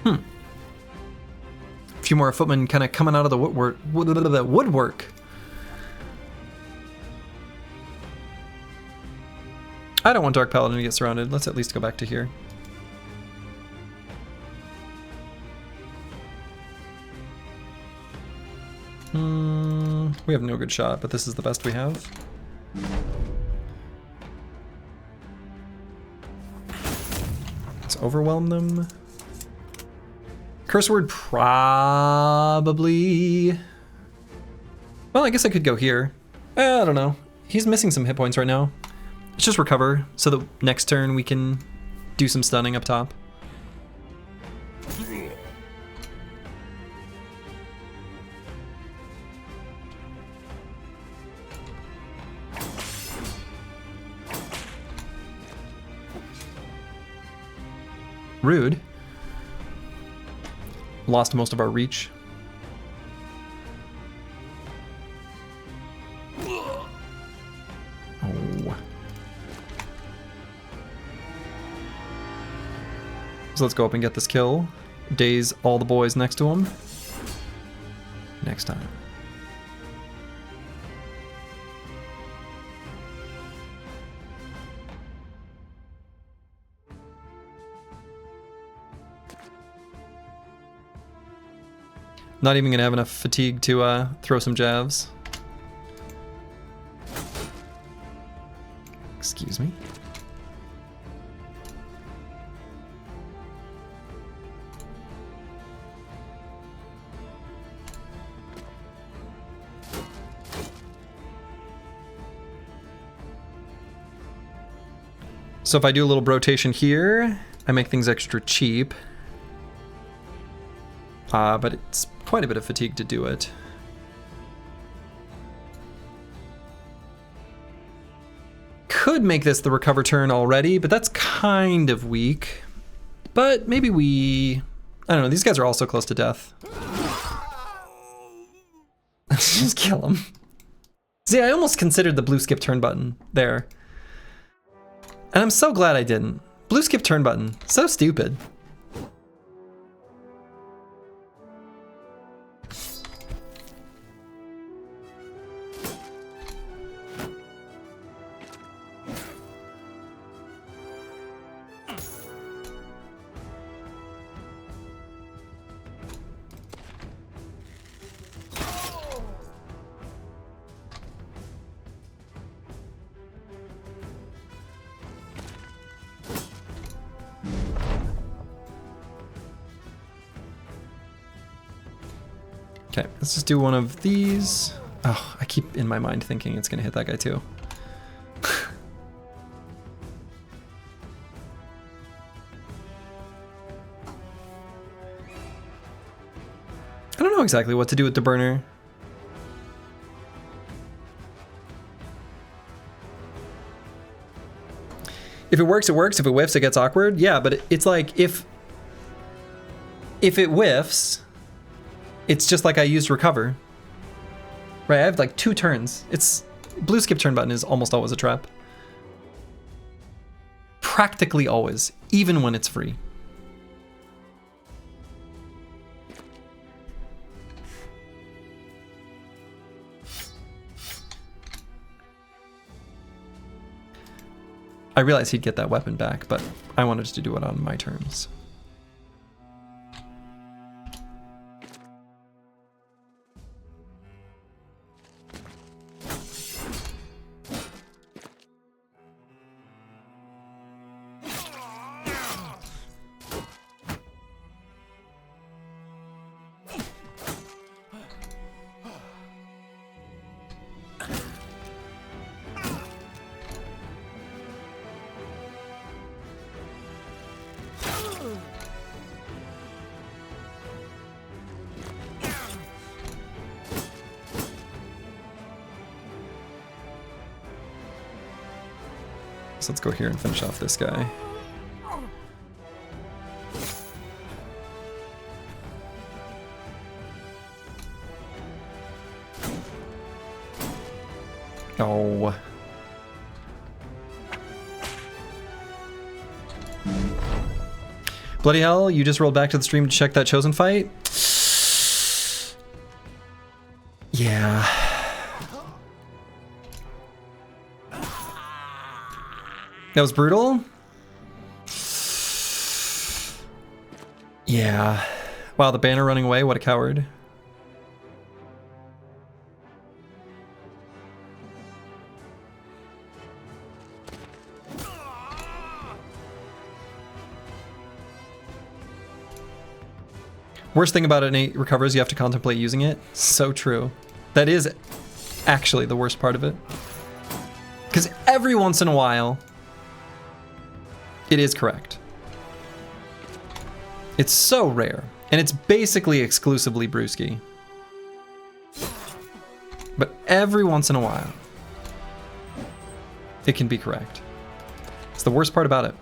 A few more footmen kind of coming out of the woodwork. I don't want Dark Paladin to get surrounded. Let's at least go back to here. We have no good shot, but this is the best we have. Let's overwhelm them. Curse word probably... Well, I guess I could go here. I don't know. He's missing some hit points right now. Let's just recover so that next turn we can do some stunning up top. Rude. Lost most of our reach. Oh. So let's go up and get this kill. Daze all the boys next to him. Next time. Not even gonna have enough fatigue to throw some jabs. Excuse me. So if I do a little rotation here, I make things extra cheap. But it's quite a bit of fatigue to do it. Could make this the recover turn already, but that's kind of weak. But maybe I don't know, these guys are also close to death. Let's just kill them. See, I almost considered the blue skip turn button there. And I'm so glad I didn't. Blue skip turn button, so stupid. Okay, let's just do one of these. Oh, I keep in my mind thinking it's gonna hit that guy too. I don't know exactly what to do with the burner. If it works, it works. If it whiffs, it gets awkward. Yeah, but it's like if it whiffs, it's just like I used recover. Right, I have like 2 turns. It's blue skip turn button is almost always a trap. Practically always, even when it's free. I realized he'd get that weapon back, but I wanted to do it on my terms. So let's go here and finish off this guy. Oh. Bloody hell, you just rolled back to the stream to check that Chosen fight? Yeah. That was brutal? Yeah. Wow, the banner running away, what a coward. Worst thing about innate recovers, you have to contemplate using it. So true. That is actually the worst part of it. Because every once in a while, it is correct. It's so rare, and it's basically exclusively Brewski. But every once in a while, it can be correct. It's the worst part about it.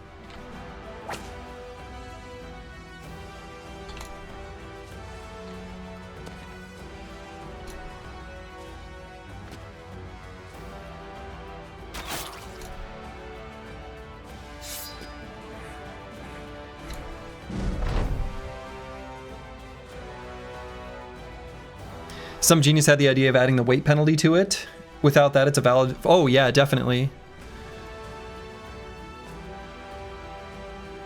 Some genius had the idea of adding the weight penalty to it. Without that, it's a valid... Oh, yeah, definitely.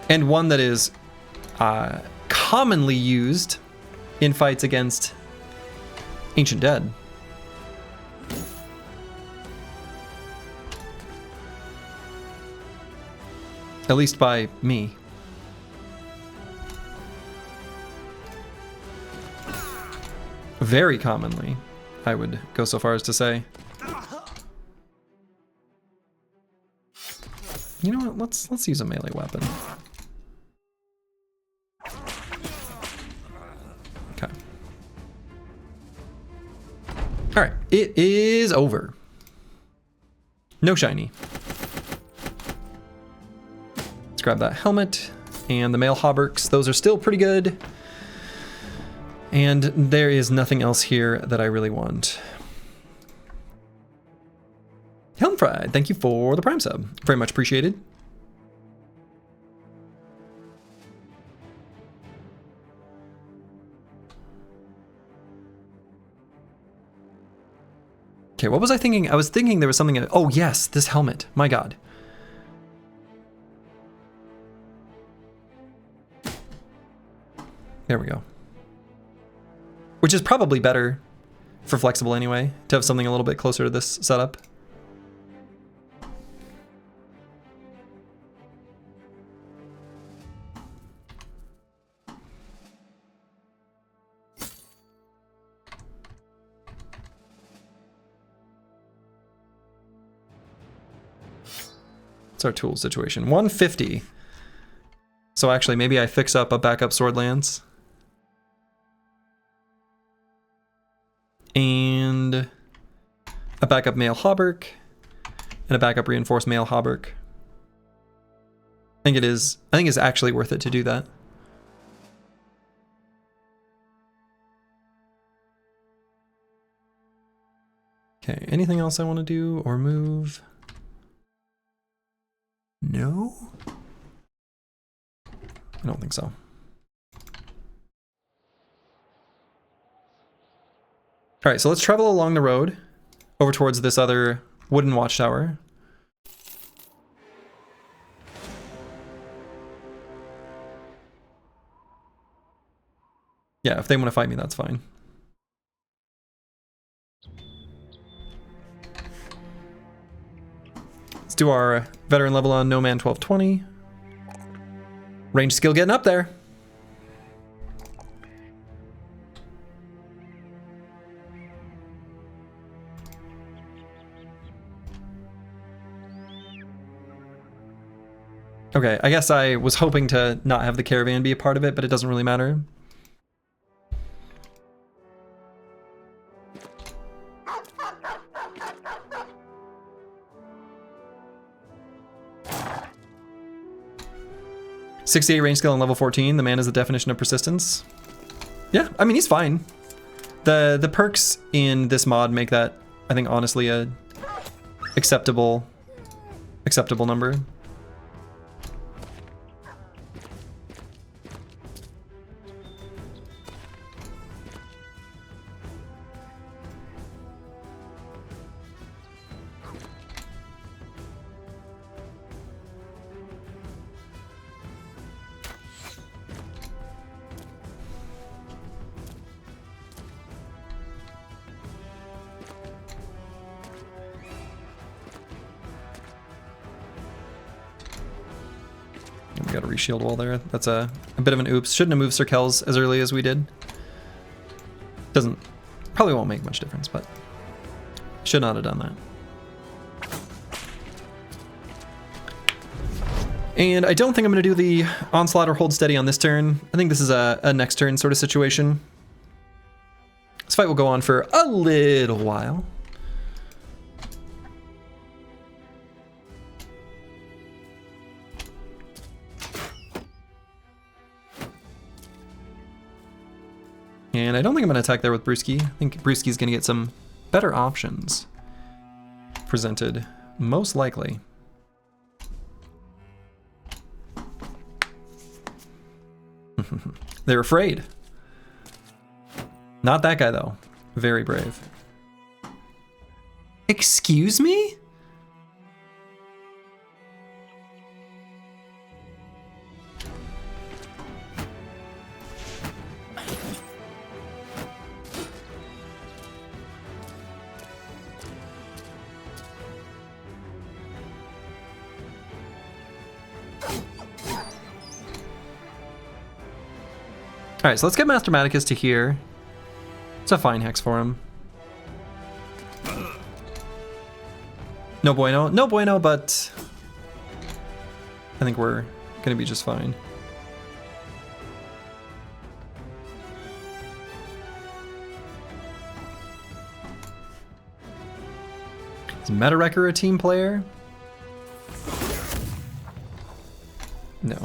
And one that is commonly used in fights against Ancient Dead. At least by me. Very commonly, I would go so far as to say. You know what? Let's use a melee weapon. Okay. All right, it is over. No shiny. Let's grab that helmet and the male hauberks. Those are still pretty good. And there is nothing else here that I really want. Helm Fried, thank you for the Prime sub. Very much appreciated. Okay, what was I thinking? I was thinking there was something. Oh, yes, this helmet. My God. There we go. Which is probably better for flexible anyway, to have something a little bit closer to this setup. What's our tool situation? 150. So actually, maybe I fix up a backup sword lance. And a backup mail hauberk and a backup reinforced mail hauberk. I think it's actually worth it to do that. Okay, anything else I want to do or move? No? I don't think so. All right, so let's travel along the road over towards this other wooden watchtower. Yeah, if they want to fight me, that's fine. Let's do our veteran level on No Man 1220. Range skill getting up there. Okay, I guess I was hoping to not have the caravan be a part of it, but it doesn't really matter. .68 range skill on level 14. The man is the definition of persistence. Yeah, I mean, he's fine. The perks in this mod make that, I think, honestly, a acceptable number. We got a reshield wall there. That's a bit of an oops. Shouldn't have moved Sir Kel's as early as we did. Probably won't make much difference, but should not have done that. And I don't think I'm going to do the onslaught or hold steady on this turn. I think this is a next turn sort of situation. This fight will go on for a little while. And I don't think I'm going to attack there with Brewski. I think Brewski's going to get some better options presented, most likely. They're afraid. Not that guy, though. Very brave. Excuse me? Alright, so let's get Master Maticus to here. It's a fine hex for him. No bueno. No bueno, but I think we're gonna be just fine. Is Meta Wrecker a team player? No.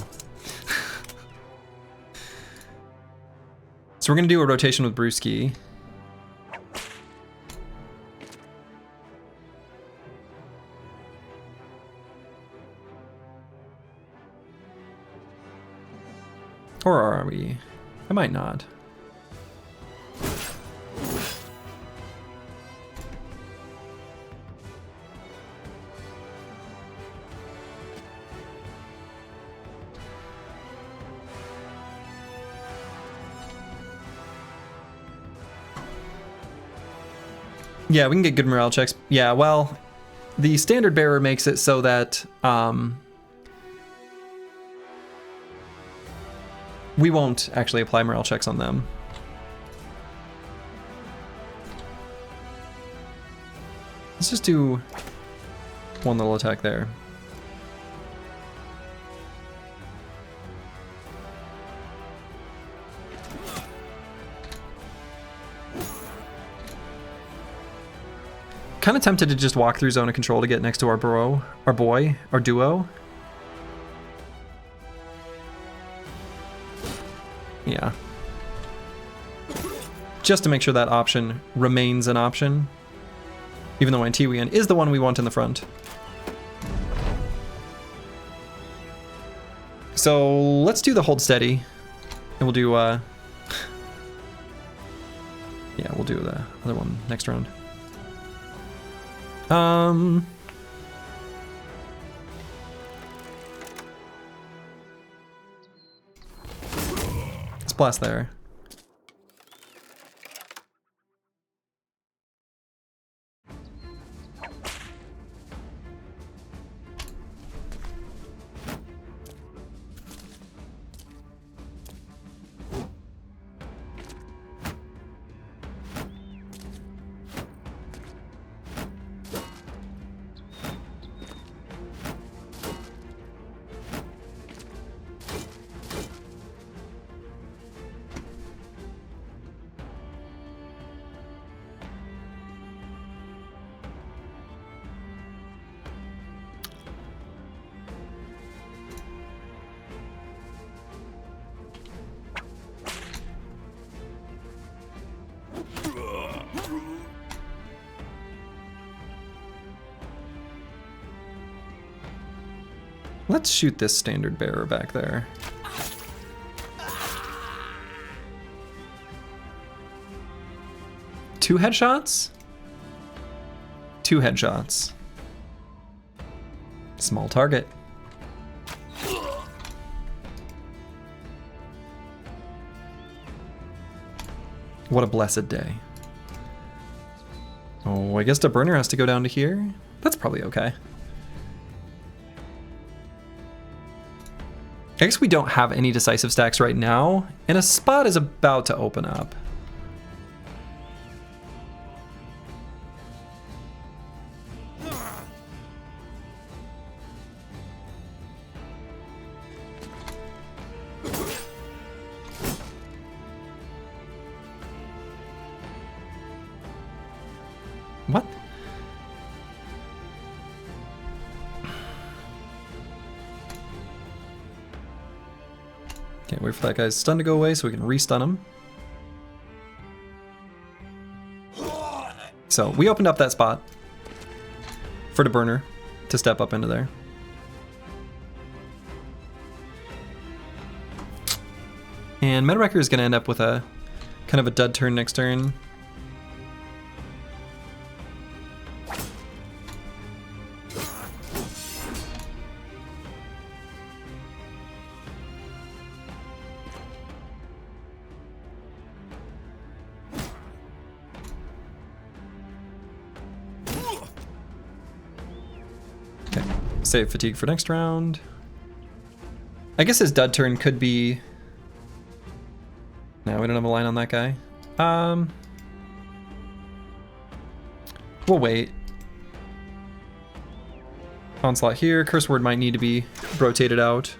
So we're gonna do a rotation with Brewski. Or are we? I might not. Yeah, we can get good morale checks. Yeah, well, the standard bearer makes it so that we won't actually apply morale checks on them. Let's just do one little attack there. Kind of tempted to just walk through zone of control to get next to our duo. Yeah. Just to make sure that option remains an option. Even though Antiwian is the one we want in the front. So let's do the hold steady. And we'll do yeah, we'll do the other one next round. Let's blast there. Let's shoot this standard bearer back there. Two headshots? Two headshots. Small target. What a blessed day. Oh, I guess the burner has to go down to here. That's probably okay. I guess we don't have any decisive stacks right now, and a spot is about to open up. What? Can't wait for that guy's stun to go away so we can re-stun him. So we opened up that spot for the burner to step up into there. And Meta Wrecker is going to end up with a kind of a dud turn next turn. Save fatigue for next round. I guess his dud turn could be Yeah, we don't have a line on that guy. We'll wait. Onslaught here. Curse Word might need to be rotated out.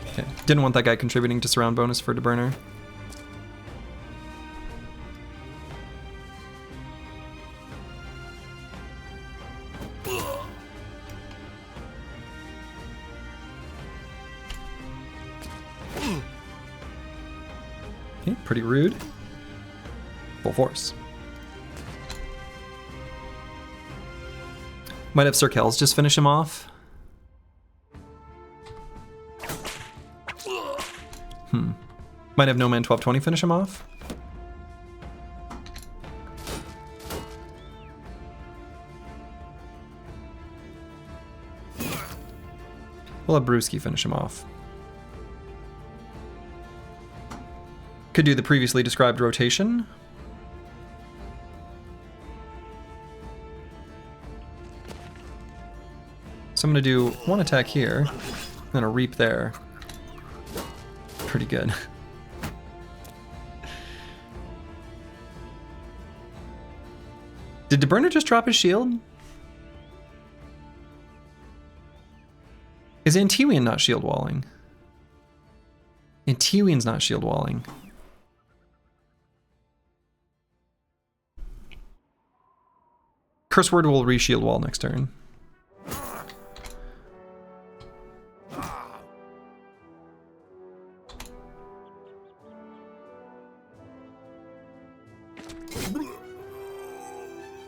Okay. Didn't want that guy contributing to surround bonus for Deburner. Okay, pretty rude. Full force. Might have Sir Kells just finish him off. Might have No Man 1220 finish him off. We'll have Brewski finish him off. Could do the previously described rotation. So I'm going to do one attack here, then a reap there. Pretty good. Did Deburner just drop his shield? Is Antiwian not shield walling? Antiwian's not shield walling. Curse Word will re-shield wall next turn.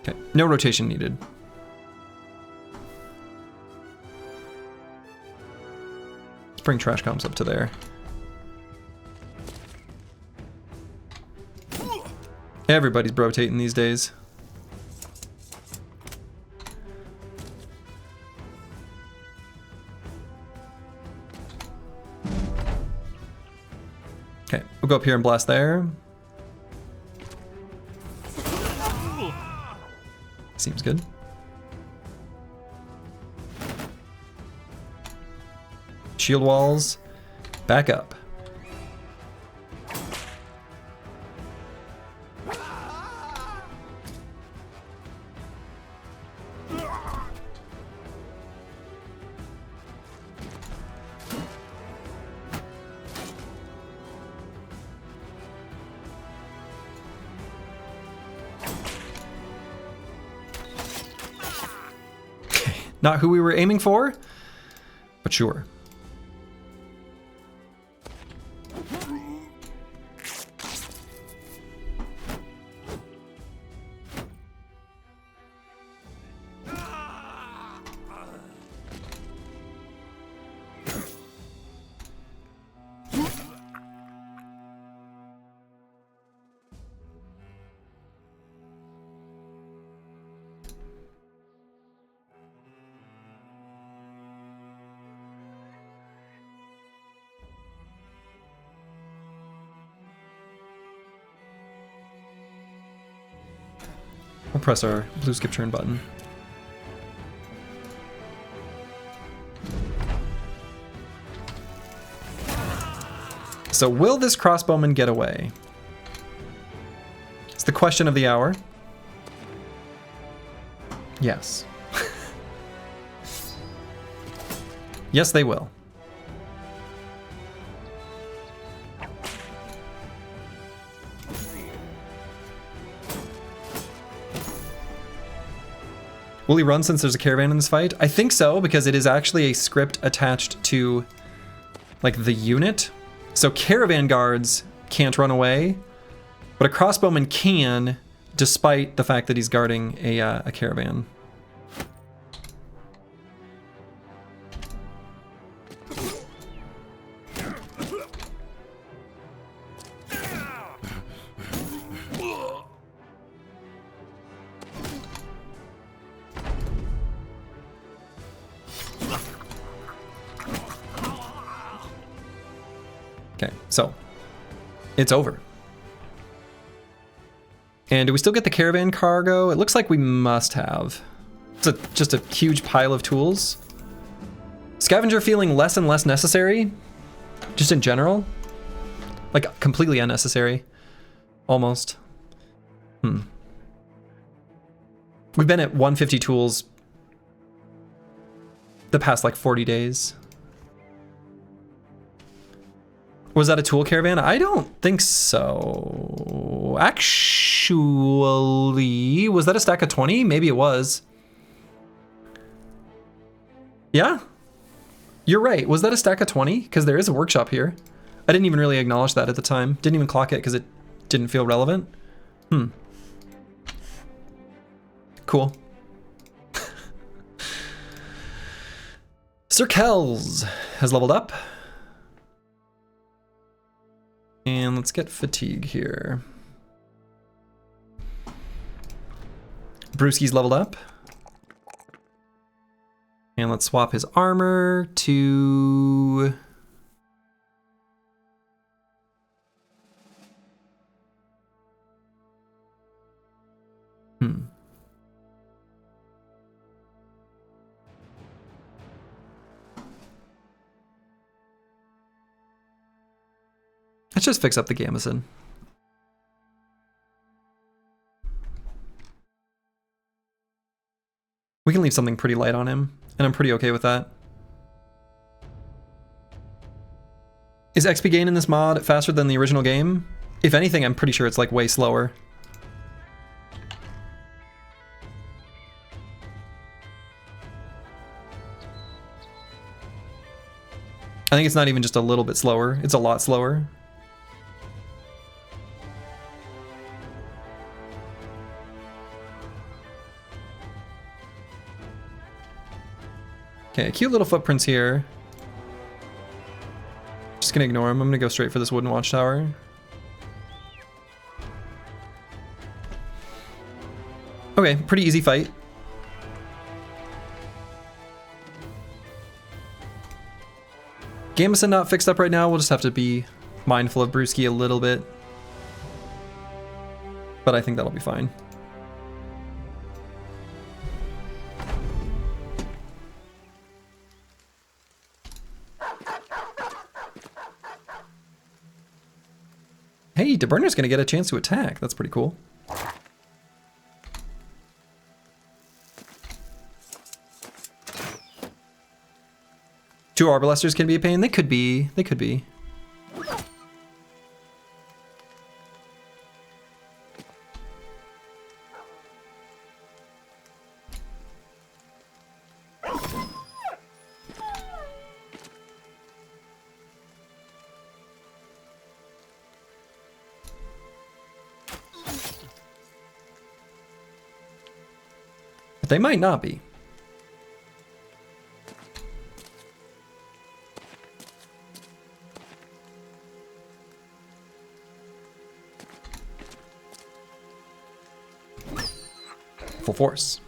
Okay, no rotation needed. Let's bring trash comms up to there. Everybody's rotating these days. Okay, we'll go up here and blast there. Seems good. Shield walls, back up. Not who we were aiming for, but sure. We'll press our blue skip turn button. So will this crossbowman get away? It's the question of the hour. Yes. Yes, they will. Will he run since there's a caravan in this fight? I think so, because it is actually a script attached to like the unit. So caravan guards can't run away, but a crossbowman can, despite the fact that he's guarding a caravan. Okay, so it's over. And do we still get the caravan cargo? It looks like we must have. It's just a huge pile of tools. Scavenger feeling less and less necessary, just in general. Like completely unnecessary, almost. We've been at 150 tools the past like 40 days. Was that a tool caravan? I don't think so. Actually, was that a stack of 20? Maybe it was. Yeah, you're right. Was that a stack of 20? Because there is a workshop here. I didn't even really acknowledge that at the time. Didn't even clock it because it didn't feel relevant. Cool. Sir Kells has leveled up. And let's get fatigue here. Brewski's leveled up. And let's swap his armor to... Let's just fix up the gambeson. We can leave something pretty light on him, and I'm pretty okay with that. Is XP gain in this mod faster than the original game? If anything, I'm pretty sure it's like way slower. I think it's not even just a little bit slower, it's a lot slower. Okay, cute little footprints here. Just gonna ignore them. I'm gonna go straight for this wooden watchtower. Okay, pretty easy fight. Gambeson not fixed up right now. We'll just have to be mindful of Brewski a little bit. But I think that'll be fine. Hey, DeBurner's gonna get a chance to attack. That's pretty cool. Two Arbalesters can be a pain. They could be. They could be. They might not be. Full force.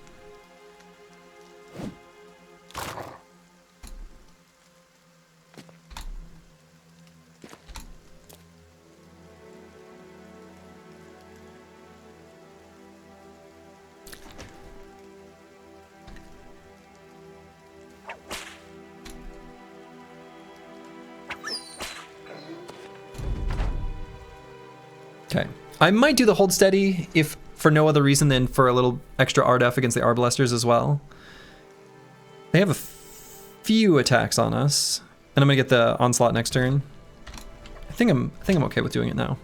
Okay, I might do the hold steady if for no other reason than for a little extra RDF against the Arbalesters as well. They have a few attacks on us, and I'm gonna get the onslaught next turn. I think I'm okay with doing it now.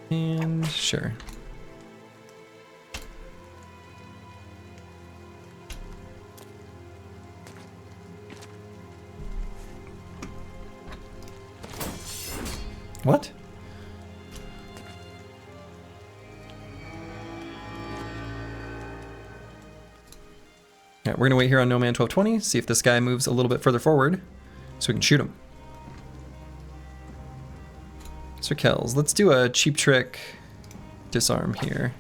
And sure. What? Alright, we're gonna wait here on No Man 1220, see if this guy moves a little bit further forward so we can shoot him. Sir Kells, let's do a cheap trick disarm here.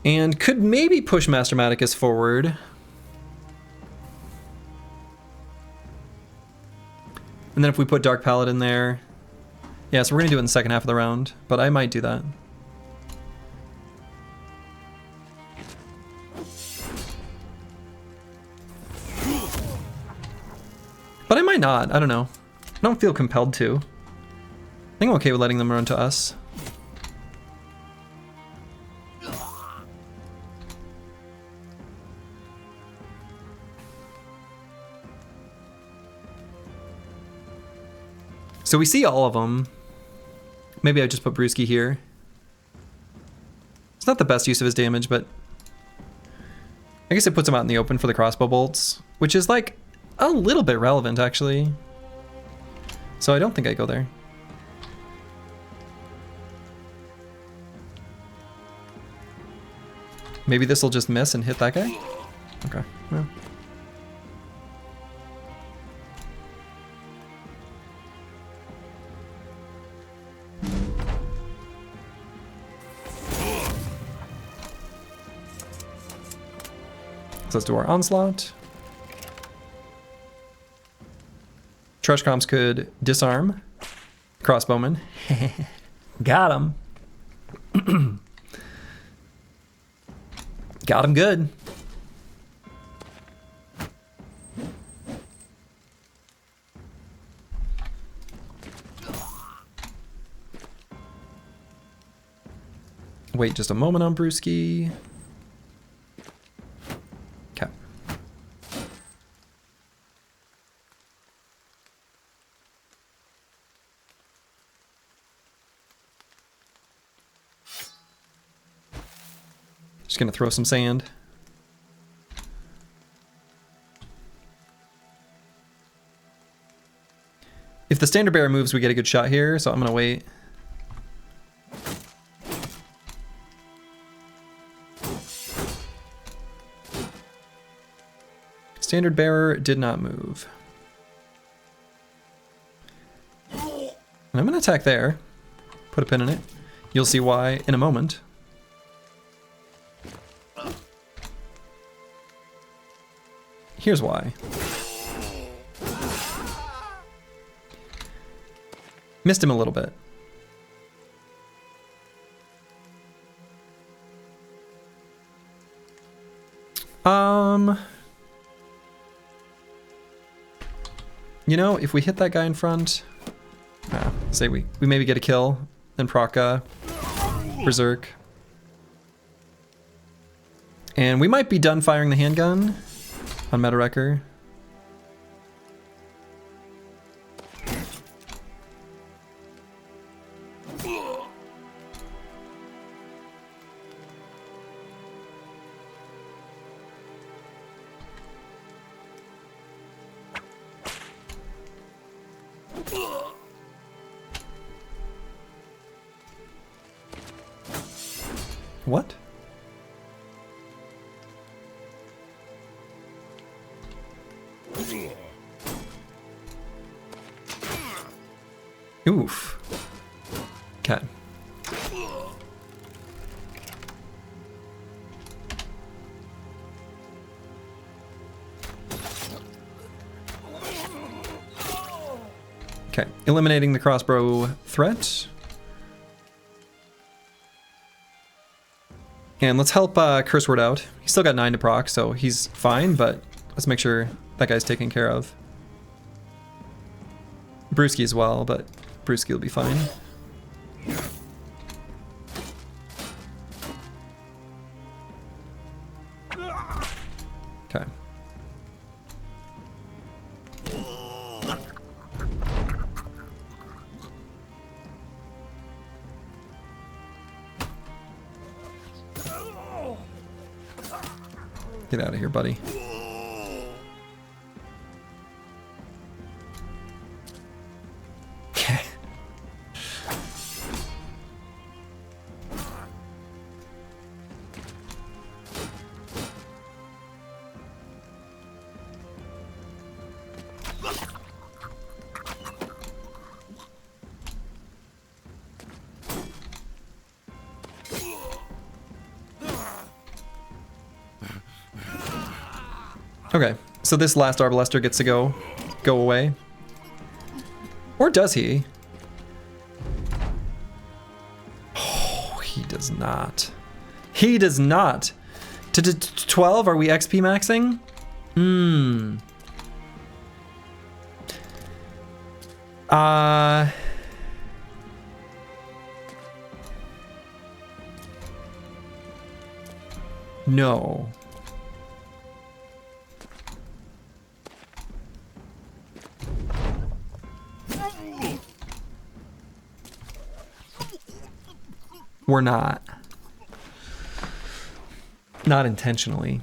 And could maybe push Master Maticus forward. And then if we put Dark Paladin there... Yeah, so we're going to do it in the second half of the round, but I might do that. But I might not, I don't know. I don't feel compelled to. I think I'm okay with letting them run to us. So we see all of them. Maybe I just put Brewski here. It's not the best use of his damage, but I guess it puts him out in the open for the crossbow bolts, which is like a little bit relevant actually. So I don't think I go there. Maybe this will just miss and hit that guy? Okay, well. So let's do our onslaught. Trash comms could disarm crossbowman. Got him. Got him good. Wait just a moment on Brewski. Okay. Just gonna throw some sand. If the standard bearer moves, we get a good shot here, so I'm gonna wait. Standard bearer did not move. And I'm gonna attack there. Put a pin in it. You'll see why in a moment. Here's why. Missed him a little bit. You know, if we hit that guy in front, say we maybe get a kill, then proc Berserk. And we might be done firing the handgun on Meta Wrecker. What? Oof. Okay. Okay, eliminating the crossbow threat. And let's help Curse Word out. He's still got 9 to proc, so he's fine, but let's make sure that guy's taken care of. Brewski as well, but Brewski will be fine. Okay. Get out of here, buddy. Okay. Okay, so this last Arbalester gets to go away. Or does he? Oh, he does not. He does not. To 12, are we XP maxing? No. We're not. Not intentionally.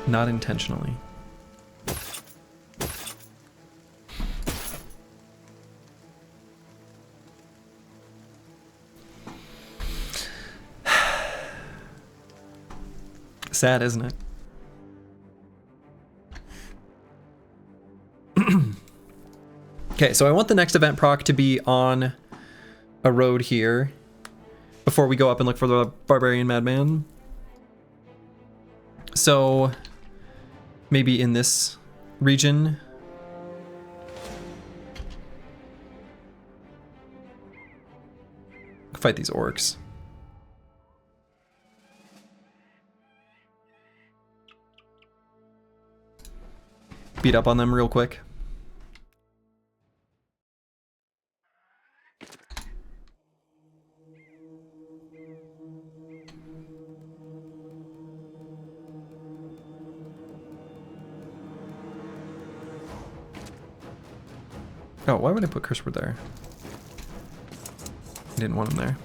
Not intentionally. Sad, isn't it? Okay, so I want the next event proc to be on a road here before we go up and look for the Barbarian Madman. So maybe in this region. Fight these orcs. Beat up on them real quick. Oh, why would I put Curseword there? I didn't want him there.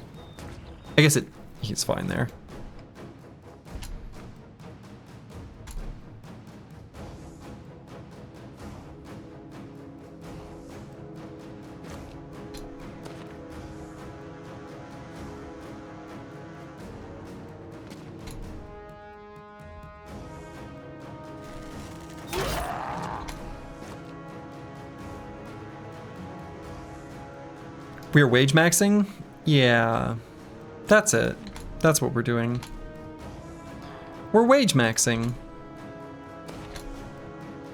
I guess he's fine there. We're wage maxing? Yeah, that's it. That's what we're doing. We're wage maxing.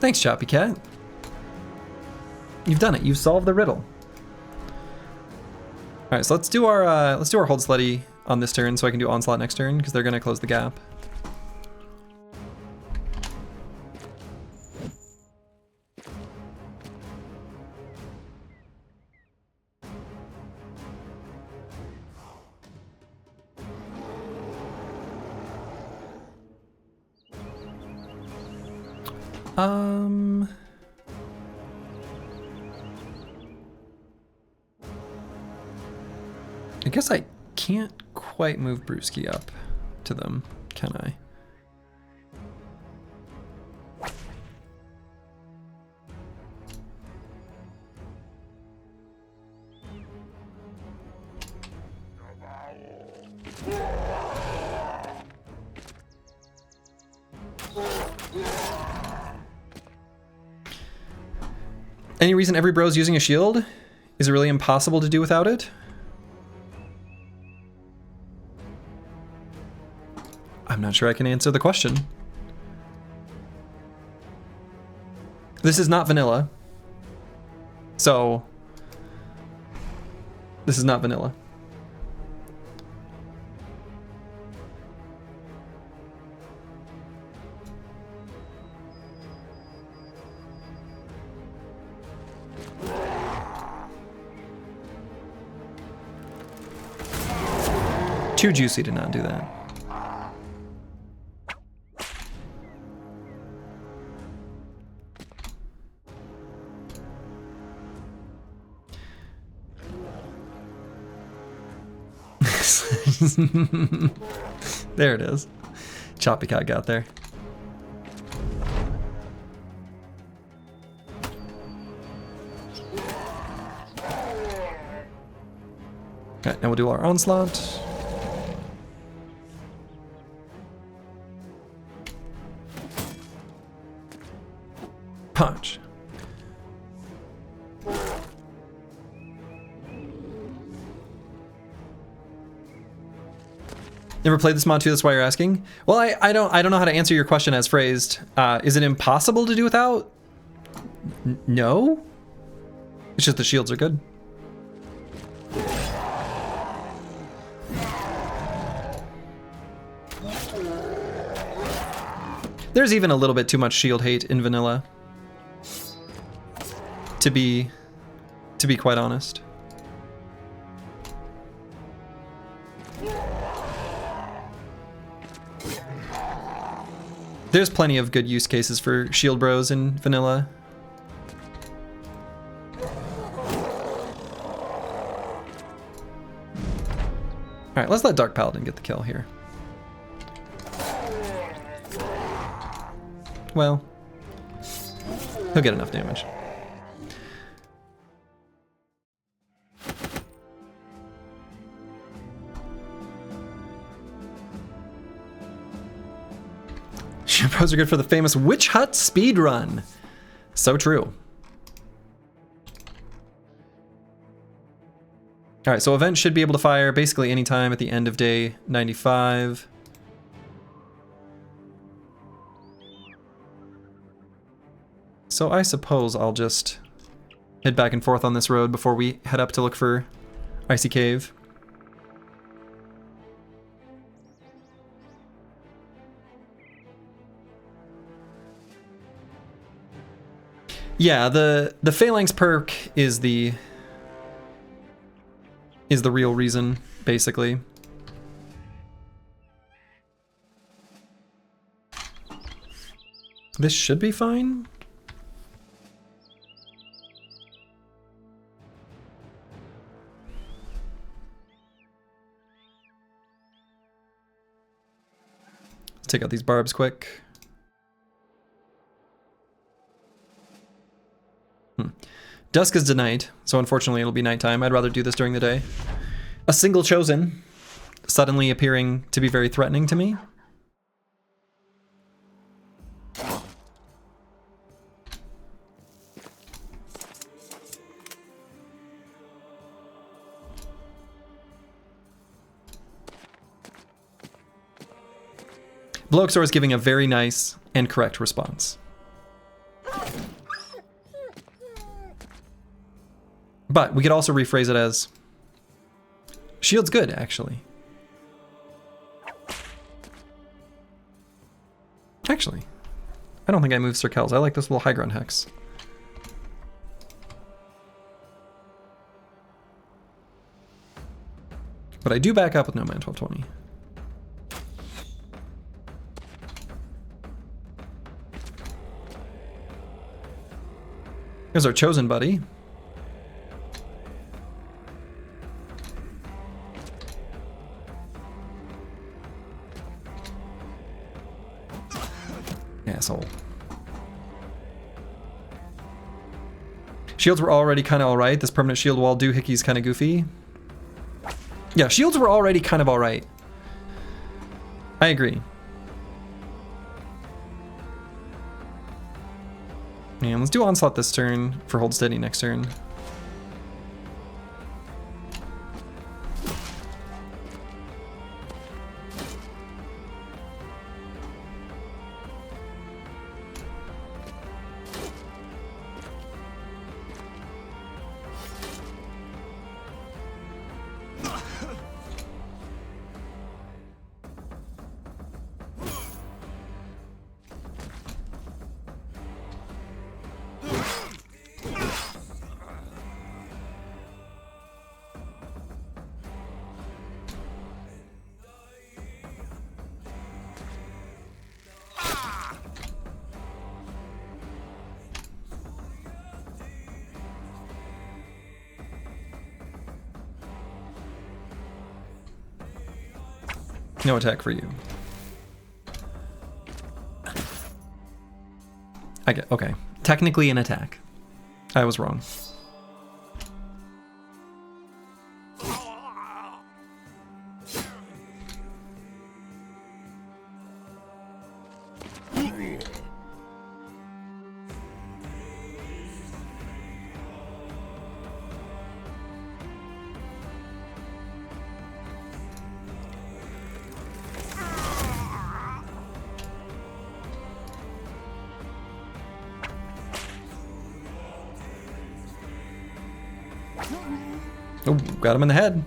Thanks, Choppy Cat. You've done it. You've solved the riddle. All right, so let's do our hold slutty on this turn, so I can do onslaught next turn because they're gonna close the gap. I guess I can't quite move Brewski up to them, can I? Any reason every bro's using a shield? Is it really impossible to do without it? I'm not sure I can answer the question. This is not vanilla. So, this is not vanilla. Too juicy to not do that. There it is. Choppy Cat got there. Okay, now we'll do our onslaught. Punch. Never played this mod too, that's why you're asking. Well, I don't know how to answer your question as phrased. Is it impossible to do without? No. It's just the shields are good. There's even a little bit too much shield hate in vanilla. To be quite honest. There's plenty of good use cases for shield bros in vanilla. Alright, let's let Dark Paladin get the kill here. Well, he'll get enough damage. Shield bros are good for the famous Witch Hut speedrun. So true. Alright, so event should be able to fire basically anytime at the end of day 95. So I suppose I'll just head back and forth on this road before we head up to look for Icy Cave. Yeah, the Phalanx perk is the real reason, basically. This should be fine. Let's take out these barbs quick. Dusk is denied, so unfortunately it'll be nighttime. I'd rather do this during the day. A single chosen suddenly appearing to be very threatening to me. Bloxor is giving a very nice and correct response. But we could also rephrase it as, shield's good, actually. Actually, I don't think I moved Sir Kells. I like this little high ground hex. But I do back up with No Man 1220. Here's our chosen buddy. Asshole. Shields were already kind of alright. This permanent shield wall doohickeys kind of goofy. Yeah, shields were already kind of alright. I agree. And let's do Onslaught this turn for Hold Steady next turn. No attack for you. I get, okay. Technically an attack. I was wrong. Oh, got him in the head.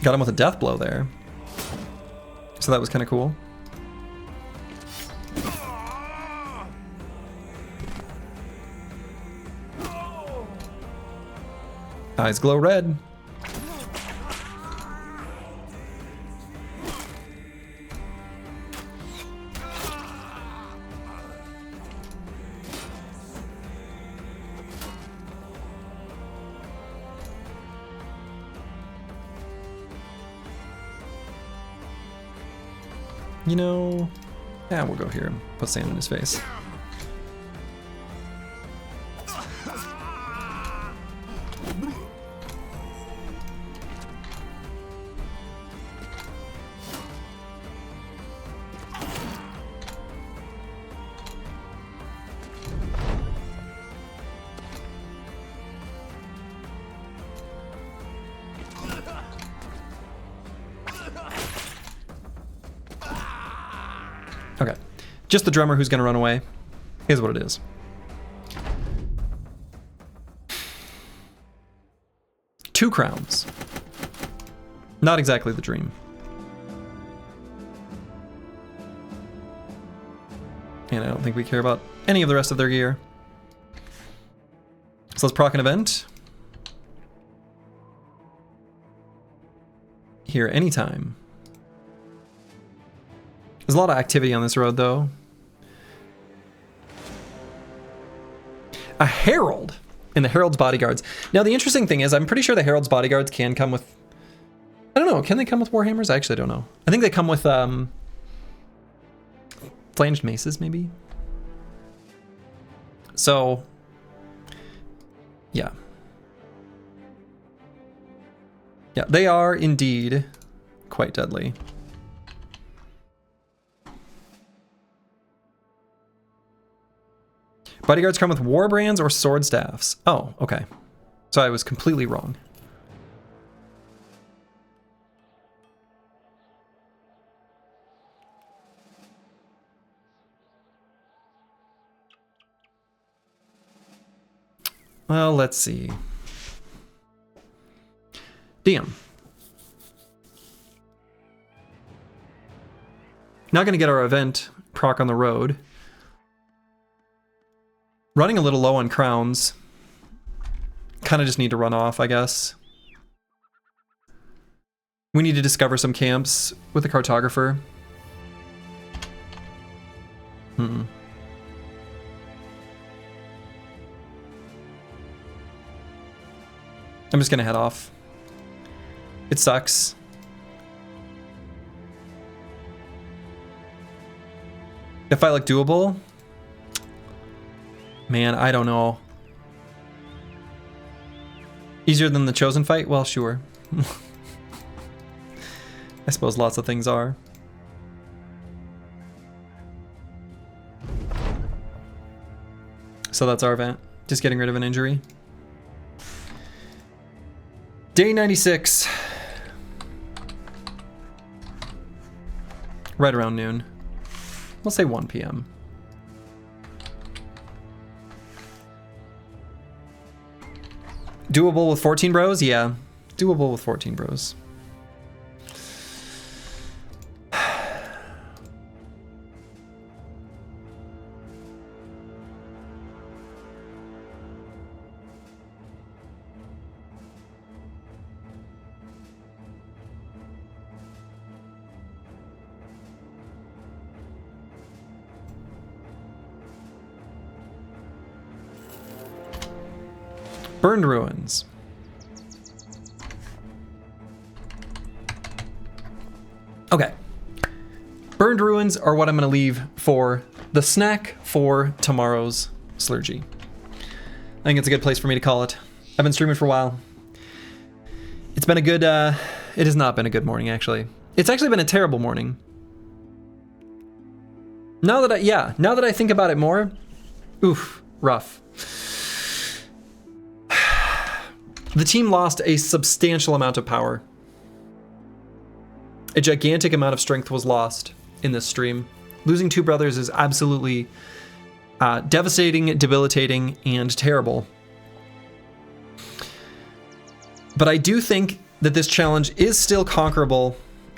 Got him with a death blow there. So that was kind of cool. Eyes glow red. You know, yeah, we'll go here and put sand in his face. Okay, just the drummer who's gonna run away. Here's what it is. Two crowns. Not exactly the dream. And I don't think we care about any of the rest of their gear. So let's proc an event. Here anytime. There's a lot of activity on this road, though. A herald in the herald's bodyguards. Now, the interesting thing is, I'm pretty sure the herald's bodyguards can come with... I don't know, can they come with warhammers? I actually don't know. I think they come with flanged maces, maybe? So, yeah. Yeah, they are indeed quite deadly. Bodyguards come with war brands or sword staffs. Oh, okay. So I was completely wrong. Well, let's see. Damn. Not gonna get our event proc on the road. Running a little low on crowns. Kind of just need to run off, I guess. We need to discover some camps with the cartographer. I'm just gonna head off. It sucks. If I look doable, man, I don't know. Easier than the Chosen fight? Well, sure. I suppose lots of things are. So that's our event. Just getting rid of an injury. Day 96. Right around noon. We'll say 1 p.m. Doable with 14 bros? Yeah, doable with 14 bros. Burned ruins. Okay. Burned ruins are what I'm going to leave for the snack for tomorrow's Slurgy. I think it's a good place for me to call it. I've been streaming for a while. It's been a good, it has not been a good morning, actually. It's actually been a terrible morning. Now that I think about it more, oof, rough. The team lost a substantial amount of power. A gigantic amount of strength was lost in this stream. Losing two brothers is absolutely devastating, debilitating, and terrible. But I do think that this challenge is still conquerable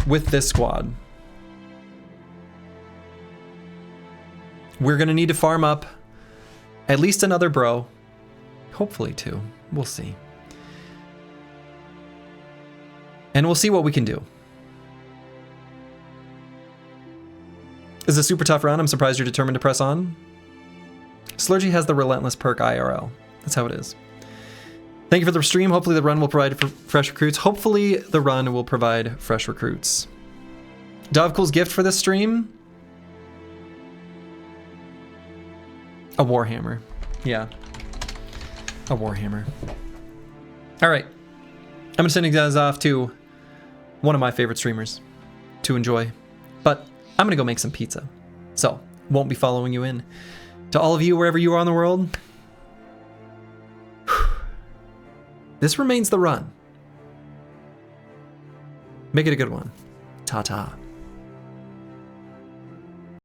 with this squad. We're going to need to farm up at least another bro. Hopefully two. We'll see. And we'll see what we can do. It's a super tough round. I'm surprised you're determined to press on. Slurgy has the relentless perk IRL. That's how it is. Thank you for the stream. Hopefully the run will provide fresh recruits. Hopefully the run will provide fresh recruits. Dovcool's gift for this stream? A Warhammer. Yeah. A Warhammer. All right. I'm going to send you guys off to one of my favorite streamers to enjoy. But I'm going to go make some pizza. So, won't be following you in. To all of you, wherever you are in the world, this remains the run. Make it a good one. Ta-ta.